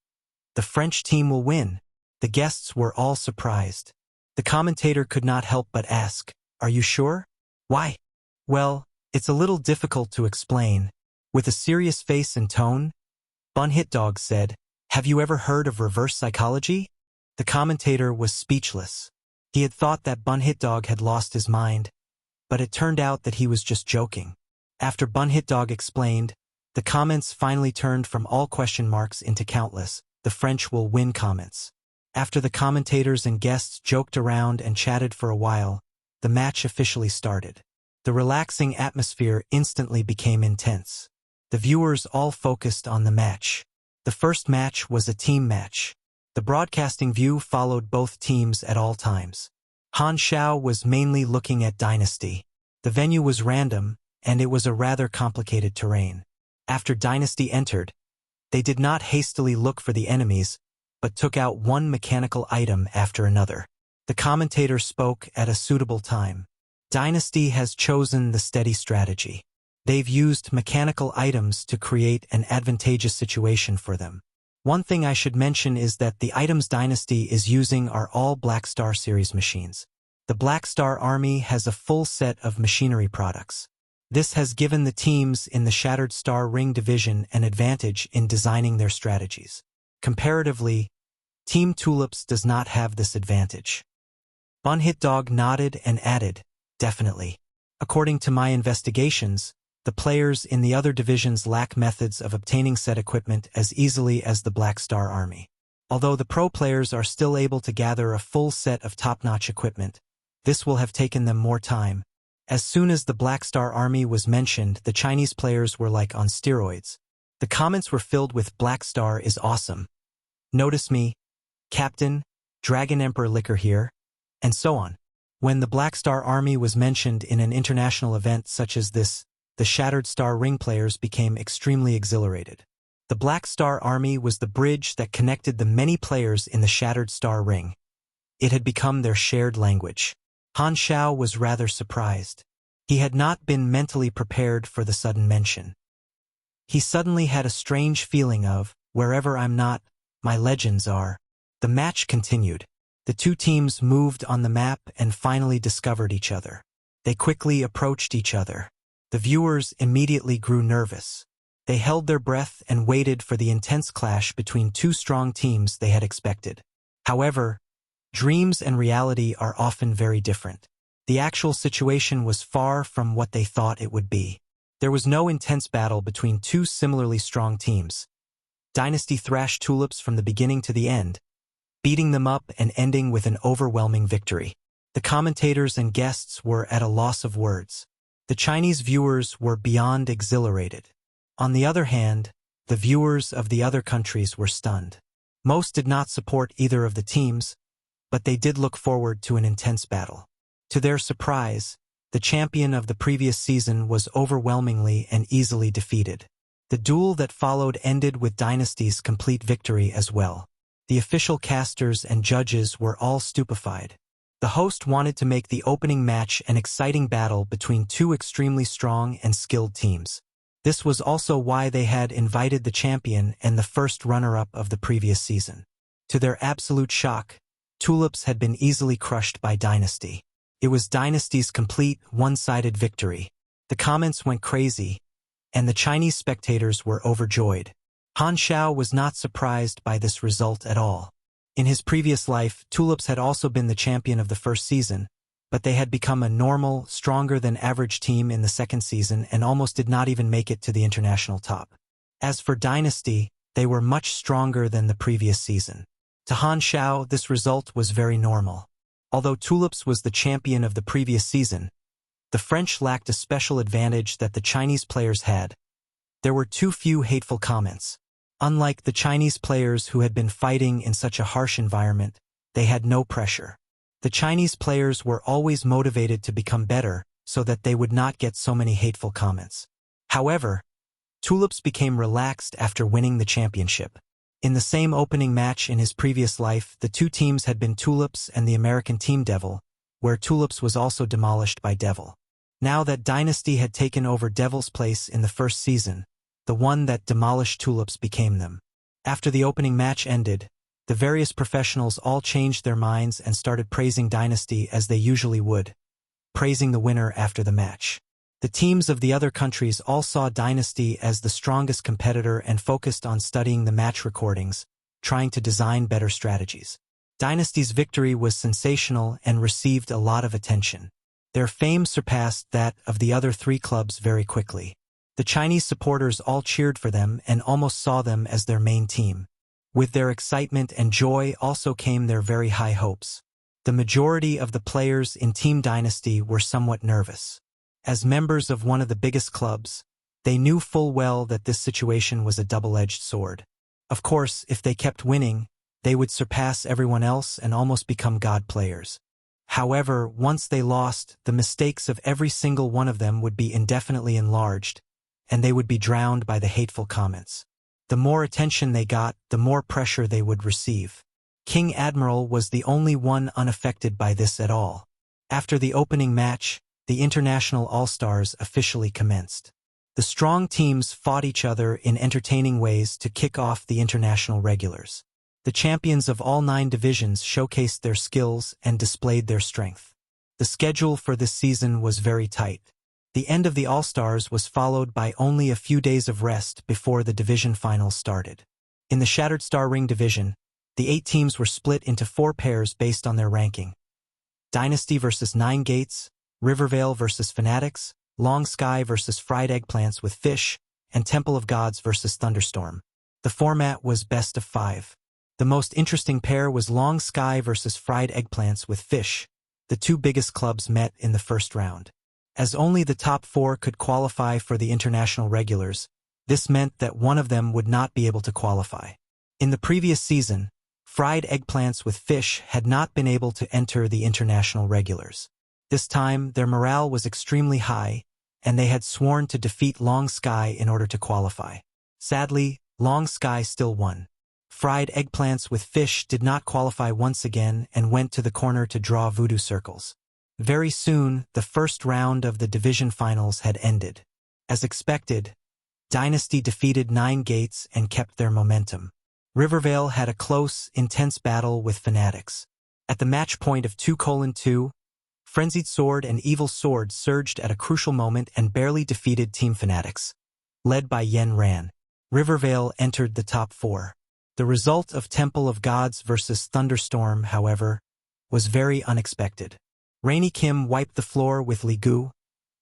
The French team will win." The guests were all surprised. The commentator could not help but ask, "Are you sure?" "Why?" "Well, it's a little difficult to explain." With a serious face and tone, Bun Hit Dog said, "Have you ever heard of reverse psychology?" The commentator was speechless. He had thought that Bun Hit Dog had lost his mind, but it turned out that he was just joking. After Bun Hit Dog explained, the comments finally turned from all question marks into countless "The French will win" comments. After the commentators and guests joked around and chatted for a while, the match officially started. The relaxing atmosphere instantly became intense. The viewers all focused on the match. The first match was a team match. The broadcasting view followed both teams at all times. Han Xiao was mainly looking at Dynasty. The venue was random, and it was a rather complicated terrain. After Dynasty entered, they did not hastily look for the enemies, but took out one mechanical item after another. The commentator spoke at a suitable time. Dynasty has chosen the steady strategy. They've used mechanical items to create an advantageous situation for them. One thing I should mention is that the items Dynasty is using are all Black Star series machines. The Black Star Army has a full set of machinery products. This has given the teams in the Shattered Star Ring division an advantage in designing their strategies. Comparatively, Team Tulips does not have this advantage. Bun Hit Dog nodded and added, "Definitely. According to my investigations, the players in the other divisions lack methods of obtaining said equipment as easily as the Black Star Army. Although the pro players are still able to gather a full set of top-notch equipment, this will have taken them more time." As soon as the Black Star Army was mentioned, the Chinese players were like on steroids. The comments were filled with "Black Star is awesome. Notice me. Captain, Dragon Emperor Liquor here," and so on. When the Black Star Army was mentioned in an international event such as this, the Shattered Star Ring players became extremely exhilarated. The Black Star Army was the bridge that connected the many players in the Shattered Star Ring. It had become their shared language. Han Xiao was rather surprised. He had not been mentally prepared for the sudden mention. He suddenly had a strange feeling of, "Wherever I'm not, my legends are." The match continued. The two teams moved on the map and finally discovered each other. They quickly approached each other. The viewers immediately grew nervous. They held their breath and waited for the intense clash between two strong teams they had expected. However, dreams and reality are often very different. The actual situation was far from what they thought it would be. There was no intense battle between two similarly strong teams. Dynasty thrashed Tulips from the beginning to the end, beating them up and ending with an overwhelming victory. The commentators and guests were at a loss of words. The Chinese viewers were beyond exhilarated. On the other hand, the viewers of the other countries were stunned. Most did not support either of the teams, but they did look forward to an intense battle. To their surprise, the champion of the previous season was overwhelmingly and easily defeated. The duel that followed ended with Dynasty's complete victory as well. The official casters and judges were all stupefied. The host wanted to make the opening match an exciting battle between two extremely strong and skilled teams. This was also why they had invited the champion and the first runner-up of the previous season. To their absolute shock, Tulips had been easily crushed by Dynasty. It was Dynasty's complete, one-sided victory. The comments went crazy, and the Chinese spectators were overjoyed. Han Xiao was not surprised by this result at all. In his previous life, Tulips had also been the champion of the first season, but they had become a normal, stronger-than-average team in the second season and almost did not even make it to the international top. As for Dynasty, they were much stronger than the previous season. To Han Xiao, this result was very normal. Although Tulips was the champion of the previous season, the French lacked a special advantage that the Chinese players had. There were too few hateful comments. Unlike the Chinese players who had been fighting in such a harsh environment, they had no pressure. The Chinese players were always motivated to become better so that they would not get so many hateful comments. However, Tulips became relaxed after winning the championship. In the same opening match in his previous life, the two teams had been Tulips and the American Team Devil, where Tulips was also demolished by Devil. Now that Dynasty had taken over Devil's place in the first season, the one that demolished Tulips became them. After the opening match ended, the various professionals all changed their minds and started praising Dynasty as they usually would, praising the winner after the match. The teams of the other countries all saw Dynasty as the strongest competitor and focused on studying the match recordings, trying to design better strategies. Dynasty's victory was sensational and received a lot of attention. Their fame surpassed that of the other three clubs very quickly. The Chinese supporters all cheered for them and almost saw them as their main team. With their excitement and joy also came their very high hopes. The majority of the players in Team Dynasty were somewhat nervous. As members of one of the biggest clubs, they knew full well that this situation was a double-edged sword. Of course, if they kept winning, they would surpass everyone else and almost become god players. However, once they lost, the mistakes of every single one of them would be indefinitely enlarged, and they would be drowned by the hateful comments. The more attention they got, the more pressure they would receive. King Admiral was the only one unaffected by this at all. After the opening match, the International All-Stars officially commenced. The strong teams fought each other in entertaining ways to kick off the international regulars. The champions of all 9 divisions showcased their skills and displayed their strength. The schedule for this season was very tight. The end of the All-Stars was followed by only a few days of rest before the division finals started. In the Shattered Star Ring division, the 8 teams were split into 4 pairs based on their ranking. Dynasty versus 9 Gates, Rivervale versus Fanatics, Long Sky versus Fried Eggplants with Fish, and Temple of Gods versus Thunderstorm. The format was best of 5. The most interesting pair was Long Sky versus Fried Eggplants with Fish. The 2 biggest clubs met in the first round. As only the top 4 could qualify for the international regulars, this meant that one of them would not be able to qualify. In the previous season, Fried Eggplants with Fish had not been able to enter the international regulars. This time, their morale was extremely high, and they had sworn to defeat Long Sky in order to qualify. Sadly, Long Sky still won. Fried Eggplants with Fish did not qualify once again and went to the corner to draw voodoo circles. Very soon, the first round of the division finals had ended. As expected, Dynasty defeated 9 Gates and kept their momentum. Rivervale had a close, intense battle with Fanatics. At the match point of 2:2, Frenzied Sword and Evil Sword surged at a crucial moment and barely defeated Team Fanatics. Led by Yen Ran, Rivervale entered the top 4. The result of Temple of Gods versus Thunderstorm, however, was very unexpected. Rainy Kim wiped the floor with Li Gu,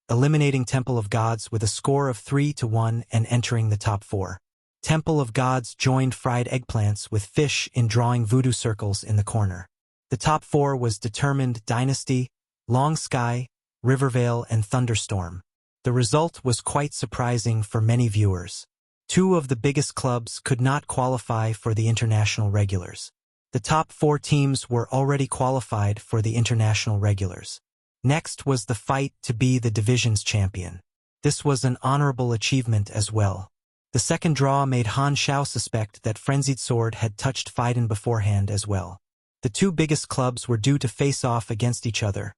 eliminating Temple of Gods with a score of 3-1 and entering the top 4. Temple of Gods joined Fried Eggplants with Fish in drawing voodoo circles in the corner. The top 4 was determined Dynasty, Long Sky, Rivervale, and Thunderstorm. The result was quite surprising for many viewers. 2 of the biggest clubs could not qualify for the international regulars. The top 4 teams were already qualified for the international regulars. Next was the fight to be the division's champion. This was an honorable achievement as well. The second draw made Han Xiao suspect that Frenzied Sword had touched Fiden beforehand as well. The 2 biggest clubs were due to face off against each other,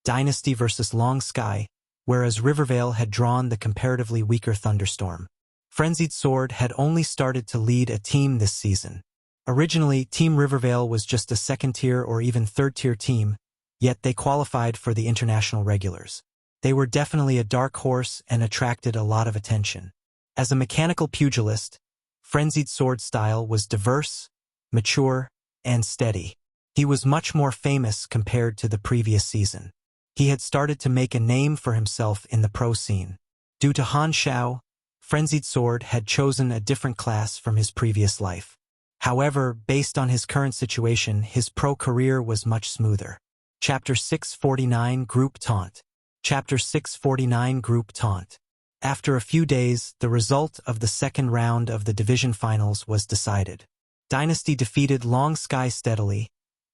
Dynasty versus Long Sky, whereas Rivervale had drawn the comparatively weaker Thunderstorm. Frenzied Sword had only started to lead a team this season. Originally, Team Rivervale was just a 2nd-tier or even 3rd-tier team, yet they qualified for the international regulars. They were definitely a dark horse and attracted a lot of attention. As a mechanical pugilist, Frenzied Sword's style was diverse, mature, and steady. He was much more famous compared to the previous season. He had started to make a name for himself in the pro scene. Due to Han Xiao, Frenzied Sword had chosen a different class from his previous life. However, based on his current situation, his pro career was much smoother. Chapter 649 Group Taunt. Chapter 649 Group Taunt. After a few days, the result of the second round of the division finals was decided. Dynasty defeated Long Sky steadily,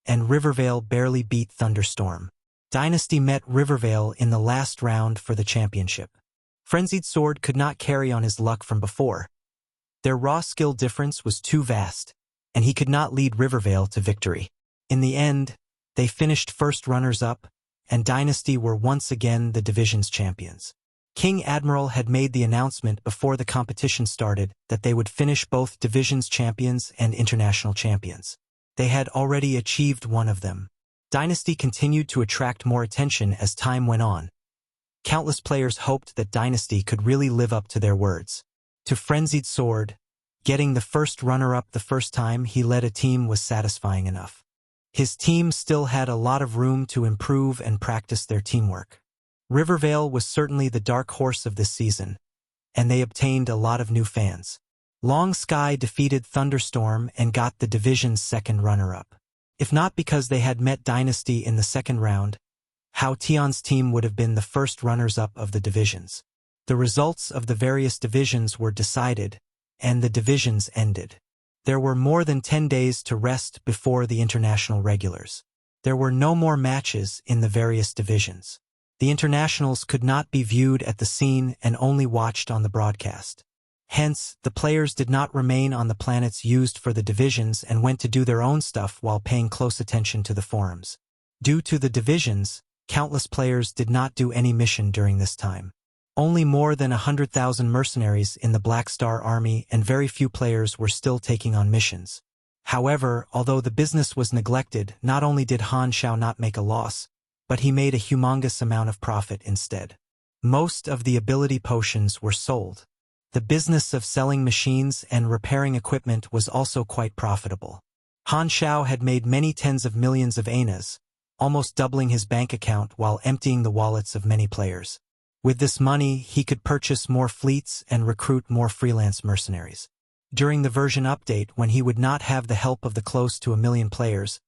and Rivervale barely beat Thunderstorm. Dynasty met Rivervale in the last round for the championship. Frenzied Sword could not carry on his luck from before. Their raw skill difference was too vast, and he could not lead Rivervale to victory. In the end, they finished first runners-up, and Dynasty were once again the division's champions. King Admiral had made the announcement before the competition started that they would finish both divisions champions and international champions. They had already achieved one of them. Dynasty continued to attract more attention as time went on. Countless players hoped that Dynasty could really live up to their words. To Frenzied Sword, getting the first runner-up the first time he led a team was satisfying enough. His team still had a lot of room to improve and practice their teamwork. Rivervale was certainly the dark horse of this season, and they obtained a lot of new fans. Long Sky defeated Thunderstorm and got the division's second runner-up. If not because they had met Dynasty in the second round, Han Xiao's team would have been the first runners-up of the divisions. The results of the various divisions were decided, and the divisions ended. There were more than 10 days to rest before the international regulars. There were no more matches in the various divisions. The internationals could not be viewed at the scene and only watched on the broadcast. Hence, the players did not remain on the planets used for the divisions and went to do their own stuff while paying close attention to the forums. Due to the divisions, countless players did not do any mission during this time. Only more than 100,000 mercenaries in the Black Star Army and very few players were still taking on missions. However, although the business was neglected, not only did Han Xiao not make a loss, but he made a humongous amount of profit instead. Most of the ability potions were sold. The business of selling machines and repairing equipment was also quite profitable. Han Xiao had made many tens of millions of anas, almost doubling his bank account while emptying the wallets of many players. With this money, he could purchase more fleets and recruit more freelance mercenaries. During the version update, when he would not have the help of the close to 1 million players,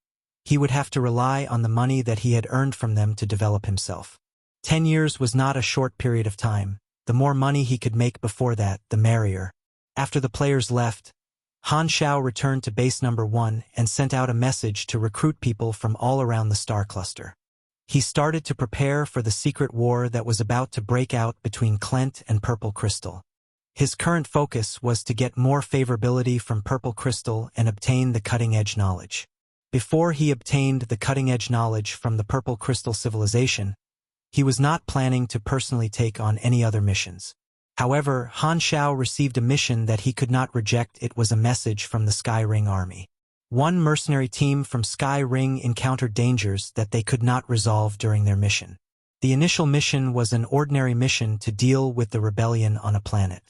he would have to rely on the money that he had earned from them to develop himself. 10 years was not a short period of time. The more money he could make before that, the merrier. After the players left, Han Xiao returned to base number 1 and sent out a message to recruit people from all around the star cluster. He started to prepare for the secret war that was about to break out between Clent and Purple Crystal. His current focus was to get more favorability from Purple Crystal and obtain the cutting-edge knowledge. Before he obtained the cutting-edge knowledge from the Purple Crystal civilization, he was not planning to personally take on any other missions. However, Han Xiao received a mission that he could not reject. It was a message from the Sky Ring army. One mercenary team from Sky Ring encountered dangers that they could not resolve during their mission. The initial mission was an ordinary mission to deal with the rebellion on a planet.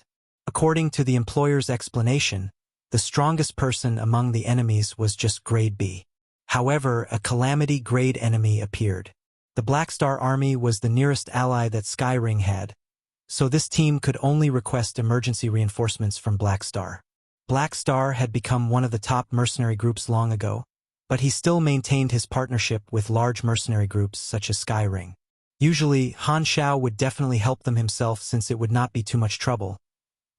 According to the employer's explanation, the strongest person among the enemies was just Grade B. However, a Calamity Grade enemy appeared. The Black Star Army was the nearest ally that Sky Ring had, so this team could only request emergency reinforcements from Black Star. Black Star had become one of the top mercenary groups long ago, but he still maintained his partnership with large mercenary groups such as Sky Ring. Usually, Han Xiao would definitely help them himself since it would not be too much trouble,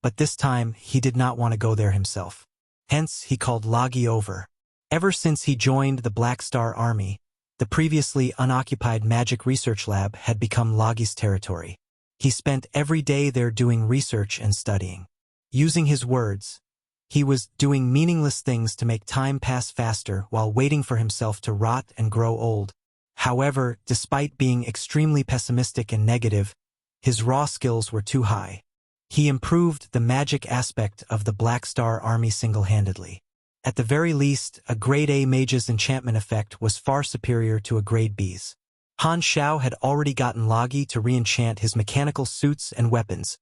but this time he did not want to go there himself. Hence, he called Logi over. Ever since he joined the Black Star Army, the previously unoccupied magic research lab had become Logi's territory. He spent every day there doing research and studying. Using his words, he was doing meaningless things to make time pass faster while waiting for himself to rot and grow old. However, despite being extremely pessimistic and negative, his raw skills were too high. He improved the magic aspect of the Black Star Army single-handedly. At the very least, a Grade A mage's enchantment effect was far superior to a Grade B's. Han Xiao had already gotten Loggy to re-enchant his mechanical suits and weapons,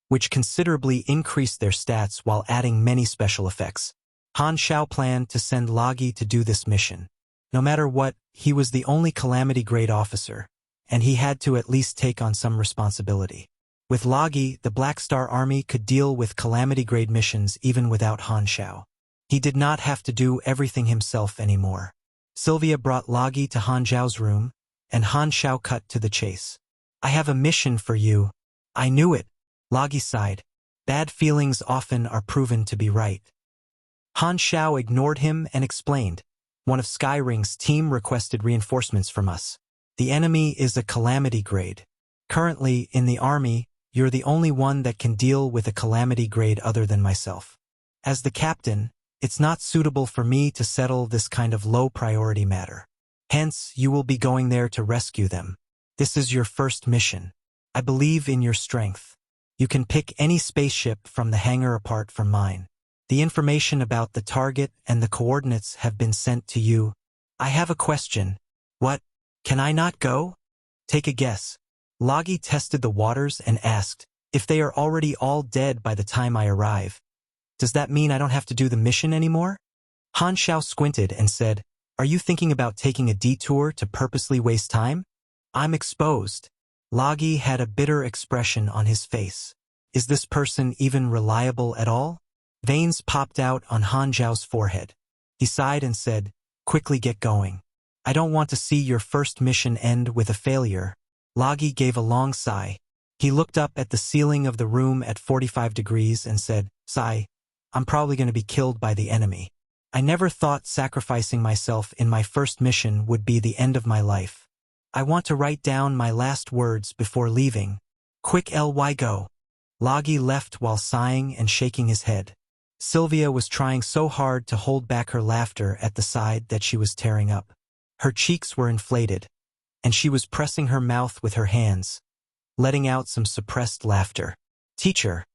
which considerably increased their stats while adding many special effects. Han Xiao planned to send Loggy to do this mission. No matter what, he was the only Calamity Grade officer, and he had to at least take on some responsibility. With Loggy, the Black Star Army could deal with Calamity Grade missions even without Han Xiao. He did not have to do everything himself anymore. Sylvia brought Loggy to Han Xiao's room, and Han Xiao cut to the chase. "I have a mission for you." "I knew it," Loggy sighed. Bad feelings often are proven to be right. Han Xiao ignored him and explained, "One of Skyring's team requested reinforcements from us. The enemy is a Calamity Grade. Currently, in the army, you're the only one that can deal with a Calamity Grade other than myself. As the captain, it's not suitable for me to settle this kind of low-priority matter. Hence, you will be going there to rescue them. This is your first mission. I believe in your strength. You can pick any spaceship from the hangar apart from mine. The information about the target and the coordinates have been sent to you. I have a question. What? Can I not go? Take a guess." Loggy tested the waters and asked, "If they are already all dead by the time I arrive, does that mean I don't have to do the mission anymore?" Han Xiao squinted and said, "Are you thinking about taking a detour to purposely waste time?" "I'm exposed." Loggy had a bitter expression on his face. Is this person even reliable at all? Veins popped out on Han Xiao's forehead. He sighed and said, "Quickly get going. I don't want to see your first mission end with a failure." Loggy gave a long sigh. He looked up at the ceiling of the room at 45 degrees and said, "Sigh, I'm probably going to be killed by the enemy. I never thought sacrificing myself in my first mission would be the end of my life. I want to write down my last words before leaving. Quick ly go." Loggy left while sighing and shaking his head. Sylvia was trying so hard to hold back her laughter at the side that she was tearing up. Her cheeks were inflated, and she was pressing her mouth with her hands, letting out some suppressed laughter. "Teacher,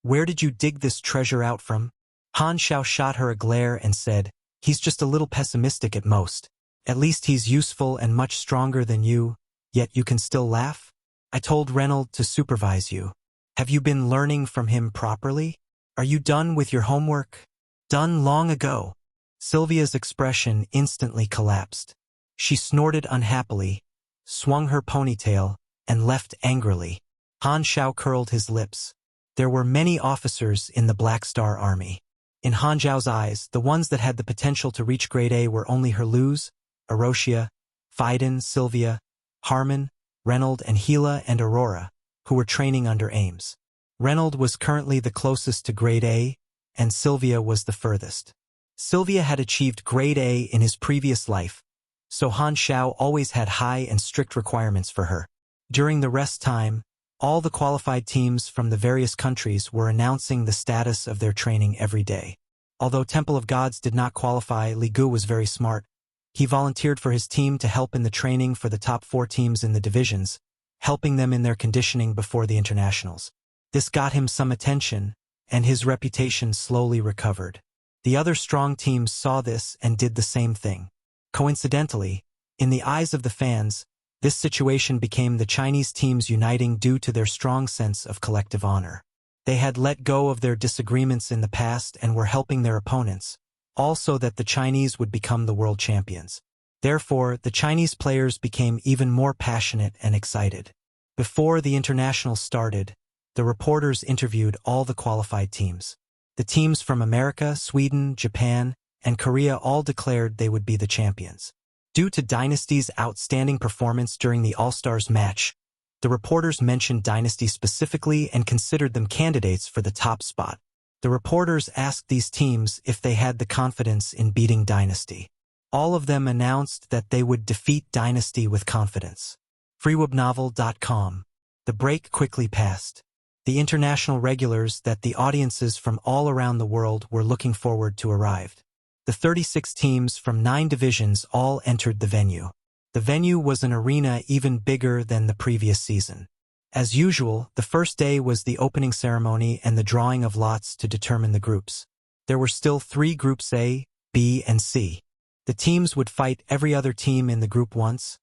where did you dig this treasure out from?" Han Xiao shot her a glare and said, "He's just a little pessimistic at most. At least he's useful and much stronger than you, yet you can still laugh? I told Reynold to supervise you. Have you been learning from him properly? Are you done with your homework?" "Done long ago." Sylvia's expression instantly collapsed. She snorted unhappily, swung her ponytail, and left angrily. Han Xiao curled his lips. There were many officers in the Black Star Army. In Han Xiao's eyes, the ones that had the potential to reach Grade A were only Herluz, Arosia, Phaidon, Sylvia, Harmon, Reynold, and Gila and Aurora, who were training under Ames. Reynold was currently the closest to Grade A, and Sylvia was the furthest. Sylvia had achieved Grade A in his previous life, so Han Xiao always had high and strict requirements for her. During the rest time, all the qualified teams from the various countries were announcing the status of their training every day. Although Temple of Gods did not qualify, Li Gu was very smart. He volunteered for his team to help in the training for the top 4 teams in the divisions, helping them in their conditioning before the internationals. This got him some attention, and his reputation slowly recovered. The other strong teams saw this and did the same thing. Coincidentally, in the eyes of the fans, this situation became the Chinese teams uniting due to their strong sense of collective honor. They had let go of their disagreements in the past and were helping their opponents, also that the Chinese would become the world champions. Therefore, the Chinese players became even more passionate and excited. Before the international started, the reporters interviewed all the qualified teams. The teams from America, Sweden, Japan, and Korea all declared they would be the champions. Due to Dynasty's outstanding performance during the All-Stars match, the reporters mentioned Dynasty specifically and considered them candidates for the top spot. The reporters asked these teams if they had the confidence in beating Dynasty. All of them announced that they would defeat Dynasty with confidence. freewebnovel.com. The break quickly passed. The international regulars that the audiences from all around the world were looking forward to arrived. The 36 teams from 9 divisions all entered the venue. The venue was an arena even bigger than the previous season. As usual, the first day was the opening ceremony and the drawing of lots to determine the groups. There were still 3 groups A, B, and C. The teams would fight every other team in the group once,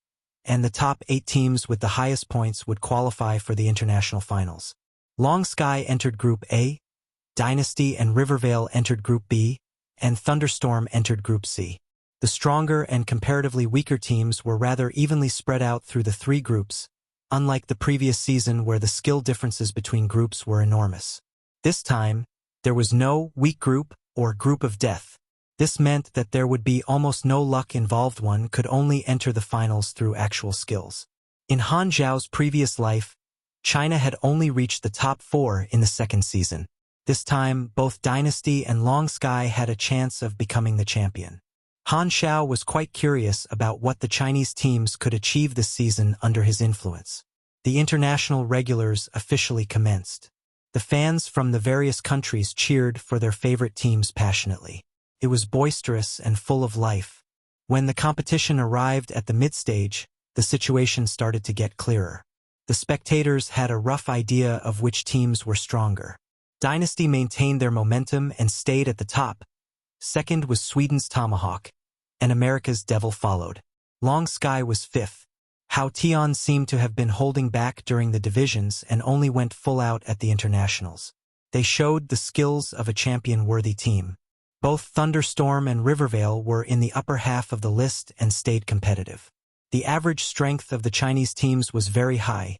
and the top 8 teams with the highest points would qualify for the international finals. Long Sky entered Group A, Dynasty and Rivervale entered Group B, and Thunderstorm entered Group C. The stronger and comparatively weaker teams were rather evenly spread out through the 3 groups, unlike the previous season where the skill differences between groups were enormous. This time, there was no weak group or group of death. This meant that there would be almost no luck involved. One could only enter the finals through actual skills. In Han Xiao's previous life, China had only reached the top 4 in the second season. This time, both Dynasty and Long Sky had a chance of becoming the champion. Han Xiao was quite curious about what the Chinese teams could achieve this season under his influence. The international regulars officially commenced. The fans from the various countries cheered for their favorite teams passionately. It was boisterous and full of life. When the competition arrived at the mid-stage, the situation started to get clearer. The spectators had a rough idea of which teams were stronger. Dynasty maintained their momentum and stayed at the top. Second was Sweden's Tomahawk, and America's Devil followed. Long Sky was 5th. Han Xiao seemed to have been holding back during the divisions and only went full out at the internationals. They showed the skills of a champion-worthy team. Both Thunderstorm and Rivervale were in the upper half of the list and stayed competitive. The average strength of the Chinese teams was very high,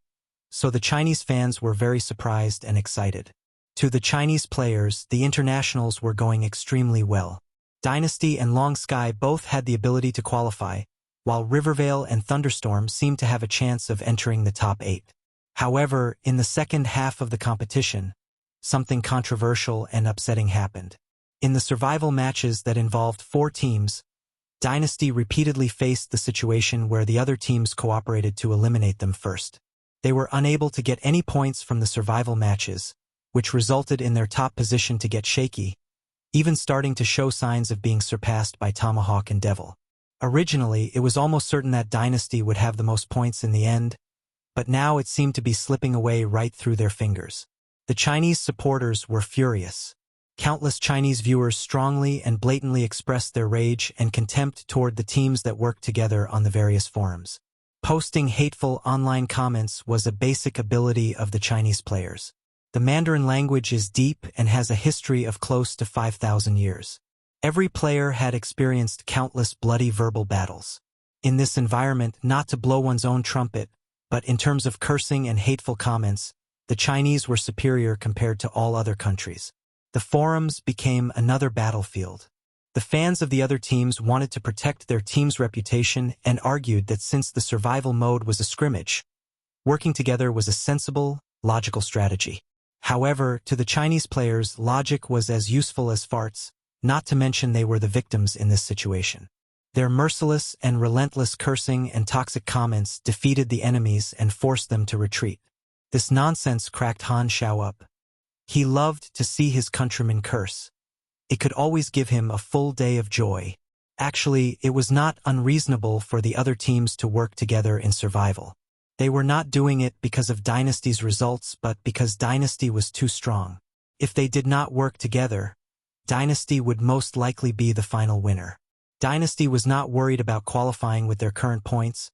so the Chinese fans were very surprised and excited. To the Chinese players, the internationals were going extremely well. Dynasty and Long Sky both had the ability to qualify, while Rivervale and Thunderstorm seemed to have a chance of entering the top 8. However, in the second half of the competition, something controversial and upsetting happened. In the survival matches that involved 4 teams, Dynasty repeatedly faced the situation where the other teams cooperated to eliminate them first. They were unable to get any points from the survival matches, which resulted in their top position to get shaky, even starting to show signs of being surpassed by Tomahawk and Devil. Originally, it was almost certain that Dynasty would have the most points in the end, but now it seemed to be slipping away right through their fingers. The Chinese supporters were furious. Countless Chinese viewers strongly and blatantly expressed their rage and contempt toward the teams that worked together on the various forums. Posting hateful online comments was a basic ability of the Chinese players. The Mandarin language is deep and has a history of close to 5,000 years. Every player had experienced countless bloody verbal battles. In this environment, not to blow one's own trumpet, but in terms of cursing and hateful comments, the Chinese were superior compared to all other countries. The forums became another battlefield. The fans of the other teams wanted to protect their team's reputation and argued that since the survival mode was a scrimmage, working together was a sensible, logical strategy. However, to the Chinese players, logic was as useful as farts, not to mention they were the victims in this situation. Their merciless and relentless cursing and toxic comments defeated the enemies and forced them to retreat. This nonsense cracked Han Xiao up. He loved to see his countrymen curse. It could always give him a full day of joy. Actually, it was not unreasonable for the other teams to work together in survival. They were not doing it because of Dynasty's results, but because Dynasty was too strong. If they did not work together, Dynasty would most likely be the final winner. Dynasty was not worried about qualifying with their current points,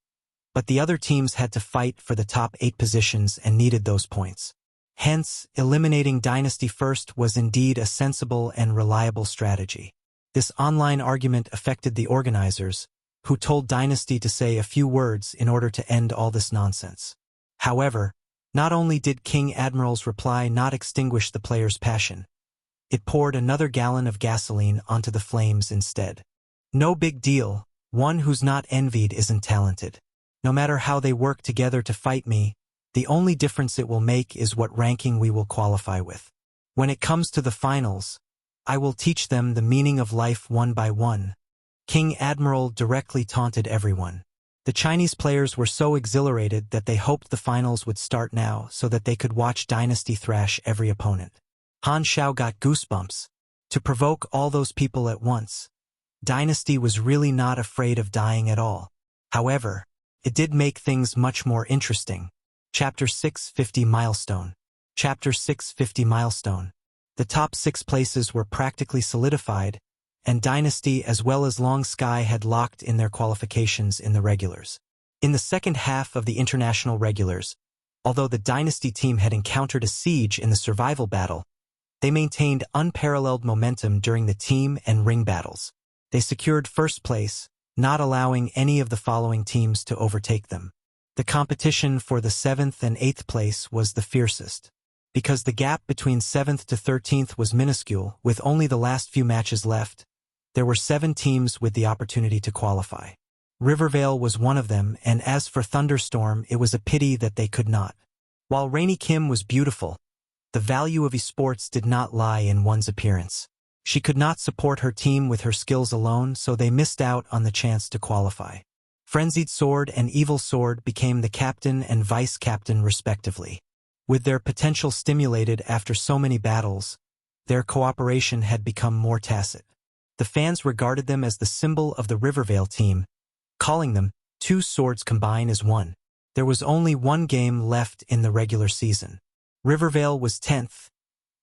but the other teams had to fight for the top 8 positions and needed those points. Hence, eliminating Dynasty first was indeed a sensible and reliable strategy. This online argument affected the organizers, who told Dynasty to say a few words in order to end all this nonsense. However, not only did King Admiral's reply not extinguish the players' passion, it poured another gallon of gasoline onto the flames instead. No big deal, one who's not envied isn't talented. No matter how they work together to fight me, the only difference it will make is what ranking we will qualify with. When it comes to the finals, I will teach them the meaning of life one by one. King Admiral directly taunted everyone. The Chinese players were so exhilarated that they hoped the finals would start now so that they could watch Dynasty thrash every opponent. Han Xiao got goosebumps. To provoke all those people at once, Dynasty was really not afraid of dying at all. However, it did make things much more interesting. Chapter 650 Milestone. Chapter 650 Milestone. The top 6 places were practically solidified, and Dynasty as well as Long Sky had locked in their qualifications in the regulars. In the second half of the international regulars, although the Dynasty team had encountered a siege in the survival battle, they maintained unparalleled momentum during the team and ring battles. They secured first place, not allowing any of the following teams to overtake them. The competition for the 7th and 8th place was the fiercest. Because the gap between 7th to 13th was minuscule, with only the last few matches left, there were 7 teams with the opportunity to qualify. Rivervale was one of them, and as for Thunderstorm, it was a pity that they could not. While Rainy Kim was beautiful, the value of esports did not lie in one's appearance. She could not support her team with her skills alone, so they missed out on the chance to qualify. Frenzied Sword and Evil Sword became the captain and vice-captain respectively. With their potential stimulated after so many battles, their cooperation had become more tacit. The fans regarded them as the symbol of the Rivervale team, calling them 2 swords combine as one. There was only one game left in the regular season. Rivervale was 10th,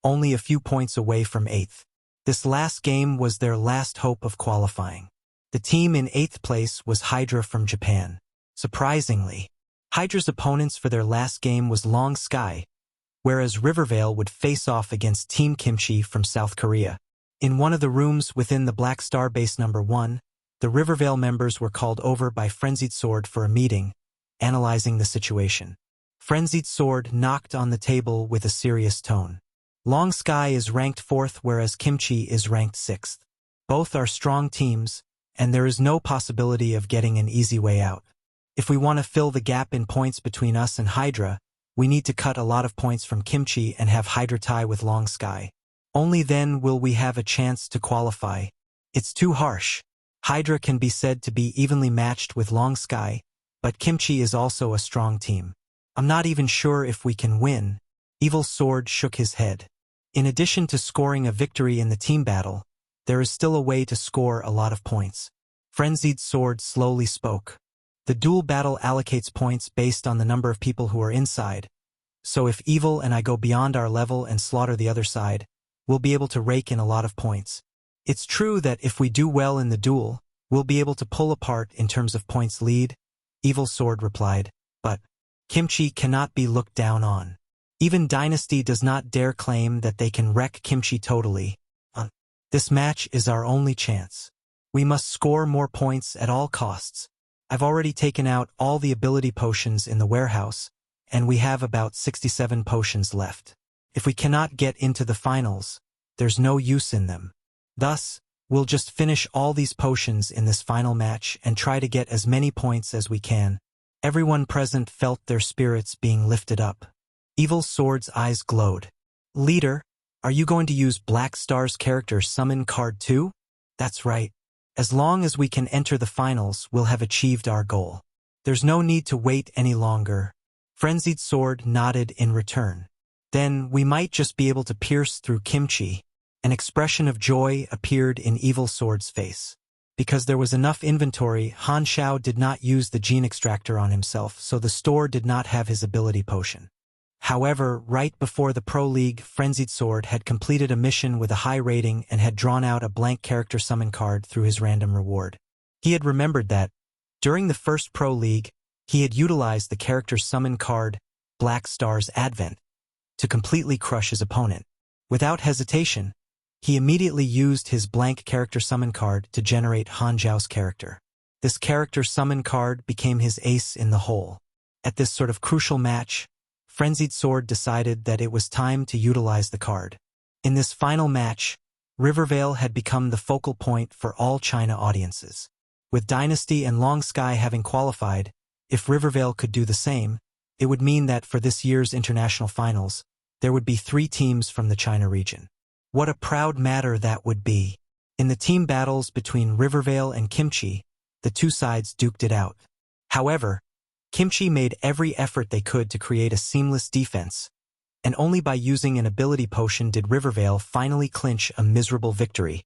only a few points away from 8th. This last game was their last hope of qualifying. The team in 8th place was Hydra from Japan. Surprisingly, Hydra's opponents for their last game was Long Sky, whereas Rivervale would face off against Team Kimchi from South Korea. In one of the rooms within the Black Star Base No. 1, the Rivervale members were called over by Frenzied Sword for a meeting, analyzing the situation. Frenzied Sword knocked on the table with a serious tone. Long Sky is ranked 4th, whereas Kimchi is ranked 6th. Both are strong teams, and there is no possibility of getting an easy way out. If we want to fill the gap in points between us and Hydra, we need to cut a lot of points from Kimchi and have Hydra tie with Long Sky. Only then will we have a chance to qualify. It's too harsh. Hydra can be said to be evenly matched with Long Sky, but Kimchi is also a strong team. I'm not even sure if we can win. Evil Sword shook his head. In addition to scoring a victory in the team battle, there is still a way to score a lot of points. Frenzied Sword slowly spoke. The duel battle allocates points based on the number of people who are inside, so if Evil and I go beyond our level and slaughter the other side, we'll be able to rake in a lot of points. It's true that if we do well in the duel, we'll be able to pull apart in terms of points lead, Evil Sword replied, but Kimchi cannot be looked down on. Even Dynasty does not dare claim that they can wreck Kimchi totally. This match is our only chance. We must score more points at all costs. I've already taken out all the ability potions in the warehouse, and we have about 67 potions left. If we cannot get into the finals, there's no use in them. Thus, we'll just finish all these potions in this final match and try to get as many points as we can. Everyone present felt their spirits being lifted up. Evil Sword's eyes glowed. Leader, are you going to use Black Star's character summon card too? That's right. As long as we can enter the finals, we'll have achieved our goal. There's no need to wait any longer. Frenzied Sword nodded in return. Then we might just be able to pierce through Kimchi. An expression of joy appeared in Evil Sword's face. Because there was enough inventory, Han Xiao did not use the gene extractor on himself, so the store did not have his ability potion. However, right before the Pro League, Frenzied Sword had completed a mission with a high rating and had drawn out a blank character summon card through his random reward. He had remembered that, during the first Pro League, he had utilized the character summon card, Black Star's Advent, to completely crush his opponent. Without hesitation, he immediately used his blank character summon card to generate Han Xiao's character. This character summon card became his ace in the hole. At this sort of crucial match, Frenzied Sword decided that it was time to utilize the card. In this final match, Rivervale had become the focal point for all China audiences. With Dynasty and Long Sky having qualified, if Rivervale could do the same, it would mean that for this year's international finals, there would be 3 teams from the China region. What a proud matter that would be. In the team battles between Rivervale and Kimchi, the 2 sides duked it out. However, Kimchi made every effort they could to create a seamless defense, and only by using an ability potion did Rivervale finally clinch a miserable victory,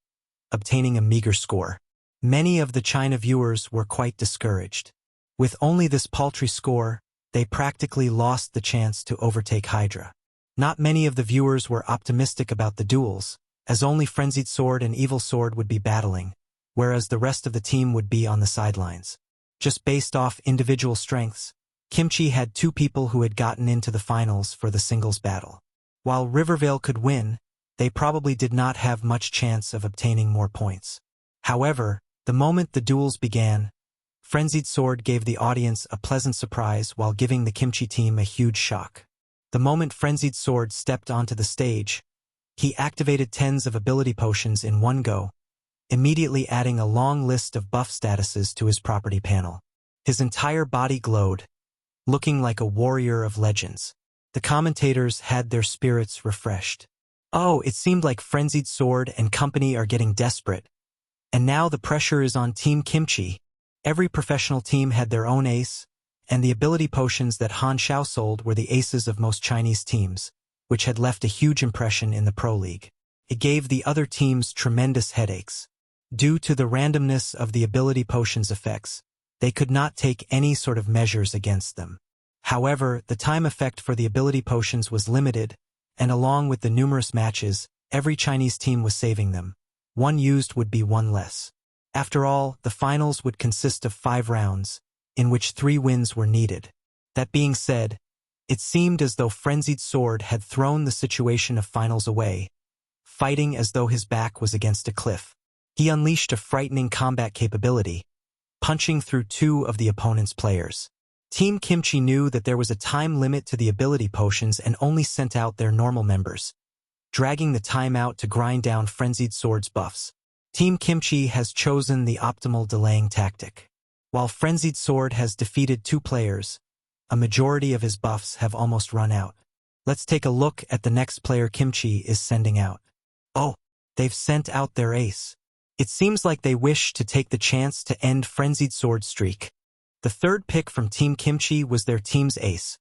obtaining a meager score. Many of the China viewers were quite discouraged. With only this paltry score, they practically lost the chance to overtake Hydra. Not many of the viewers were optimistic about the duels, as only Frenzied Sword and Evil Sword would be battling, whereas the rest of the team would be on the sidelines. Just based off individual strengths, Kimchi had two people who had gotten into the finals for the singles battle. While Rivervale could win, they probably did not have much chance of obtaining more points. However, the moment the duels began, Frenzied Sword gave the audience a pleasant surprise while giving the Kimchi team a huge shock. The moment Frenzied Sword stepped onto the stage, he activated tens of ability potions in one go, immediately adding a long list of buff statuses to his property panel. His entire body glowed, looking like a warrior of legends. The commentators had their spirits refreshed. Oh, it seemed like Frenzied Sword and company are getting desperate. And now the pressure is on Team Kimchi. Every professional team had their own ace, and the ability potions that Han Xiao sold were the aces of most Chinese teams, which had left a huge impression in the Pro League. It gave the other teams tremendous headaches. Due to the randomness of the ability potions' effects, they could not take any sort of measures against them. However, the time effect for the ability potions was limited, and along with the numerous matches, every Chinese team was saving them. One used would be one less. After all, the finals would consist of 5 rounds, in which 3 wins were needed. That being said, it seemed as though Frenzied Sword had thrown the situation of finals away, fighting as though his back was against a cliff. He unleashed a frightening combat capability, punching through 2 of the opponent's players. Team Kimchi knew that there was a time limit to the ability potions and only sent out their normal members, dragging the time out to grind down Frenzied Sword's buffs. Team Kimchi has chosen the optimal delaying tactic. While Frenzied Sword has defeated 2 players, a majority of his buffs have almost run out. Let's take a look at the next player Kimchi is sending out. Oh, they've sent out their ace. It seems like they wish to take the chance to end Frenzied Sword's streak. The third pick from Team Kimchi was their team's ace,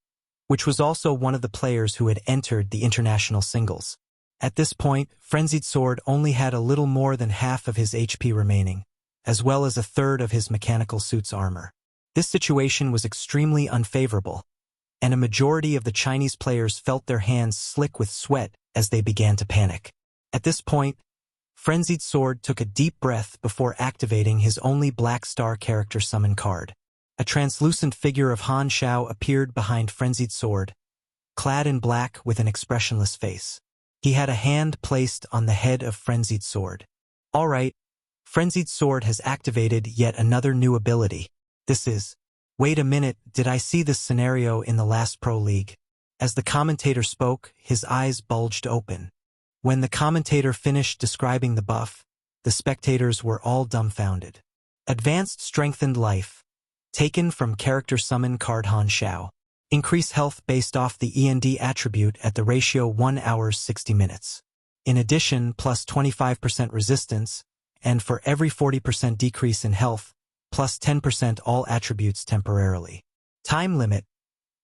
which was also one of the players who had entered the international singles. At this point, Frenzied Sword only had a little more than half of his HP remaining, as well as a third of his mechanical suit's armor. This situation was extremely unfavorable, and a majority of the Chinese players felt their hands slick with sweat as they began to panic. At this point, Frenzied Sword took a deep breath before activating his only Black Star character summon card. A translucent figure of Han Xiao appeared behind Frenzied Sword, clad in black with an expressionless face. He had a hand placed on the head of Frenzied Sword. Alright, Frenzied Sword has activated yet another new ability. This is... Wait a minute, did I see this scenario in the last Pro League? As the commentator spoke, his eyes bulged open. When the commentator finished describing the buff, the spectators were all dumbfounded. Advanced Strengthened Life, taken from character summon card Han Xiao. Increase health based off the END attribute at the ratio 1 hour 60 minutes. In addition, plus 25% resistance, and for every 40% decrease in health, plus 10% all attributes temporarily. Time limit,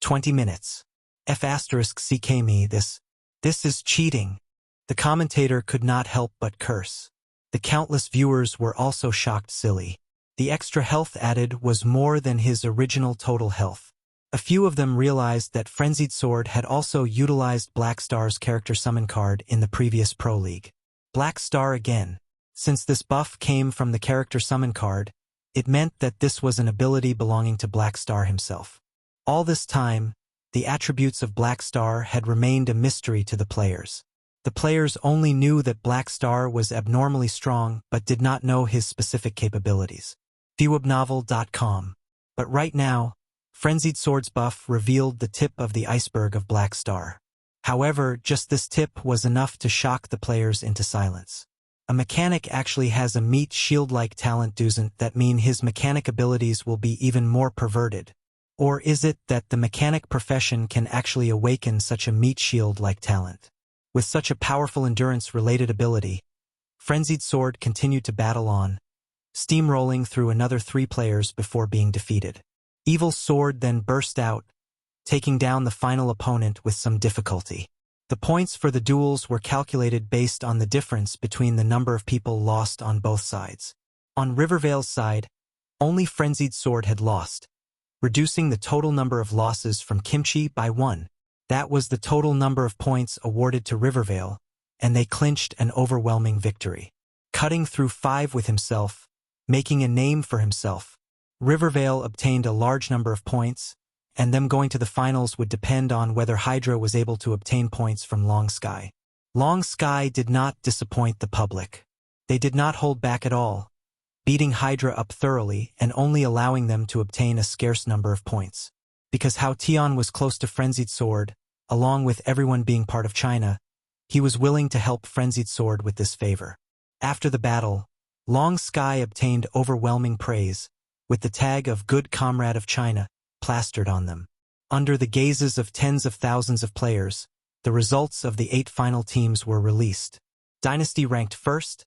20 minutes. F***CK this is cheating. The commentator could not help but curse. The countless viewers were also shocked silly. The extra health added was more than his original total health. A few of them realized that Frenzied Sword had also utilized Black Star's character summon card in the previous Pro League. Black Star again. Since this buff came from the character summon card, it meant that this was an ability belonging to Black Star himself. All this time, the attributes of Black Star had remained a mystery to the players. The players only knew that Black Star was abnormally strong but did not know his specific capabilities. Viewabnovel.com. But right now, Frenzied Sword's buff revealed the tip of the iceberg of Black Star. However, just this tip was enough to shock the players into silence. A mechanic actually has a meat shield-like talent, doesn't that mean his mechanic abilities will be even more perverted? Or is it that the mechanic profession can actually awaken such a meat shield-like talent? With such a powerful endurance-related ability, Frenzied Sword continued to battle on, steamrolling through another 3 players before being defeated. Evil Sword then burst out, taking down the final opponent with some difficulty. The points for the duels were calculated based on the difference between the number of people lost on both sides. On Rivervale's side, only Frenzied Sword had lost, reducing the total number of losses from Kimchi by 1. That was the total number of points awarded to Rivervale, and they clinched an overwhelming victory. Cutting through 5 with himself, making a name for himself, Rivervale obtained a large number of points, and them going to the finals would depend on whether Hydra was able to obtain points from Long Sky. Long Sky did not disappoint the public. They did not hold back at all, beating Hydra up thoroughly and only allowing them to obtain a scarce number of points. Because Han Xiao was close to Frenzied Sword, along with everyone being part of China, he was willing to help Frenzied Sword with this favor. After the battle, Long Sky obtained overwhelming praise, with the tag of Good Comrade of China plastered on them. Under the gazes of tens of thousands of players, the results of the 8 final teams were released. Dynasty ranked 1st,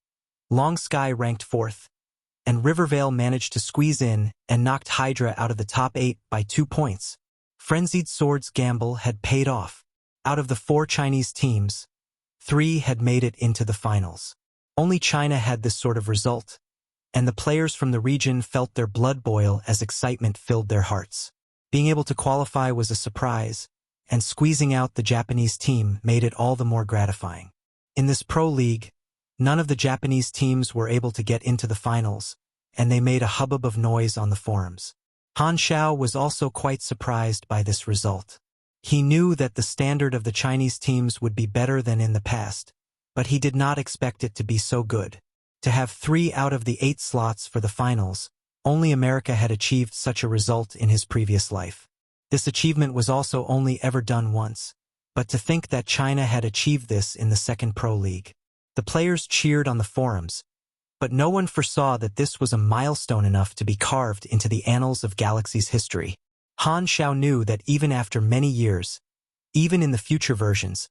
Long Sky ranked 4th, and Rivervale managed to squeeze in and knocked Hydra out of the top 8 by 2 points. Frenzied Sword's gamble had paid off. Out of the 4 Chinese teams, 3 had made it into the finals. Only China had this sort of result, and the players from the region felt their blood boil as excitement filled their hearts. Being able to qualify was a surprise, and squeezing out the Japanese team made it all the more gratifying. In this pro league, none of the Japanese teams were able to get into the finals, and they made a hubbub of noise on the forums. Han Xiao was also quite surprised by this result. He knew that the standard of the Chinese teams would be better than in the past, but he did not expect it to be so good. To have 3 out of the 8 slots for the finals, only America had achieved such a result in his previous life. This achievement was also only ever done once, but to think that China had achieved this in the second pro league. The players cheered on the forums, but no one foresaw that this was a milestone enough to be carved into the annals of Galaxy's history. Han Xiao knew that even after many years, even in the future versions,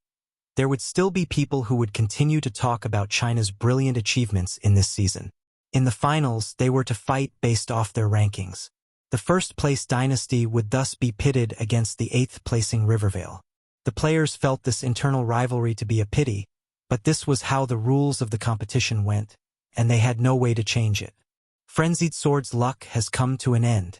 there would still be people who would continue to talk about China's brilliant achievements in this season. In the finals, they were to fight based off their rankings. The first-place dynasty would thus be pitted against the 8th-placing Rivervale. The players felt this internal rivalry to be a pity, but this was how the rules of the competition went, and they had no way to change it. Frenzied Sword's luck has come to an end.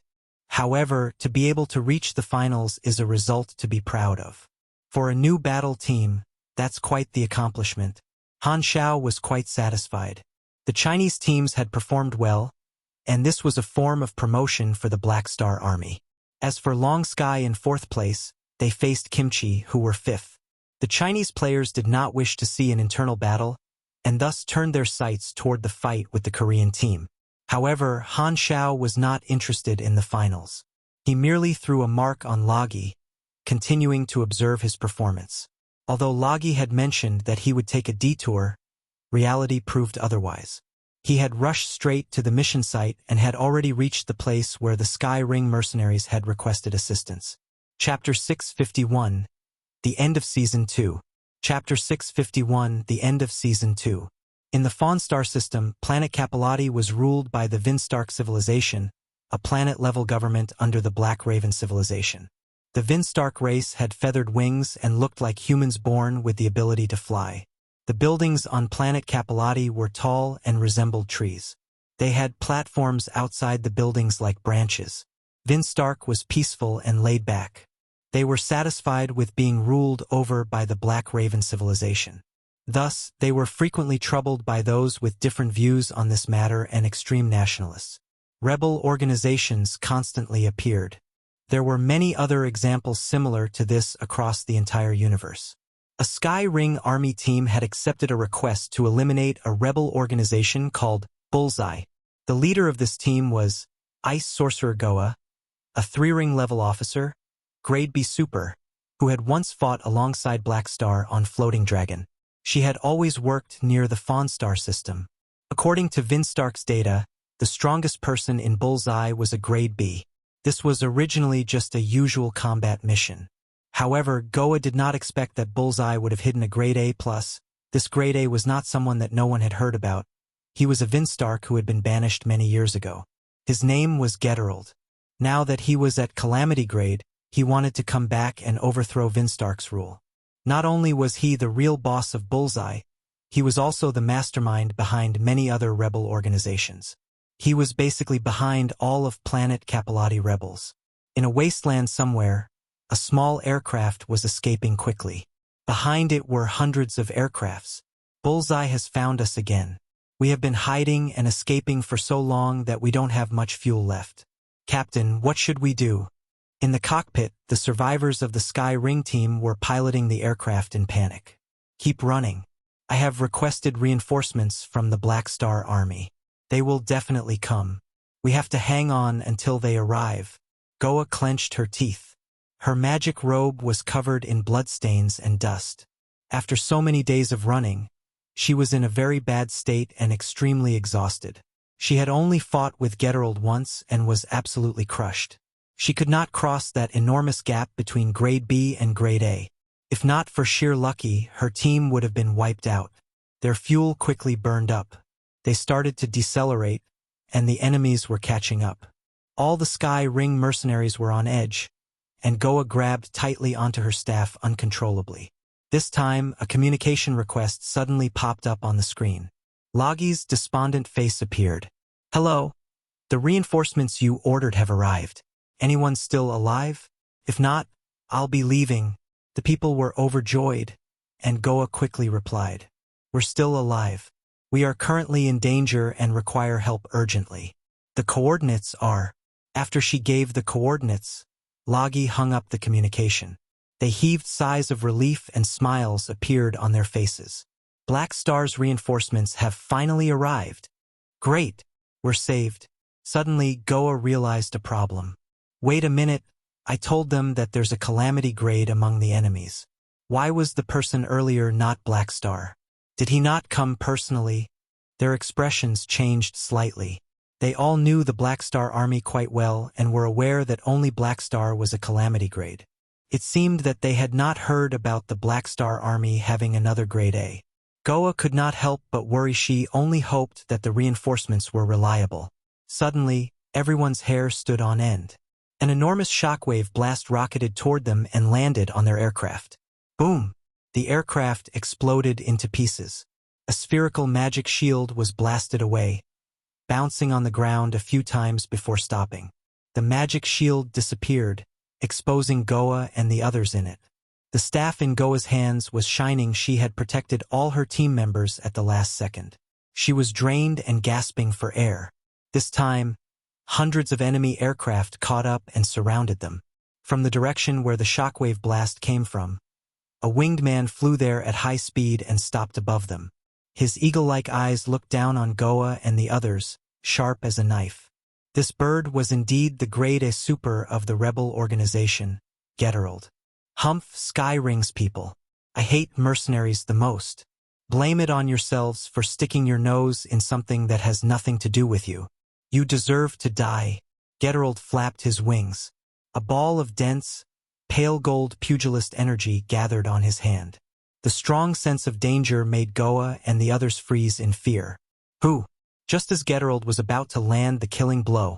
However, to be able to reach the finals is a result to be proud of. For a new battle team, that's quite the accomplishment. Han Xiao was quite satisfied. The Chinese teams had performed well, and this was a form of promotion for the Black Star Army. As for Long Sky in 4th place, they faced Kimchi, who were 5th. The Chinese players did not wish to see an internal battle, and thus turned their sights toward the fight with the Korean team. However, Han Xiao was not interested in the finals. He merely threw a mark on Loggy, continuing to observe his performance. Although Loggy had mentioned that he would take a detour, reality proved otherwise. He had rushed straight to the mission site and had already reached the place where the Sky Ring mercenaries had requested assistance. Chapter 651, The End of Season 2. Chapter 651, The End of Season 2. In the Fawn Star system, planet Calamity was ruled by the Vinstark civilization, a planet-level government under the Black Raven civilization. The Vinstark race had feathered wings and looked like humans born with the ability to fly. The buildings on planet Calamity were tall and resembled trees. They had platforms outside the buildings like branches. Vinstark was peaceful and laid back. They were satisfied with being ruled over by the Black Raven civilization. Thus, they were frequently troubled by those with different views on this matter and extreme nationalists. Rebel organizations constantly appeared. There were many other examples similar to this across the entire universe. A Sky Ring army team had accepted a request to eliminate a rebel organization called Bullseye. The leader of this team was Ice Sorcerer Goa, a 3-ring level officer, Grade B Super, who had once fought alongside Black Star on Floating Dragon. She had always worked near the Fawn Star system. According to Vinstark's data, the strongest person in Bullseye was a Grade B. This was originally just a usual combat mission. However, Goa did not expect that Bullseye would have hidden a Grade A+. This Grade A was not someone that no one had heard about. He was a Vinstark who had been banished many years ago. His name was Getterald. Now that he was at Calamity Grade, he wanted to come back and overthrow Vinstark's rule. Not only was he the real boss of Bullseye, he was also the mastermind behind many other rebel organizations. He was basically behind all of planet Calamity rebels. In a wasteland somewhere, a small aircraft was escaping quickly. Behind it were hundreds of aircrafts. Bullseye has found us again. We have been hiding and escaping for so long that we don't have much fuel left. Captain, what should we do? In the cockpit, the survivors of the Sky Ring team were piloting the aircraft in panic. Keep running. I have requested reinforcements from the Black Star Army. They will definitely come. We have to hang on until they arrive. Goa clenched her teeth. Her magic robe was covered in bloodstains and dust. After so many days of running, she was in a very bad state and extremely exhausted. She had only fought with Geralt once and was absolutely crushed. She could not cross that enormous gap between Grade B and Grade A. If not for sheer lucky, her team would have been wiped out. Their fuel quickly burned up. They started to decelerate, and the enemies were catching up. All the Sky Ring mercenaries were on edge, and Goa grabbed tightly onto her staff uncontrollably. This time, a communication request suddenly popped up on the screen. Logi's despondent face appeared. Hello? The reinforcements you ordered have arrived. Anyone still alive? If not, I'll be leaving. The people were overjoyed, and Goa quickly replied. We're still alive. We are currently in danger and require help urgently. The coordinates are... After she gave the coordinates, Logi hung up the communication. They heaved sighs of relief and smiles appeared on their faces. Black Star's reinforcements have finally arrived. Great, we're saved. Suddenly, Goa realized a problem. Wait a minute, I told them that there's a Calamity Grade among the enemies. Why was the person earlier not Black Star? Did he not come personally? Their expressions changed slightly. They all knew the Black Star Army quite well and were aware that only Black Star was a Calamity Grade. It seemed that they had not heard about the Black Star Army having another Grade A. Goa could not help but worry. She only hoped that the reinforcements were reliable. Suddenly, everyone's hair stood on end. An enormous shockwave blast rocketed toward them and landed on their aircraft. Boom! The aircraft exploded into pieces. A spherical magic shield was blasted away, bouncing on the ground a few times before stopping. The magic shield disappeared, exposing Goa and the others in it. The staff in Goa's hands was shining. She had protected all her team members at the last second. She was drained and gasping for air. This time, hundreds of enemy aircraft caught up and surrounded them. From the direction where the shockwave blast came from, a winged man flew there at high speed and stopped above them. His eagle-like eyes looked down on Goa and the others, sharp as a knife. This bird was indeed the Grade A super of the rebel organization, Geralt. Humph, Sky Rings people. I hate mercenaries the most. Blame it on yourselves for sticking your nose in something that has nothing to do with you. You deserve to die. Geralt flapped his wings. A ball of dense, pale gold pugilist energy gathered on his hand. The strong sense of danger made Goa and the others freeze in fear. Who? Just as Geralt was about to land the killing blow,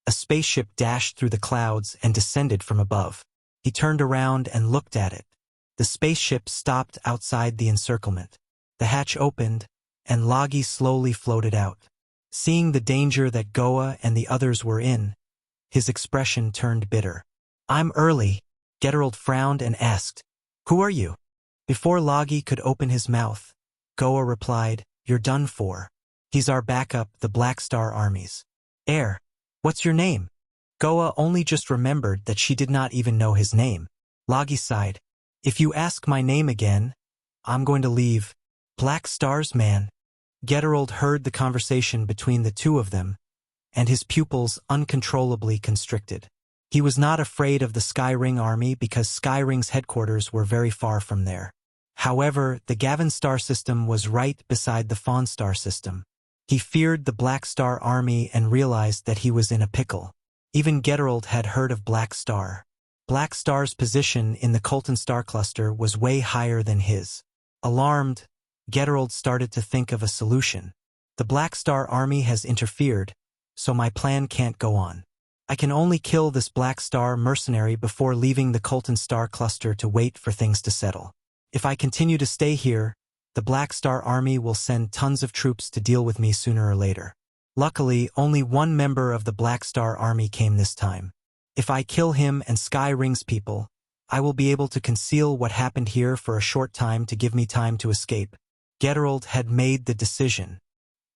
a spaceship dashed through the clouds and descended from above. He turned around and looked at it. The spaceship stopped outside the encirclement. The hatch opened, and Logi slowly floated out. Seeing the danger that Goa and the others were in, his expression turned bitter. I'm early. Geralt frowned and asked, Who are you? Before Logi could open his mouth, Goa replied, You're done for. He's our backup, the Black Star armies. Air, what's your name? Goa only just remembered that she did not even know his name. Logi sighed. If you ask my name again, I'm going to leave. Black Stars, man. Geralt heard the conversation between the two of them, and his pupils uncontrollably constricted. He was not afraid of the Sky Ring army because Sky Ring's headquarters were very far from there. However, the Gavin star system was right beside the Fawn star system. He feared the Black Star army and realized that he was in a pickle. Even Geralt had heard of Black Star. Black Star's position in the Colton star cluster was way higher than his. Alarmed, Geralt started to think of a solution. The Black Star army has interfered, so my plan can't go on. I can only kill this Black Star mercenary before leaving the Colton star cluster to wait for things to settle. If I continue to stay here, the Black Star army will send tons of troops to deal with me sooner or later. Luckily, only one member of the Black Star army came this time. If I kill him and Sky Rings people, I will be able to conceal what happened here for a short time to give me time to escape. Geralt had made the decision.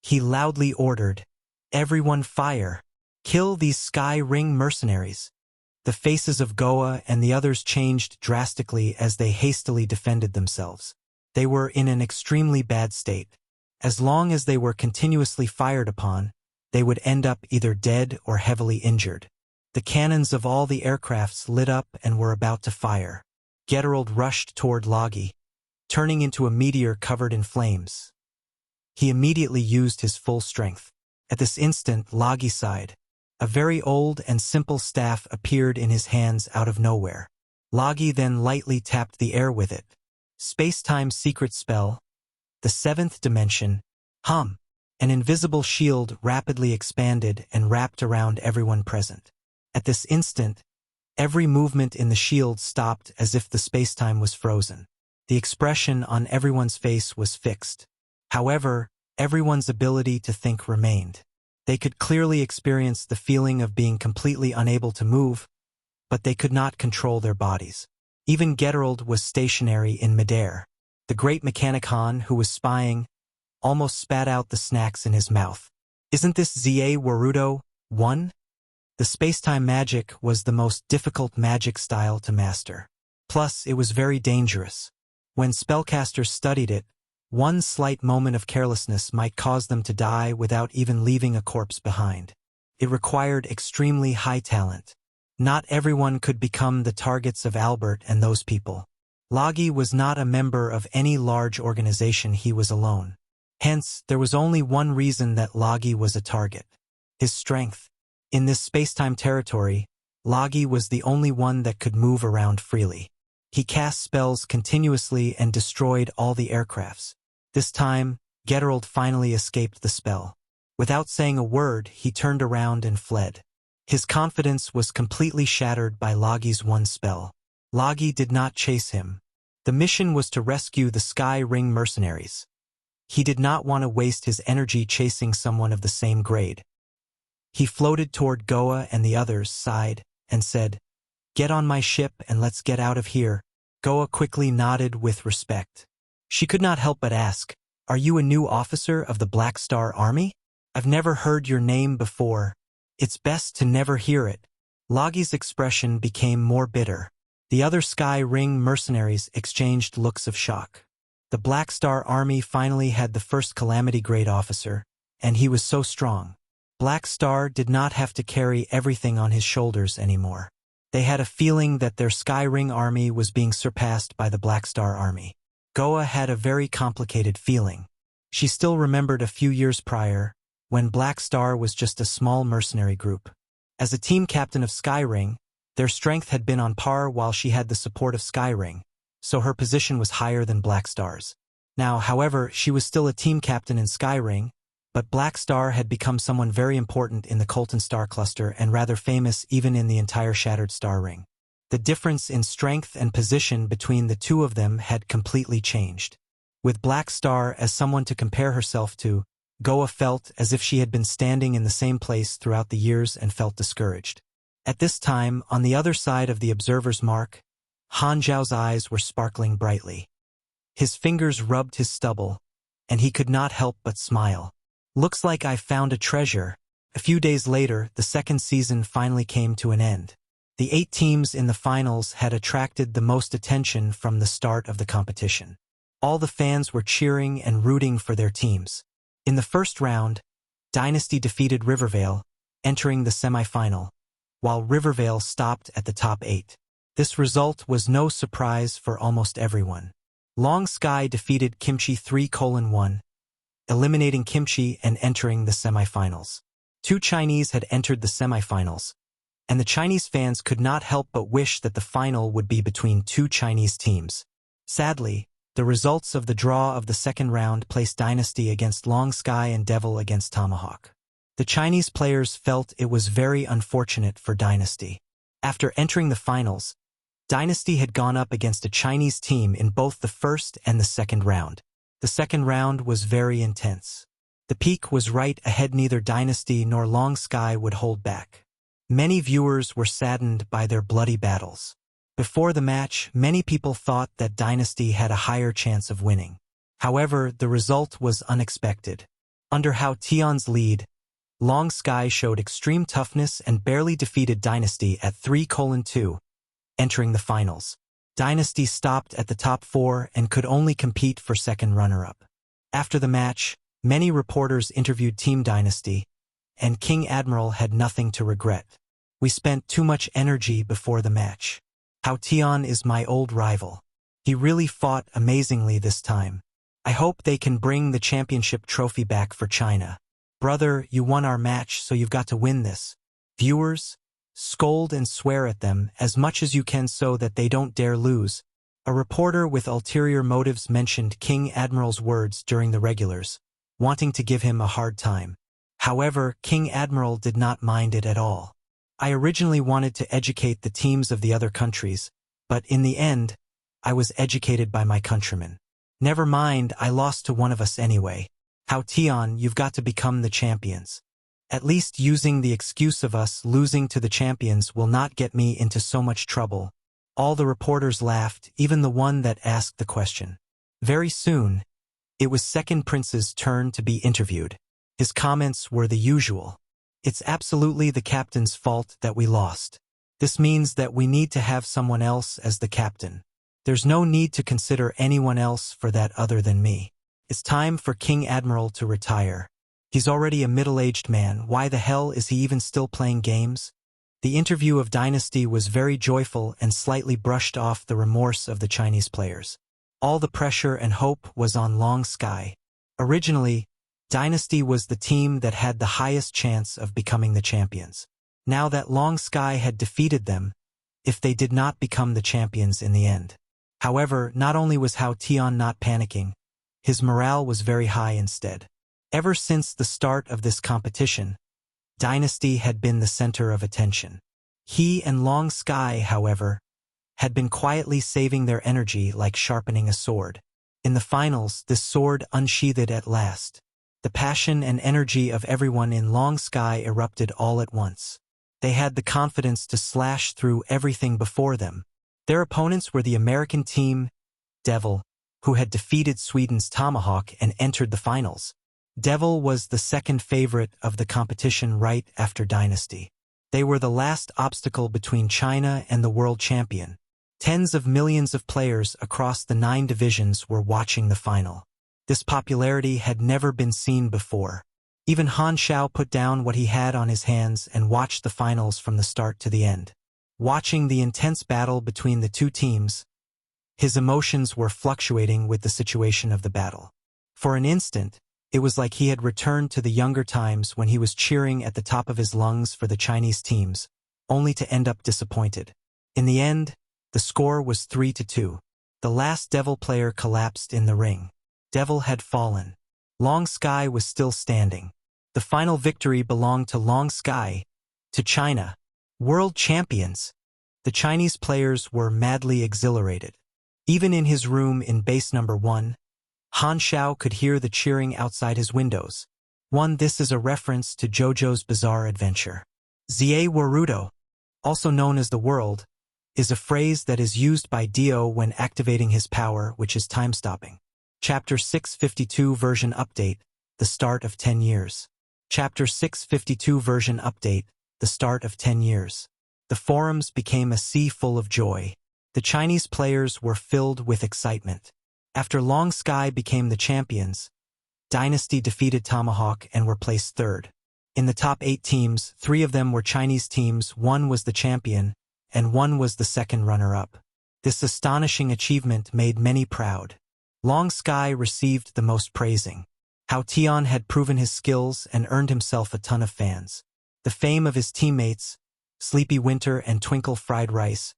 He loudly ordered, Everyone fire! Kill these Sky Ring mercenaries. The faces of Goa and the others changed drastically as they hastily defended themselves. They were in an extremely bad state. As long as they were continuously fired upon, they would end up either dead or heavily injured. The cannons of all the aircrafts lit up and were about to fire. Geralt rushed toward Logi, turning into a meteor covered in flames. He immediately used his full strength. At this instant, Logi sighed. A very old and simple staff appeared in his hands out of nowhere. Logi then lightly tapped the air with it. Space-time secret spell. The seventh dimension. Hum. An invisible shield rapidly expanded and wrapped around everyone present. At this instant, every movement in the shield stopped as if the space-time was frozen. The expression on everyone's face was fixed. However, everyone's ability to think remained. They could clearly experience the feeling of being completely unable to move, but they could not control their bodies. Even Geralt was stationary in midair. The great mechanic Han, who was spying, almost spat out the snacks in his mouth. Isn't this Za Warudo 1? The space-time magic was the most difficult magic style to master. Plus, it was very dangerous. When spellcasters studied it, one slight moment of carelessness might cause them to die without even leaving a corpse behind. It required extremely high talent. Not everyone could become the targets of Albert and those people. Logi was not a member of any large organization. He was alone. Hence, there was only one reason that Logi was a target: his strength. In this space-time territory, Logi was the only one that could move around freely. He cast spells continuously and destroyed all the aircrafts. This time, Geralt finally escaped the spell. Without saying a word, he turned around and fled. His confidence was completely shattered by Logi's one spell. Logi did not chase him. The mission was to rescue the Sky Ring mercenaries. He did not want to waste his energy chasing someone of the same grade. He floated toward Goa and the others, sighed, and said, "Get on my ship and let's get out of here." Goa quickly nodded with respect. She could not help but ask, "Are you a new officer of the Black Star Army? I've never heard your name before. It's best to never hear it." Logi's expression became more bitter. The other Sky Ring mercenaries exchanged looks of shock. The Black Star Army finally had the first Calamity Grade officer, and he was so strong. Black Star did not have to carry everything on his shoulders anymore. They had a feeling that their Sky Ring army was being surpassed by the Black Star Army. Goa had a very complicated feeling. She still remembered a few years prior, when Black Star was just a small mercenary group. As a team captain of Sky Ring, their strength had been on par while she had the support of Sky Ring, so her position was higher than Black Star's. Now, however, she was still a team captain in Sky Ring, but Black Star had become someone very important in the Colton Star Cluster and rather famous even in the entire Shattered Star Ring. The difference in strength and position between the two of them had completely changed. With Black Star as someone to compare herself to, Goa felt as if she had been standing in the same place throughout the years and felt discouraged. At this time, on the other side of the observer's mark, Han Xiao's eyes were sparkling brightly. His fingers rubbed his stubble, and he could not help but smile. "Looks like I found a treasure." A few days later, the second season finally came to an end. The 8 teams in the finals had attracted the most attention from the start of the competition. All the fans were cheering and rooting for their teams. In the first round, Dynasty defeated Rivervale, entering the semi-final, while Rivervale stopped at the top 8. This result was no surprise for almost everyone. Long Sky defeated Kimchi 3:1, eliminating Kimchi and entering the semi-finals. 2 Chinese had entered the semi-finals, and the Chinese fans could not help but wish that the final would be between 2 Chinese teams. Sadly, the results of the draw of the second round placed Dynasty against Long Sky and Devil against Tomahawk. The Chinese players felt it was very unfortunate for Dynasty. After entering the finals, Dynasty had gone up against a Chinese team in both the first and the second round. The second round was very intense. The peak was right ahead. Neither Dynasty nor Long Sky would hold back. Many viewers were saddened by their bloody battles. Before the match, many people thought that Dynasty had a higher chance of winning. However, the result was unexpected. Under Hao Tion's lead, Long Sky showed extreme toughness and barely defeated Dynasty at 3:2, entering the finals. Dynasty stopped at the top 4 and could only compete for second runner-up. After the match, many reporters interviewed Team Dynasty, and King Admiral had nothing to regret. "We spent too much energy before the match. Han Xiao is my old rival. He really fought amazingly this time. I hope they can bring the championship trophy back for China. Brother, you won our match, so you've got to win this. Viewers, scold and swear at them as much as you can so that they don't dare lose." A reporter with ulterior motives mentioned King Admiral's words during the regulars, wanting to give him a hard time. However, King Admiral did not mind it at all. "I originally wanted to educate the teams of the other countries, but in the end, I was educated by my countrymen. Never mind, I lost to one of us anyway. Han Xiao, you've got to become the champions. At least using the excuse of us losing to the champions will not get me into so much trouble." All the reporters laughed, even the one that asked the question. Very soon, it was Second Prince's turn to be interviewed. His comments were the usual. "It's absolutely the captain's fault that we lost. This means that we need to have someone else as the captain. There's no need to consider anyone else for that other than me. It's time for King Admiral to retire. He's already a middle-aged man. Why the hell is he even still playing games?" The interview of Dynasty was very joyful and slightly brushed off the remorse of the Chinese players. All the pressure and hope was on Long Sky. Originally, Dynasty was the team that had the highest chance of becoming the champions. Now that Long Sky had defeated them, if they did not become the champions in the end. However, not only was Han Xiao not panicking, his morale was very high instead. Ever since the start of this competition, Dynasty had been the center of attention. He and Long Sky, however, had been quietly saving their energy like sharpening a sword. In the finals, this sword unsheathed at last. The passion and energy of everyone in Long Sky erupted all at once. They had the confidence to slash through everything before them. Their opponents were the American team, Devil, who had defeated Sweden's Tomahawk and entered the finals. Devil was the second favorite of the competition right after Dynasty. They were the last obstacle between China and the world champion. Tens of millions of players across the 9 divisions were watching the final. This popularity had never been seen before. Even Han Xiao put down what he had on his hands and watched the finals from the start to the end. Watching the intense battle between the two teams, his emotions were fluctuating with the situation of the battle. For an instant, it was like he had returned to the younger times when he was cheering at the top of his lungs for the Chinese teams, only to end up disappointed. In the end, the score was 3-2. The last Devil player collapsed in the ring. Devil had fallen. Long Sky was still standing. The final victory belonged to Long Sky, to China. World champions! The Chinese players were madly exhilarated. Even in his room in base number 1, Han Xiao could hear the cheering outside his windows. This is a reference to JoJo's Bizarre Adventure. Zie Warudo, also known as the world, is a phrase that is used by Dio when activating his power, which is time-stopping. Chapter 652 version update, the start of 10 years. Chapter 652 version update, the start of 10 years. The forums became a sea full of joy. The Chinese players were filled with excitement. After Long Sky became the champions, Dynasty defeated Tomahawk and were placed third. In the top 8 teams, 3 of them were Chinese teams, 1 was the champion, and 1 was the second runner-up. This astonishing achievement made many proud. Long Sky received the most praising. Han Xiao had proven his skills and earned himself a ton of fans. The fame of his teammates, Sleepy Winter and Twinkle Fried Rice,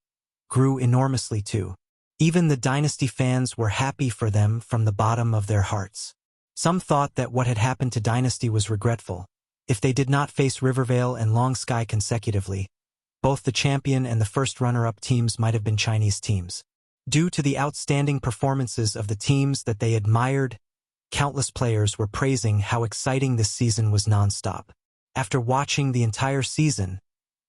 grew enormously too. Even the Dynasty fans were happy for them from the bottom of their hearts. Some thought that what had happened to Dynasty was regretful. If they did not face Rivervale and Long Sky consecutively, both the champion and the first runner-up teams might have been Chinese teams. Due to the outstanding performances of the teams that they admired, countless players were praising how exciting this season was non-stop. After watching the entire season,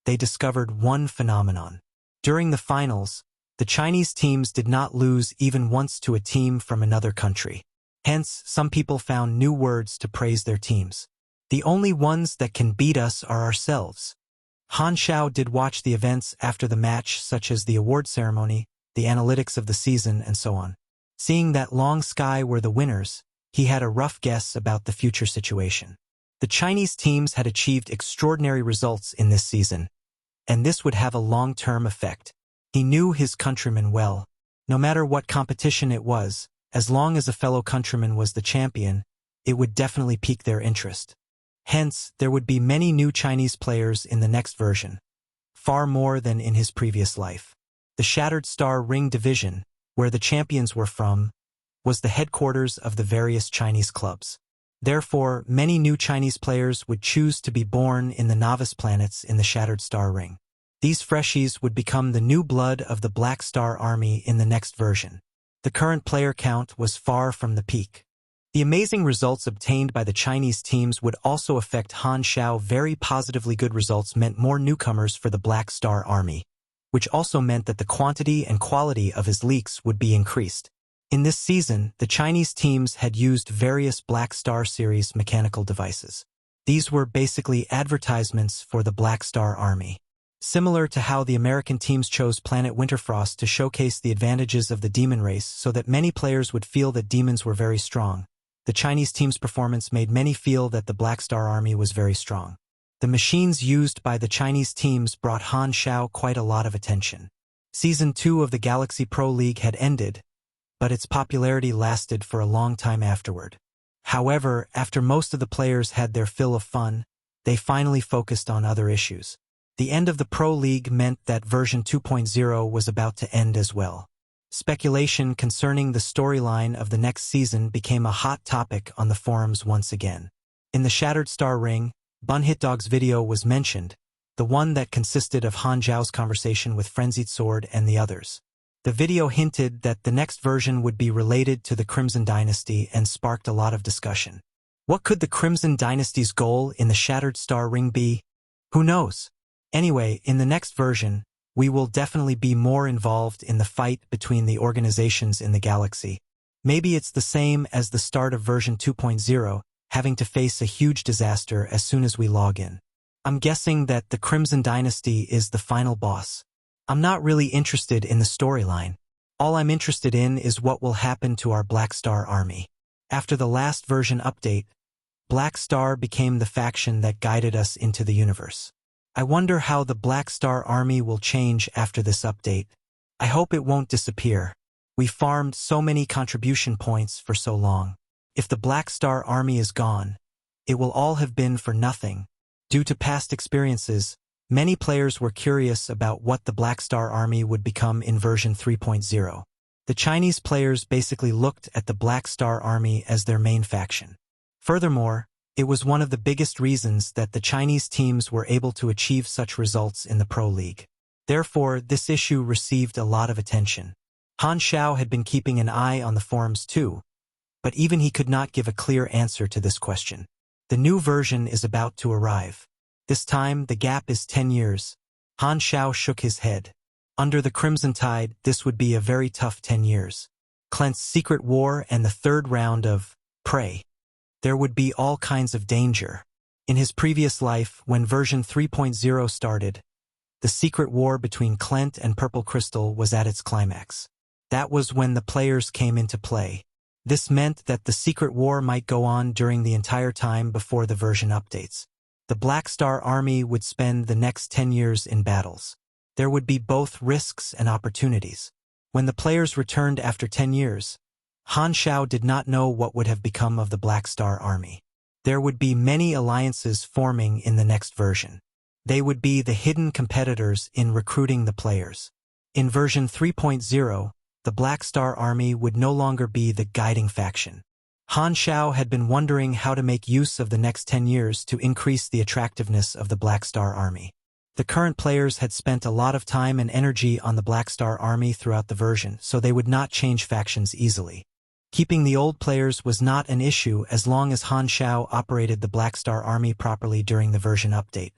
they discovered one phenomenon. During the finals, the Chinese teams did not lose even once to a team from another country. Hence, some people found new words to praise their teams. The only ones that can beat us are ourselves. Han Xiao did watch the events after the match, such as the award ceremony, the analytics of the season, and so on. Seeing that Long Sky were the winners, he had a rough guess about the future situation. The Chinese teams had achieved extraordinary results in this season, and this would have a long-term effect. He knew his countrymen well. No matter what competition it was, as long as a fellow countryman was the champion, it would definitely pique their interest. Hence, there would be many new Chinese players in the next version, far more than in his previous life. The Shattered Star Ring Division, where the champions were from, was the headquarters of the various Chinese clubs. Therefore, many new Chinese players would choose to be born in the novice planets in the Shattered Star Ring. These freshies would become the new blood of the Black Star Army in the next version. The current player count was far from the peak. The amazing results obtained by the Chinese teams would also affect Han Xiao. Very positively good results meant more newcomers for the Black Star Army, which also meant that the quantity and quality of his leaks would be increased. In this season, the Chinese teams had used various Black Star series mechanical devices. These were basically advertisements for the Black Star Army. Similar to how the American teams chose Planet Winterfrost to showcase the advantages of the demon race so that many players would feel that demons were very strong, the Chinese team's performance made many feel that the Black Star Army was very strong. The machines used by the Chinese teams brought Han Xiao quite a lot of attention. Season 2 of the Galaxy Pro League had ended, but its popularity lasted for a long time afterward. However, after most of the players had their fill of fun, they finally focused on other issues. The end of the Pro League meant that version 2.0 was about to end as well. Speculation concerning the storyline of the next season became a hot topic on the forums once again. In the Shattered Star Ring, Bun Hitdog's video was mentioned, the one that consisted of Han Xiao's conversation with Frenzied Sword and the others. The video hinted that the next version would be related to the Crimson Dynasty and sparked a lot of discussion. What could the Crimson Dynasty's goal in the Shattered Star Ring be? Who knows? Anyway, in the next version, we will definitely be more involved in the fight between the organizations in the galaxy. Maybe it's the same as the start of version 2.0, having to face a huge disaster as soon as we log in. I'm guessing that the Crimson Dynasty is the final boss. I'm not really interested in the storyline. All I'm interested in is what will happen to our Black Star Army. After the last version update, Black Star became the faction that guided us into the universe. I wonder how the Black Star Army will change after this update. I hope it won't disappear. We farmed so many contribution points for so long. If the Black Star Army is gone, it will all have been for nothing. Due to past experiences, many players were curious about what the Black Star Army would become in version 3.0. The Chinese players basically looked at the Black Star Army as their main faction. Furthermore, it was one of the biggest reasons that the Chinese teams were able to achieve such results in the Pro League. Therefore, this issue received a lot of attention. Han Xiao had been keeping an eye on the forums too, but even he could not give a clear answer to this question. The new version is about to arrive. This time, the gap is 10 years. Han Xiao shook his head. Under the Crimson Tide, this would be a very tough 10 years. Clint's Secret War and the third round of Prey. There would be all kinds of danger. In his previous life, when version 3.0 started, the secret war between Clint and Purple Crystal was at its climax. That was when the players came into play. This meant that the secret war might go on during the entire time before the version updates. The Black Star Army would spend the next 10 years in battles. There would be both risks and opportunities. When the players returned after 10 years, Han Xiao did not know what would have become of the Black Star Army. There would be many alliances forming in the next version. They would be the hidden competitors in recruiting the players. In version 3.0, the Black Star Army would no longer be the guiding faction. Han Xiao had been wondering how to make use of the next 10 years to increase the attractiveness of the Black Star Army. The current players had spent a lot of time and energy on the Black Star Army throughout the version, so they would not change factions easily. Keeping the old players was not an issue as long as Han Xiao operated the Black Star Army properly during the version update.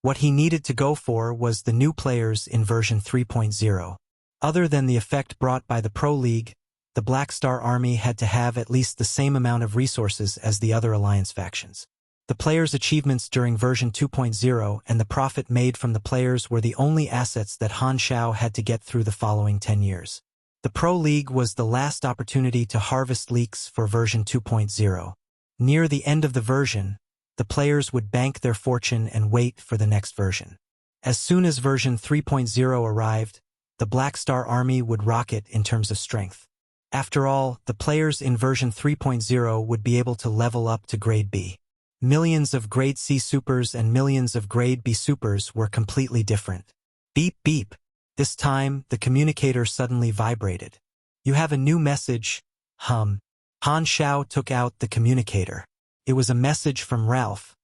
What he needed to go for was the new players in version 3.0. Other than the effect brought by the Pro League, the Black Star Army had to have at least the same amount of resources as the other alliance factions. The players' achievements during version 2.0 and the profit made from the players were the only assets that Han Xiao had to get through the following 10 years. The Pro League was the last opportunity to harvest leaks for version 2.0. Near the end of the version, the players would bank their fortune and wait for the next version. As soon as version 3.0 arrived, the Black Star Army would rocket in terms of strength. After all, the players in version 3.0 would be able to level up to Grade B. Millions of Grade C supers and millions of Grade B supers were completely different. Beep beep. This time, the communicator suddenly vibrated. You have a new message, Han Xiao took out the communicator. It was a message from Ralph,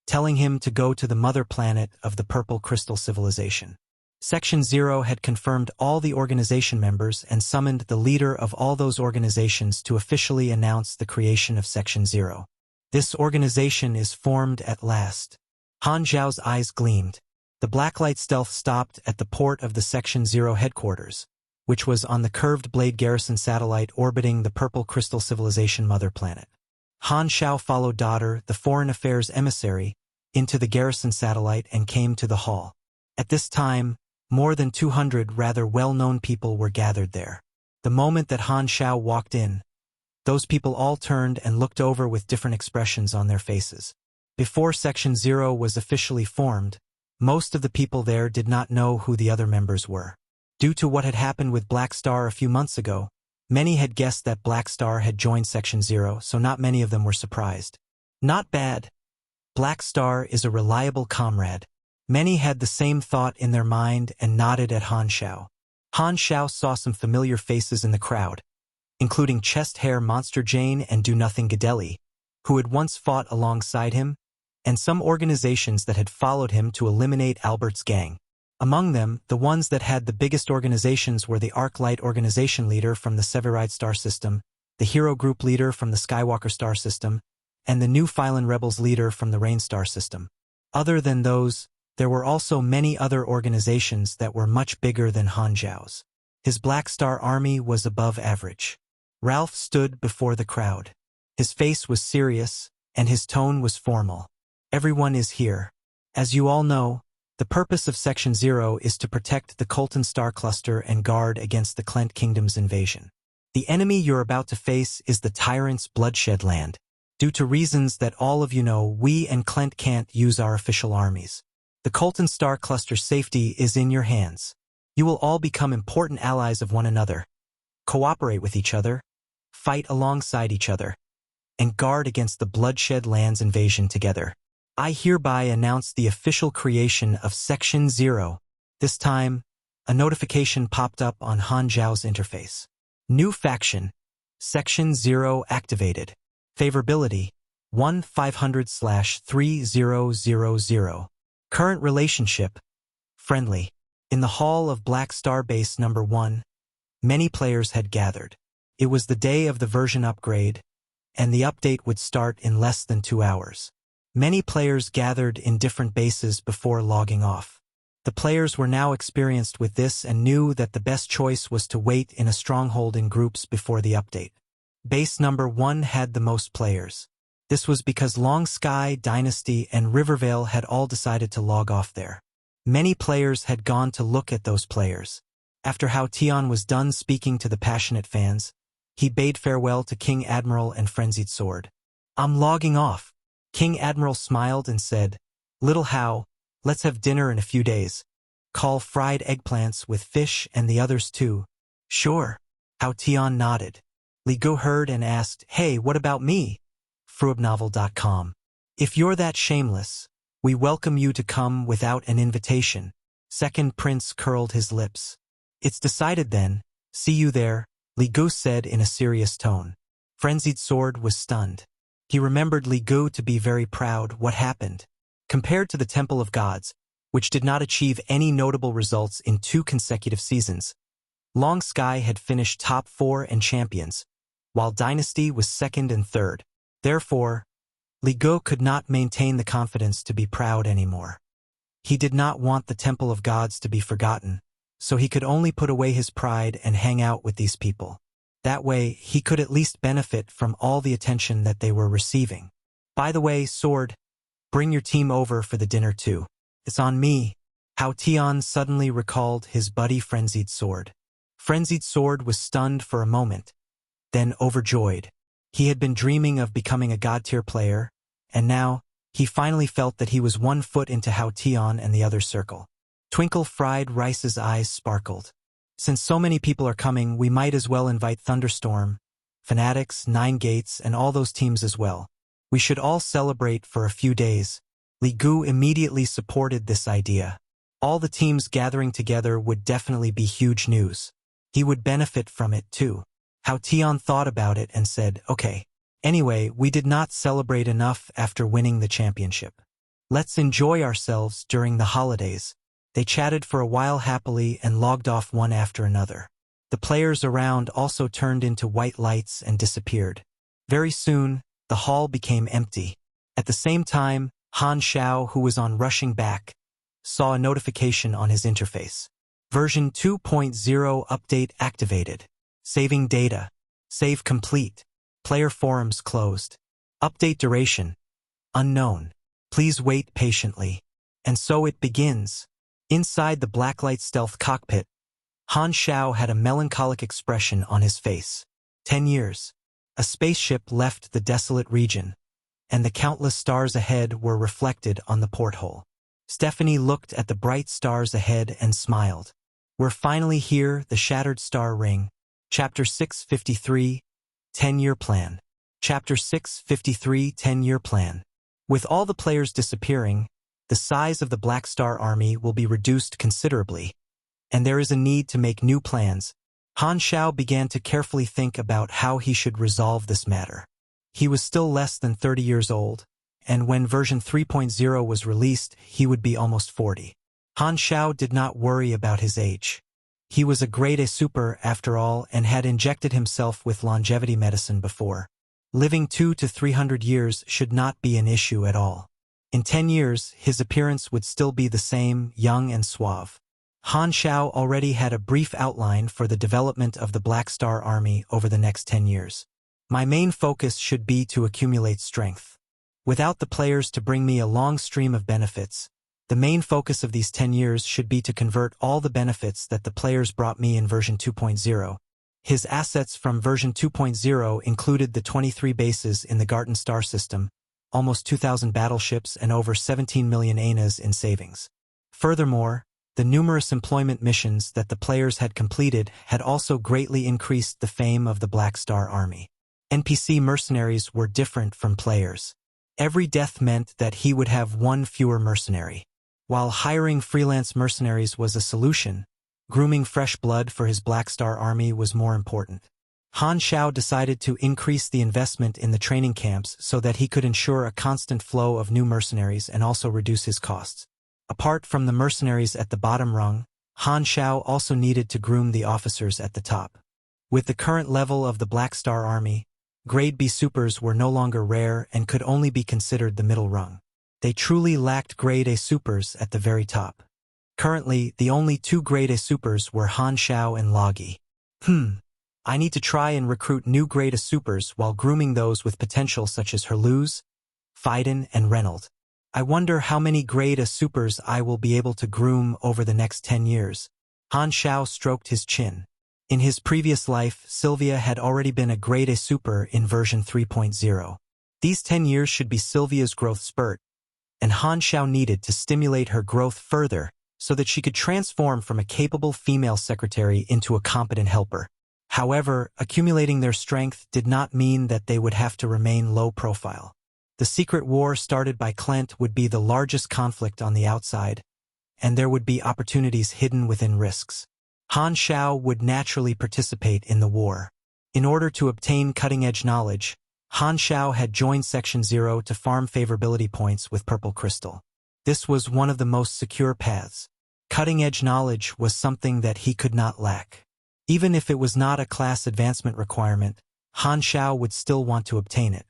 telling him to go to the mother planet of the Purple Crystal Civilization. Section 0 had confirmed all the organization members and summoned the leader of all those organizations to officially announce the creation of Section 0. This organization is formed at last. Han Xiao's eyes gleamed. The blacklight stealth stopped at the port of the Section 0 headquarters, which was on the curved blade garrison satellite orbiting the Purple Crystal Civilization mother planet. Han Xiao followed Daughter, the foreign affairs emissary, into the garrison satellite and came to the hall. At this time, more than 200 rather well-known people were gathered there. The moment that Han Xiao walked in, those people all turned and looked over with different expressions on their faces. Before Section 0 was officially formed, most of the people there did not know who the other members were. Due to what had happened with Black Star a few months ago, many had guessed that Black Star had joined Section 0, so not many of them were surprised. Not bad. Black Star is a reliable comrade. Many had the same thought in their mind and nodded at Han Xiao. Han Xiao saw some familiar faces in the crowd, including Chest Hair Monster Jane and Do Nothing Gadeli, who had once fought alongside him, and some organizations that had followed him to eliminate Albert's gang. Among them, the ones that had the biggest organizations were the Arc Light organization leader from the Severide star system, the Hero Group leader from the Skywalker star system, and the New Phylan Rebels leader from the Rain star system. Other than those, there were also many other organizations that were much bigger than Han Xiao's. His Black Star Army was above average. Ralph stood before the crowd. His face was serious, and his tone was formal. Everyone is here. As you all know, the purpose of Section 0 is to protect the Colton Star Cluster and guard against the Klent Kingdom's invasion. The enemy you're about to face is the Tyrant's Bloodshed Land. Due to reasons that all of you know, we and Klent can't use our official armies. The Colton Star Cluster safety is in your hands. You will all become important allies of one another, cooperate with each other, fight alongside each other, and guard against the Bloodshed Land's invasion together. I hereby announce the official creation of Section 0. This time, a notification popped up on Han Xiao's interface. New faction. Section 0 activated. Favorability 1-500/3000. Current relationship. Friendly. In the hall of Black Star Base No. 1, many players had gathered. It was the day of the version upgrade, and the update would start in less than 2 hours. Many players gathered in different bases before logging off. The players were now experienced with this and knew that the best choice was to wait in a stronghold in groups before the update. Base No. 1 had the most players. This was because Long Sky, Dynasty, and Rivervale had all decided to log off there. Many players had gone to look at those players. After Hao Tian was done speaking to the passionate fans, he bade farewell to King Admiral and Frenzied Sword. I'm logging off. King Admiral smiled and said, Little Hao, let's have dinner in a few days. Call fried eggplants with fish and the others too. Sure. Hao Tian nodded. Li Gu heard and asked, Hey, what about me? Fruibnovel.com. If you're that shameless, we welcome you to come without an invitation. Second Prince curled his lips. It's decided then. See you there, Li Gu said in a serious tone. Frenzied Sword was stunned. He remembered Li Gu to be very proud. What happened? Compared to the Temple of Gods, which did not achieve any notable results in 2 consecutive seasons, Long Sky had finished top 4 and champions, while Dynasty was 2nd and 3rd. Therefore, Li Gu could not maintain the confidence to be proud anymore. He did not want the Temple of Gods to be forgotten, so he could only put away his pride and hang out with these people. That way, he could at least benefit from all the attention that they were receiving. By the way, Sword, Bring your team over for the dinner too. It's on me. Han Xiao suddenly recalled his buddy Frenzied Sword. Frenzied Sword was stunned for a moment, then overjoyed. He had been dreaming of becoming a god-tier player, and now, he finally felt that he was 1 foot into Han Xiao and the other circle. Twinkle Fried Rice's eyes sparkled. Since so many people are coming, we might as well invite Thunderstorm, Fanatics, Nine Gates, and all those teams as well. We should all celebrate for a few days. Li Gu immediately supported this idea. All the teams gathering together would definitely be huge news. He would benefit from it too. Han Xiao thought about it and said, okay. Anyway, we did not celebrate enough after winning the championship. Let's enjoy ourselves during the holidays. They chatted for a while happily and logged off one after another. The players around also turned into white lights and disappeared. Very soon, the hall became empty. At the same time, Han Xiao, who was on rushing back, saw a notification on his interface. Version 2.0 update activated. Saving data. Save complete. Player forums closed. Update duration. Unknown. Please wait patiently. And so it begins. Inside the blacklight stealth cockpit, Han Xiao had a melancholic expression on his face. 10 years. A spaceship left the desolate region, and the countless stars ahead were reflected on the porthole. Stephanie looked at the bright stars ahead and smiled. We're finally here, the shattered star ring. Chapter 653, 10-year plan. Chapter 653, 10-year plan. With all the players disappearing, the size of the Black Star Army will be reduced considerably, and there is a need to make new plans. Han Xiao began to carefully think about how he should resolve this matter. He was still less than 30 years old, and when version 3.0 was released, he would be almost 40. Han Xiao did not worry about his age. He was a grade A super after all and had injected himself with longevity medicine before. Living 200 to 300 years should not be an issue at all. In 10 years, his appearance would still be the same, young and suave. Han Xiao already had a brief outline for the development of the Black Star Army over the next 10 years. My main focus should be to accumulate strength. Without the players to bring me a long stream of benefits, the main focus of these 10 years should be to convert all the benefits that the players brought me in version 2.0. His assets from version 2.0 included the 23 bases in the Garten star system, almost 2,000 battleships and over 17 million anas in savings. Furthermore, the numerous employment missions that the players had completed had also greatly increased the fame of the Black Star Army. NPC mercenaries were different from players. Every death meant that he would have one fewer mercenary. While hiring freelance mercenaries was a solution, grooming fresh blood for his Black Star Army was more important. Han Xiao decided to increase the investment in the training camps so that he could ensure a constant flow of new mercenaries and also reduce his costs. Apart from the mercenaries at the bottom rung, Han Xiao also needed to groom the officers at the top. With the current level of the Black Star Army, Grade B supers were no longer rare and could only be considered the middle rung. They truly lacked Grade A supers at the very top. Currently, the only 2 Grade A supers were Han Xiao and Logi. I need to try and recruit new Grade A supers while grooming those with potential such as Herluz, Fiden, and Reynold. I wonder how many Grade A supers I will be able to groom over the next 10 years. Han Xiao stroked his chin. In his previous life, Sylvia had already been a Grade A super in version 3.0. These 10 years should be Sylvia's growth spurt, and Han Xiao needed to stimulate her growth further so that she could transform from a capable female secretary into a competent helper. However, accumulating their strength did not mean that they would have to remain low profile. The secret war started by Klent would be the largest conflict on the outside, and there would be opportunities hidden within risks. Han Xiao would naturally participate in the war. In order to obtain cutting-edge knowledge, Han Xiao had joined Section 0 to farm favorability points with Purple Crystal. This was one of the most secure paths. Cutting-edge knowledge was something that he could not lack. Even if it was not a class advancement requirement, Han Xiao would still want to obtain it.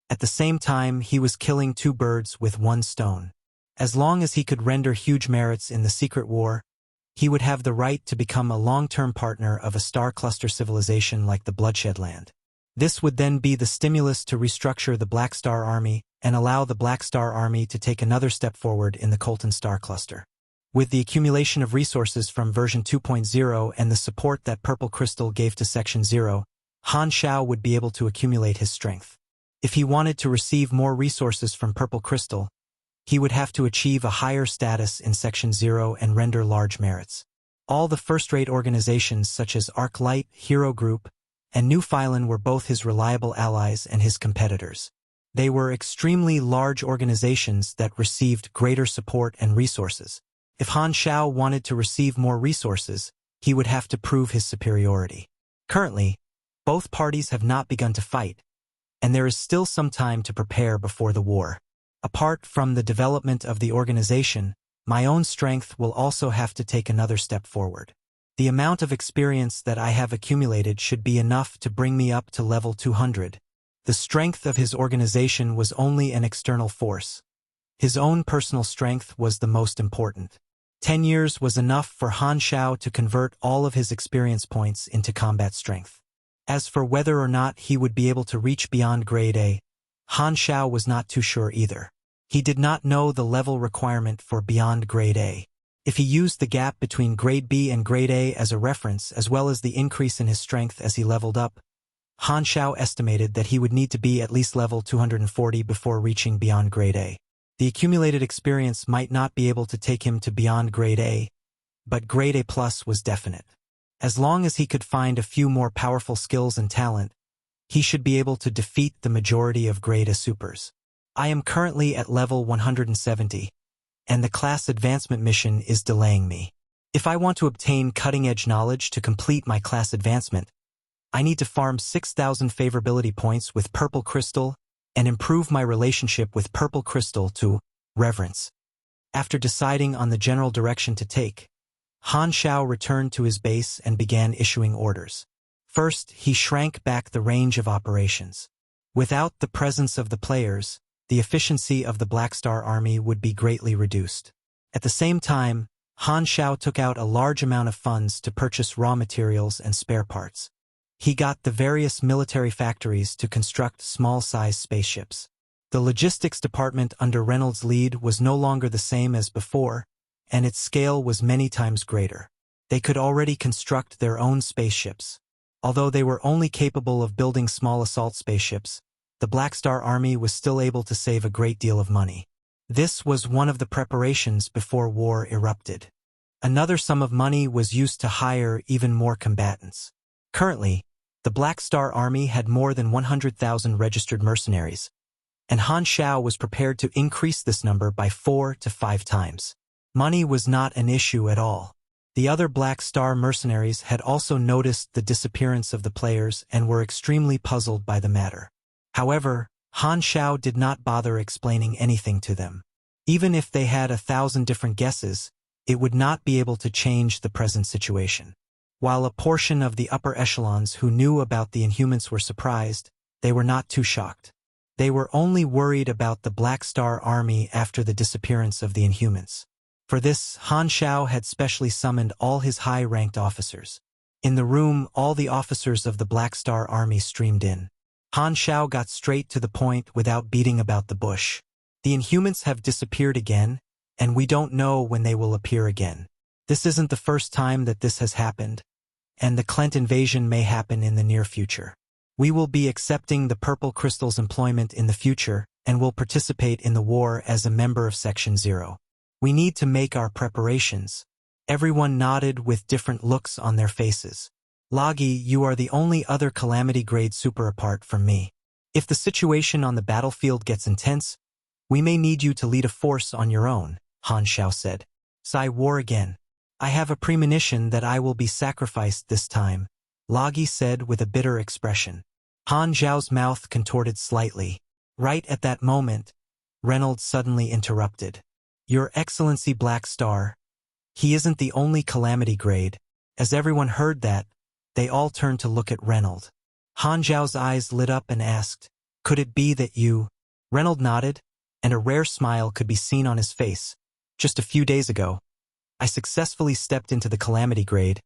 At the same time, he was killing 2 birds with 1 stone. As long as he could render huge merits in the secret war, he would have the right to become a long-term partner of a star cluster civilization like the Bloodshed Land. This would then be the stimulus to restructure the Black Star Army and allow the Black Star Army to take another step forward in the Colton Star Cluster. With the accumulation of resources from version 2.0 and the support that Purple Crystal gave to Section 0, Han Xiao would be able to accumulate his strength. If he wanted to receive more resources from Purple Crystal, he would have to achieve a higher status in Section 0 and render large merits. All the first-rate organizations such as ArcLight, Hero Group, and New Phylan were both his reliable allies and his competitors. They were extremely large organizations that received greater support and resources. If Han Xiao wanted to receive more resources, he would have to prove his superiority. Currently, both parties have not begun to fight, and there is still some time to prepare before the war. Apart from the development of the organization, my own strength will also have to take another step forward. The amount of experience that I have accumulated should be enough to bring me up to level 200. The strength of his organization was only an external force. His own personal strength was the most important. 10 years was enough for Han Xiao to convert all of his experience points into combat strength. As for whether or not he would be able to reach beyond Grade A, Han Xiao was not too sure either. He did not know the level requirement for beyond Grade A. If he used the gap between Grade B and Grade A as a reference as well as the increase in his strength as he leveled up, Han Xiao estimated that he would need to be at least level 240 before reaching beyond Grade A. The accumulated experience might not be able to take him to beyond Grade A, but Grade A+ was definite. As long as he could find a few more powerful skills and talent, he should be able to defeat the majority of Grade A supers. I am currently at level 170, and the class advancement mission is delaying me. If I want to obtain cutting-edge knowledge to complete my class advancement, I need to farm 6,000 favorability points with Purple Crystal and improve my relationship with Purple Crystal to reverence. After deciding on the general direction to take, Han Xiao returned to his base and began issuing orders. First, he shrank back the range of operations. Without the presence of the players, the efficiency of the Black Star Army would be greatly reduced. At the same time, Han Xiao took out a large amount of funds to purchase raw materials and spare parts. He got the various military factories to construct small-sized spaceships. The logistics department under Reynolds' lead was no longer the same as before, and its scale was many times greater. They could already construct their own spaceships. Although they were only capable of building small assault spaceships, the Black Star Army was still able to save a great deal of money. This was one of the preparations before war erupted. Another sum of money was used to hire even more combatants. Currently, the Black Star Army had more than 100,000 registered mercenaries, and Han Xiao was prepared to increase this number by 4 to 5 times. Money was not an issue at all. The other Black Star mercenaries had also noticed the disappearance of the players and were extremely puzzled by the matter. However, Han Xiao did not bother explaining anything to them. Even if they had 1,000 different guesses, it would not be able to change the present situation. While a portion of the upper echelons who knew about the Inhumans were surprised, they were not too shocked. They were only worried about the Black Star Army after the disappearance of the Inhumans. For this, Han Xiao had specially summoned all his high-ranked officers. In the room, all the officers of the Black Star Army streamed in. Han Xiao got straight to the point without beating about the bush. The Inhumans have disappeared again, and we don't know when they will appear again. This isn't the first time that this has happened, and the Klent invasion may happen in the near future. We will be accepting the Purple Crystal's employment in the future and will participate in the war as a member of Section 0. We need to make our preparations. Everyone nodded with different looks on their faces. Loggy, you are the only other Calamity Grade super apart from me. If the situation on the battlefield gets intense, we may need you to lead a force on your own, Han Xiao said. Sci war again. I have a premonition that I will be sacrificed this time, Loggy said with a bitter expression. Han Xiao's mouth contorted slightly. Right at that moment, Reynolds suddenly interrupted. Your Excellency Black Star, he isn't the only Calamity Grade. As everyone heard that, they all turned to look at Reynolds. Han Xiao's eyes lit up and asked, could it be that you? Reynolds nodded, and a rare smile could be seen on his face. Just a few days ago, I successfully stepped into the Calamity Grade,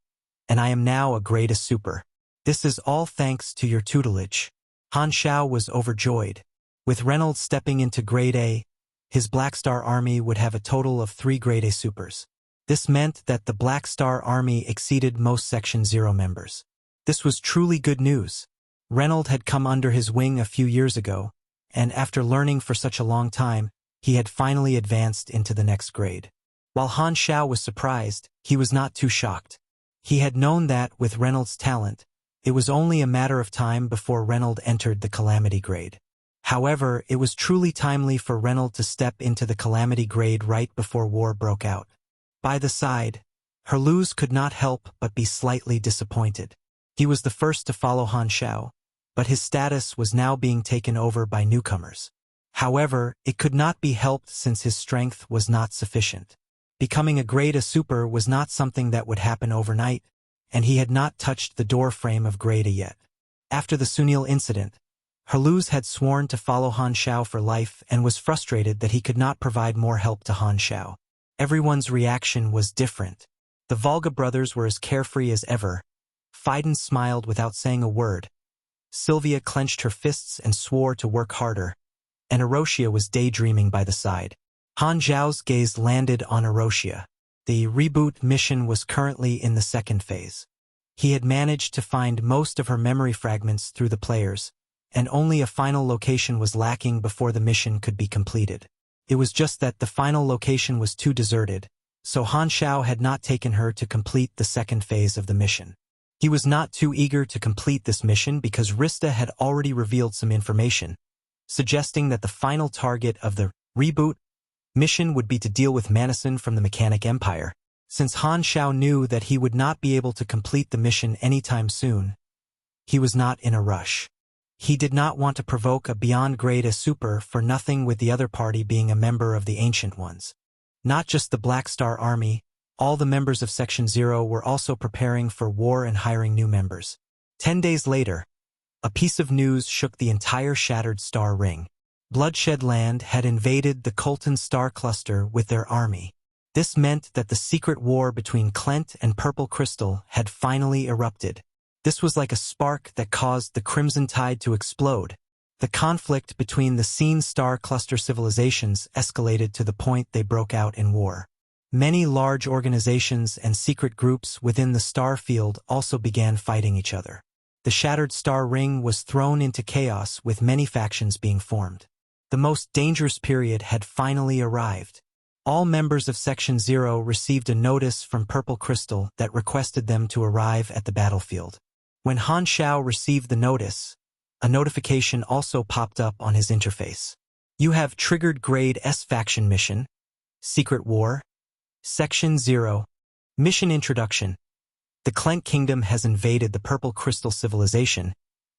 and I am now a Grade A super. This is all thanks to your tutelage. Han Xiao was overjoyed. With Reynolds stepping into Grade A, his Black Star Army would have a total of 3 Grade A supers. This meant that the Black Star Army exceeded most Section 0 members. This was truly good news. Reynolds had come under his wing a few years ago, and after learning for such a long time, he had finally advanced into the next grade. While Han Xiao was surprised, he was not too shocked. He had known that, with Reynolds' talent, it was only a matter of time before Reynolds entered the Calamity Grade. However, it was truly timely for Reynolds to step into the Calamity Grade right before war broke out. By the side, Herluz could not help but be slightly disappointed. He was the first to follow Han Xiao, but his status was now being taken over by newcomers. However, it could not be helped since his strength was not sufficient. Becoming a Grade A super was not something that would happen overnight, and he had not touched the door frame of Grade A yet. After the Sunil incident, Herluz had sworn to follow Han Xiao for life and was frustrated that he could not provide more help to Han Xiao. Everyone's reaction was different. The Volga brothers were as carefree as ever. Phaidon smiled without saying a word. Sylvia clenched her fists and swore to work harder, and Erosia was daydreaming by the side. Han Xiao's gaze landed on Erosia. The reboot mission was currently in the second phase. He had managed to find most of her memory fragments through the players, and only a final location was lacking before the mission could be completed. It was just that the final location was too deserted, so Han Xiao had not taken her to complete the second phase of the mission. He was not too eager to complete this mission because Rista had already revealed some information, suggesting that the final target of the reboot mission would be to deal with Manison from the Mechanic Empire. Since Han Xiao knew that he would not be able to complete the mission anytime soon, he was not in a rush. He did not want to provoke a beyond Grade A super for nothing, with the other party being a member of the Ancient Ones. Not just the Black Star Army, all the members of Section 0 were also preparing for war and hiring new members. 10 days later, a piece of news shook the entire Shattered Star Ring. Bloodshed Land had invaded the Colton Star Cluster with their army. This meant that the secret war between Klent and Purple Crystal had finally erupted. This was like a spark that caused the Crimson Tide to explode. The conflict between the Scene Star Cluster civilizations escalated to the point they broke out in war. Many large organizations and secret groups within the star field also began fighting each other. The Shattered Star Ring was thrown into chaos, with many factions being formed. The most dangerous period had finally arrived. All members of Section 0 received a notice from Purple Crystal that requested them to arrive at the battlefield. When Han Xiao received the notice, a notification also popped up on his interface. You have triggered Grade S Faction Mission, Secret War, Section 0. Mission Introduction. The Klent Kingdom has invaded the Purple Crystal Civilization,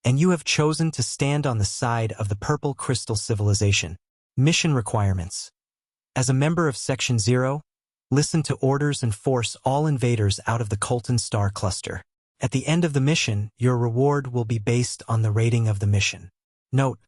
and you have chosen to stand on the side of the Purple Crystal Civilization. Mission requirements. As a member of Section 0, listen to orders and force all invaders out of the Colton Star Cluster. At the end of the mission, your reward will be based on the rating of the mission. Note: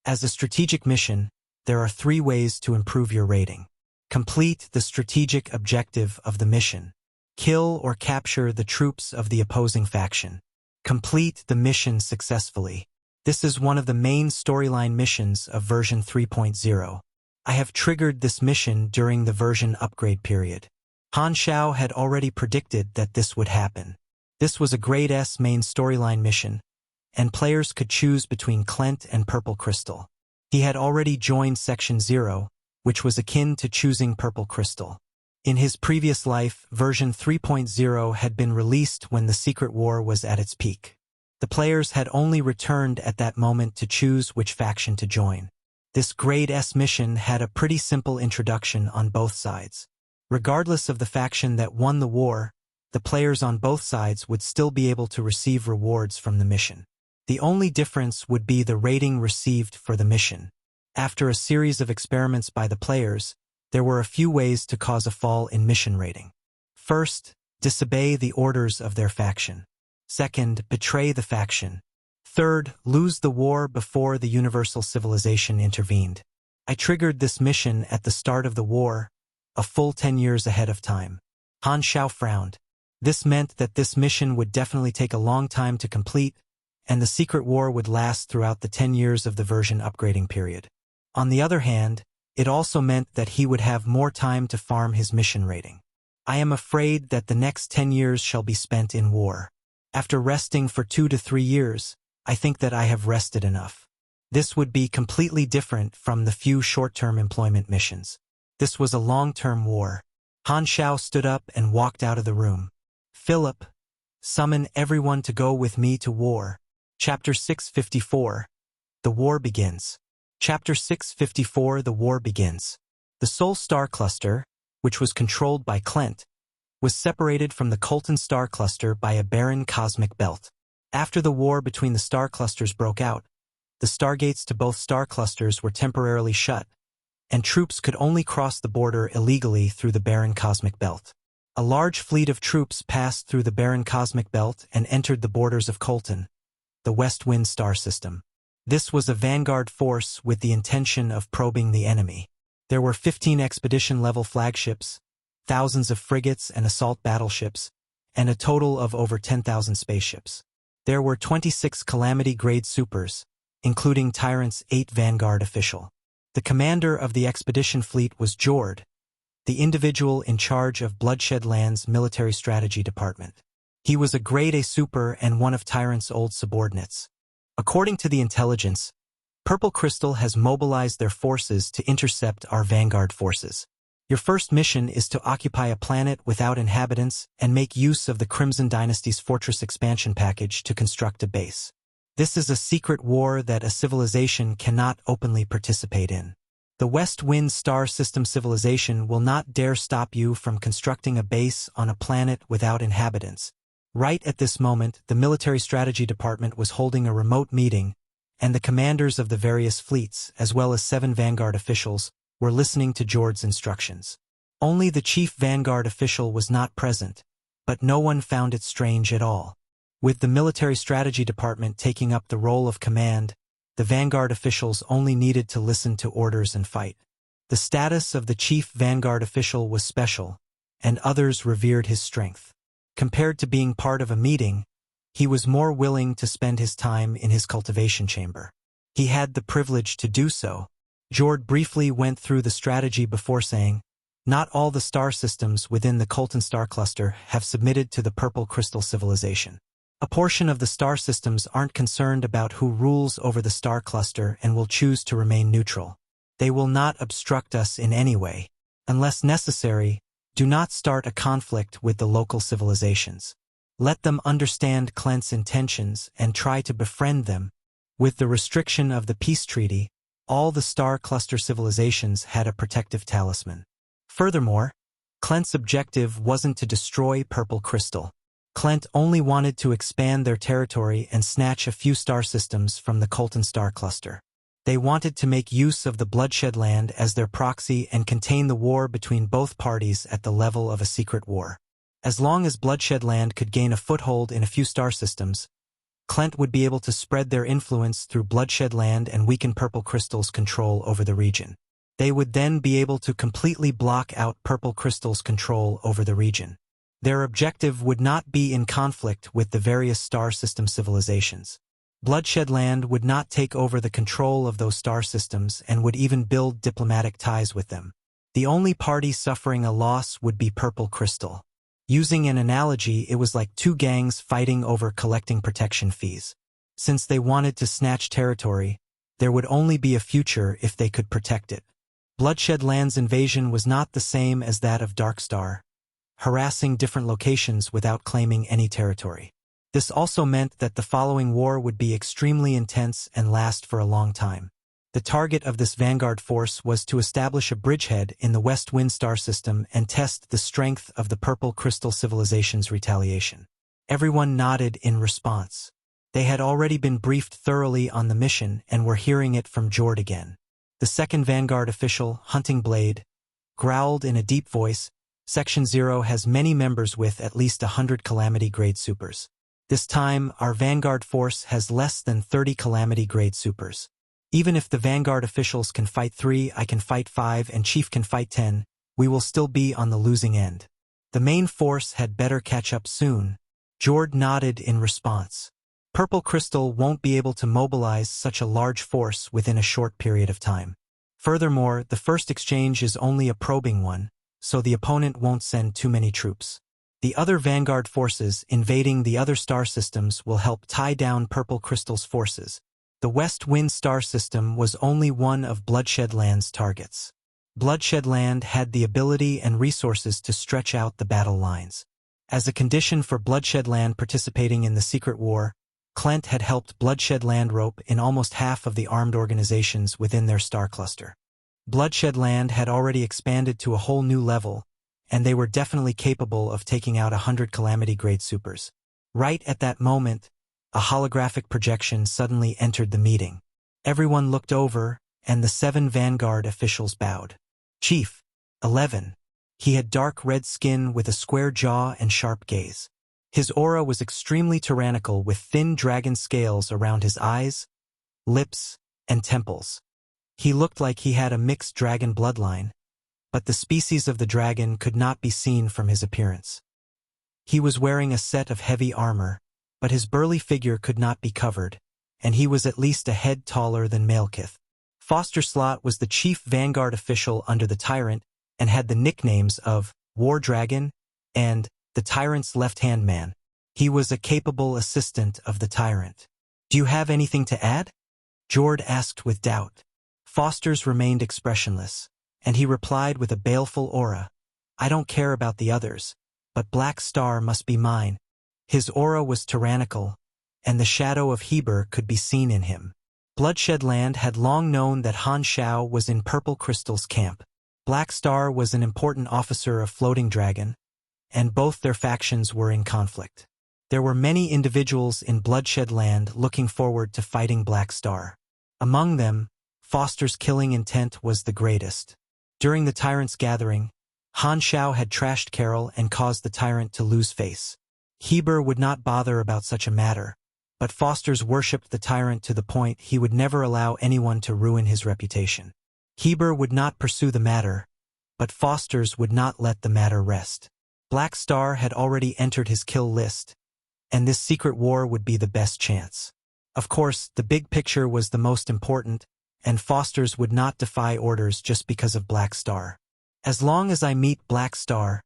as a strategic mission, there are 3 ways to improve your rating. Complete the strategic objective of the mission. Kill or capture the troops of the opposing faction. Complete the mission successfully. This is one of the main storyline missions of version 3.0. I have triggered this mission during the version upgrade period. Han Xiao had already predicted that this would happen. This was a Grade S main storyline mission, and players could choose between Klent and Purple Crystal. He had already joined Section 0, which was akin to choosing Purple Crystal. In his previous life, version 3.0 had been released when the Secret War was at its peak. The players had only returned at that moment to choose which faction to join. This Grade S mission had a pretty simple introduction on both sides. Regardless of the faction that won the war, the players on both sides would still be able to receive rewards from the mission. The only difference would be the rating received for the mission. After a series of experiments by the players, there were a few ways to cause a fall in mission rating. First, disobey the orders of their faction. Second, betray the faction. Third, lose the war before the universal civilization intervened. I triggered this mission at the start of the war, a full 10 years ahead of time. Han Xiao frowned. This meant that this mission would definitely take a long time to complete, and the secret war would last throughout the 10 years of the version upgrading period. On the other hand, it also meant that he would have more time to farm his mission rating. I am afraid that the next 10 years shall be spent in war. After resting for 2 to 3 years, I think that I have rested enough. This would be completely different from the few short-term employment missions. This was a long-term war. Han Xiao stood up and walked out of the room. Philip, summon everyone to go with me to war. Chapter 654. The War Begins. Chapter 654. The War Begins. The Sol Star Cluster, which was controlled by Clent, was separated from the Colton Star Cluster by a barren cosmic belt. After the war between the star clusters broke out, the stargates to both star clusters were temporarily shut, and troops could only cross the border illegally through the barren cosmic belt. A large fleet of troops passed through the barren cosmic belt and entered the borders of Colton, the West Wind star system. This was a vanguard force with the intention of probing the enemy. There were 15 expedition-level flagships, thousands of frigates and assault battleships, and a total of over 10,000 spaceships. There were 26 Calamity Grade supers, including Tyrant's 8 Vanguard official. The commander of the expedition fleet was Jord, the individual in charge of Bloodshed Land's military strategy department. He was a Grade A super and one of Tyrant's old subordinates. According to the intelligence, Purple Crystal has mobilized their forces to intercept our Vanguard forces. Your first mission is to occupy a planet without inhabitants and make use of the Crimson Dynasty's fortress expansion package to construct a base. This is a secret war that a civilization cannot openly participate in. The West Wind star system civilization will not dare stop you from constructing a base on a planet without inhabitants. Right at this moment, the military strategy department was holding a remote meeting, and the commanders of the various fleets, as well as 7 Vanguard officials, were listening to Jord's instructions. Only the chief Vanguard official was not present, but no one found it strange at all. With the military strategy department taking up the role of command, the Vanguard officials only needed to listen to orders and fight. The status of the chief Vanguard official was special, and others revered his strength. Compared to being part of a meeting, he was more willing to spend his time in his cultivation chamber. He had the privilege to do so. Jord briefly went through the strategy before saying, "Not all the star systems within the Colton star cluster have submitted to the Purple Crystal civilization. A portion of the star systems aren't concerned about who rules over the star cluster and will choose to remain neutral. They will not obstruct us in any way. Unless necessary, do not start a conflict with the local civilizations. Let them understand Clent's intentions and try to befriend them. With the restriction of the peace treaty, all the star cluster civilizations had a protective talisman. Furthermore, Clent's objective wasn't to destroy Purple Crystal. Clent only wanted to expand their territory and snatch a few star systems from the Colton star cluster. They wanted to make use of the Bloodshed Land as their proxy and contain the war between both parties at the level of a secret war. As long as Bloodshed Land could gain a foothold in a few star systems, Clent would be able to spread their influence through Bloodshed Land and weaken Purple Crystal's control over the region. They would then be able to completely block out Purple Crystal's control over the region. Their objective would not be in conflict with the various star system civilizations. Bloodshed Land would not take over the control of those star systems and would even build diplomatic ties with them. The only party suffering a loss would be Purple Crystal. Using an analogy, it was like 2 gangs fighting over collecting protection fees. Since they wanted to snatch territory, there would only be a future if they could protect it. Bloodshed Land's invasion was not the same as that of Darkstar, harassing different locations without claiming any territory. This also meant that the following war would be extremely intense and last for a long time. The target of this vanguard force was to establish a bridgehead in the West Wind star system and test the strength of the Purple Crystal civilization's retaliation. Everyone nodded in response. They had already been briefed thoroughly on the mission and were hearing it from Jord again. The second Vanguard official, Hunting Blade, growled in a deep voice, "Section 0 has many members with at least 100 Calamity Grade supers. This time, our Vanguard force has less than 30 Calamity Grade supers. Even if the Vanguard officials can fight 3, I can fight 5, and Chief can fight 10, we will still be on the losing end. The main force had better catch up soon." Jord nodded in response. Purple Crystal won't be able to mobilize such a large force within a short period of time. Furthermore, the first exchange is only a probing one, so the opponent won't send too many troops. The other Vanguard forces invading the other star systems will help tie down Purple Crystal's forces. The West Wind star system was only one of Bloodshed Land's targets. Bloodshed Land had the ability and resources to stretch out the battle lines. As a condition for Bloodshed Land participating in the secret war, Klent had helped Bloodshed Land rope in almost half of the armed organizations within their star cluster. Bloodshed Land had already expanded to a whole new level, and they were definitely capable of taking out 100 Calamity Grade supers. Right at that moment, a holographic projection suddenly entered the meeting. Everyone looked over, and the 7 Vanguard officials bowed. Chief, 11. He had dark red skin with a square jaw and sharp gaze. His aura was extremely tyrannical with thin dragon scales around his eyes, lips, and temples. He looked like he had a mixed dragon bloodline, but the species of the dragon could not be seen from his appearance. He was wearing a set of heavy armor, but his burly figure could not be covered, and he was at least a head taller than Malekith. Foster Slot was the chief Vanguard official under the Tyrant and had the nicknames of War Dragon and the Tyrant's left-hand man. He was a capable assistant of the Tyrant. "Do you have anything to add?" Jord asked with doubt. Foster's remained expressionless, and he replied with a baleful aura. "I don't care about the others, but Black Star must be mine." His aura was tyrannical, and the shadow of Heber could be seen in him. Bloodshed Land had long known that Han Xiao was in Purple Crystal's camp. Black Star was an important officer of Floating Dragon, and both their factions were in conflict. There were many individuals in Bloodshed Land looking forward to fighting Black Star. Among them, Foster's killing intent was the greatest. During the Tyrant's gathering, Han Xiao had trashed Carol and caused the Tyrant to lose face. Heber would not bother about such a matter, but Foster's worshipped the Tyrant to the point he would never allow anyone to ruin his reputation. Heber would not pursue the matter, but Foster's would not let the matter rest. Black Star had already entered his kill list, and this secret war would be the best chance. Of course, the big picture was the most important, and Foster's would not defy orders just because of Black Star. "As long as I meet Black Star,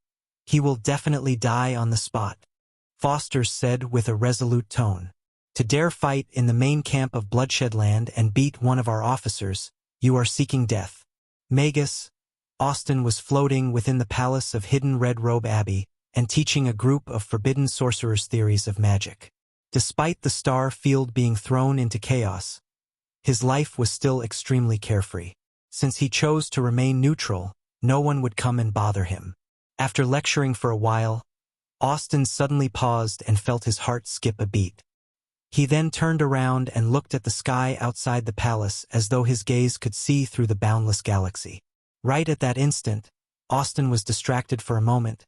he will definitely die on the spot," Foster's said with a resolute tone. "To dare fight in the main camp of Bloodshed Land and beat one of our officers, you are seeking death." Magus, Austin was floating within the palace of Hidden Red Robe Abbey and teaching a group of forbidden sorcerers theories of magic. Despite the star field being thrown into chaos, his life was still extremely carefree. Since he chose to remain neutral, no one would come and bother him. After lecturing for a while, Austin suddenly paused and felt his heart skip a beat. He then turned around and looked at the sky outside the palace as though his gaze could see through the boundless galaxy. Right at that instant, Austin was distracted for a moment,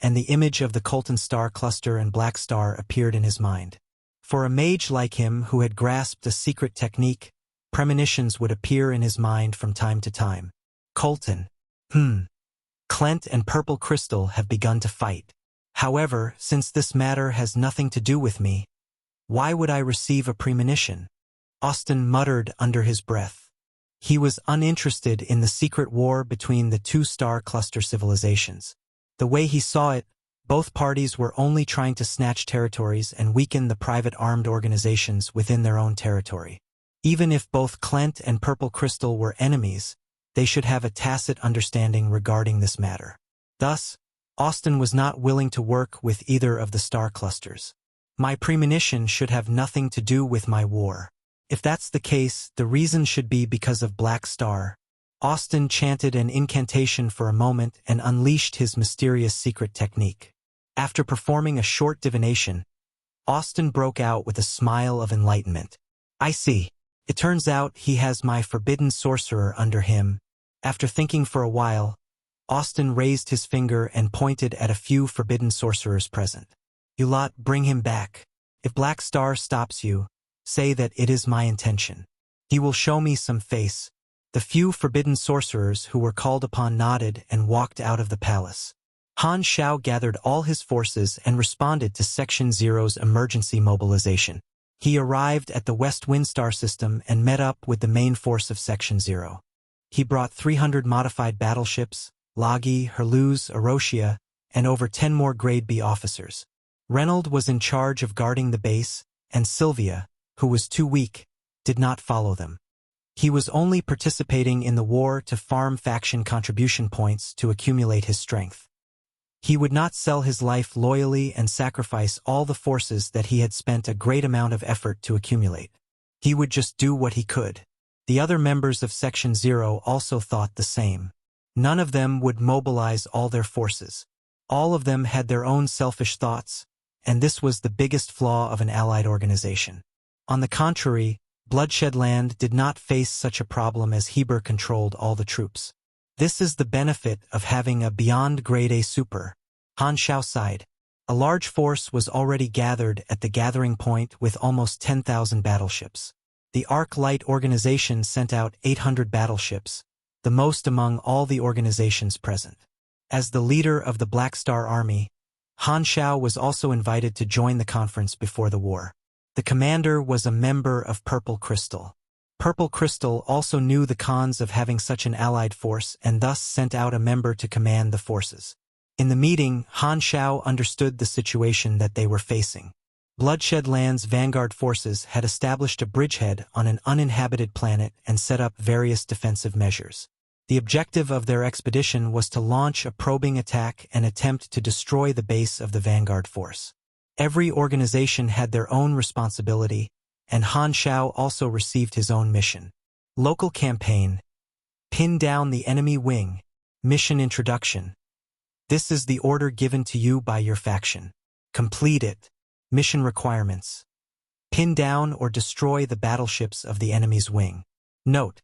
and the image of the Colton star cluster and Black Star appeared in his mind. For a mage like him who had grasped a secret technique, premonitions would appear in his mind from time to time. Colton. Klent and Purple Crystal have begun to fight. However, since this matter has nothing to do with me, why would I receive a premonition? Austin muttered under his breath. He was uninterested in the secret war between the 2 star cluster civilizations. The way he saw it, both parties were only trying to snatch territories and weaken the private armed organizations within their own territory. Even if both Klent and Purple Crystal were enemies, they should have a tacit understanding regarding this matter. Thus, Austin was not willing to work with either of the star clusters. My premonition should have nothing to do with my war. If that's the case, the reason should be because of Black Star. Austin chanted an incantation for a moment and unleashed his mysterious secret technique. After performing a short divination, Austin broke out with a smile of enlightenment. "I see. It turns out he has my forbidden sorcerer under him." After thinking for a while, Austin raised his finger and pointed at a few forbidden sorcerers present. "You lot, bring him back. If Black Star stops you, say that it is my intention. He will show me some face." The few forbidden sorcerers who were called upon nodded and walked out of the palace. Han Xiao gathered all his forces and responded to Section Zero's emergency mobilization. He arrived at the West Wind Star system and met up with the main force of Section 0. He brought 300 modified battleships, Lagi, Herluz, Aroshia, and over 10 more Grade B officers. Reynold was in charge of guarding the base, and Sylvia, who was too weak, did not follow them. He was only participating in the war to farm faction contribution points to accumulate his strength. He would not sell his life loyally and sacrifice all the forces that he had spent a great amount of effort to accumulate. He would just do what he could. The other members of Section 0 also thought the same. None of them would mobilize all their forces. All of them had their own selfish thoughts, and this was the biggest flaw of an allied organization. On the contrary, Bloodshed Land did not face such a problem as Heber controlled all the troops. This is the benefit of having a beyond Grade A super. Han Xiao sighed. A large force was already gathered at the gathering point with almost 10,000 battleships. The Arc Light organization sent out 800 battleships, the most among all the organizations present. As the leader of the Black Star Army, Han Xiao was also invited to join the conference before the war. The commander was a member of Purple Crystal. Purple Crystal also knew the cons of having such an allied force and thus sent out a member to command the forces. In the meeting, Han Xiao understood the situation that they were facing. Bloodshed Land's vanguard forces had established a bridgehead on an uninhabited planet and set up various defensive measures. The objective of their expedition was to launch a probing attack and attempt to destroy the base of the vanguard force. Every organization had their own responsibility, and Han Xiao also received his own mission. Local campaign. Pin down the enemy wing. Mission introduction. This is the order given to you by your faction. Complete it. Mission requirements. Pin down or destroy the battleships of the enemy's wing. Note: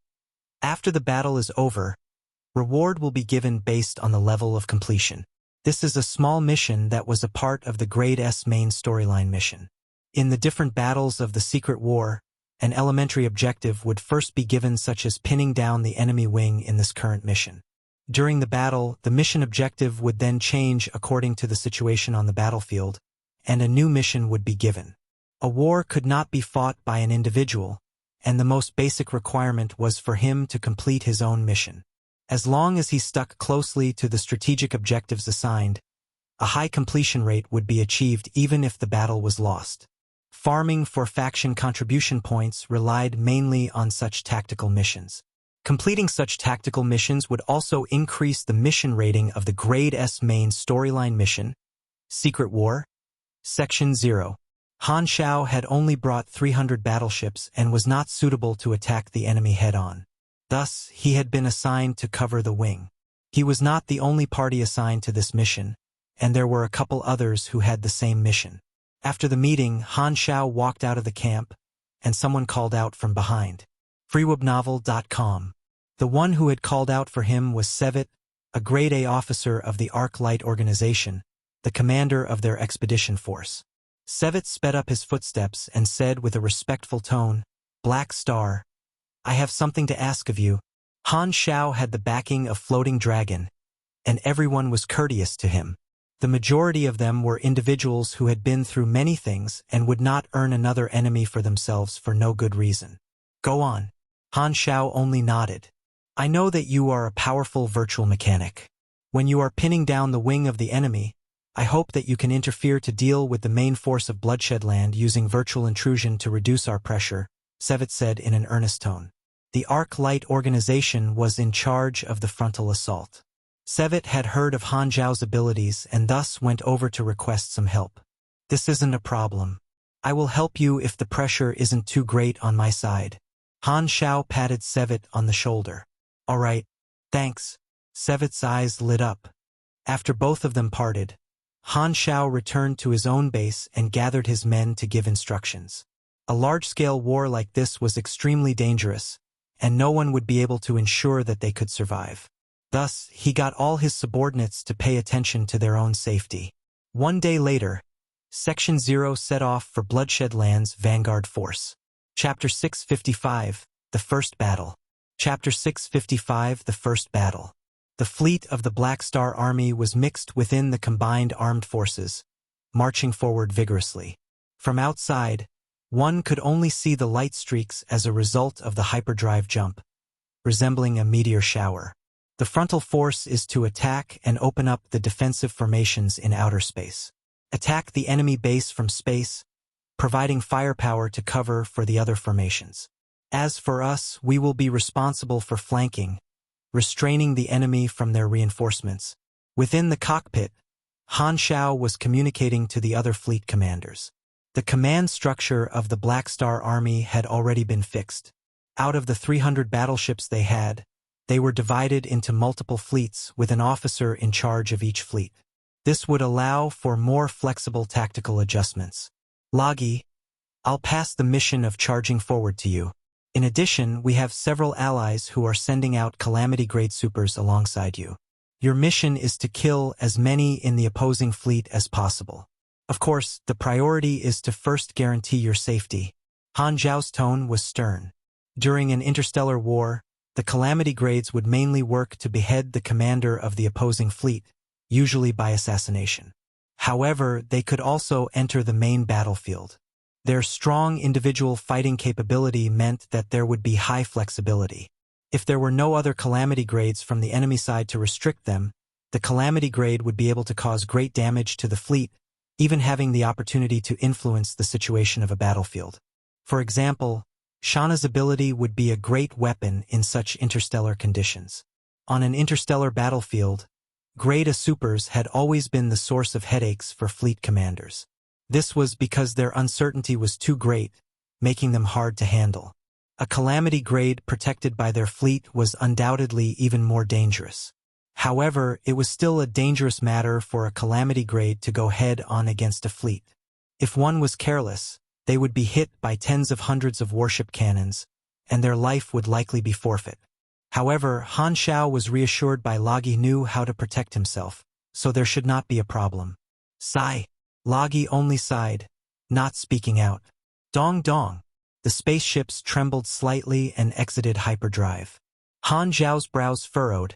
after the battle is over, reward will be given based on the level of completion. This is a small mission that was a part of the Grade S main storyline mission. In the different battles of the Secret War, an elementary objective would first be given, such as pinning down the enemy wing in this current mission. During the battle, the mission objective would then change according to the situation on the battlefield, and a new mission would be given. A war could not be fought by an individual, and the most basic requirement was for him to complete his own mission. As long as he stuck closely to the strategic objectives assigned, a high completion rate would be achieved even if the battle was lost. Farming for faction contribution points relied mainly on such tactical missions. Completing such tactical missions would also increase the mission rating of the Grade S main storyline mission, Secret War. Section 0. Han Xiao had only brought 300 battleships and was not suitable to attack the enemy head-on. Thus, he had been assigned to cover the wing. He was not the only party assigned to this mission, and there were a couple others who had the same mission. After the meeting, Han Xiao walked out of the camp, and someone called out from behind. freewebnovel.com. The one who had called out for him was Sevet, a Grade A officer of the Arc Light organization, the commander of their expedition force. Sevet sped up his footsteps and said with a respectful tone, "Black Star, I have something to ask of you." Han Xiao had the backing of Floating Dragon, and everyone was courteous to him. The majority of them were individuals who had been through many things and would not earn another enemy for themselves for no good reason. "Go on." Han Xiao only nodded. "I know that you are a powerful virtual mechanic. When you are pinning down the wing of the enemy, I hope that you can interfere to deal with the main force of Bloodshed Land using virtual intrusion to reduce our pressure," Sevet said in an earnest tone. The Arc Light organization was in charge of the frontal assault. Sevet had heard of Han Xiao's abilities and thus went over to request some help. "This isn't a problem. I will help you if the pressure isn't too great on my side." Han Xiao patted Sevet on the shoulder. "All right, thanks." Sevet's eyes lit up. After both of them parted, Han Xiao returned to his own base and gathered his men to give instructions. A large-scale war like this was extremely dangerous, and no one would be able to ensure that they could survive. Thus, he got all his subordinates to pay attention to their own safety. One day later, Section 0 set off for Bloodshed Land's vanguard force. Chapter 655, The First Battle. Chapter 655, The First Battle. The fleet of the Black Star Army was mixed within the combined armed forces, marching forward vigorously. From outside, One could only see the light streaks as a result of the hyperdrive jump, resembling a meteor shower. The frontal force is to attack and open up the defensive formations in outer space. Attack the enemy base from space, providing firepower to cover for the other formations. As for us, we will be responsible for flanking, restraining the enemy from their reinforcements. Within the cockpit, Han Xiao was communicating to the other fleet commanders. The command structure of the Black Star Army had already been fixed. Out of the 300 battleships they were divided into multiple fleets with an officer in charge of each fleet. This would allow for more flexible tactical adjustments. Loggy, I'll pass the mission of charging forward to you. In addition, we have several allies who are sending out Calamity Grade supers alongside you. Your mission is to kill as many in the opposing fleet as possible. Of course, the priority is to first guarantee your safety. Han Xiao's tone was stern. During an interstellar war, the Calamity Grades would mainly work to behead the commander of the opposing fleet, usually by assassination. However, they could also enter the main battlefield. Their strong individual fighting capability meant that there would be high flexibility. If there were no other Calamity Grades from the enemy side to restrict them, the Calamity Grade would be able to cause great damage to the fleet, even having the opportunity to influence the situation of a battlefield. For example, Shana's ability would be a great weapon in such interstellar conditions. On an interstellar battlefield, Grade A supers had always been the source of headaches for fleet commanders. This was because their uncertainty was too great, making them hard to handle. A Calamity Grade protected by their fleet was undoubtedly even more dangerous. However, it was still a dangerous matter for a Calamity Grade to go head-on against a fleet. If one was careless, they would be hit by tens of hundreds of warship cannons, and their life would likely be forfeit. However, Han Xiao was reassured by Loggy knew how to protect himself, so there should not be a problem. Sigh. Loggy only sighed, not speaking out. Dong dong. The spaceships trembled slightly and exited hyperdrive. Han Xiao's brows furrowed,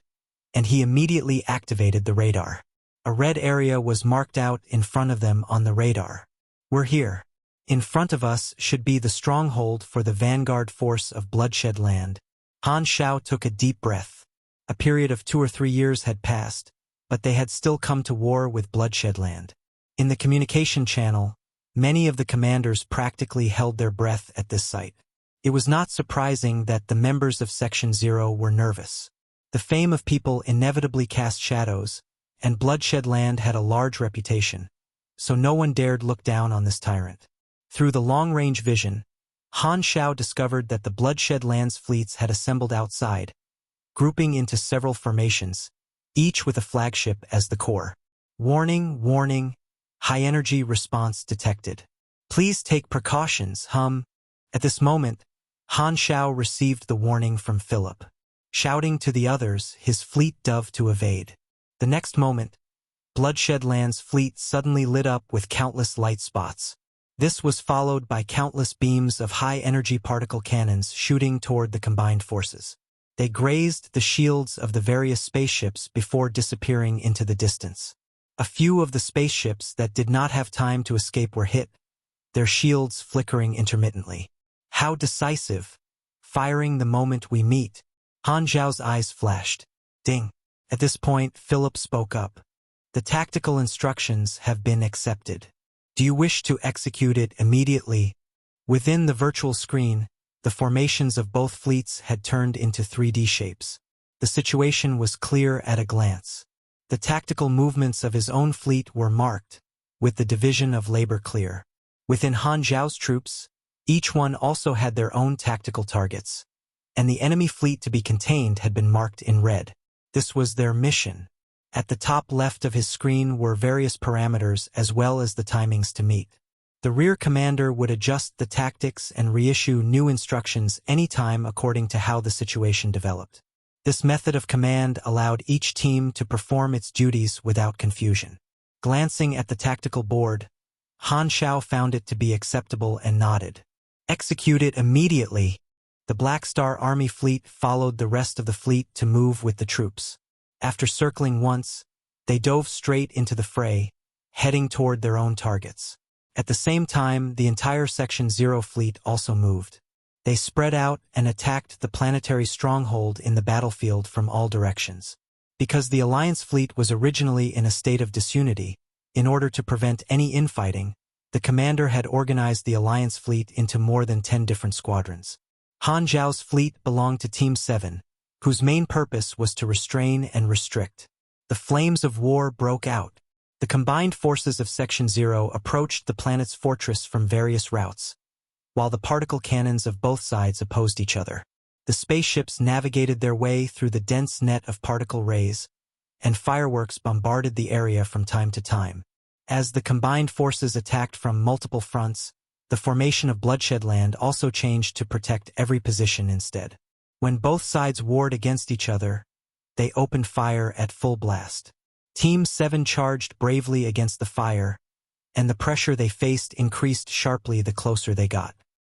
and he immediately activated the radar. A red area was marked out in front of them on the radar. We're here. In front of us should be the stronghold for the vanguard force of Bloodshed Land. Han Xiao took a deep breath. A period of 2 or 3 years had passed, but they had still come to war with Bloodshed Land. In the communication channel, many of the commanders practically held their breath at this sight. It was not surprising that the members of Section 0 were nervous. The fame of people inevitably cast shadows, and Bloodshed Land had a large reputation, so no one dared look down on this tyrant. Through the long-range vision, Han Xiao discovered that the Bloodshed Land's fleets had assembled outside, grouping into several formations, each with a flagship as the core. Warning, warning, high-energy response detected. Please take precautions, At this moment, Han Xiao received the warning from Philip. Shouting to the others, his fleet dove to evade. The next moment, Bloodshed Land's fleet suddenly lit up with countless light spots. This was followed by countless beams of high-energy particle cannons shooting toward the combined forces. They grazed the shields of the various spaceships before disappearing into the distance. A few of the spaceships that did not have time to escape were hit, their shields flickering intermittently. How decisive! Firing the moment we meet. Han Xiao's eyes flashed. Ding! At this point, Philip spoke up. The tactical instructions have been accepted. Do you wish to execute it immediately? Within the virtual screen, the formations of both fleets had turned into 3D shapes. The situation was clear at a glance. The tactical movements of his own fleet were marked, with the division of labor clear. Within Han Xiao's troops, each one also had their own tactical targets, and the enemy fleet to be contained had been marked in red. This was their mission. At the top left of his screen were various parameters as well as the timings to meet. The rear commander would adjust the tactics and reissue new instructions anytime according to how the situation developed. This method of command allowed each team to perform its duties without confusion. Glancing at the tactical board, Han Xiao found it to be acceptable and nodded. Execute it immediately. The Black Star Army fleet followed the rest of the fleet to move with the troops. After circling once, they dove straight into the fray, heading toward their own targets. At the same time, the entire Section 0 fleet also moved. They spread out and attacked the planetary stronghold in the battlefield from all directions. Because the Alliance fleet was originally in a state of disunity, in order to prevent any infighting, the commander had organized the Alliance fleet into more than 10 different squadrons. Han Xiao's fleet belonged to Team 7, whose main purpose was to restrain and restrict. The flames of war broke out. The combined forces of Section 0 approached the planet's fortress from various routes, while the particle cannons of both sides opposed each other. The spaceships navigated their way through the dense net of particle rays, and fireworks bombarded the area from time to time. As the combined forces attacked from multiple fronts, the formation of Bloodshed Land also changed to protect every position instead. When both sides warred against each other, they opened fire at full blast. Team 7 charged bravely against the fire, and the pressure they faced increased sharply the closer they got.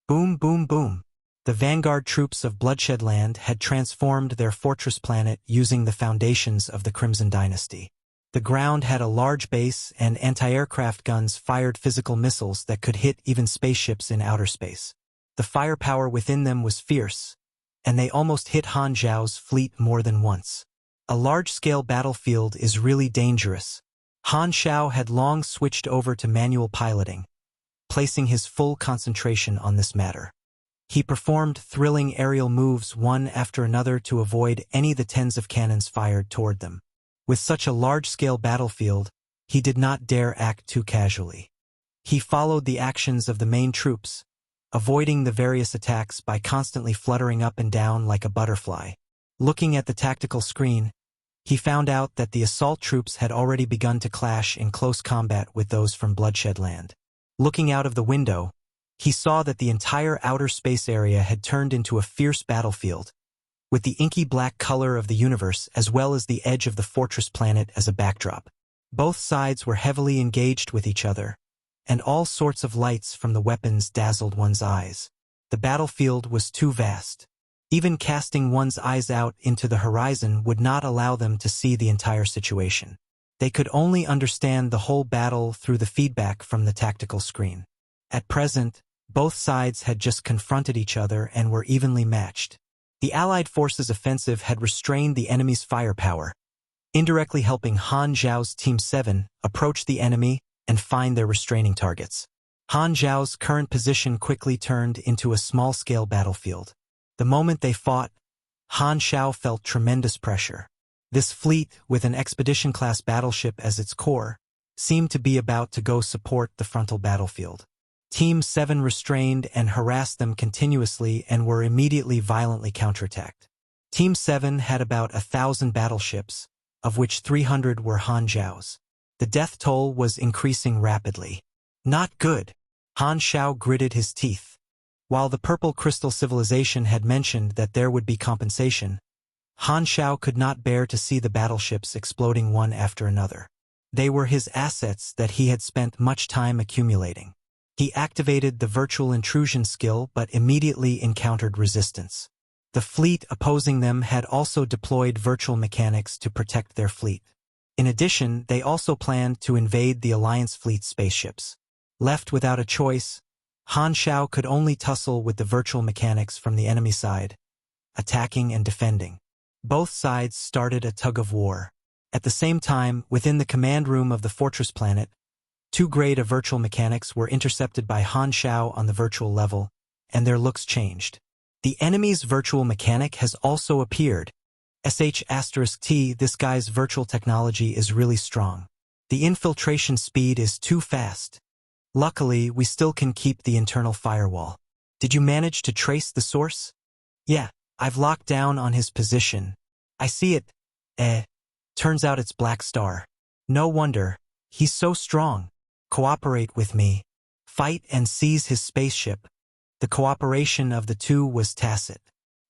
Boom, boom, boom. The vanguard troops of Bloodshed Land had transformed their fortress planet using the foundations of the Crimson Dynasty. The ground had a large base, and anti-aircraft guns fired physical missiles that could hit even spaceships in outer space. The firepower within them was fierce, and they almost hit Han Xiao's fleet more than once. A large-scale battlefield is really dangerous. Han Xiao had long switched over to manual piloting, placing his full concentration on this matter. He performed thrilling aerial moves one after another to avoid any of the tens of cannons fired toward them. With such a large-scale battlefield, he did not dare act too casually. He followed the actions of the main troops, avoiding the various attacks by constantly fluttering up and down like a butterfly. Looking at the tactical screen, he found out that the assault troops had already begun to clash in close combat with those from Bloodshed Land. Looking out of the window, he saw that the entire outer space area had turned into a fierce battlefield, with the inky black color of the universe as well as the edge of the fortress planet as a backdrop. Both sides were heavily engaged with each other, and all sorts of lights from the weapons dazzled one's eyes. The battlefield was too vast. Even casting one's eyes out into the horizon would not allow them to see the entire situation. They could only understand the whole battle through the feedback from the tactical screen. At present, both sides had just confronted each other and were evenly matched. The Allied forces' offensive had restrained the enemy's firepower, indirectly helping Han Xiao's Team 7 approach the enemy and find their restraining targets. Han Xiao's current position quickly turned into a small-scale battlefield. The moment they fought, Han Xiao felt tremendous pressure. This fleet, with an expedition-class battleship as its core, seemed to be about to go support the frontal battlefield. Team 7 restrained and harassed them continuously and were immediately violently counterattacked. Team 7 had about 1,000 battleships, of which 300 were Han Xiao's. The death toll was increasing rapidly. Not good. Han Xiao gritted his teeth. While the Purple Crystal Civilization had mentioned that there would be compensation, Han Xiao could not bear to see the battleships exploding one after another. They were his assets that he had spent much time accumulating. He activated the virtual intrusion skill but immediately encountered resistance. The fleet opposing them had also deployed virtual mechanics to protect their fleet. In addition, they also planned to invade the Alliance fleet's spaceships. Left without a choice, Han Xiao could only tussle with the virtual mechanics from the enemy side, attacking and defending. Both sides started a tug-of-war. At the same time, within the command room of the fortress planet, 2 grade of virtual mechanics were intercepted by Han Xiao on the virtual level, and their looks changed. The enemy's virtual mechanic has also appeared. *T, this guy's virtual technology is really strong. The infiltration speed is too fast. Luckily, we still can keep the internal firewall. Did you manage to trace the source? Yeah, I've locked down on his position. I see it. Turns out it's Black Star. No wonder. He's so strong. Cooperate with me. Fight and seize his spaceship. The cooperation of the two was tacit.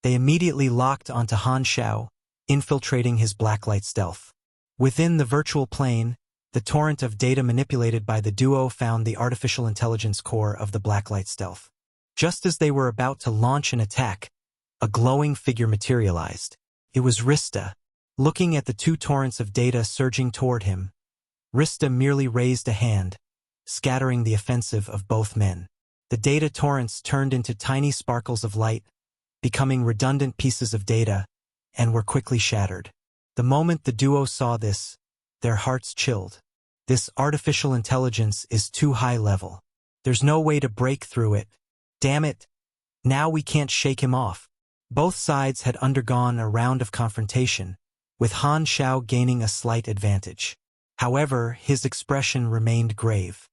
They immediately locked onto Han Xiao, infiltrating his blacklight stealth. Within the virtual plane, the torrent of data manipulated by the duo found the artificial intelligence core of the blacklight stealth. Just as they were about to launch an attack, a glowing figure materialized. It was Rista. Looking at the 2 torrents of data surging toward him, Rista merely raised a hand, scattering the offensive of both men. The data torrents turned into tiny sparkles of light, becoming redundant pieces of data, and were quickly shattered. The moment the duo saw this, their hearts chilled. This artificial intelligence is too high level. There's no way to break through it. Damn it! Now we can't shake him off. Both sides had undergone a round of confrontation, with Han Xiao gaining a slight advantage. However, his expression remained grave.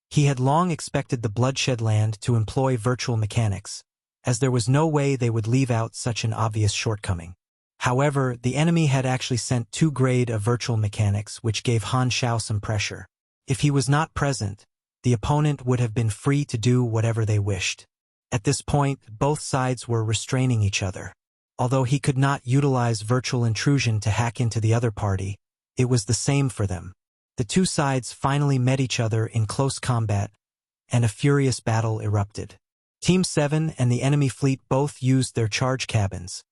He had long expected the Bloodshed Land to employ virtual mechanics, as there was no way they would leave out such an obvious shortcoming. However, the enemy had actually sent 2 grades of virtual mechanics, which gave Han Xiao some pressure. If he was not present, the opponent would have been free to do whatever they wished. At this point, both sides were restraining each other. Although he could not utilize virtual intrusion to hack into the other party, it was the same for them. The two sides finally met each other in close combat, and a furious battle erupted. Team 7 and the enemy fleet both used their charge cabins,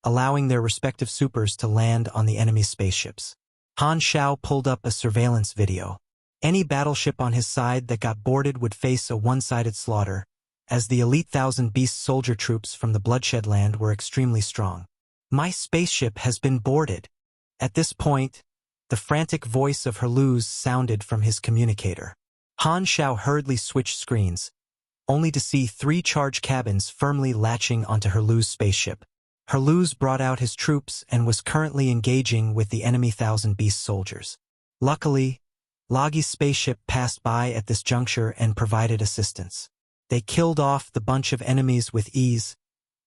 allowing their respective supers to land on the enemy's spaceships. Han Xiao pulled up a surveillance video. Any battleship on his side that got boarded would face a one-sided slaughter, as the elite 1,000 beast soldier troops from the Bloodshed Land were extremely strong. "My spaceship has been boarded." At this point, the frantic voice of Herluz sounded from his communicator. Han Xiao hurriedly switched screens, only to see 3 charge cabins firmly latching onto Herluz's spaceship. Herluz brought out his troops and was currently engaging with the enemy 1,000 beast soldiers. Luckily, Logi's spaceship passed by at this juncture and provided assistance. They killed off the bunch of enemies with ease,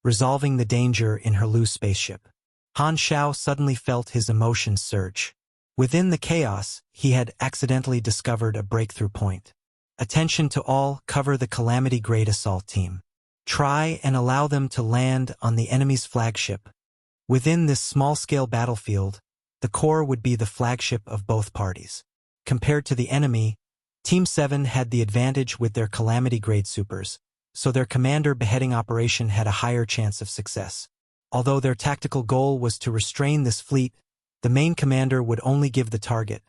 resolving the danger in Herluz's spaceship. Han Xiao suddenly felt his emotions surge. Within the chaos, he had accidentally discovered a breakthrough point. "Attention to all, cover the Calamity Grade assault team. Try and allow them to land on the enemy's flagship." Within this small-scale battlefield, the core would be the flagship of both parties. Compared to the enemy, Team 7 had the advantage with their Calamity Grade supers, so their commander beheading operation had a higher chance of success. Although their tactical goal was to restrain this fleet, the main commander would only give the target,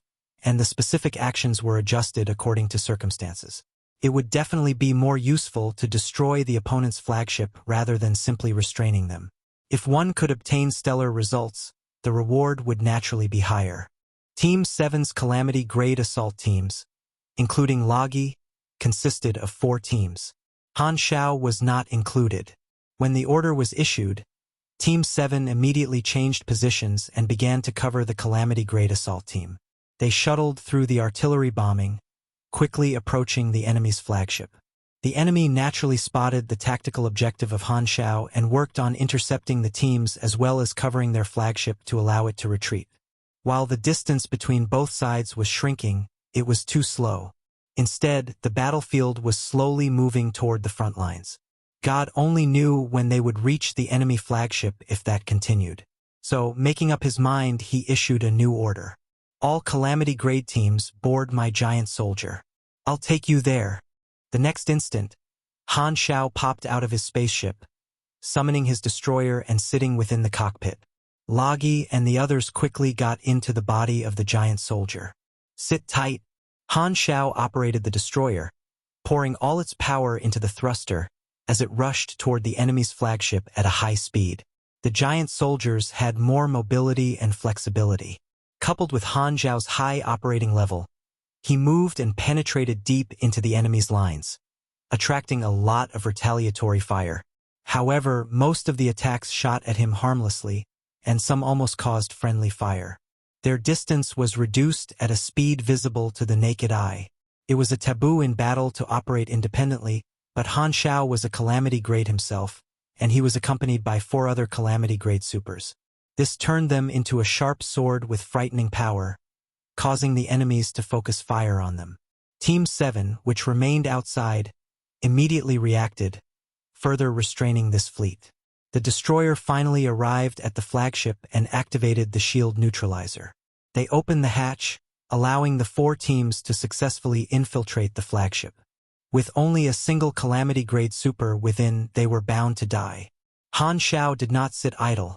and the specific actions were adjusted according to circumstances. It would definitely be more useful to destroy the opponent's flagship rather than simply restraining them. If one could obtain stellar results, the reward would naturally be higher. Team 7's Calamity Grade assault teams, including Logi, consisted of 4 teams. Han Xiao was not included. When the order was issued, Team 7 immediately changed positions and began to cover the Calamity Grade assault team. They shuttled through the artillery bombing, quickly approaching the enemy's flagship. The enemy naturally spotted the tactical objective of Han Xiao and worked on intercepting the teams as well as covering their flagship to allow it to retreat. While the distance between both sides was shrinking, it was too slow. Instead, the battlefield was slowly moving toward the front lines. God only knew when they would reach the enemy flagship if that continued. So, making up his mind, he issued a new order. "All Calamity Grade teams, board my giant soldier. I'll take you there." The next instant, Han Xiao popped out of his spaceship, summoning his destroyer and sitting within the cockpit. Logi and the others quickly got into the body of the giant soldier. "Sit tight." Han Xiao operated the destroyer, pouring all its power into the thruster as it rushed toward the enemy's flagship at a high speed. The giant soldiers had more mobility and flexibility. Coupled with Han Xiao's high operating level, he moved and penetrated deep into the enemy's lines, attracting a lot of retaliatory fire. However, most of the attacks shot at him harmlessly, and some almost caused friendly fire. Their distance was reduced at a speed visible to the naked eye. It was a taboo in battle to operate independently, but Han Xiao was a Calamity Grade himself, and he was accompanied by 4 other Calamity Grade supers. This turned them into a sharp sword with frightening power, causing the enemies to focus fire on them. Team 7, which remained outside, immediately reacted, further restraining this fleet. The destroyer finally arrived at the flagship and activated the shield neutralizer. They opened the hatch, allowing the 4 teams to successfully infiltrate the flagship. With only a single Calamity Grade super within, they were bound to die. Han Xiao did not sit idle,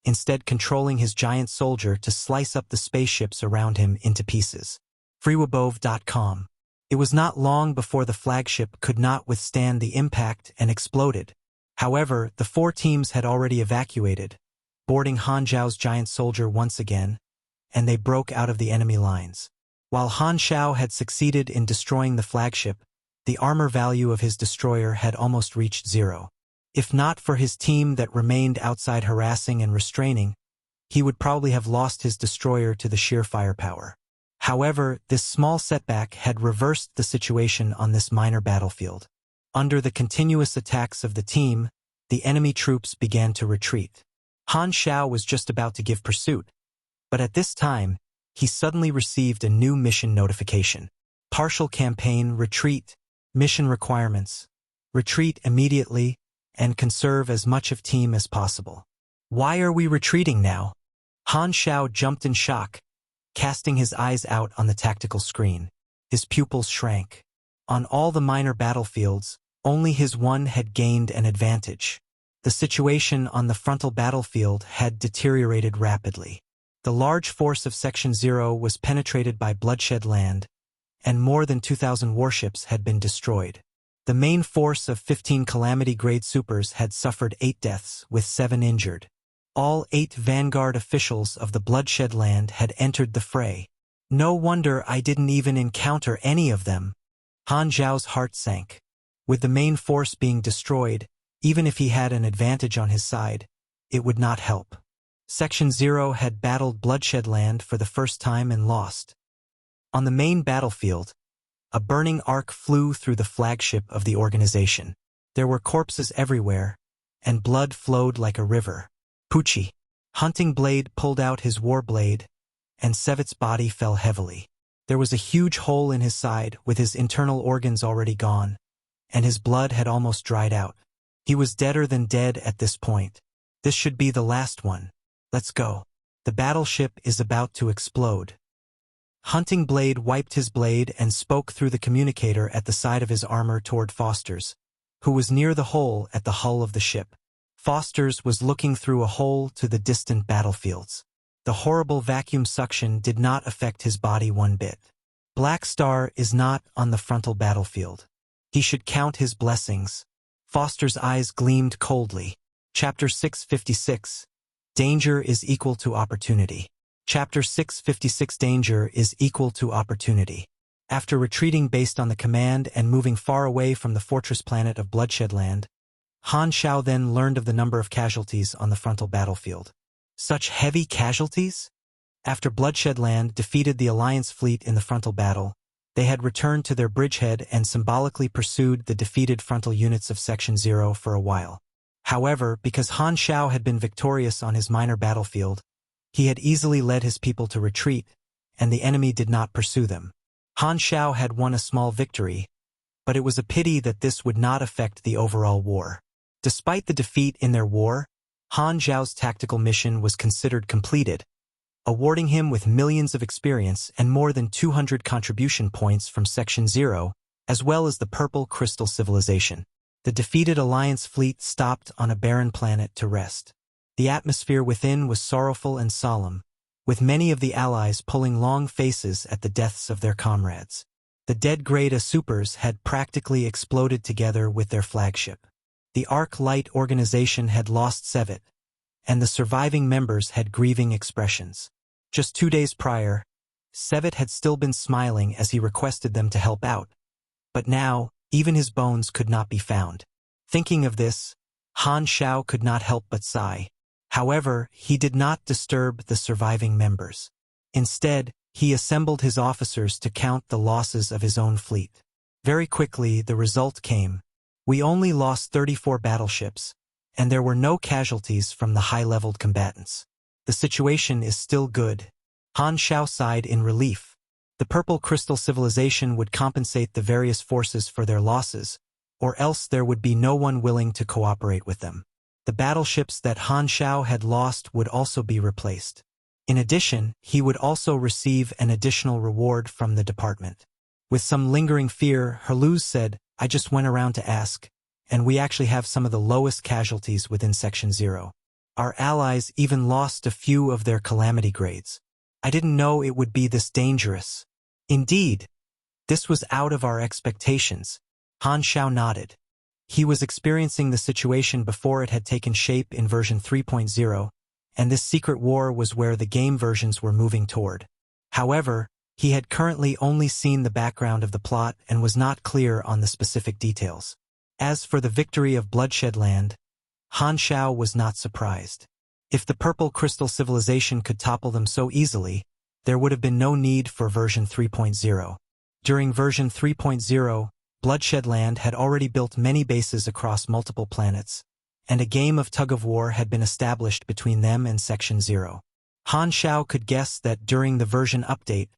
instead controlling his giant soldier to slice up the spaceships around him into pieces. freewabove.com It was not long before the flagship could not withstand the impact and exploded. However, the 4 teams had already evacuated, boarding Han Xiao's giant soldier once again, and they broke out of the enemy lines. While Han Xiao had succeeded in destroying the flagship, the armor value of his destroyer had almost reached 0. If not for his team that remained outside harassing and restraining, he would probably have lost his destroyer to the sheer firepower. However, this small setback had reversed the situation on this minor battlefield. Under the continuous attacks of the team, the enemy troops began to retreat. Han Xiao was just about to give pursuit, but at this time, he suddenly received a new mission notification. Partial campaign retreat, mission requirements. Retreat immediately and conserve as much of team as possible. Why are we retreating now? Han Xiao jumped in shock, casting his eyes out on the tactical screen. His pupils shrank. On all the minor battlefields, only his one had gained an advantage. The situation on the frontal battlefield had deteriorated rapidly. The large force of Section 0 was penetrated by bloodshed land, and more than 2,000 warships had been destroyed. The main force of 15 Calamity Grade supers had suffered 8 deaths, with 7 injured. All 8 vanguard officials of the bloodshed land had entered the fray. No wonder I didn't even encounter any of them. Han Xiao's heart sank. With the main force being destroyed, even if he had an advantage on his side, it would not help. Section 0 had battled bloodshed land for the first time and lost. On the main battlefield, a burning arc flew through the flagship of the organization. There were corpses everywhere, and blood flowed like a river. Pucci. Hunting Blade pulled out his war blade, and Sevet's body fell heavily. There was a huge hole in his side with his internal organs already gone, and his blood had almost dried out. He was deader than dead at this point. This should be the last one. Let's go. The battleship is about to explode. Hunting Blade wiped his blade and spoke through the communicator at the side of his armor toward Foster's, who was near the hole at the hull of the ship. Foster's was looking through a hole to the distant battlefields. The horrible vacuum suction did not affect his body one bit. Black Star is not on the frontal battlefield. He should count his blessings. Foster's eyes gleamed coldly. Chapter 656. Danger is equal to opportunity. Chapter 656. Danger is equal to opportunity. After retreating based on the command and moving far away from the fortress planet of Bloodshed Land, Han Xiao then learned of the number of casualties on the frontal battlefield. Such heavy casualties? After Bloodshed Land defeated the Alliance fleet in the frontal battle, they had returned to their bridgehead and symbolically pursued the defeated frontal units of Section 0 for a while. However, because Han Xiao had been victorious on his minor battlefield, he had easily led his people to retreat, and the enemy did not pursue them. Han Xiao had won a small victory, but it was a pity that this would not affect the overall war. Despite the defeat in their war, Han Xiao's tactical mission was considered completed, awarding him with millions of experience and more than 200 contribution points from Section 0, as well as the Purple Crystal Civilization. The defeated Alliance fleet stopped on a barren planet to rest. The atmosphere within was sorrowful and solemn, with many of the allies pulling long faces at the deaths of their comrades. The dead Grade supers had practically exploded together with their flagship. The Arc Light organization had lost Sevet, and the surviving members had grieving expressions. Just 2 days prior, Sevet had still been smiling as he requested them to help out, but now, even his bones could not be found. Thinking of this, Han Xiao could not help but sigh. However, he did not disturb the surviving members. Instead, he assembled his officers to count the losses of his own fleet. Very quickly, the result came. We only lost 34 battleships, and there were no casualties from the high-leveled combatants. The situation is still good. Han Xiao sighed in relief. The Purple Crystal Civilization would compensate the various forces for their losses, or else there would be no one willing to cooperate with them. The battleships that Han Xiao had lost would also be replaced. In addition, he would also receive an additional reward from the department. With some lingering fear, Herluz said, I just went around to ask, and we actually have some of the lowest casualties within Section 0. Our allies even lost a few of their Calamity Grades. I didn't know it would be this dangerous. Indeed. This was out of our expectations. Han Xiao nodded. He was experiencing the situation before it had taken shape in version 3.0, and this secret war was where the game versions were moving toward. However, he had currently only seen the background of the plot and was not clear on the specific details. As for the victory of Bloodshed Land, Han Xiao was not surprised. If the Purple Crystal Civilization could topple them so easily, there would have been no need for version 3.0. During version 3.0, Bloodshed Land had already built many bases across multiple planets, and a game of tug-of-war had been established between them and Section 0. Han Xiao could guess that during the version update,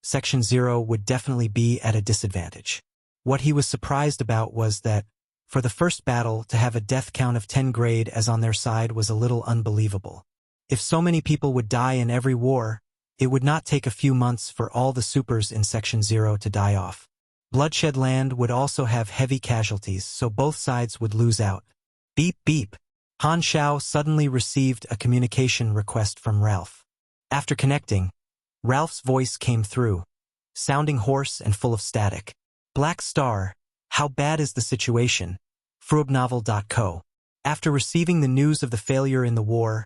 Section 0 would definitely be at a disadvantage. What he was surprised about was that, for the first battle, to have a death count of 10 grade as on their side was a little unbelievable. If so many people would die in every war, it would not take a few months for all the supers in Section 0 to die off. Bloodshed Land would also have heavy casualties, so both sides would lose out. Beep beep. Han Xiao suddenly received a communication request from Ralph. After connecting, Ralph's voice came through, sounding hoarse and full of static. Black Star, how bad is the situation? Fruobnovel.co. After receiving the news of the failure in the war,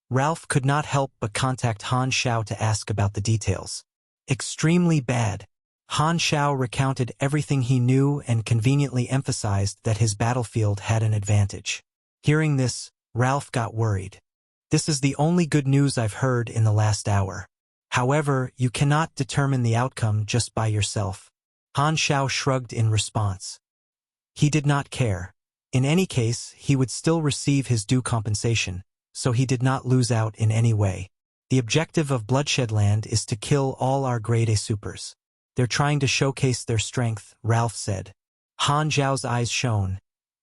Ralph could not help but contact Han Xiao to ask about the details. Extremely bad. Han Xiao recounted everything he knew and conveniently emphasized that his battlefield had an advantage. Hearing this, Ralph got worried. This is the only good news I've heard in the last hour. However, you cannot determine the outcome just by yourself. Han Xiao shrugged in response. He did not care. In any case, he would still receive his due compensation, so he did not lose out in any way. The objective of Bloodshed Land is to kill all our grade A supers. They're trying to showcase their strength, Ralph said. Han Xiao's eyes shone,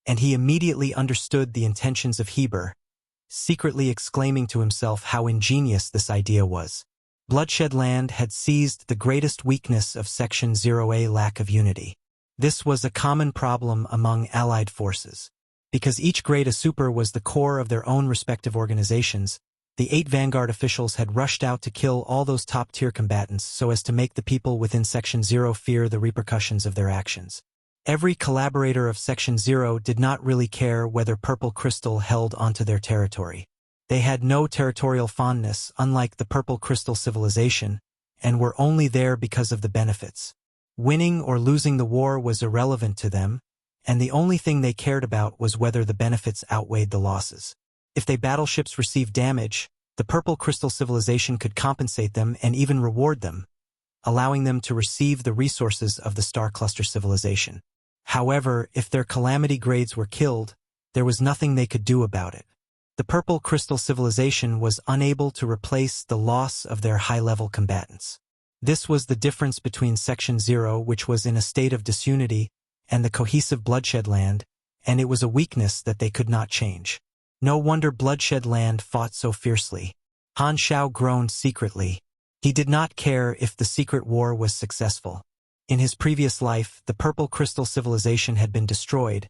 and he immediately understood the intentions of Heber, secretly exclaiming to himself how ingenious this idea was. Bloodshed Land had seized the greatest weakness of Section 0A: lack of unity. This was a common problem among allied forces. Because each grade A super was the core of their own respective organizations, the 8 Vanguard officials had rushed out to kill all those top-tier combatants so as to make the people within Section 0 fear the repercussions of their actions. Every collaborator of Section 0 did not really care whether Purple Crystal held onto their territory. They had no territorial fondness, unlike the Purple Crystal Civilization, and were only there because of the benefits. Winning or losing the war was irrelevant to them, and the only thing they cared about was whether the benefits outweighed the losses. If their battleships received damage, the Purple Crystal Civilization could compensate them and even reward them, allowing them to receive the resources of the Star Cluster Civilization. However, if their Calamity Grades were killed, there was nothing they could do about it. The Purple Crystal Civilization was unable to replace the loss of their high-level combatants. This was the difference between Section 0, which was in a state of disunity, and the cohesive Bloodshed Land, and it was a weakness that they could not change. No wonder Bloodshed Land fought so fiercely. Han Xiao groaned secretly. He did not care if the secret war was successful. In his previous life, the Purple Crystal Civilization had been destroyed,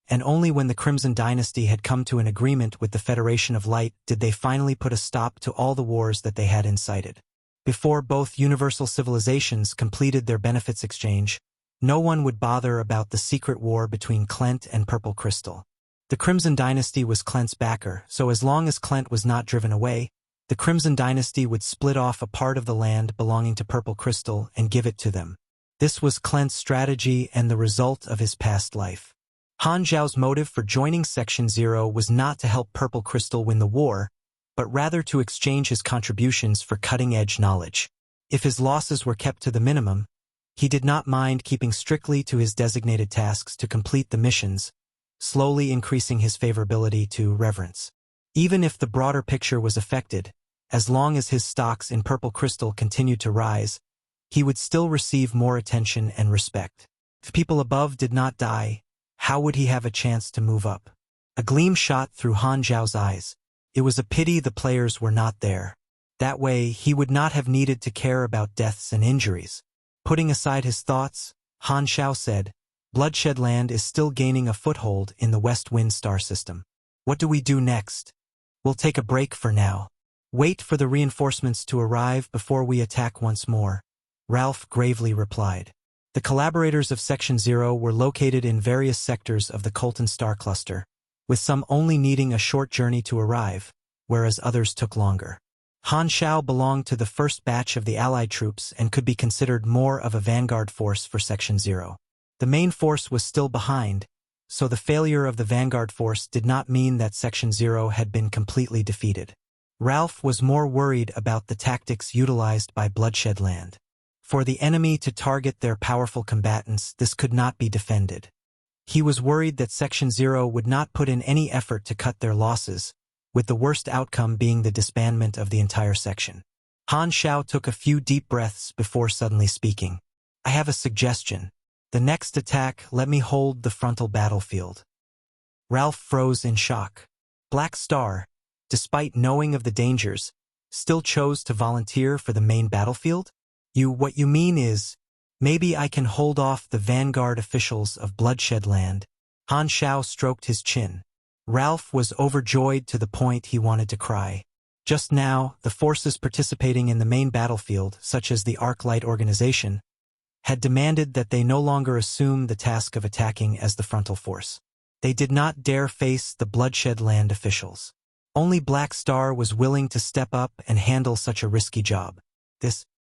and only when the Crimson Dynasty had come to an agreement with the Federation of Light did they finally put a stop to all the wars that they had incited. Before both universal civilizations completed their benefits exchange, no one would bother about the secret war between Clent and Purple Crystal. The Crimson Dynasty was Clent's backer, so as long as Clent was not driven away, the Crimson Dynasty would split off a part of the land belonging to Purple Crystal and give it to them. This was Clent's strategy and the result of his past life. Han Xiao's motive for joining Section 0 was not to help Purple Crystal win the war, but rather to exchange his contributions for cutting-edge knowledge. If his losses were kept to the minimum, he did not mind keeping strictly to his designated tasks to complete the missions, slowly increasing his favorability to reverence. Even if the broader picture was affected, as long as his stocks in Purple Crystal continued to rise, he would still receive more attention and respect. If people above did not die, how would he have a chance to move up? A gleam shot through Han Xiao's eyes. It was a pity the players were not there. That way, he would not have needed to care about deaths and injuries. Putting aside his thoughts, Han Xiao said, Bloodshed Land is still gaining a foothold in the West Wind star system. What do we do next? We'll take a break for now. Wait for the reinforcements to arrive before we attack once more, Ralph gravely replied. The collaborators of Section 0 were located in various sectors of the Colton star cluster, with some only needing a short journey to arrive, whereas others took longer. Han Xiao belonged to the first batch of the Allied troops and could be considered more of a vanguard force for Section 0. The main force was still behind, so the failure of the vanguard force did not mean that Section 0 had been completely defeated. Ralph was more worried about the tactics utilized by Bloodshed Land. For the enemy to target their powerful combatants, this could not be defended. He was worried that Section 0 would not put in any effort to cut their losses, with the worst outcome being the disbandment of the entire section. Han Xiao took a few deep breaths before suddenly speaking. I have a suggestion. The next attack, let me hold the frontal battlefield. Ralph froze in shock. Black Star, despite knowing of the dangers, still chose to volunteer for the main battlefield? What you mean is, maybe I can hold off the vanguard officials of Bloodshed Land. Han Xiao stroked his chin. Ralph was overjoyed to the point he wanted to cry. Just now, the forces participating in the main battlefield, such as the Arc-Light organization, had demanded that they no longer assume the task of attacking as the frontal force. They did not dare face the Bloodshed Land officials. Only Black Star was willing to step up and handle such a risky job.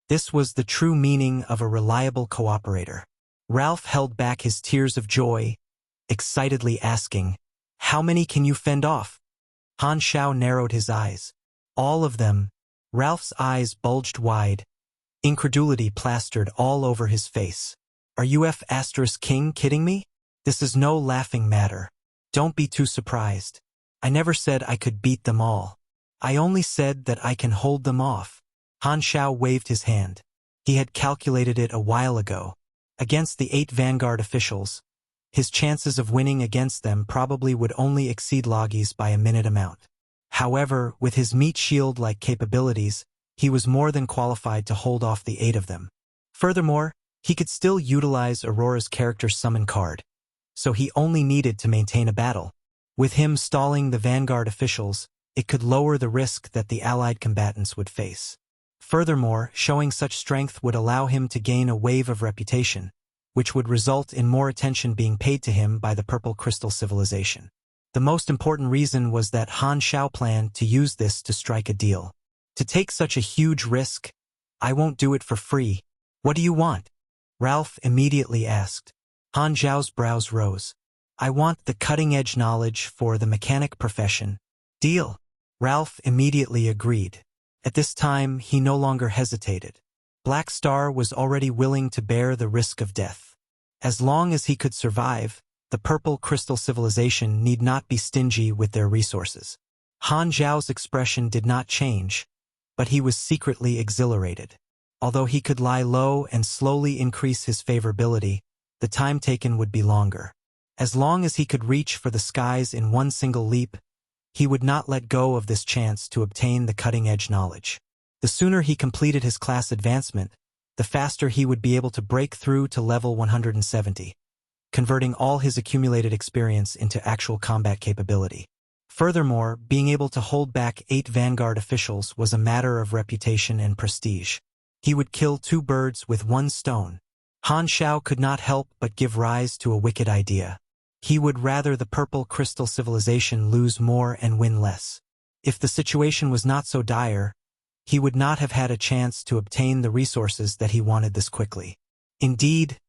This was the true meaning of a reliable cooperator. Ralph held back his tears of joy, excitedly asking, "How many can you fend off?" Han Xiao narrowed his eyes. All of them. Ralph's eyes bulged wide. Incredulity plastered all over his face. Are you F*King kidding me? This is no laughing matter. Don't be too surprised. I never said I could beat them all. I only said that I can hold them off. Han Xiao waved his hand. He had calculated it a while ago. Against the 8 vanguard officials, his chances of winning against them probably would only exceed Logi's by a minute amount. However, with his meat shield-like capabilities, he was more than qualified to hold off the 8 of them. Furthermore, he could still utilize Aurora's character summon card, so he only needed to maintain a battle. With him stalling the vanguard officials, it could lower the risk that the Allied combatants would face. Furthermore, showing such strength would allow him to gain a wave of reputation, which would result in more attention being paid to him by the Purple Crystal Civilization. The most important reason was that Han Xiao planned to use this to strike a deal. To take such a huge risk, I won't do it for free. What do you want? Ralph immediately asked. Han Xiao's brows rose. I want the cutting-edge knowledge for the mechanic profession. Deal. Ralph immediately agreed. At this time, he no longer hesitated. Black Star was already willing to bear the risk of death. As long as he could survive, the Purple Crystal Civilization need not be stingy with their resources. Han Xiao's expression did not change, but he was secretly exhilarated. Although he could lie low and slowly increase his favorability, the time taken would be longer. As long as he could reach for the skies in one single leap, he would not let go of this chance to obtain the cutting-edge knowledge. The sooner he completed his class advancement, the faster he would be able to break through to level 170, converting all his accumulated experience into actual combat capability. Furthermore, being able to hold back 8 vanguard officials was a matter of reputation and prestige. He would kill 2 birds with 1 stone. Han Xiao could not help but give rise to a wicked idea. He would rather the Purple Crystal Civilization lose more and win less. If the situation was not so dire, he would not have had a chance to obtain the resources that he wanted this quickly. Indeed,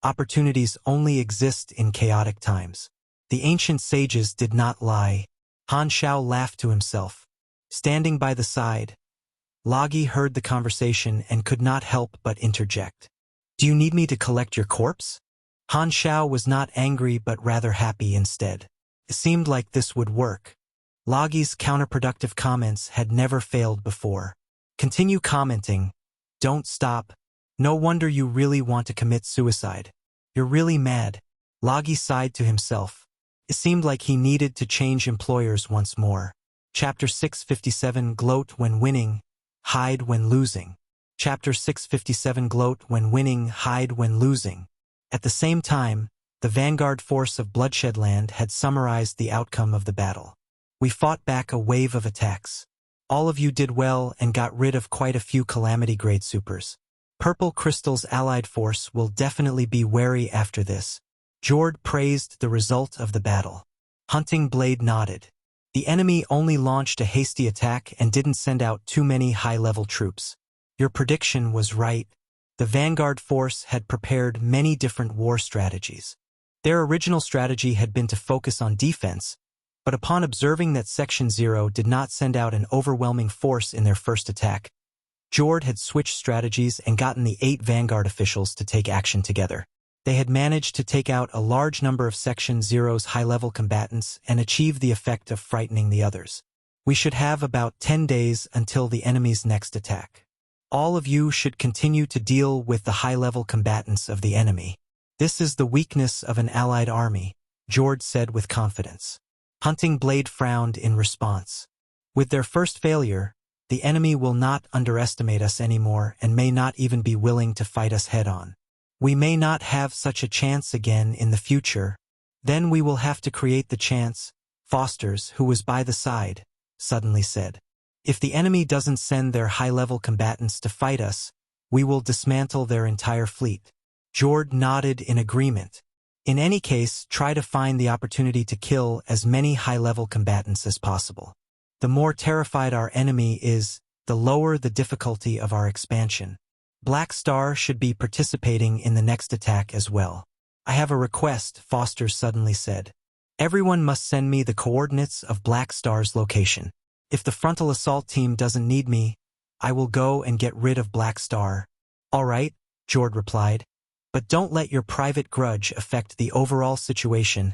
opportunities only exist in chaotic times. The ancient sages did not lie. Han Xiao laughed to himself. Standing by the side, Logi heard the conversation and could not help but interject. Do you need me to collect your corpse? Han Xiao was not angry but rather happy instead. It seemed like this would work. Logi's counterproductive comments had never failed before. Continue commenting. Don't stop. No wonder you really want to commit suicide. You're really mad. Logi sighed to himself. It seemed like he needed to change employers once more. Chapter 657 Gloat when winning, hide when losing. Chapter 657 Gloat when winning, hide when losing. At the same time, the vanguard force of Bloodshed Land had summarized the outcome of the battle. We fought back a wave of attacks. All of you did well and got rid of quite a few Calamity Grade supers. Purple Crystal's allied force will definitely be wary after this. Jord praised the result of the battle. Hunting Blade nodded. The enemy only launched a hasty attack and didn't send out too many high-level troops. Your prediction was right. The Vanguard force had prepared many different war strategies. Their original strategy had been to focus on defense, but upon observing that Section 0 did not send out an overwhelming force in their first attack, Jord had switched strategies and gotten the 8 Vanguard officials to take action together. They had managed to take out a large number of Section 0's high-level combatants and achieve the effect of frightening the others. We should have about 10 days until the enemy's next attack. All of you should continue to deal with the high-level combatants of the enemy. This is the weakness of an allied army, Jord said with confidence. Hunting Blade frowned in response. With their first failure, the enemy will not underestimate us anymore and may not even be willing to fight us head-on. We may not have such a chance again in the future. Then we will have to create the chance, Fosters, who was by the side, suddenly said. If the enemy doesn't send their high-level combatants to fight us, we will dismantle their entire fleet. Jord nodded in agreement. In any case, try to find the opportunity to kill as many high-level combatants as possible. The more terrified our enemy is, the lower the difficulty of our expansion. Black Star should be participating in the next attack as well. I have a request, Foster suddenly said. Everyone must send me the coordinates of Black Star's location. If the frontal assault team doesn't need me, I will go and get rid of Black Star. All right, Jord replied. But don't let your private grudge affect the overall situation.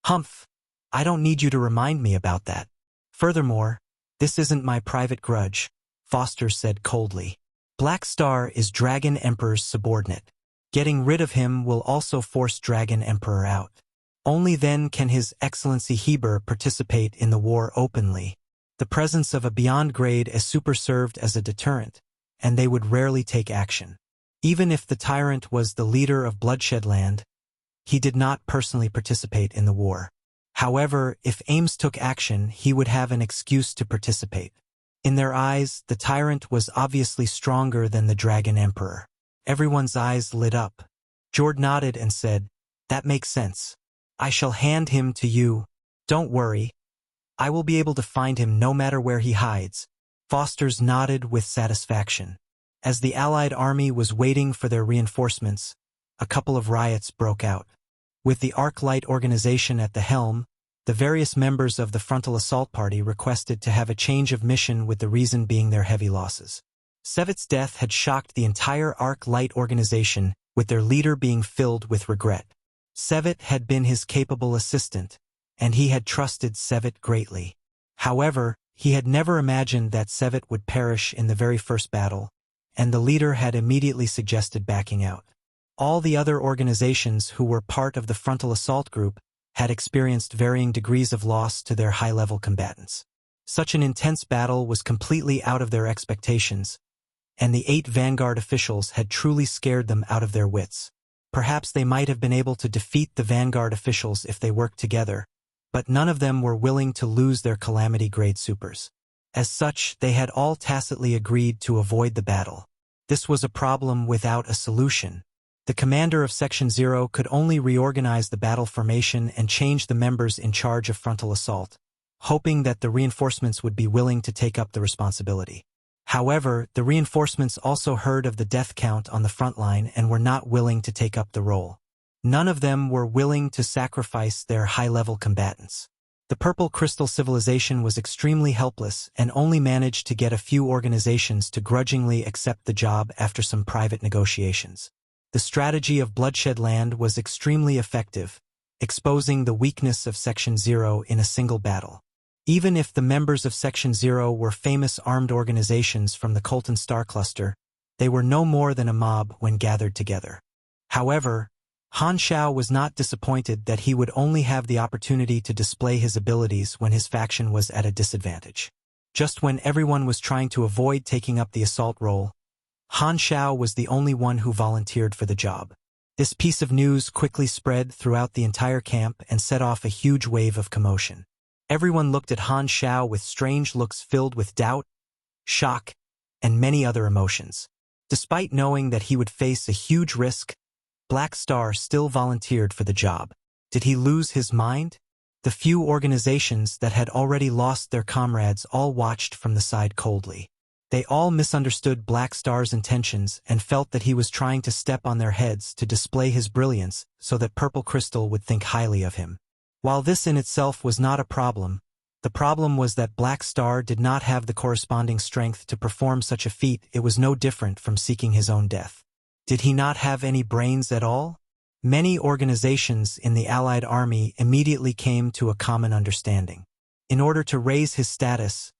Humph, I don't need you to remind me about that. Furthermore, this isn't my private grudge, Foster said coldly. Black Star is Dragon Emperor's subordinate. Getting rid of him will also force Dragon Emperor out. Only then can His Excellency Heber participate in the war openly. The presence of a beyond grade as super served as a deterrent, and they would rarely take action. Even if the tyrant was the leader of Bloodshed Land, he did not personally participate in the war. However, if Ames took action, he would have an excuse to participate. In their eyes, the tyrant was obviously stronger than the Dragon Emperor. Everyone's eyes lit up. Jord nodded and said, That makes sense. I shall hand him to you. Don't worry. I will be able to find him no matter where he hides. Fosters nodded with satisfaction. As the Allied army was waiting for their reinforcements, a couple of riots broke out. With the Arc-Light organization at the helm, the various members of the Frontal Assault Party requested to have a change of mission, with the reason being their heavy losses. Sevet's death had shocked the entire Arc-Light organization, with their leader being filled with regret. Sevet had been his capable assistant, and he had trusted Sevet greatly. However, he had never imagined that Sevet would perish in the very first battle, and the leader had immediately suggested backing out. All the other organizations who were part of the Frontal Assault Group had experienced varying degrees of loss to their high-level combatants. Such an intense battle was completely out of their expectations, and the 8 Vanguard officials had truly scared them out of their wits. Perhaps they might have been able to defeat the Vanguard officials if they worked together, but none of them were willing to lose their Calamity Grade supers. As such, they had all tacitly agreed to avoid the battle. This was a problem without a solution. The commander of Section 0 could only reorganize the battle formation and change the members in charge of frontal assault, hoping that the reinforcements would be willing to take up the responsibility. However, the reinforcements also heard of the death count on the front line and were not willing to take up the role. None of them were willing to sacrifice their high-level combatants. The Purple Crystal Civilization was extremely helpless and only managed to get a few organizations to grudgingly accept the job after some private negotiations. The strategy of Bloodshed Land was extremely effective, exposing the weakness of Section 0 in a single battle. Even if the members of Section 0 were famous armed organizations from the Colton Star Cluster, they were no more than a mob when gathered together. However, Han Xiao was not disappointed that he would only have the opportunity to display his abilities when his faction was at a disadvantage. Just when everyone was trying to avoid taking up the assault role, Han Xiao was the only one who volunteered for the job. This piece of news quickly spread throughout the entire camp and set off a huge wave of commotion. Everyone looked at Han Xiao with strange looks filled with doubt, shock, and many other emotions. Despite knowing that he would face a huge risk, Black Star still volunteered for the job. Did he lose his mind? The few organizations that had already lost their comrades all watched from the side coldly. They all misunderstood Black Star's intentions and felt that he was trying to step on their heads to display his brilliance so that Purple Crystal would think highly of him. While this in itself was not a problem, the problem was that Black Star did not have the corresponding strength to perform such a feat. It was no different from seeking his own death. Did he not have any brains at all? Many organizations in the Allied army immediately came to a common understanding. In order to raise his status,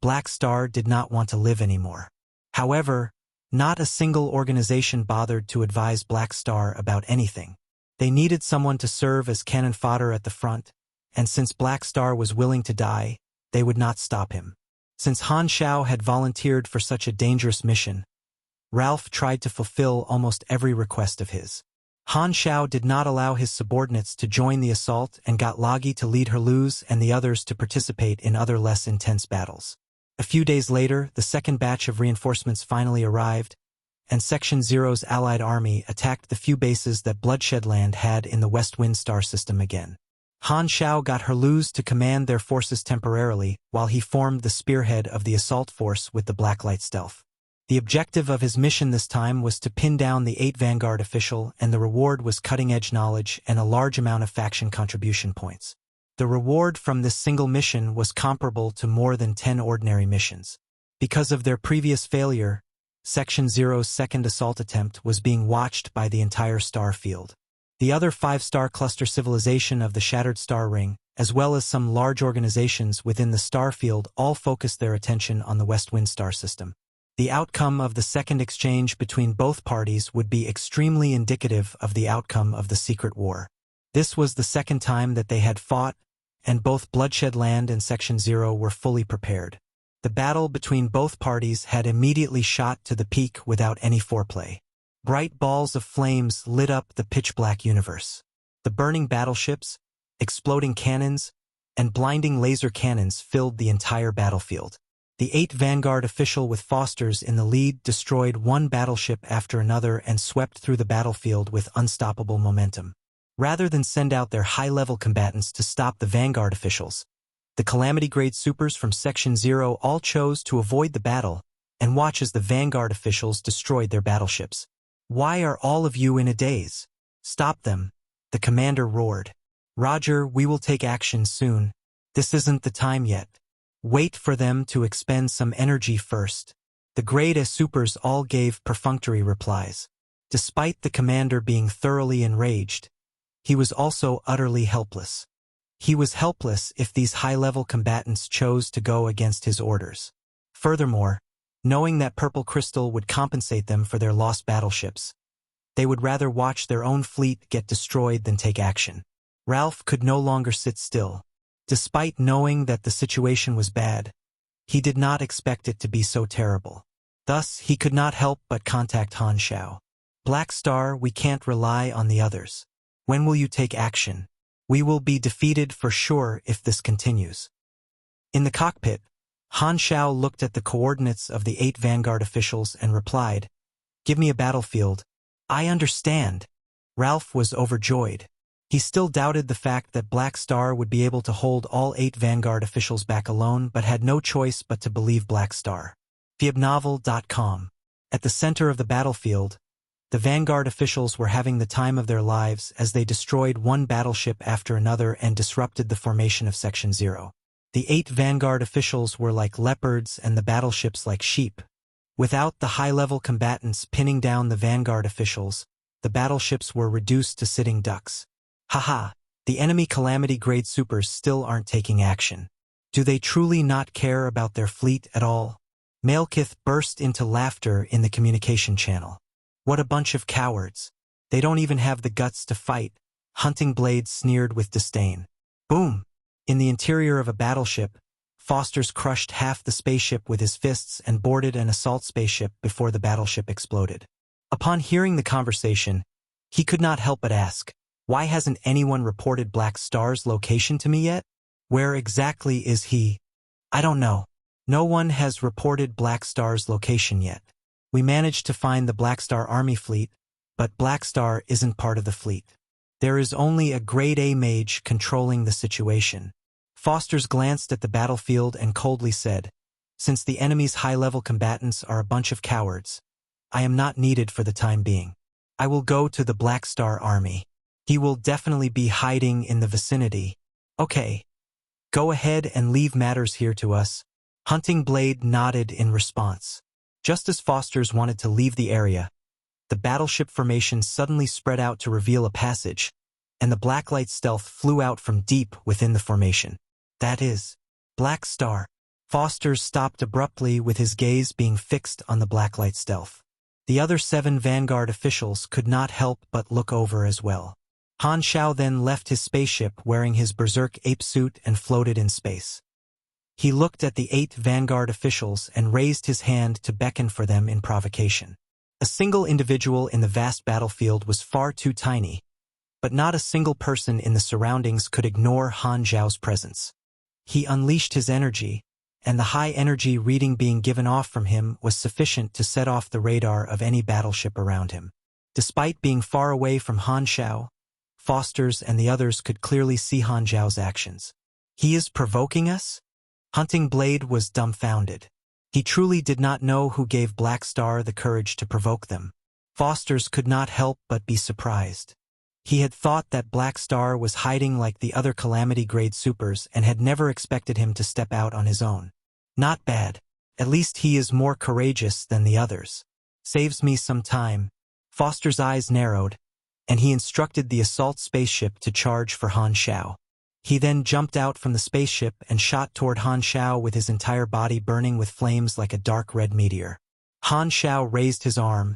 Black Star did not want to live anymore. However, not a single organization bothered to advise Black Star about anything. They needed someone to serve as cannon fodder at the front, and since Black Star was willing to die, they would not stop him. Since Han Xiao had volunteered for such a dangerous mission, Ralph tried to fulfill almost every request of his. Han Xiao did not allow his subordinates to join the assault and got Loggy to lead Herluz and the others to participate in other less intense battles. A few days later, the second batch of reinforcements finally arrived, and Section Zero's Allied army attacked the few bases that Bloodshed Land had in the West Wind Star system again. Han Xiao got Herluz to command their forces temporarily while he formed the spearhead of the assault force with the Blacklight Stealth. The objective of his mission this time was to pin down the 8 Vanguard official, and the reward was cutting-edge knowledge and a large amount of faction contribution points. The reward from this single mission was comparable to more than 10 ordinary missions. Because of their previous failure, Section Zero's second assault attempt was being watched by the entire star field. The other 5-star cluster civilization of the Shattered Star Ring, as well as some large organizations within the star field, all focused their attention on the West Wind Star system. The outcome of the second exchange between both parties would be extremely indicative of the outcome of the Secret War. This was the second time that they had fought, and both Bloodshed Land and Section Zero were fully prepared. The battle between both parties had immediately shot to the peak without any foreplay. Bright balls of flames lit up the pitch-black universe. The burning battleships, exploding cannons, and blinding laser cannons filled the entire battlefield. The 8 Vanguard official with Fosters in the lead destroyed one battleship after another and swept through the battlefield with unstoppable momentum. Rather than send out their high-level combatants to stop the Vanguard officials, the Calamity Grade supers from Section Zero all chose to avoid the battle and watch as the Vanguard officials destroyed their battleships. "Why are all of you in a daze? Stop them," the commander roared. "Roger, we will take action soon. This isn't the time yet. Wait for them to expend some energy first." The Grade A supers all gave perfunctory replies. Despite the commander being thoroughly enraged, he was also utterly helpless. He was helpless if these high-level combatants chose to go against his orders. Furthermore, knowing that Purple Crystal would compensate them for their lost battleships, they would rather watch their own fleet get destroyed than take action. Ralph could no longer sit still. Despite knowing that the situation was bad, he did not expect it to be so terrible. Thus, he could not help but contact Han Xiao. "Black Star, we can't rely on the others. When will you take action? We will be defeated for sure if this continues." In the cockpit, Han Xiao looked at the coordinates of the 8 Vanguard officials and replied, "Give me a battlefield." "I understand." Ralph was overjoyed. He still doubted the fact that Black Star would be able to hold all 8 Vanguard officials back alone, but had no choice but to believe Black Star. Fiabnovel.com. At the center of the battlefield, the Vanguard officials were having the time of their lives as they destroyed one battleship after another and disrupted the formation of Section Zero. The 8 Vanguard officials were like leopards and the battleships like sheep. Without the high-level combatants pinning down the Vanguard officials, the battleships were reduced to sitting ducks. Haha, the enemy Calamity Grade supers still aren't taking action. Do they truly not care about their fleet at all? Malekith burst into laughter in the communication channel. What a bunch of cowards. They don't even have the guts to fight. Hunting Blade sneered with disdain. Boom! In the interior of a battleship, Fosters crushed half the spaceship with his fists and boarded an assault spaceship before the battleship exploded. Upon hearing the conversation, he could not help but ask, "Why hasn't anyone reported Black Star's location to me yet? Where exactly is he?" "I don't know. No one has reported Black Star's location yet. We managed to find the Black Star Army fleet, but Black Star isn't part of the fleet. There is only a Grade A mage controlling the situation. Fosters glanced at the battlefield and coldly said, "Since the enemy's high-level combatants are a bunch of cowards, I am not needed for the time being. I will go to the Black Star Army. He will definitely be hiding in the vicinity." "Okay. Go ahead and leave matters here to us." Hunting Blade nodded in response. Just as Fosters wanted to leave the area, the battleship formation suddenly spread out to reveal a passage, and the Blacklight Stealth flew out from deep within the formation. "That is Black Star." Fosters stopped abruptly with his gaze being fixed on the Blacklight Stealth. The other 7 Vanguard officials could not help but look over as well. Han Xiao then left his spaceship wearing his Berserk ape suit and floated in space. He looked at the 8 Vanguard officials and raised his hand to beckon for them in provocation. A single individual in the vast battlefield was far too tiny, but not a single person in the surroundings could ignore Han Xiao's presence. He unleashed his energy, and the high energy reading being given off from him was sufficient to set off the radar of any battleship around him. Despite being far away from Han Xiao, Fosters and the others could clearly see Han Xiao's actions. "He is provoking us?" Hunting Blade was dumbfounded. He truly did not know who gave Black Star the courage to provoke them. Fosters could not help but be surprised. He had thought that Black Star was hiding like the other Calamity Grade supers and had never expected him to step out on his own. Not bad. At least he is more courageous than the others. Saves me some time. Foster's eyes narrowed, and he instructed the assault spaceship to charge for Han Xiao. He then jumped out from the spaceship and shot toward Han Xiao with his entire body burning with flames like a dark red meteor. Han Xiao raised his arm,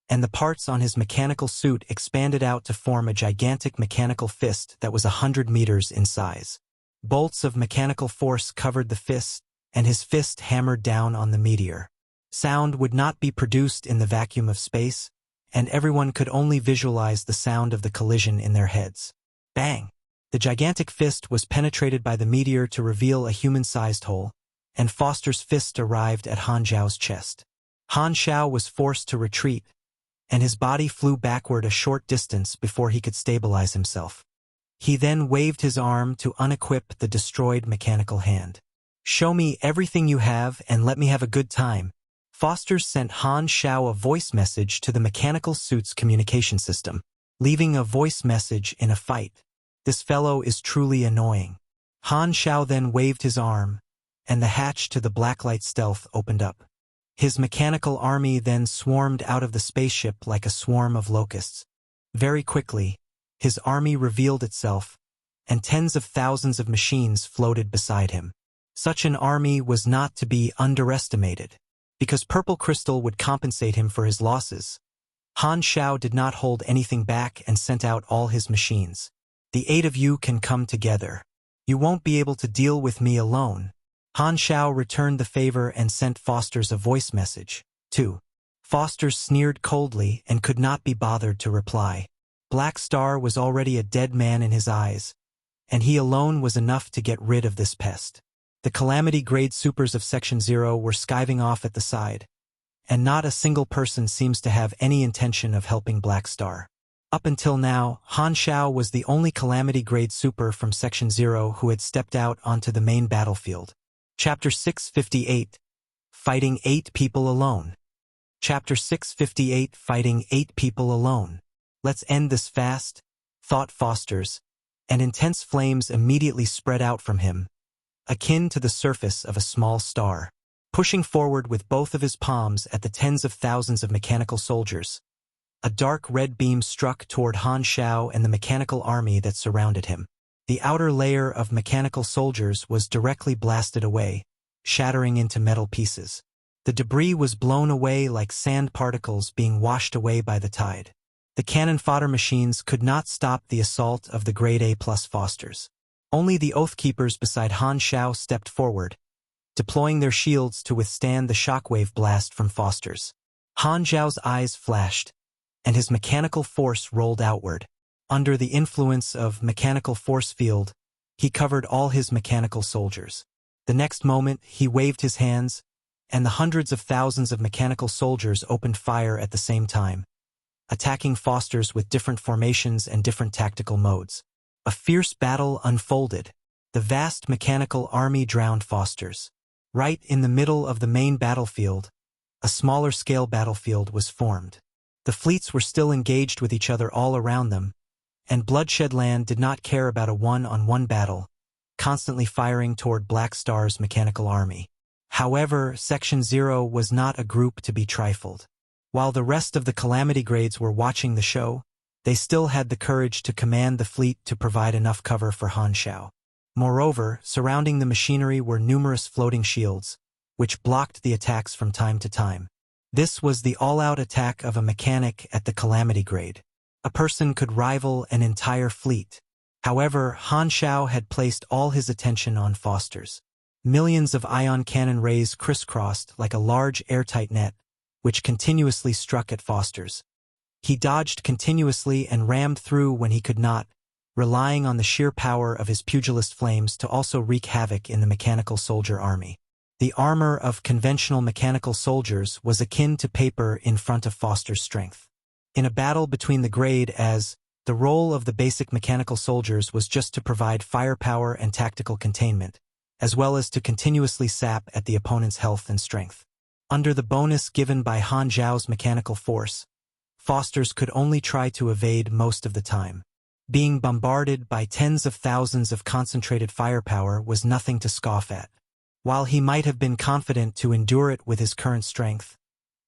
and the parts on his mechanical suit expanded out to form a gigantic mechanical fist that was 100 meters in size. Bolts of mechanical force covered the fist, and his fist hammered down on the meteor. Sound would not be produced in the vacuum of space, and everyone could only visualize the sound of the collision in their heads. Bang! The gigantic fist was penetrated by the meteor to reveal a human-sized hole, and Foster's fist arrived at Han Xiao's chest. Han Xiao was forced to retreat, and his body flew backward a short distance before he could stabilize himself. He then waved his arm to unequip the destroyed mechanical hand. "Show me everything you have and let me have a good time." Fosters sent Han Xiao a voice message to the mechanical suit's communication system, leaving a voice message in a fight. This fellow is truly annoying. Han Xiao then waved his arm, and the hatch to the Blacklight Stealth opened up. His mechanical army then swarmed out of the spaceship like a swarm of locusts. Very quickly, his army revealed itself, and tens of thousands of machines floated beside him. Such an army was not to be underestimated. Because Purple Crystal would compensate him for his losses, Han Xiao did not hold anything back and sent out all his machines. "The 8 of you can come together. You won't be able to deal with me alone." Han Xiao returned the favor and sent Fosters a voice message, too. Fosters sneered coldly and could not be bothered to reply. Black Star was already a dead man in his eyes, and he alone was enough to get rid of this pest. The Calamity Grade supers of Section 0 were skiving off at the side, and not a single person seems to have any intention of helping Black Star. Up until now, Han Xiao was the only Calamity Grade super from Section 0 who had stepped out onto the main battlefield. Chapter 658, Fighting 8 People Alone. Chapter 658, Fighting 8 People Alone. Let's end this fast, thought Fosters, and intense flames immediately spread out from him, akin to the surface of a small star. Pushing forward with both of his palms at the tens of thousands of mechanical soldiers, a dark red beam struck toward Han Xiao and the mechanical army that surrounded him. The outer layer of mechanical soldiers was directly blasted away, shattering into metal pieces. The debris was blown away like sand particles being washed away by the tide. The cannon fodder machines could not stop the assault of the Grade A+ Fosters. Only the Oathkeepers beside Han Xiao stepped forward, deploying their shields to withstand the shockwave blast from Fosters. Han Xiao's eyes flashed, and his mechanical force rolled outward. Under the influence of mechanical force field, he covered all his mechanical soldiers. The next moment, he waved his hands, and the hundreds of thousands of mechanical soldiers opened fire at the same time, attacking Foster's with different formations and different tactical modes. A fierce battle unfolded. The vast mechanical army drowned Foster's. Right in the middle of the main battlefield, a smaller-scale battlefield was formed. The fleets were still engaged with each other all around them, and Bloodshed Land did not care about a one-on-one battle, constantly firing toward Black Star's mechanical army. However, Section 0 was not a group to be trifled. While the rest of the Calamity Grades were watching the show, they still had the courage to command the fleet to provide enough cover for Han Xiao. Moreover, surrounding the machinery were numerous floating shields, which blocked the attacks from time to time. This was the all-out attack of a mechanic at the Calamity Grade. A person could rival an entire fleet. However, Han Xiao had placed all his attention on Foster's. Millions of ion cannon rays crisscrossed like a large airtight net, which continuously struck at Foster's. He dodged continuously and rammed through when he could not, relying on the sheer power of his pugilist flames to also wreak havoc in the mechanical soldier army. The armor of conventional mechanical soldiers was akin to paper in front of Foster's strength. In a battle between the grade as, the role of the basic mechanical soldiers was just to provide firepower and tactical containment, as well as to continuously sap at the opponent's health and strength. Under the bonus given by Han Xiao's mechanical force, Foster's could only try to evade most of the time. Being bombarded by tens of thousands of concentrated firepower was nothing to scoff at. While he might have been confident to endure it with his current strength,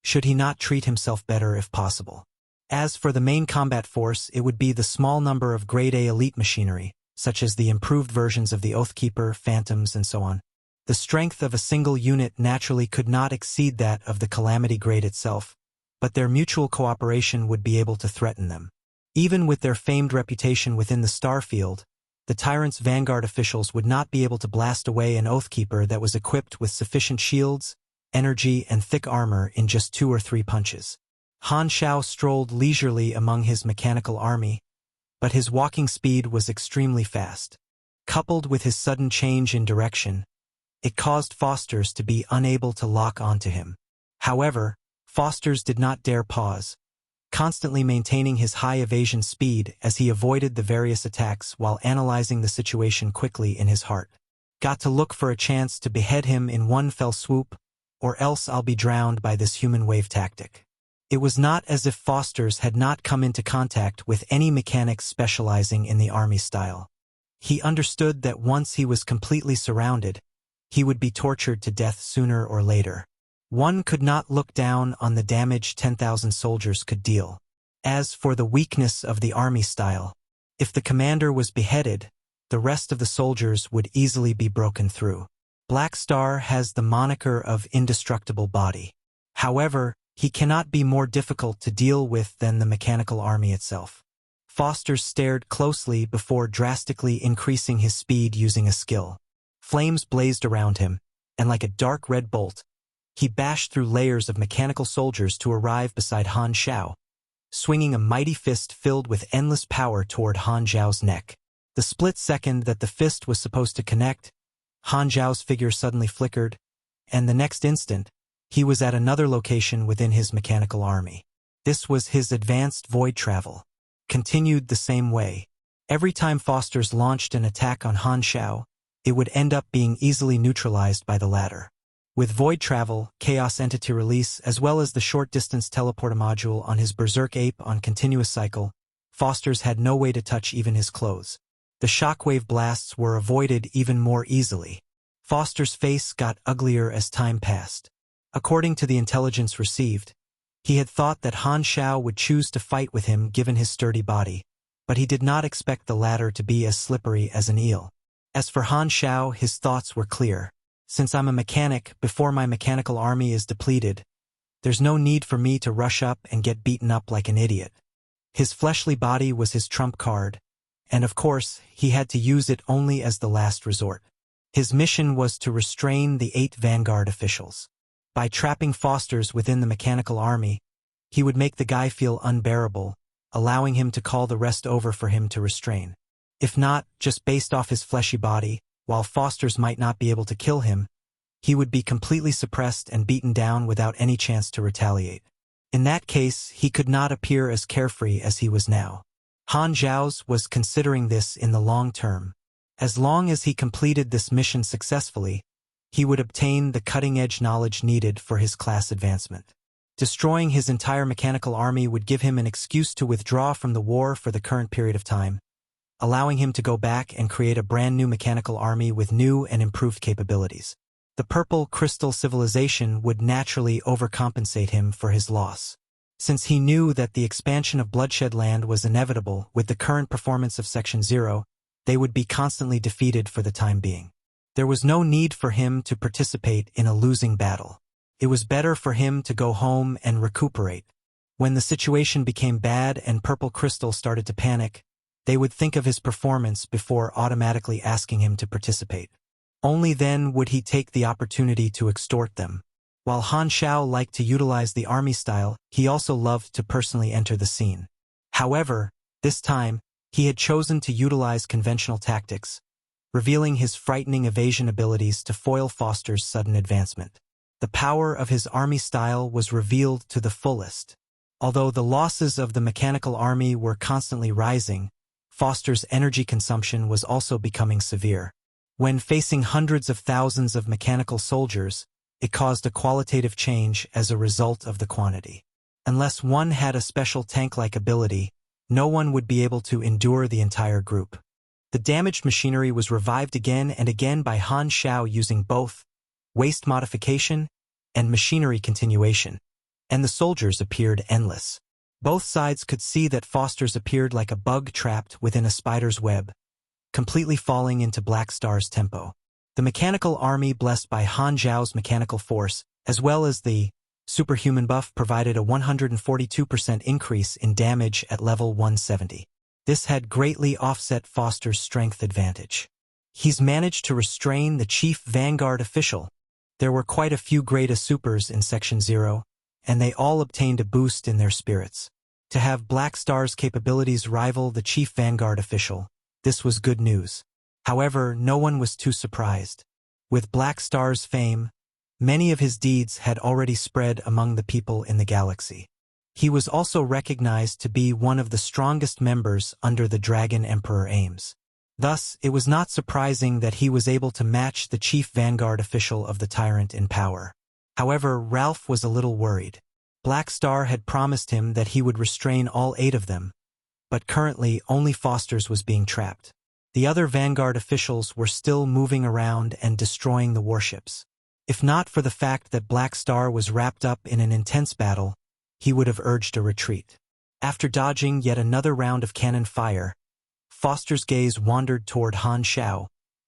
should he not treat himself better if possible? As for the main combat force, it would be the small number of Grade A elite machinery, such as the improved versions of the Oathkeeper, Phantoms, and so on. The strength of a single unit naturally could not exceed that of the Calamity Grade itself, but their mutual cooperation would be able to threaten them. Even with their famed reputation within the Starfield, the Tyrant's Vanguard officials would not be able to blast away an Oathkeeper that was equipped with sufficient shields, energy, and thick armor in just 2 or 3 punches. Han Xiao strolled leisurely among his mechanical army, but his walking speed was extremely fast. Coupled with his sudden change in direction, it caused Foster's to be unable to lock onto him. However, Foster's did not dare pause, constantly maintaining his high evasion speed as he avoided the various attacks while analyzing the situation quickly in his heart. Got to look for a chance to behead him in one fell swoop, or else I'll be drowned by this human wave tactic. It was not as if Foster's had not come into contact with any mechanics specializing in the army style. He understood that once he was completely surrounded, he would be tortured to death sooner or later. One could not look down on the damage 10,000 soldiers could deal. As for the weakness of the army style, if the commander was beheaded, the rest of the soldiers would easily be broken through. Black Star has the moniker of indestructible body. However, he cannot be more difficult to deal with than the mechanical army itself. Foster stared closely before drastically increasing his speed using a skill. Flames blazed around him, and like a dark red bolt, he bashed through layers of mechanical soldiers to arrive beside Han Xiao, swinging a mighty fist filled with endless power toward Han Xiao's neck. The split second that the fist was supposed to connect, Han Xiao's figure suddenly flickered, and the next instant, he was at another location within his mechanical army. This was his advanced void travel. Continued the same way. Every time Foster's launched an attack on Han Xiao, it would end up being easily neutralized by the latter. With void travel, chaos entity release, as well as the short-distance teleporter module on his Berserk Ape on continuous cycle, Foster's had no way to touch even his clothes. The shockwave blasts were avoided even more easily. Foster's face got uglier as time passed. According to the intelligence received, he had thought that Han Xiao would choose to fight with him given his sturdy body, but he did not expect the latter to be as slippery as an eel. As for Han Xiao, his thoughts were clear. Since I'm a mechanic, before my mechanical army is depleted, there's no need for me to rush up and get beaten up like an idiot. His fleshly body was his trump card, and of course, he had to use it only as the last resort. His mission was to restrain the 8 Vanguard officials. By trapping Foster's within the mechanical army, he would make the guy feel unbearable, allowing him to call the rest over for him to restrain. If not, just based off his fleshy body, while Foster's might not be able to kill him, he would be completely suppressed and beaten down without any chance to retaliate. In that case, he could not appear as carefree as he was now. Han Xiao was considering this in the long term. As long as he completed this mission successfully, he would obtain the cutting-edge knowledge needed for his class advancement. Destroying his entire mechanical army would give him an excuse to withdraw from the war for the current period of time, allowing him to go back and create a brand new mechanical army with new and improved capabilities. The purple crystal civilization would naturally overcompensate him for his loss. Since he knew that the expansion of Bloodshed Land was inevitable with the current performance of Section 0, they would be constantly defeated for the time being. There was no need for him to participate in a losing battle. It was better for him to go home and recuperate. When the situation became bad and Purple Crystal started to panic, they would think of his performance before automatically asking him to participate. Only then would he take the opportunity to extort them. While Han Xiao liked to utilize the army style, he also loved to personally enter the scene. However, this time, he had chosen to utilize conventional tactics, revealing his frightening evasion abilities to foil Foster's sudden advancement. The power of his army style was revealed to the fullest. Although the losses of the mechanical army were constantly rising, Foster's energy consumption was also becoming severe. When facing hundreds of thousands of mechanical soldiers, it caused a qualitative change as a result of the quantity. Unless one had a special tank-like ability, no one would be able to endure the entire group. The damaged machinery was revived again and again by Han Xiao using both waste modification and machinery continuation, and the soldiers appeared endless. Both sides could see that Foster's appeared like a bug trapped within a spider's web, completely falling into Black Star's tempo. The mechanical army blessed by Han Xiao's mechanical force, as well as the superhuman buff, provided a 142% increase in damage at level 170. This had greatly offset Foster's strength advantage. He's managed to restrain the chief vanguard official. There were quite a few Grade Supers in Section 0, and they all obtained a boost in their spirits. To have Black Star's capabilities rival the chief vanguard official, this was good news. However, no one was too surprised. With Black Star's fame, many of his deeds had already spread among the people in the galaxy. He was also recognized to be one of the strongest members under the Dragon Emperor aims. Thus, it was not surprising that he was able to match the chief vanguard official of the tyrant in power. However, Ralph was a little worried. Black Star had promised him that he would restrain all 8 of them, but currently only Foster's was being trapped. The other vanguard officials were still moving around and destroying the warships. If not for the fact that Black Star was wrapped up in an intense battle, he would have urged a retreat. After dodging yet another round of cannon fire, Foster's gaze wandered toward Han Xiao,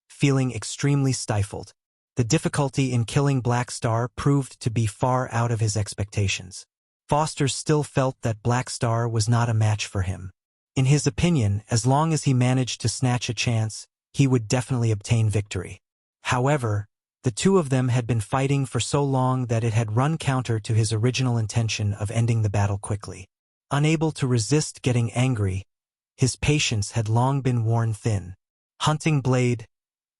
feeling extremely stifled. The difficulty in killing Black Star proved to be far out of his expectations. Foster still felt that Black Star was not a match for him. In his opinion, as long as he managed to snatch a chance, he would definitely obtain victory. However, the two of them had been fighting for so long that it had run counter to his original intention of ending the battle quickly. Unable to resist getting angry, his patience had long been worn thin. Hunting Blade,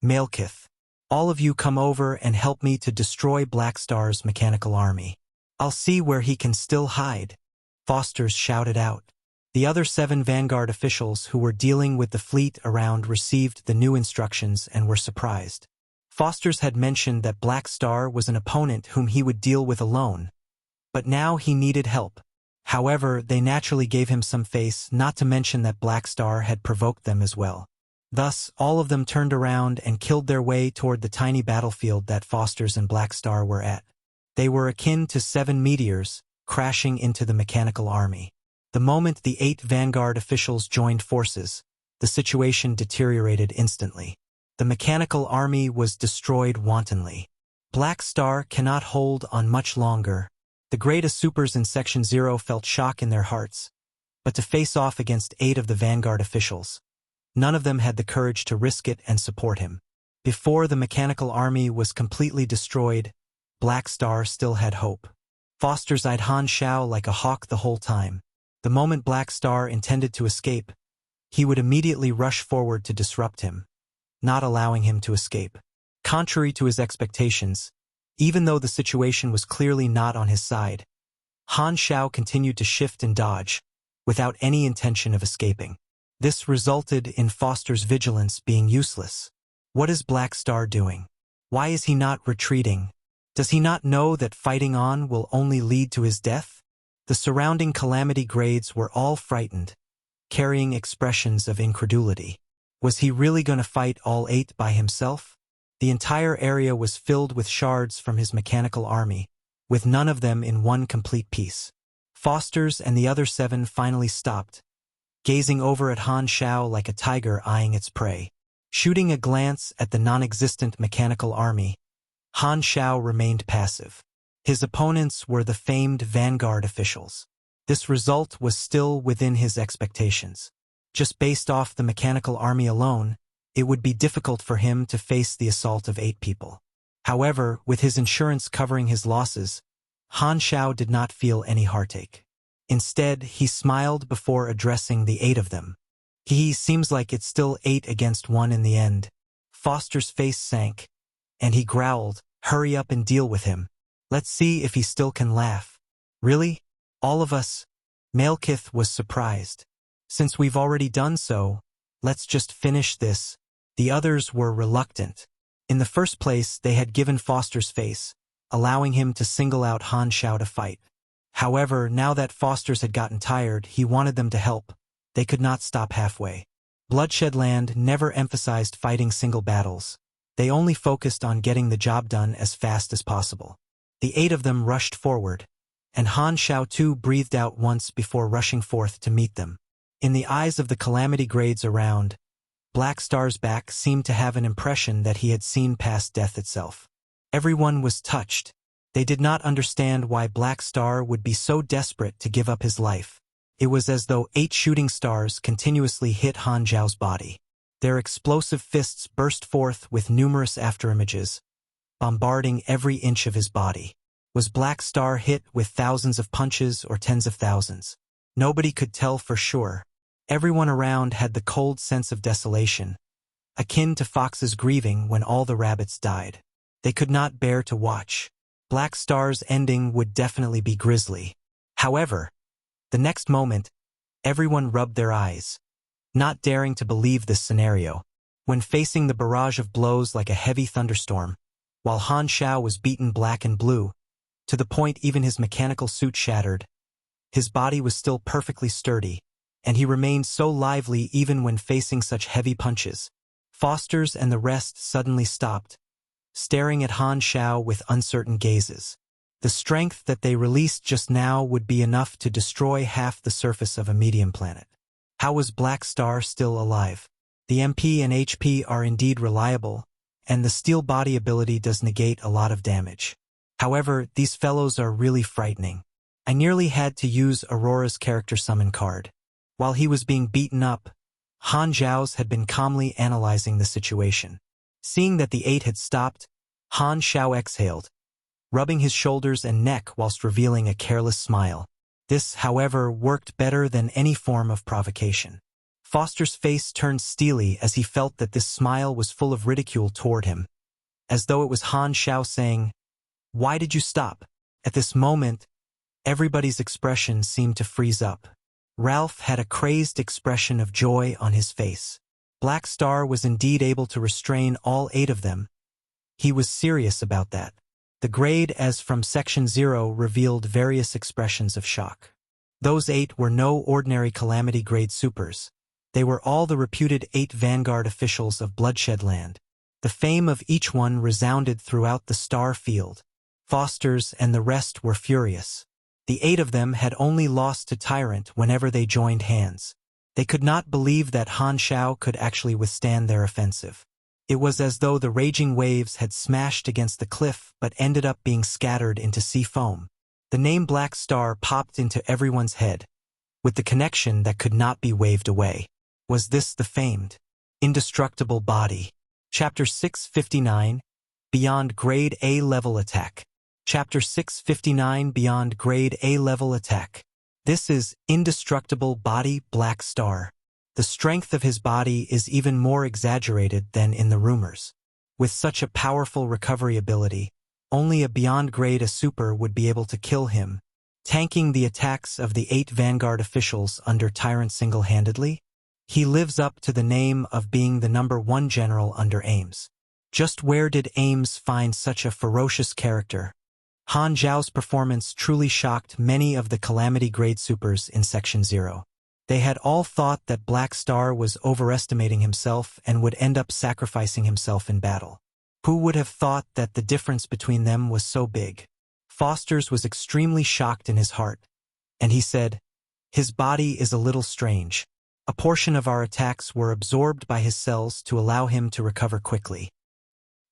Malekith, all of you come over and help me to destroy Black Star's mechanical army. I'll see where he can still hide, Foster's shouted out. The other 7 Vanguard officials who were dealing with the fleet around received the new instructions and were surprised. Foster's had mentioned that Black Star was an opponent whom he would deal with alone, but now he needed help. However, they naturally gave him some face, not to mention that Black Star had provoked them as well. Thus, all of them turned around and killed their way toward the tiny battlefield that Foster's and Black Star were at. They were akin to 7 meteors, crashing into the mechanical army. The moment the 8 Vanguard officials joined forces, the situation deteriorated instantly. The mechanical army was destroyed wantonly. Black Star cannot hold on much longer. The Grade Supers in Section 0 felt shock in their hearts, but to face off against 8 of the Vanguard officials, none of them had the courage to risk it and support him. Before the mechanical army was completely destroyed, Black Star still had hope. Foster's eyed Han Xiao like a hawk the whole time. The moment Black Star intended to escape, he would immediately rush forward to disrupt him, not allowing him to escape. Contrary to his expectations, Even though the situation was clearly not on his side, Han Xiao continued to shift and dodge, without any intention of escaping. This resulted in Foster's vigilance being useless. What is Black Star doing? Why is he not retreating? Does he not know that fighting on will only lead to his death? The surrounding Calamity Grades were all frightened, carrying expressions of incredulity. Was he really going to fight all 8 by himself? The entire area was filled with shards from his mechanical army, with none of them in one complete piece. Foster's and the other 7 finally stopped, gazing over at Han Xiao like a tiger eyeing its prey. Shooting a glance at the non-existent mechanical army, Han Xiao remained passive. His opponents were the famed Vanguard officials. This result was still within his expectations. Just based off the mechanical army alone, it would be difficult for him to face the assault of 8 people. However, with his insurance covering his losses, Han Xiao did not feel any heartache. Instead, he smiled before addressing the 8 of them. He seems like it's still 8 against 1 in the end. Foster's face sank, and he growled, "Hurry up and deal with him. Let's see if he still can laugh." "Really? All of us?" Malekith was surprised. "Since we've already done so, let's just finish this." The others were reluctant. In the first place, they had given Foster's face, allowing him to single out Han Xiao to fight. However, now that Foster's had gotten tired, he wanted them to help. They could not stop halfway. Bloodshed Land never emphasized fighting single battles. They only focused on getting the job done as fast as possible. The 8 of them rushed forward, and Han Xiao too breathed out once before rushing forth to meet them. In the eyes of the Calamity Grades around, Black Star's back seemed to have an impression that he had seen past death itself. Everyone was touched. They did not understand why Black Star would be so desperate to give up his life. It was as though 8 shooting stars continuously hit Han Xiao's body. Their explosive fists burst forth with numerous afterimages, bombarding every inch of his body. Was Black Star hit with thousands of punches or tens of thousands? Nobody could tell for sure. Everyone around had the cold sense of desolation, akin to foxes grieving when all the rabbits died. They could not bear to watch. Black Star's ending would definitely be grisly. However, the next moment, everyone rubbed their eyes, not daring to believe this scenario. When facing the barrage of blows like a heavy thunderstorm, while Han Xiao was beaten black and blue, to the point even his mechanical suit shattered, his body was still perfectly sturdy, and he remained so lively even when facing such heavy punches. Foster's and the rest suddenly stopped, staring at Han Xiao with uncertain gazes. The strength that they released just now would be enough to destroy half the surface of a medium planet. How was Black Star still alive? The MP and HP are indeed reliable, and the steel body ability does negate a lot of damage. However, these fellows are really frightening. I nearly had to use Aurora's character summon card. While he was being beaten up, Han Xiao's had been calmly analyzing the situation. Seeing that the 8 had stopped, Han Xiao exhaled, rubbing his shoulders and neck whilst revealing a careless smile. This, however, worked better than any form of provocation. Foster's face turned steely as he felt that this smile was full of ridicule toward him, as though it was Han Xiao saying, "Why did you stop?" At this moment, everybody's expression seemed to freeze up. Ralph had a crazed expression of joy on his face. Black Star was indeed able to restrain all 8 of them. He was serious about that. The grade as from Section 0 revealed various expressions of shock. Those 8 were no ordinary Calamity Grade supers. They were all the reputed 8 Vanguard officials of Bloodshed Land. The fame of each one resounded throughout the star field. Foster's and the rest were furious. The 8 of them had only lost to Tyrant whenever they joined hands. They could not believe that Han Xiao could actually withstand their offensive. It was as though the raging waves had smashed against the cliff but ended up being scattered into sea foam. The name Black Star popped into everyone's head, with the connection that could not be waved away. Was this the famed, indestructible body? Chapter 659, Beyond Grade A Level Attack. Chapter 659, Beyond Grade A Level Attack. This is Indestructible Body Black Star. The strength of his body is even more exaggerated than in the rumors. With such a powerful recovery ability, Only a beyond-grade a super would be able to kill him, tanking the attacks of the 8 Vanguard officials under Tyrant single-handedly. He lives up to the name of being the #1 general under Ames. Just where did Ames find such a ferocious character? Han Xiao's performance truly shocked many of the Calamity Grade supers in Section 0. They had all thought that Black Star was overestimating himself and would end up sacrificing himself in battle. Who would have thought that the difference between them was so big? Foster's was extremely shocked in his heart, and he said, "His body is a little strange. A portion of our attacks were absorbed by his cells to allow him to recover quickly."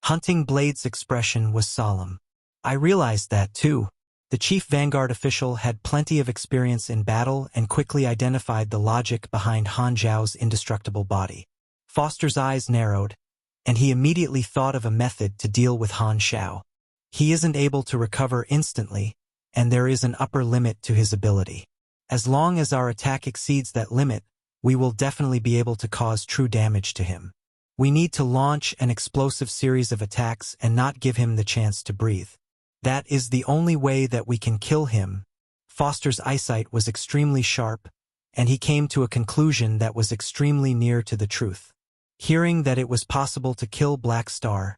Hunting Blade's expression was solemn. I realized that, too. The chief Vanguard official had plenty of experience in battle and quickly identified the logic behind Han Xiao's indestructible body. Foster's eyes narrowed, and he immediately thought of a method to deal with Han Xiao. He isn't able to recover instantly, and there is an upper limit to his ability. As long as our attack exceeds that limit, we will definitely be able to cause true damage to him. We need to launch an explosive series of attacks and not give him the chance to breathe. That is the only way that we can kill him. Foster's eyesight was extremely sharp, and he came to a conclusion that was extremely near to the truth. Hearing that it was possible to kill Black Star,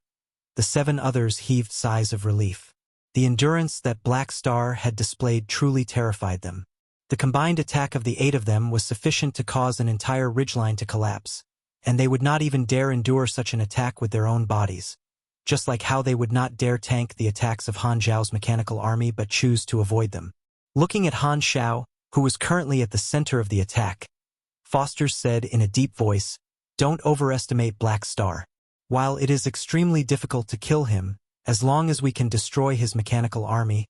the 7 others heaved sighs of relief. The endurance that Black Star had displayed truly terrified them. The combined attack of the 8 of them was sufficient to cause an entire ridgeline to collapse, and they would not even dare endure such an attack with their own bodies, just like how they would not dare tank the attacks of Han Xiao's mechanical army but choose to avoid them. Looking at Han Xiao, who was currently at the center of the attack, Foster said in a deep voice, "Don't overestimate Black Star. While it is extremely difficult to kill him, as long as we can destroy his mechanical army,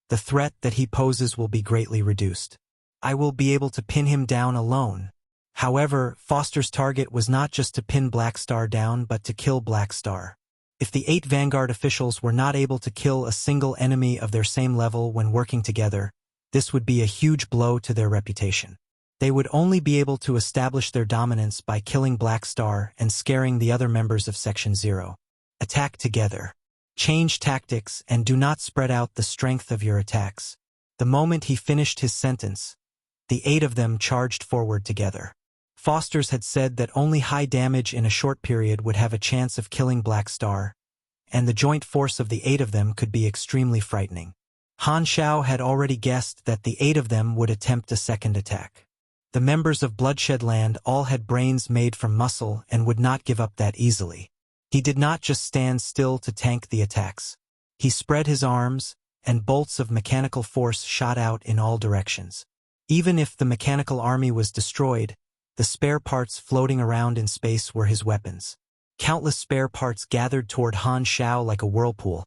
the threat that he poses will be greatly reduced. I will be able to pin him down alone." However, Foster's target was not just to pin Black Star down but to kill Black Star. If the 8 Vanguard officials were not able to kill a single enemy of their same level when working together, this would be a huge blow to their reputation. They would only be able to establish their dominance by killing Black Star and scaring the other members of Section 0. Attack together. Change tactics and do not spread out the strength of your attacks. The moment he finished his sentence, the 8 of them charged forward together. Foster's had said that only high damage in a short period would have a chance of killing Black Star, and the joint force of the 8 of them could be extremely frightening. Han Xiao had already guessed that the 8 of them would attempt a second attack. The members of Bloodshed Land all had brains made from muscle and would not give up that easily. He did not just stand still to tank the attacks. He spread his arms, and bolts of mechanical force shot out in all directions. Even if the mechanical army was destroyed, the spare parts floating around in space were his weapons. Countless spare parts gathered toward Han Xiao like a whirlpool,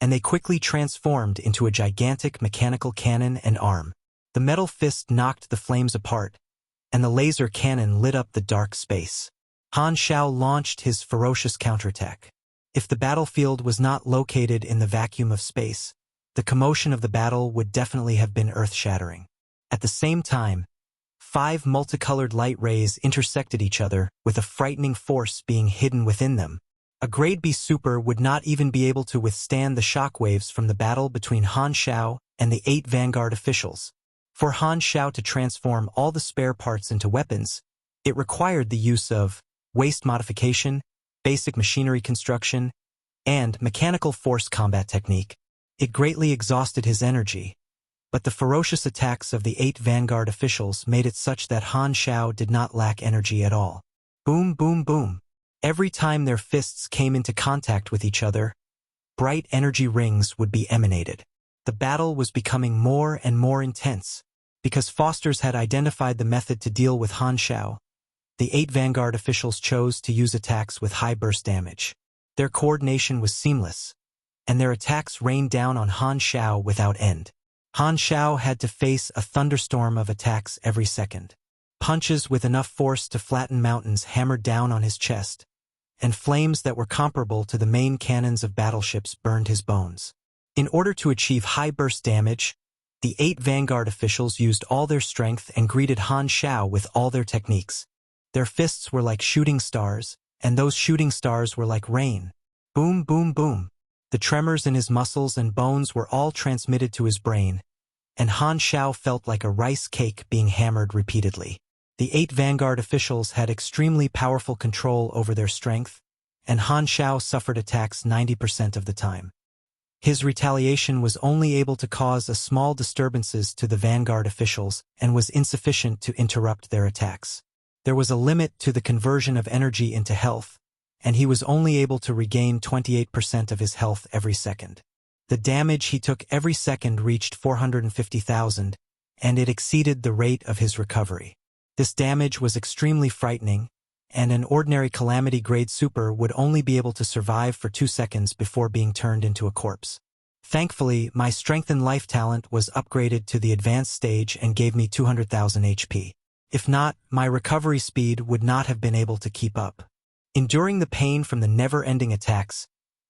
and they quickly transformed into a gigantic mechanical cannon and arm. The metal fist knocked the flames apart, and the laser cannon lit up the dark space. Han Xiao launched his ferocious counterattack. If the battlefield was not located in the vacuum of space, the commotion of the battle would definitely have been earth-shattering. At the same time, 5 multicolored light rays intersected each other, with a frightening force being hidden within them. A Grade B super would not even be able to withstand the shockwaves from the battle between Han Xiao and the 8 Vanguard officials. For Han Xiao to transform all the spare parts into weapons, it required the use of waste modification, basic machinery construction, and mechanical force combat technique. It greatly exhausted his energy, but the ferocious attacks of the 8 Vanguard officials made it such that Han Xiao did not lack energy at all. Boom, boom, boom. Every time their fists came into contact with each other, bright energy rings would be emanated. The battle was becoming more and more intense. Because Foster's had identified the method to deal with Han Xiao, the 8 Vanguard officials chose to use attacks with high burst damage. Their coordination was seamless, and their attacks rained down on Han Xiao without end. Han Xiao had to face a thunderstorm of attacks every second. Punches with enough force to flatten mountains hammered down on his chest, and flames that were comparable to the main cannons of battleships burned his bones. In order to achieve high burst damage, the 8 Vanguard officials used all their strength and greeted Han Xiao with all their techniques. Their fists were like shooting stars, and those shooting stars were like rain. Boom, boom, boom. The tremors in his muscles and bones were all transmitted to his brain, and Han Xiao felt like a rice cake being hammered repeatedly. The 8 Vanguard officials had extremely powerful control over their strength, and Han Xiao suffered attacks 90% of the time. His retaliation was only able to cause a small disturbances to the Vanguard officials and was insufficient to interrupt their attacks. There was a limit to the conversion of energy into health, and he was only able to regain 28% of his health every second. The damage he took every second reached 450,000, and it exceeded the rate of his recovery. This damage was extremely frightening, and an ordinary Calamity Grade super would only be able to survive for 2 seconds before being turned into a corpse. Thankfully, my Strength and Life talent was upgraded to the advanced stage and gave me 200,000 HP. If not, my recovery speed would not have been able to keep up. Enduring the pain from the never-ending attacks,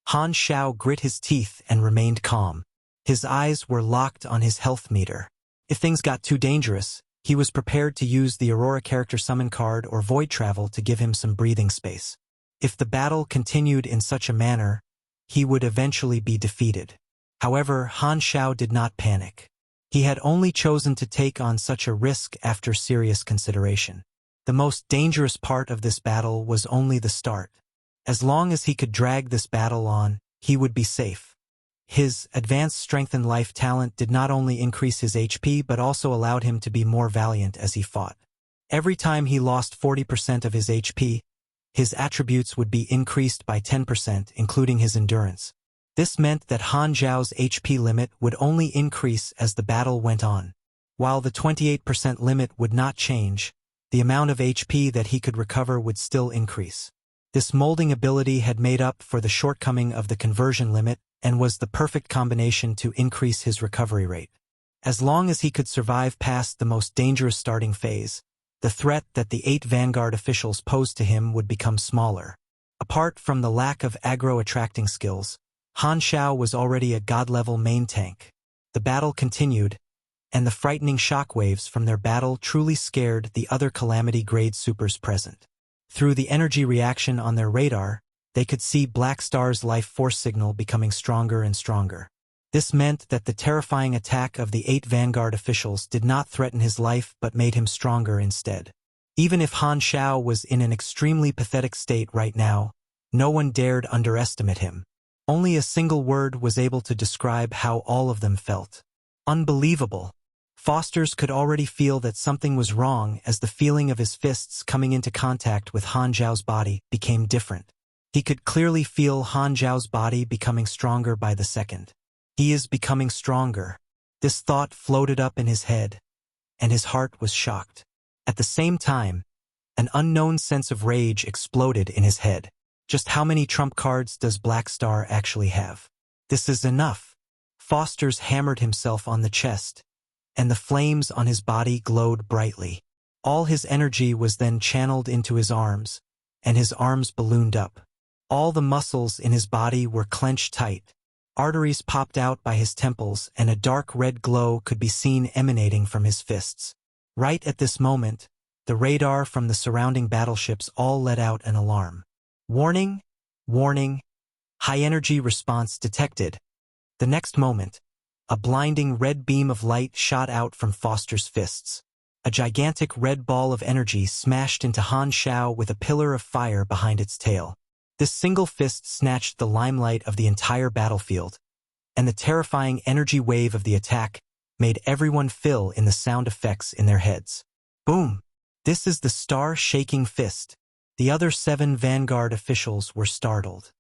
Han Xiao grit his teeth and remained calm. His eyes were locked on his health meter. If things got too dangerous, he was prepared to use the Aurora character summon card or void travel to give him some breathing space. If the battle continued in such a manner, he would eventually be defeated. However, Han Xiao did not panic. He had only chosen to take on such a risk after serious consideration. The most dangerous part of this battle was only the start. As long as he could drag this battle on, he would be safe. His advanced Strength and Life talent did not only increase his HP but also allowed him to be more valiant as he fought. Every time he lost 40% of his HP, his attributes would be increased by 10%, including his endurance. This meant that Han Xiao's HP limit would only increase as the battle went on. While the 28% limit would not change, the amount of HP that he could recover would still increase. This molding ability had made up for the shortcoming of the conversion limit and was the perfect combination to increase his recovery rate. As long as he could survive past the most dangerous starting phase, the threat that the 8 Vanguard officials posed to him would become smaller. Apart from the lack of aggro-attracting skills, Han Xiao was already a god-level main tank. The battle continued, and the frightening shockwaves from their battle truly scared the other Calamity Grade supers present. Through the energy reaction on their radar, they could see Black Star's life force signal becoming stronger and stronger. This meant that the terrifying attack of the 8 Vanguard officials did not threaten his life but made him stronger instead. Even if Han Xiao was in an extremely pathetic state right now, no one dared underestimate him. Only a single word was able to describe how all of them felt. Unbelievable. Fosters could already feel that something was wrong as the feeling of his fists coming into contact with Han Xiao's body became different. He could clearly feel Han Xiao's body becoming stronger by the second. He is becoming stronger. This thought floated up in his head, and his heart was shocked. At the same time, an unknown sense of rage exploded in his head. Just how many trump cards does Black Star actually have? This is enough. Fosters hammered himself on the chest, and the flames on his body glowed brightly. All his energy was then channeled into his arms, and his arms ballooned up. All the muscles in his body were clenched tight. Arteries popped out by his temples, and a dark red glow could be seen emanating from his fists. Right at this moment, the radar from the surrounding battleships all let out an alarm. Warning! Warning! High-energy response detected. The next moment, a blinding red beam of light shot out from Foster's fists. A gigantic red ball of energy smashed into Han Xiao with a pillar of fire behind its tail. This single fist snatched the limelight of the entire battlefield, and the terrifying energy wave of the attack made everyone fill in the sound effects in their heads. Boom! This is the star-shaking fist. The other 7 Vanguard officials were startled.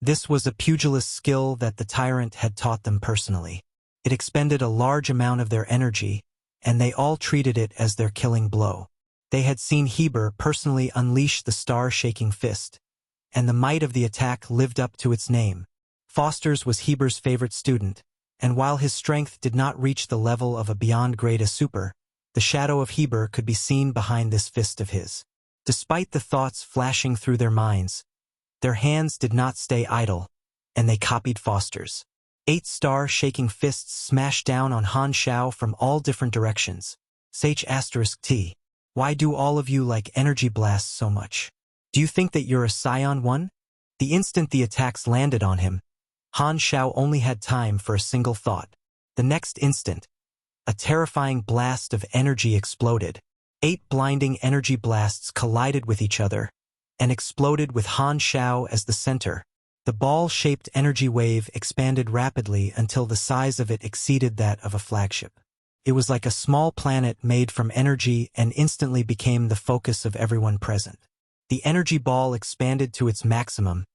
This was a pugilist skill that the tyrant had taught them personally. It expended a large amount of their energy, and they all treated it as their killing blow. They had seen Heber personally unleash the star-shaking fist, and the might of the attack lived up to its name. Foster's was Heber's favorite student, and while his strength did not reach the level of a beyond grade A super, the shadow of Heber could be seen behind this fist of his. Despite the thoughts flashing through their minds, their hands did not stay idle, and they copied Foster's. 8 star-shaking fists smashed down on Han Xiao from all different directions. H*T. Why do all of you like energy blasts so much? Do you think that you're a Scion 1? The instant the attacks landed on him, Han Xiao only had time for a single thought. The next instant, a terrifying blast of energy exploded. 8 blinding energy blasts collided with each other and exploded with Han Xiao as the center. The ball-shaped energy wave expanded rapidly until the size of it exceeded that of a flagship. It was like a small planet made from energy and instantly became the focus of everyone present. The energy ball expanded to its maximum,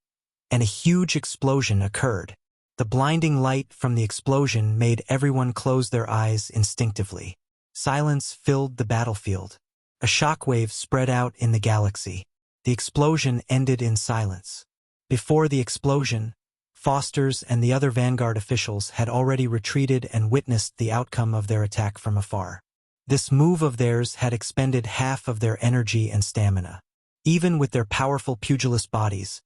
and a huge explosion occurred. The blinding light from the explosion made everyone close their eyes instinctively. Silence filled the battlefield. A shockwave spread out in the galaxy. The explosion ended in silence. Before the explosion, Foster's and the other Vanguard officials had already retreated and witnessed the outcome of their attack from afar. This move of theirs had expended half of their energy and stamina. Even with their powerful pugilist bodies,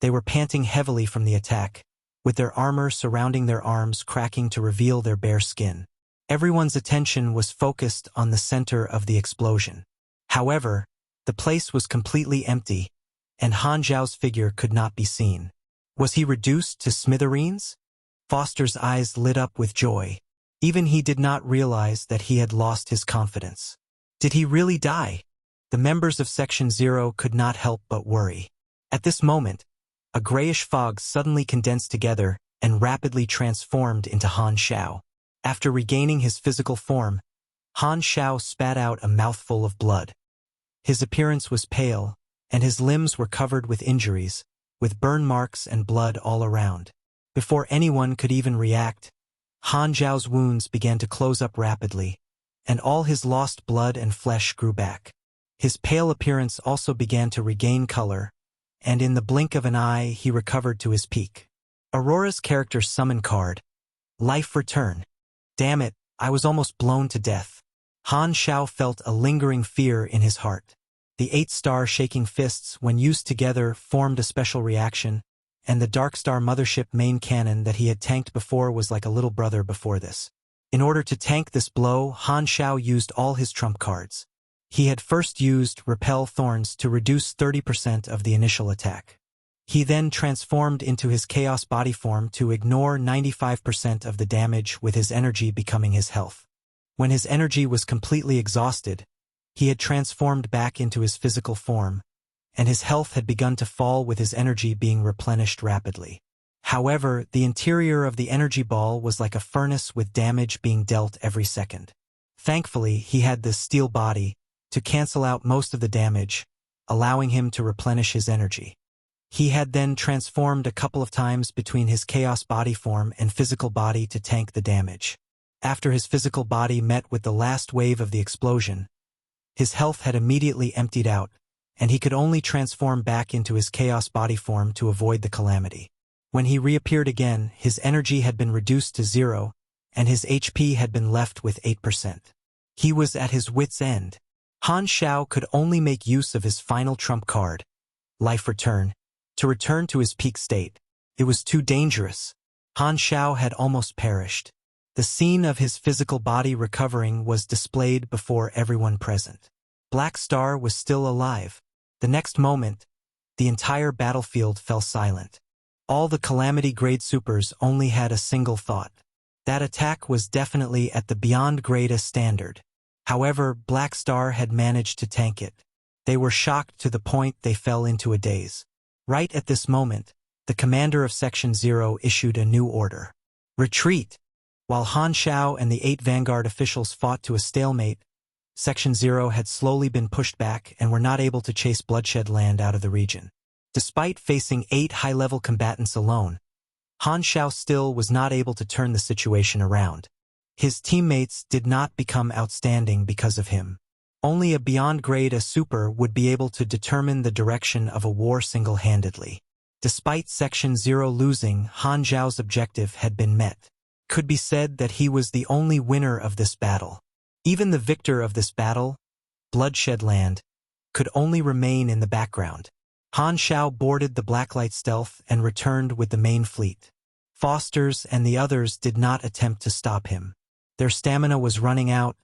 they were panting heavily from the attack, with their armor surrounding their arms cracking to reveal their bare skin. Everyone's attention was focused on the center of the explosion. However, the place was completely empty, and Han Xiao's figure could not be seen. Was he reduced to smithereens? Foster's eyes lit up with joy. Even he did not realize that he had lost his confidence. Did he really die? The members of Section 0 could not help but worry. At this moment, a grayish fog suddenly condensed together and rapidly transformed into Han Xiao. After regaining his physical form, Han Xiao spat out a mouthful of blood. His appearance was pale, and his limbs were covered with injuries, with burn marks and blood all around. Before anyone could even react, Han Xiao's wounds began to close up rapidly, and all his lost blood and flesh grew back. His pale appearance also began to regain color, and in the blink of an eye he recovered to his peak. Aurora's character summon card. Life return. Damn it, I was almost blown to death. Han Xiao felt a lingering fear in his heart. The 8-star shaking fists, when used together, formed a special reaction, and the Dark Star mothership main cannon that he had tanked before was like a little brother before this. In order to tank this blow, Han Xiao used all his trump cards. He had first used Repel Thorns to reduce 30% of the initial attack. He then transformed into his Chaos body form to ignore 95% of the damage, with his energy becoming his health. When his energy was completely exhausted, he had transformed back into his physical form, and his health had begun to fall with his energy being replenished rapidly. However, the interior of the energy ball was like a furnace with damage being dealt every second. Thankfully, he had this steel body to cancel out most of the damage, allowing him to replenish his energy. He had then transformed a couple of times between his Chaos body form and physical body to tank the damage. After his physical body met with the last wave of the explosion, his health had immediately emptied out, and he could only transform back into his Chaos body form to avoid the calamity. When he reappeared again, his energy had been reduced to 0, and his HP had been left with 8%. He was at his wit's end. Han Xiao could only make use of his final trump card, Life Return, to return to his peak state. It was too dangerous. Han Xiao had almost perished. The scene of his physical body recovering was displayed before everyone present. Black Star was still alive. The next moment, the entire battlefield fell silent. All the Calamity Grade supers only had a single thought. That attack was definitely at the Beyond Grade A standard. However, Black Star had managed to tank it. They were shocked to the point they fell into a daze. Right at this moment, the commander of Section 0 issued a new order. Retreat! While Han Xiao and the 8 Vanguard officials fought to a stalemate, Section 0 had slowly been pushed back and were not able to chase Bloodshed Land out of the region. Despite facing 8 high-level combatants alone, Han Xiao still was not able to turn the situation around. His teammates did not become outstanding because of him. Only a Beyond Grade A super would be able to determine the direction of a war single-handedly. Despite Section 0 losing, Han Xiao's objective had been met. Could be said that he was the only winner of this battle. Even the victor of this battle, Bloodshed Land, could only remain in the background. Han Xiao boarded the Blacklight stealth and returned with the main fleet. Foster's and the others did not attempt to stop him. Their stamina was running out,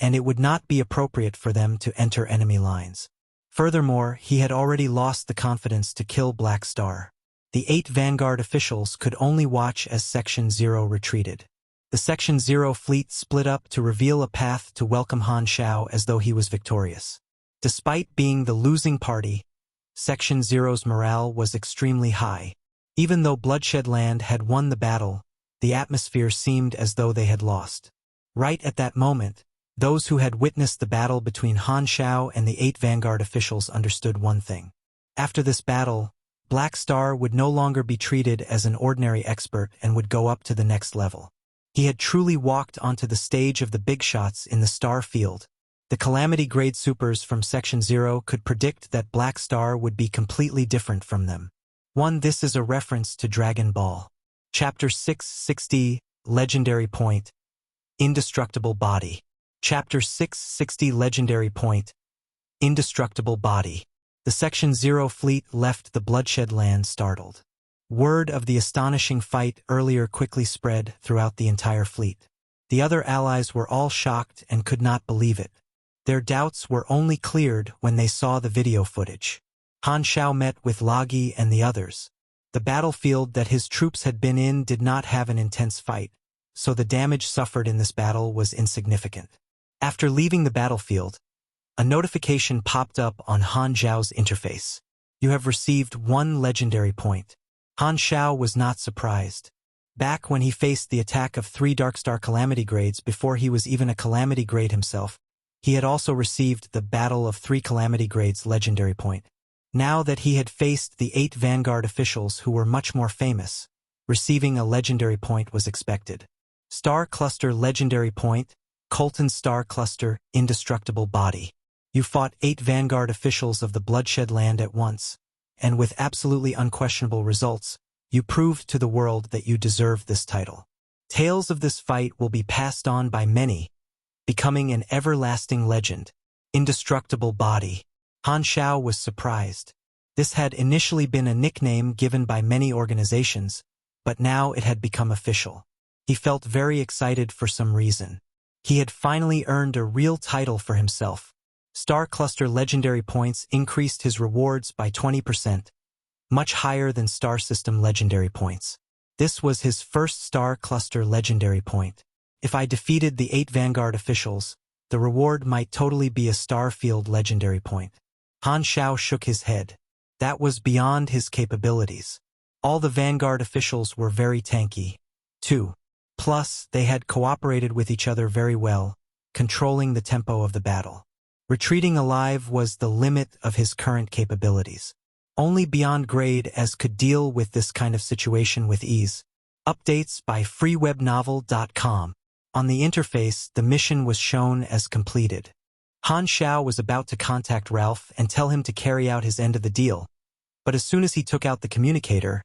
and it would not be appropriate for them to enter enemy lines. Furthermore, he had already lost the confidence to kill Black Star. The 8 Vanguard officials could only watch as Section 0 retreated. The Section 0 fleet split up to reveal a path to welcome Han Xiao as though he was victorious. Despite being the losing party, Section 0's morale was extremely high. Even though Bloodshed Land had won the battle, the atmosphere seemed as though they had lost. Right at that moment, those who had witnessed the battle between Han Xiao and the 8 Vanguard officials understood one thing. After this battle, Black Star would no longer be treated as an ordinary expert and would go up to the next level. He had truly walked onto the stage of the big shots in the star field. The Calamity Grade supers from Section 0 could predict that Black Star would be completely different from them. This is a reference to Dragon Ball. Chapter 660, Legendary Point. Indestructible Body. Chapter 660 Legendary Point. Indestructible Body. The Section 0 fleet left the Bloodshed Land startled. Word of the astonishing fight earlier quickly spread throughout the entire fleet. The other allies were all shocked and could not believe it. Their doubts were only cleared when they saw the video footage. Han Xiao met with Lagi and the others. The battlefield that his troops had been in did not have an intense fight, so the damage suffered in this battle was insignificant. After leaving the battlefield, a notification popped up on Han Xiao's interface. You have received 1 legendary point. Han Xiao was not surprised. Back when he faced the attack of 3 Darkstar Calamity Grades before he was even a Calamity Grade himself, he had also received the Battle of 3 Calamity Grades legendary point. Now that he had faced the 8 Vanguard officials who were much more famous, receiving a legendary point was expected. Star Cluster Legendary Point, Colton Star Cluster, Indestructible Body. You fought 8 Vanguard officials of the Bloodshed Land at once, and with absolutely unquestionable results, you proved to the world that you deserved this title. Tales of this fight will be passed on by many, becoming an everlasting legend. Indestructible Body. Han Xiao was surprised. This had initially been a nickname given by many organizations, but now it had become official. He felt very excited for some reason. He had finally earned a real title for himself. Star Cluster Legendary Points increased his rewards by 20%, much higher than Star System Legendary Points. This was his first Star Cluster Legendary Point. If I defeated the 8 Vanguard officials, the reward might totally be a Star Field Legendary Point. Han Xiao shook his head. That was beyond his capabilities. All the Vanguard officials were very tanky, too. Plus, they had cooperated with each other very well, controlling the tempo of the battle. Retreating alive was the limit of his current capabilities. Only Beyond Grade as could deal with this kind of situation with ease. Updates by freewebnovel.com. On the interface, the mission was shown as completed. Han Xiao was about to contact Ralph and tell him to carry out his end of the deal, but as soon as he took out the communicator,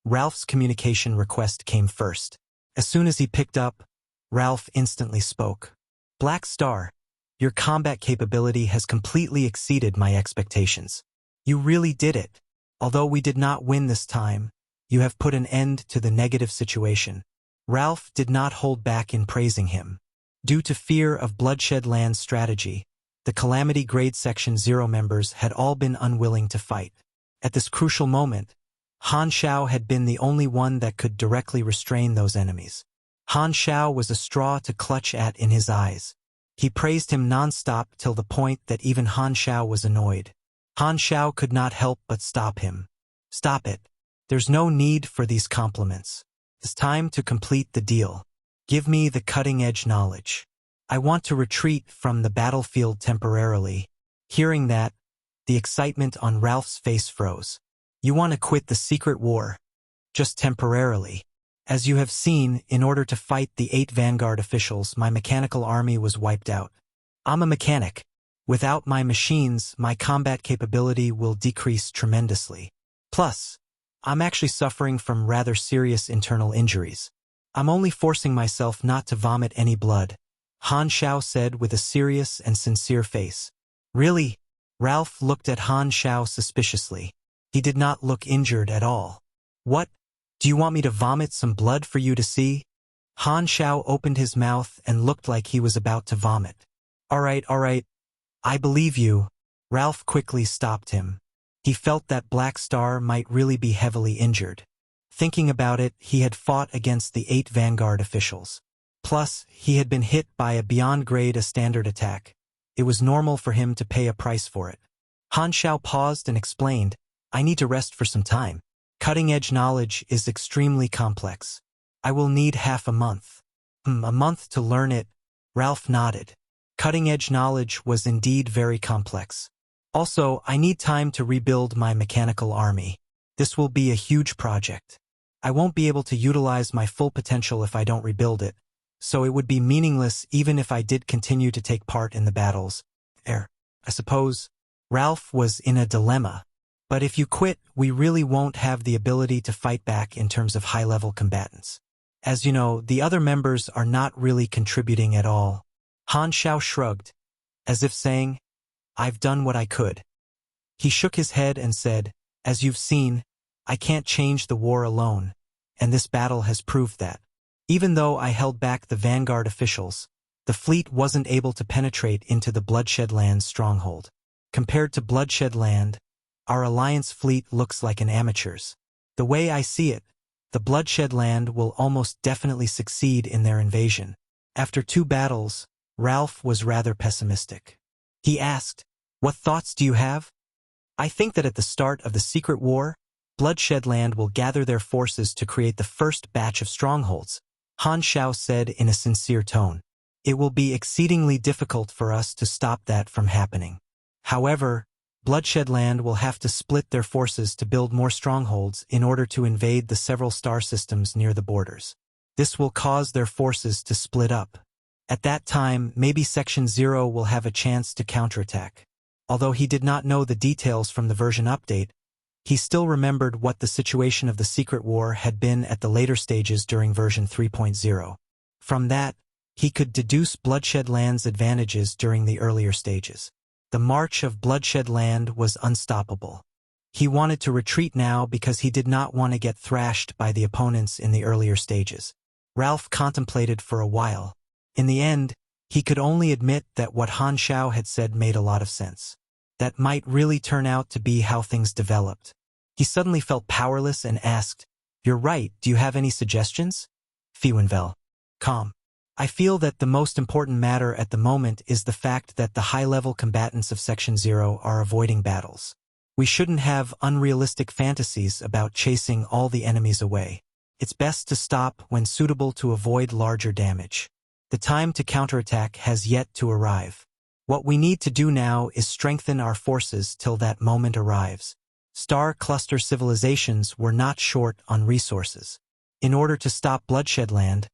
Ralph's communication request came first. As soon as he picked up, Ralph instantly spoke. Black Star, your combat capability has completely exceeded my expectations. You really did it. Although we did not win this time, you have put an end to the negative situation. Ralph did not hold back in praising him. Due to fear of Bloodshed Land's strategy, the Calamity Grade Section 0 members had all been unwilling to fight. At this crucial moment, Han Xiao had been the only one that could directly restrain those enemies. Han Xiao was a straw to clutch at in his eyes. He praised him non-stop till the point that even Han Xiao was annoyed. Han Xiao could not help but stop him. Stop it. There's no need for these compliments. It's time to complete the deal. Give me the cutting-edge knowledge. I want to retreat from the battlefield temporarily. Hearing that, the excitement on Ralph's face froze. You want to quit the secret war? Just temporarily. As you have seen, in order to fight the 8 Vanguard officials, my mechanical army was wiped out. I'm a mechanic. Without my machines, my combat capability will decrease tremendously. Plus, I'm actually suffering from rather serious internal injuries. I'm only forcing myself not to vomit any blood, Han Xiao said with a serious and sincere face. Really? Ralph looked at Han Xiao suspiciously. He did not look injured at all. What? Do you want me to vomit some blood for you to see? Han Xiao opened his mouth and looked like he was about to vomit. All right. I believe you. Ralph quickly stopped him. He felt that Black Star might really be heavily injured. Thinking about it, he had fought against the 8 Vanguard officials. Plus, he had been hit by a beyond grade a standard attack. It was normal for him to pay a price for it. Han Xiao paused and explained, I need to rest for some time. Cutting-edge knowledge is extremely complex. I will need half a month. A month to learn it? Ralph nodded. Cutting-edge knowledge was indeed very complex. Also, I need time to rebuild my mechanical army. This will be a huge project. I won't be able to utilize my full potential if I don't rebuild it, so it would be meaningless even if I did continue to take part in the battles. I suppose. Ralph was in a dilemma. But if you quit, we really won't have the ability to fight back in terms of high-level combatants. As you know, the other members are not really contributing at all. Han Xiao shrugged, as if saying, I've done what I could. He shook his head and said, as you've seen, I can't change the war alone, and this battle has proved that. Even though I held back the Vanguard officials, the fleet wasn't able to penetrate into the Bloodshed Land's stronghold. Compared to Bloodshed Land, our Alliance fleet looks like an amateur's. The way I see it, the Bloodshed Land will almost definitely succeed in their invasion. After 2 battles, Ralph was rather pessimistic. He asked, what thoughts do you have? I think that at the start of the Secret War, Bloodshed Land will gather their forces to create the first batch of strongholds, Han Xiao said in a sincere tone. It will be exceedingly difficult for us to stop that from happening. However, Bloodshed Land will have to split their forces to build more strongholds in order to invade the several star systems near the borders. This will cause their forces to split up. At that time, maybe Section 0 will have a chance to counterattack. Although he did not know the details from the version update, he still remembered what the situation of the Secret War had been at the later stages during version 3.0. From that, he could deduce Bloodshed Land's advantages during the earlier stages. The march of Bloodshed Land was unstoppable. He wanted to retreat now because he did not want to get thrashed by the opponents in the earlier stages. Ralph contemplated for a while. In the end, he could only admit that what Han Xiao had said made a lot of sense. That might really turn out to be how things developed. He suddenly felt powerless and asked, You're right, do you have any suggestions? Fiwenvel. Calm. I feel that the most important matter at the moment is the fact that the high-level combatants of Section 0 are avoiding battles. We shouldn't have unrealistic fantasies about chasing all the enemies away. It's best to stop when suitable to avoid larger damage. The time to counterattack has yet to arrive. What we need to do now is strengthen our forces till that moment arrives. Star cluster civilizations were not short on resources. In order to stop Bloodshed Land,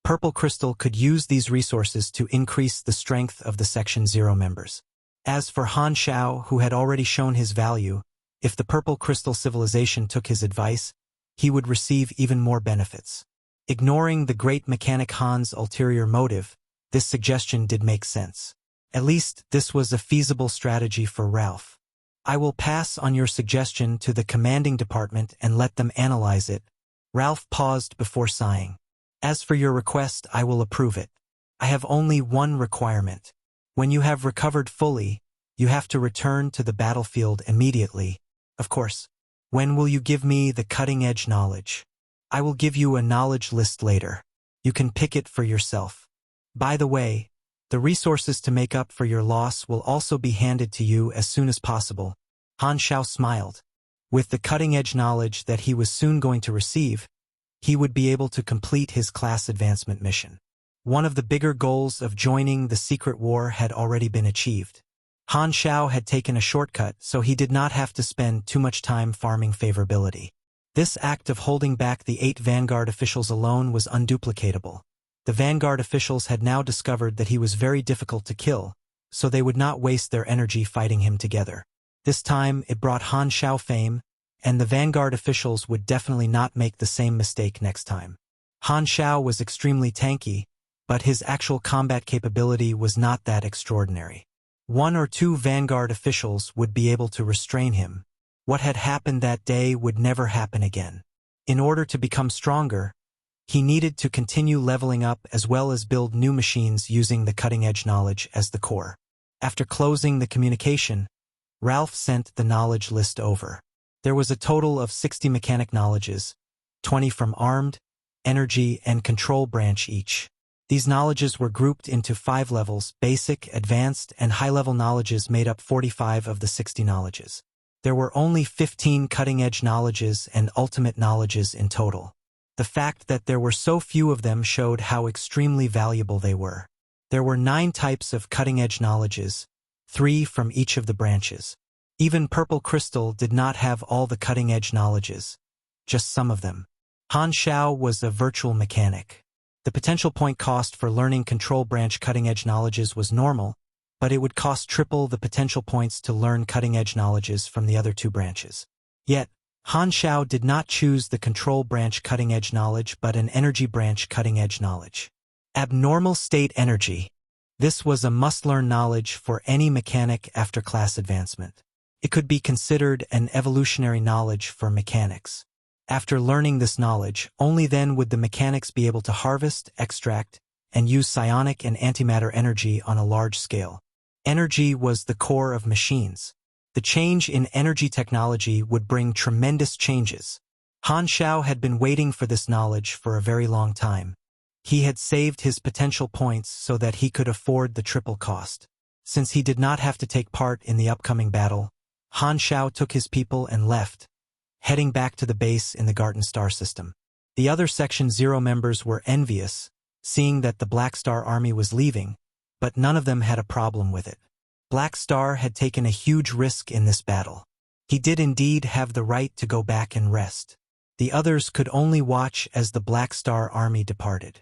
Purple Crystal could use these resources to increase the strength of the Section 0 members. As for Han Xiao, who had already shown his value, if the Purple Crystal civilization took his advice, he would receive even more benefits. Ignoring the great mechanic Han's ulterior motive, this suggestion did make sense. At least, this was a feasible strategy for Ralph. I will pass on your suggestion to the commanding department and let them analyze it. Ralph paused before sighing. As for your request, I will approve it. I have only one requirement. When you have recovered fully, you have to return to the battlefield immediately. Of course. When will you give me the cutting-edge knowledge? I will give you a knowledge list later. You can pick it for yourself. By the way, the resources to make up for your loss will also be handed to you as soon as possible. Han Xiao smiled. With the cutting-edge knowledge that he was soon going to receive, he would be able to complete his class advancement mission. One of the bigger goals of joining the Secret War had already been achieved. Han Xiao had taken a shortcut, so he did not have to spend too much time farming favorability. This act of holding back the 8 Vanguard officials alone was unduplicatable. The Vanguard officials had now discovered that he was very difficult to kill, so they would not waste their energy fighting him together. This time, it brought Han Xiao fame, and the Vanguard officials would definitely not make the same mistake next time. Han Xiao was extremely tanky, but his actual combat capability was not that extraordinary. 1 or 2 Vanguard officials would be able to restrain him. What had happened that day would never happen again. In order to become stronger, he needed to continue leveling up as well as build new machines using the cutting-edge knowledge as the core. After closing the communication, Ralph sent the knowledge list over. There was a total of 60 mechanic knowledges, 20 from armed, energy, and control branch each. These knowledges were grouped into 5 levels: basic, advanced, and high-level knowledges made up 45 of the 60 knowledges. There were only 15 cutting-edge knowledges and ultimate knowledges in total. The fact that there were so few of them showed how extremely valuable they were. There were 9 types of cutting-edge knowledges, 3 from each of the branches. Even Purple Crystal did not have all the cutting-edge knowledges, just some of them. Han Xiao was a virtual mechanic. The potential point cost for learning control branch cutting-edge knowledges was normal, but it would cost triple the potential points to learn cutting-edge knowledges from the other 2 branches. Yet, Han Xiao did not choose the control branch cutting-edge knowledge but an energy branch cutting-edge knowledge. Abnormal state energy. This was a must-learn knowledge for any mechanic after class advancement. It could be considered an evolutionary knowledge for mechanics. After learning this knowledge, only then would the mechanics be able to harvest, extract, and use psionic and antimatter energy on a large scale. Energy was the core of machines. The change in energy technology would bring tremendous changes. Han Xiao had been waiting for this knowledge for a very long time. He had saved his potential points so that he could afford the triple cost. Since he did not have to take part in the upcoming battle, Han Xiao took his people and left, heading back to the base in the Garden Star system. The other Section 0 members were envious, seeing that the Black Star army was leaving, but none of them had a problem with it. Black Star had taken a huge risk in this battle. He did indeed have the right to go back and rest. The others could only watch as the Black Star army departed.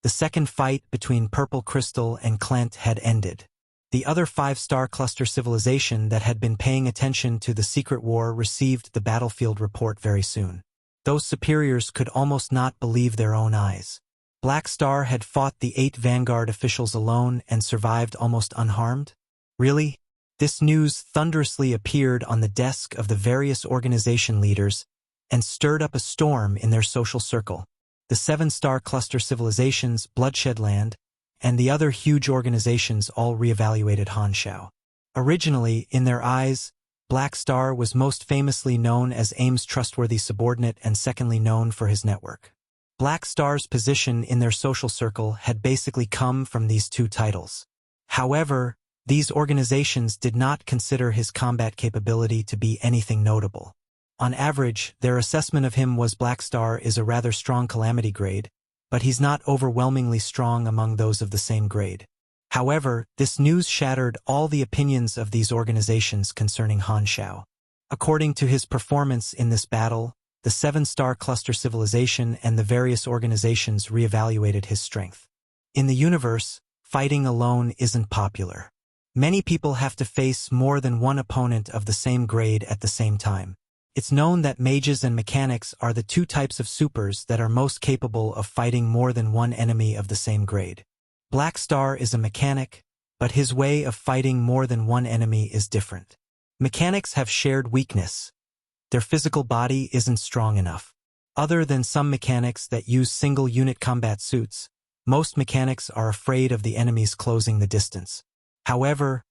The second fight between Purple Crystal and Clint had ended. The other 5-star cluster civilization that had been paying attention to the secret war received the battlefield report very soon. Those superiors could almost not believe their own eyes. Black Star had fought the 8 Vanguard officials alone and survived almost unharmed? Really? This news thunderously appeared on the desk of the various organization leaders and stirred up a storm in their social circle. The 7-star cluster civilizations, Bloodshed Land, and the other huge organizations all reevaluated Han Xiao. Originally, in their eyes, Black Star was most famously known as AIM's trustworthy subordinate and secondly known for his network. Black Star's position in their social circle had basically come from these 2 titles. However, these organizations did not consider his combat capability to be anything notable. On average, their assessment of him was Black Star is a rather strong Calamity grade, but he's not overwhelmingly strong among those of the same grade. However, this news shattered all the opinions of these organizations concerning Han Xiao. According to his performance in this battle, the 7-star cluster civilization and the various organizations reevaluated his strength. In the universe, fighting alone isn't popular. Many people have to face more than one opponent of the same grade at the same time. It's known that mages and mechanics are the 2 types of supers that are most capable of fighting more than one enemy of the same grade. Black Star is a mechanic, but his way of fighting more than one enemy is different. Mechanics have shared weakness. Their physical body isn't strong enough. Other than some mechanics that use single-unit combat suits, most mechanics are afraid of the enemies closing the distance. However,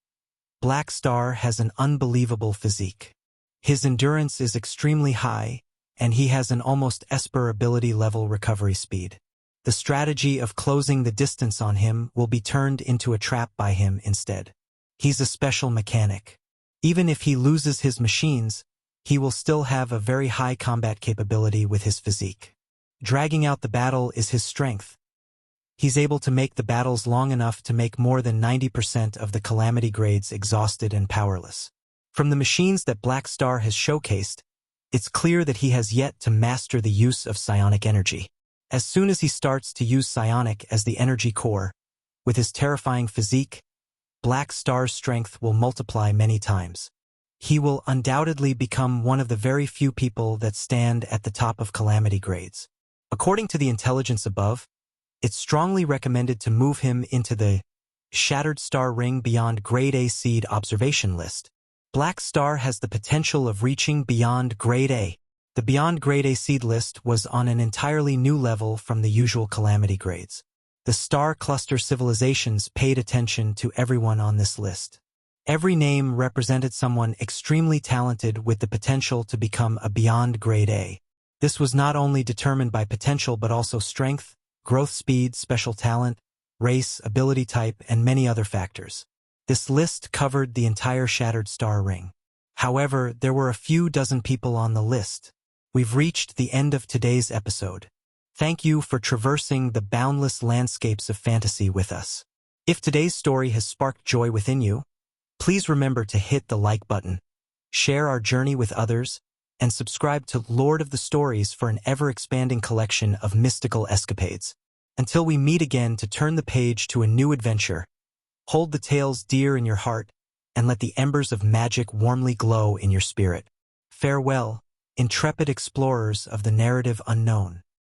Black Star has an unbelievable physique. His endurance is extremely high, and he has an almost Esper ability level recovery speed. The strategy of closing the distance on him will be turned into a trap by him instead. He's a special mechanic. Even if he loses his machines, he will still have a very high combat capability with his physique. Dragging out the battle is his strength. He's able to make the battles long enough to make more than 90% of the Calamity Grades exhausted and powerless. From the machines that Black Star has showcased, it's clear that he has yet to master the use of psionic energy. As soon as he starts to use psionic as the energy core, with his terrifying physique, Black Star's strength will multiply many times. He will undoubtedly become one of the very few people that stand at the top of Calamity Grades. According to the intelligence above, it's strongly recommended to move him into the Shattered Star Ring Beyond Grade A Seed observation list. Black Star has the potential of reaching beyond Grade A. The Beyond Grade A Seed list was on an entirely new level from the usual Calamity Grades. The star cluster civilizations paid attention to everyone on this list. Every name represented someone extremely talented with the potential to become a beyond grade A. This was not only determined by potential but also strength, growth speed, special talent, race, ability type, and many other factors. This list covered the entire Shattered Star Ring. However, there were a few dozen people on the list. We've reached the end of today's episode. Thank you for traversing the boundless landscapes of fantasy with us. If today's story has sparked joy within you, please remember to hit the like button, share our journey with others, and subscribe to Lord of the Stories for an ever-expanding collection of mystical escapades. Until we meet again to turn the page to a new adventure, hold the tales dear in your heart and let the embers of magic warmly glow in your spirit. Farewell, intrepid explorers of the narrative unknown.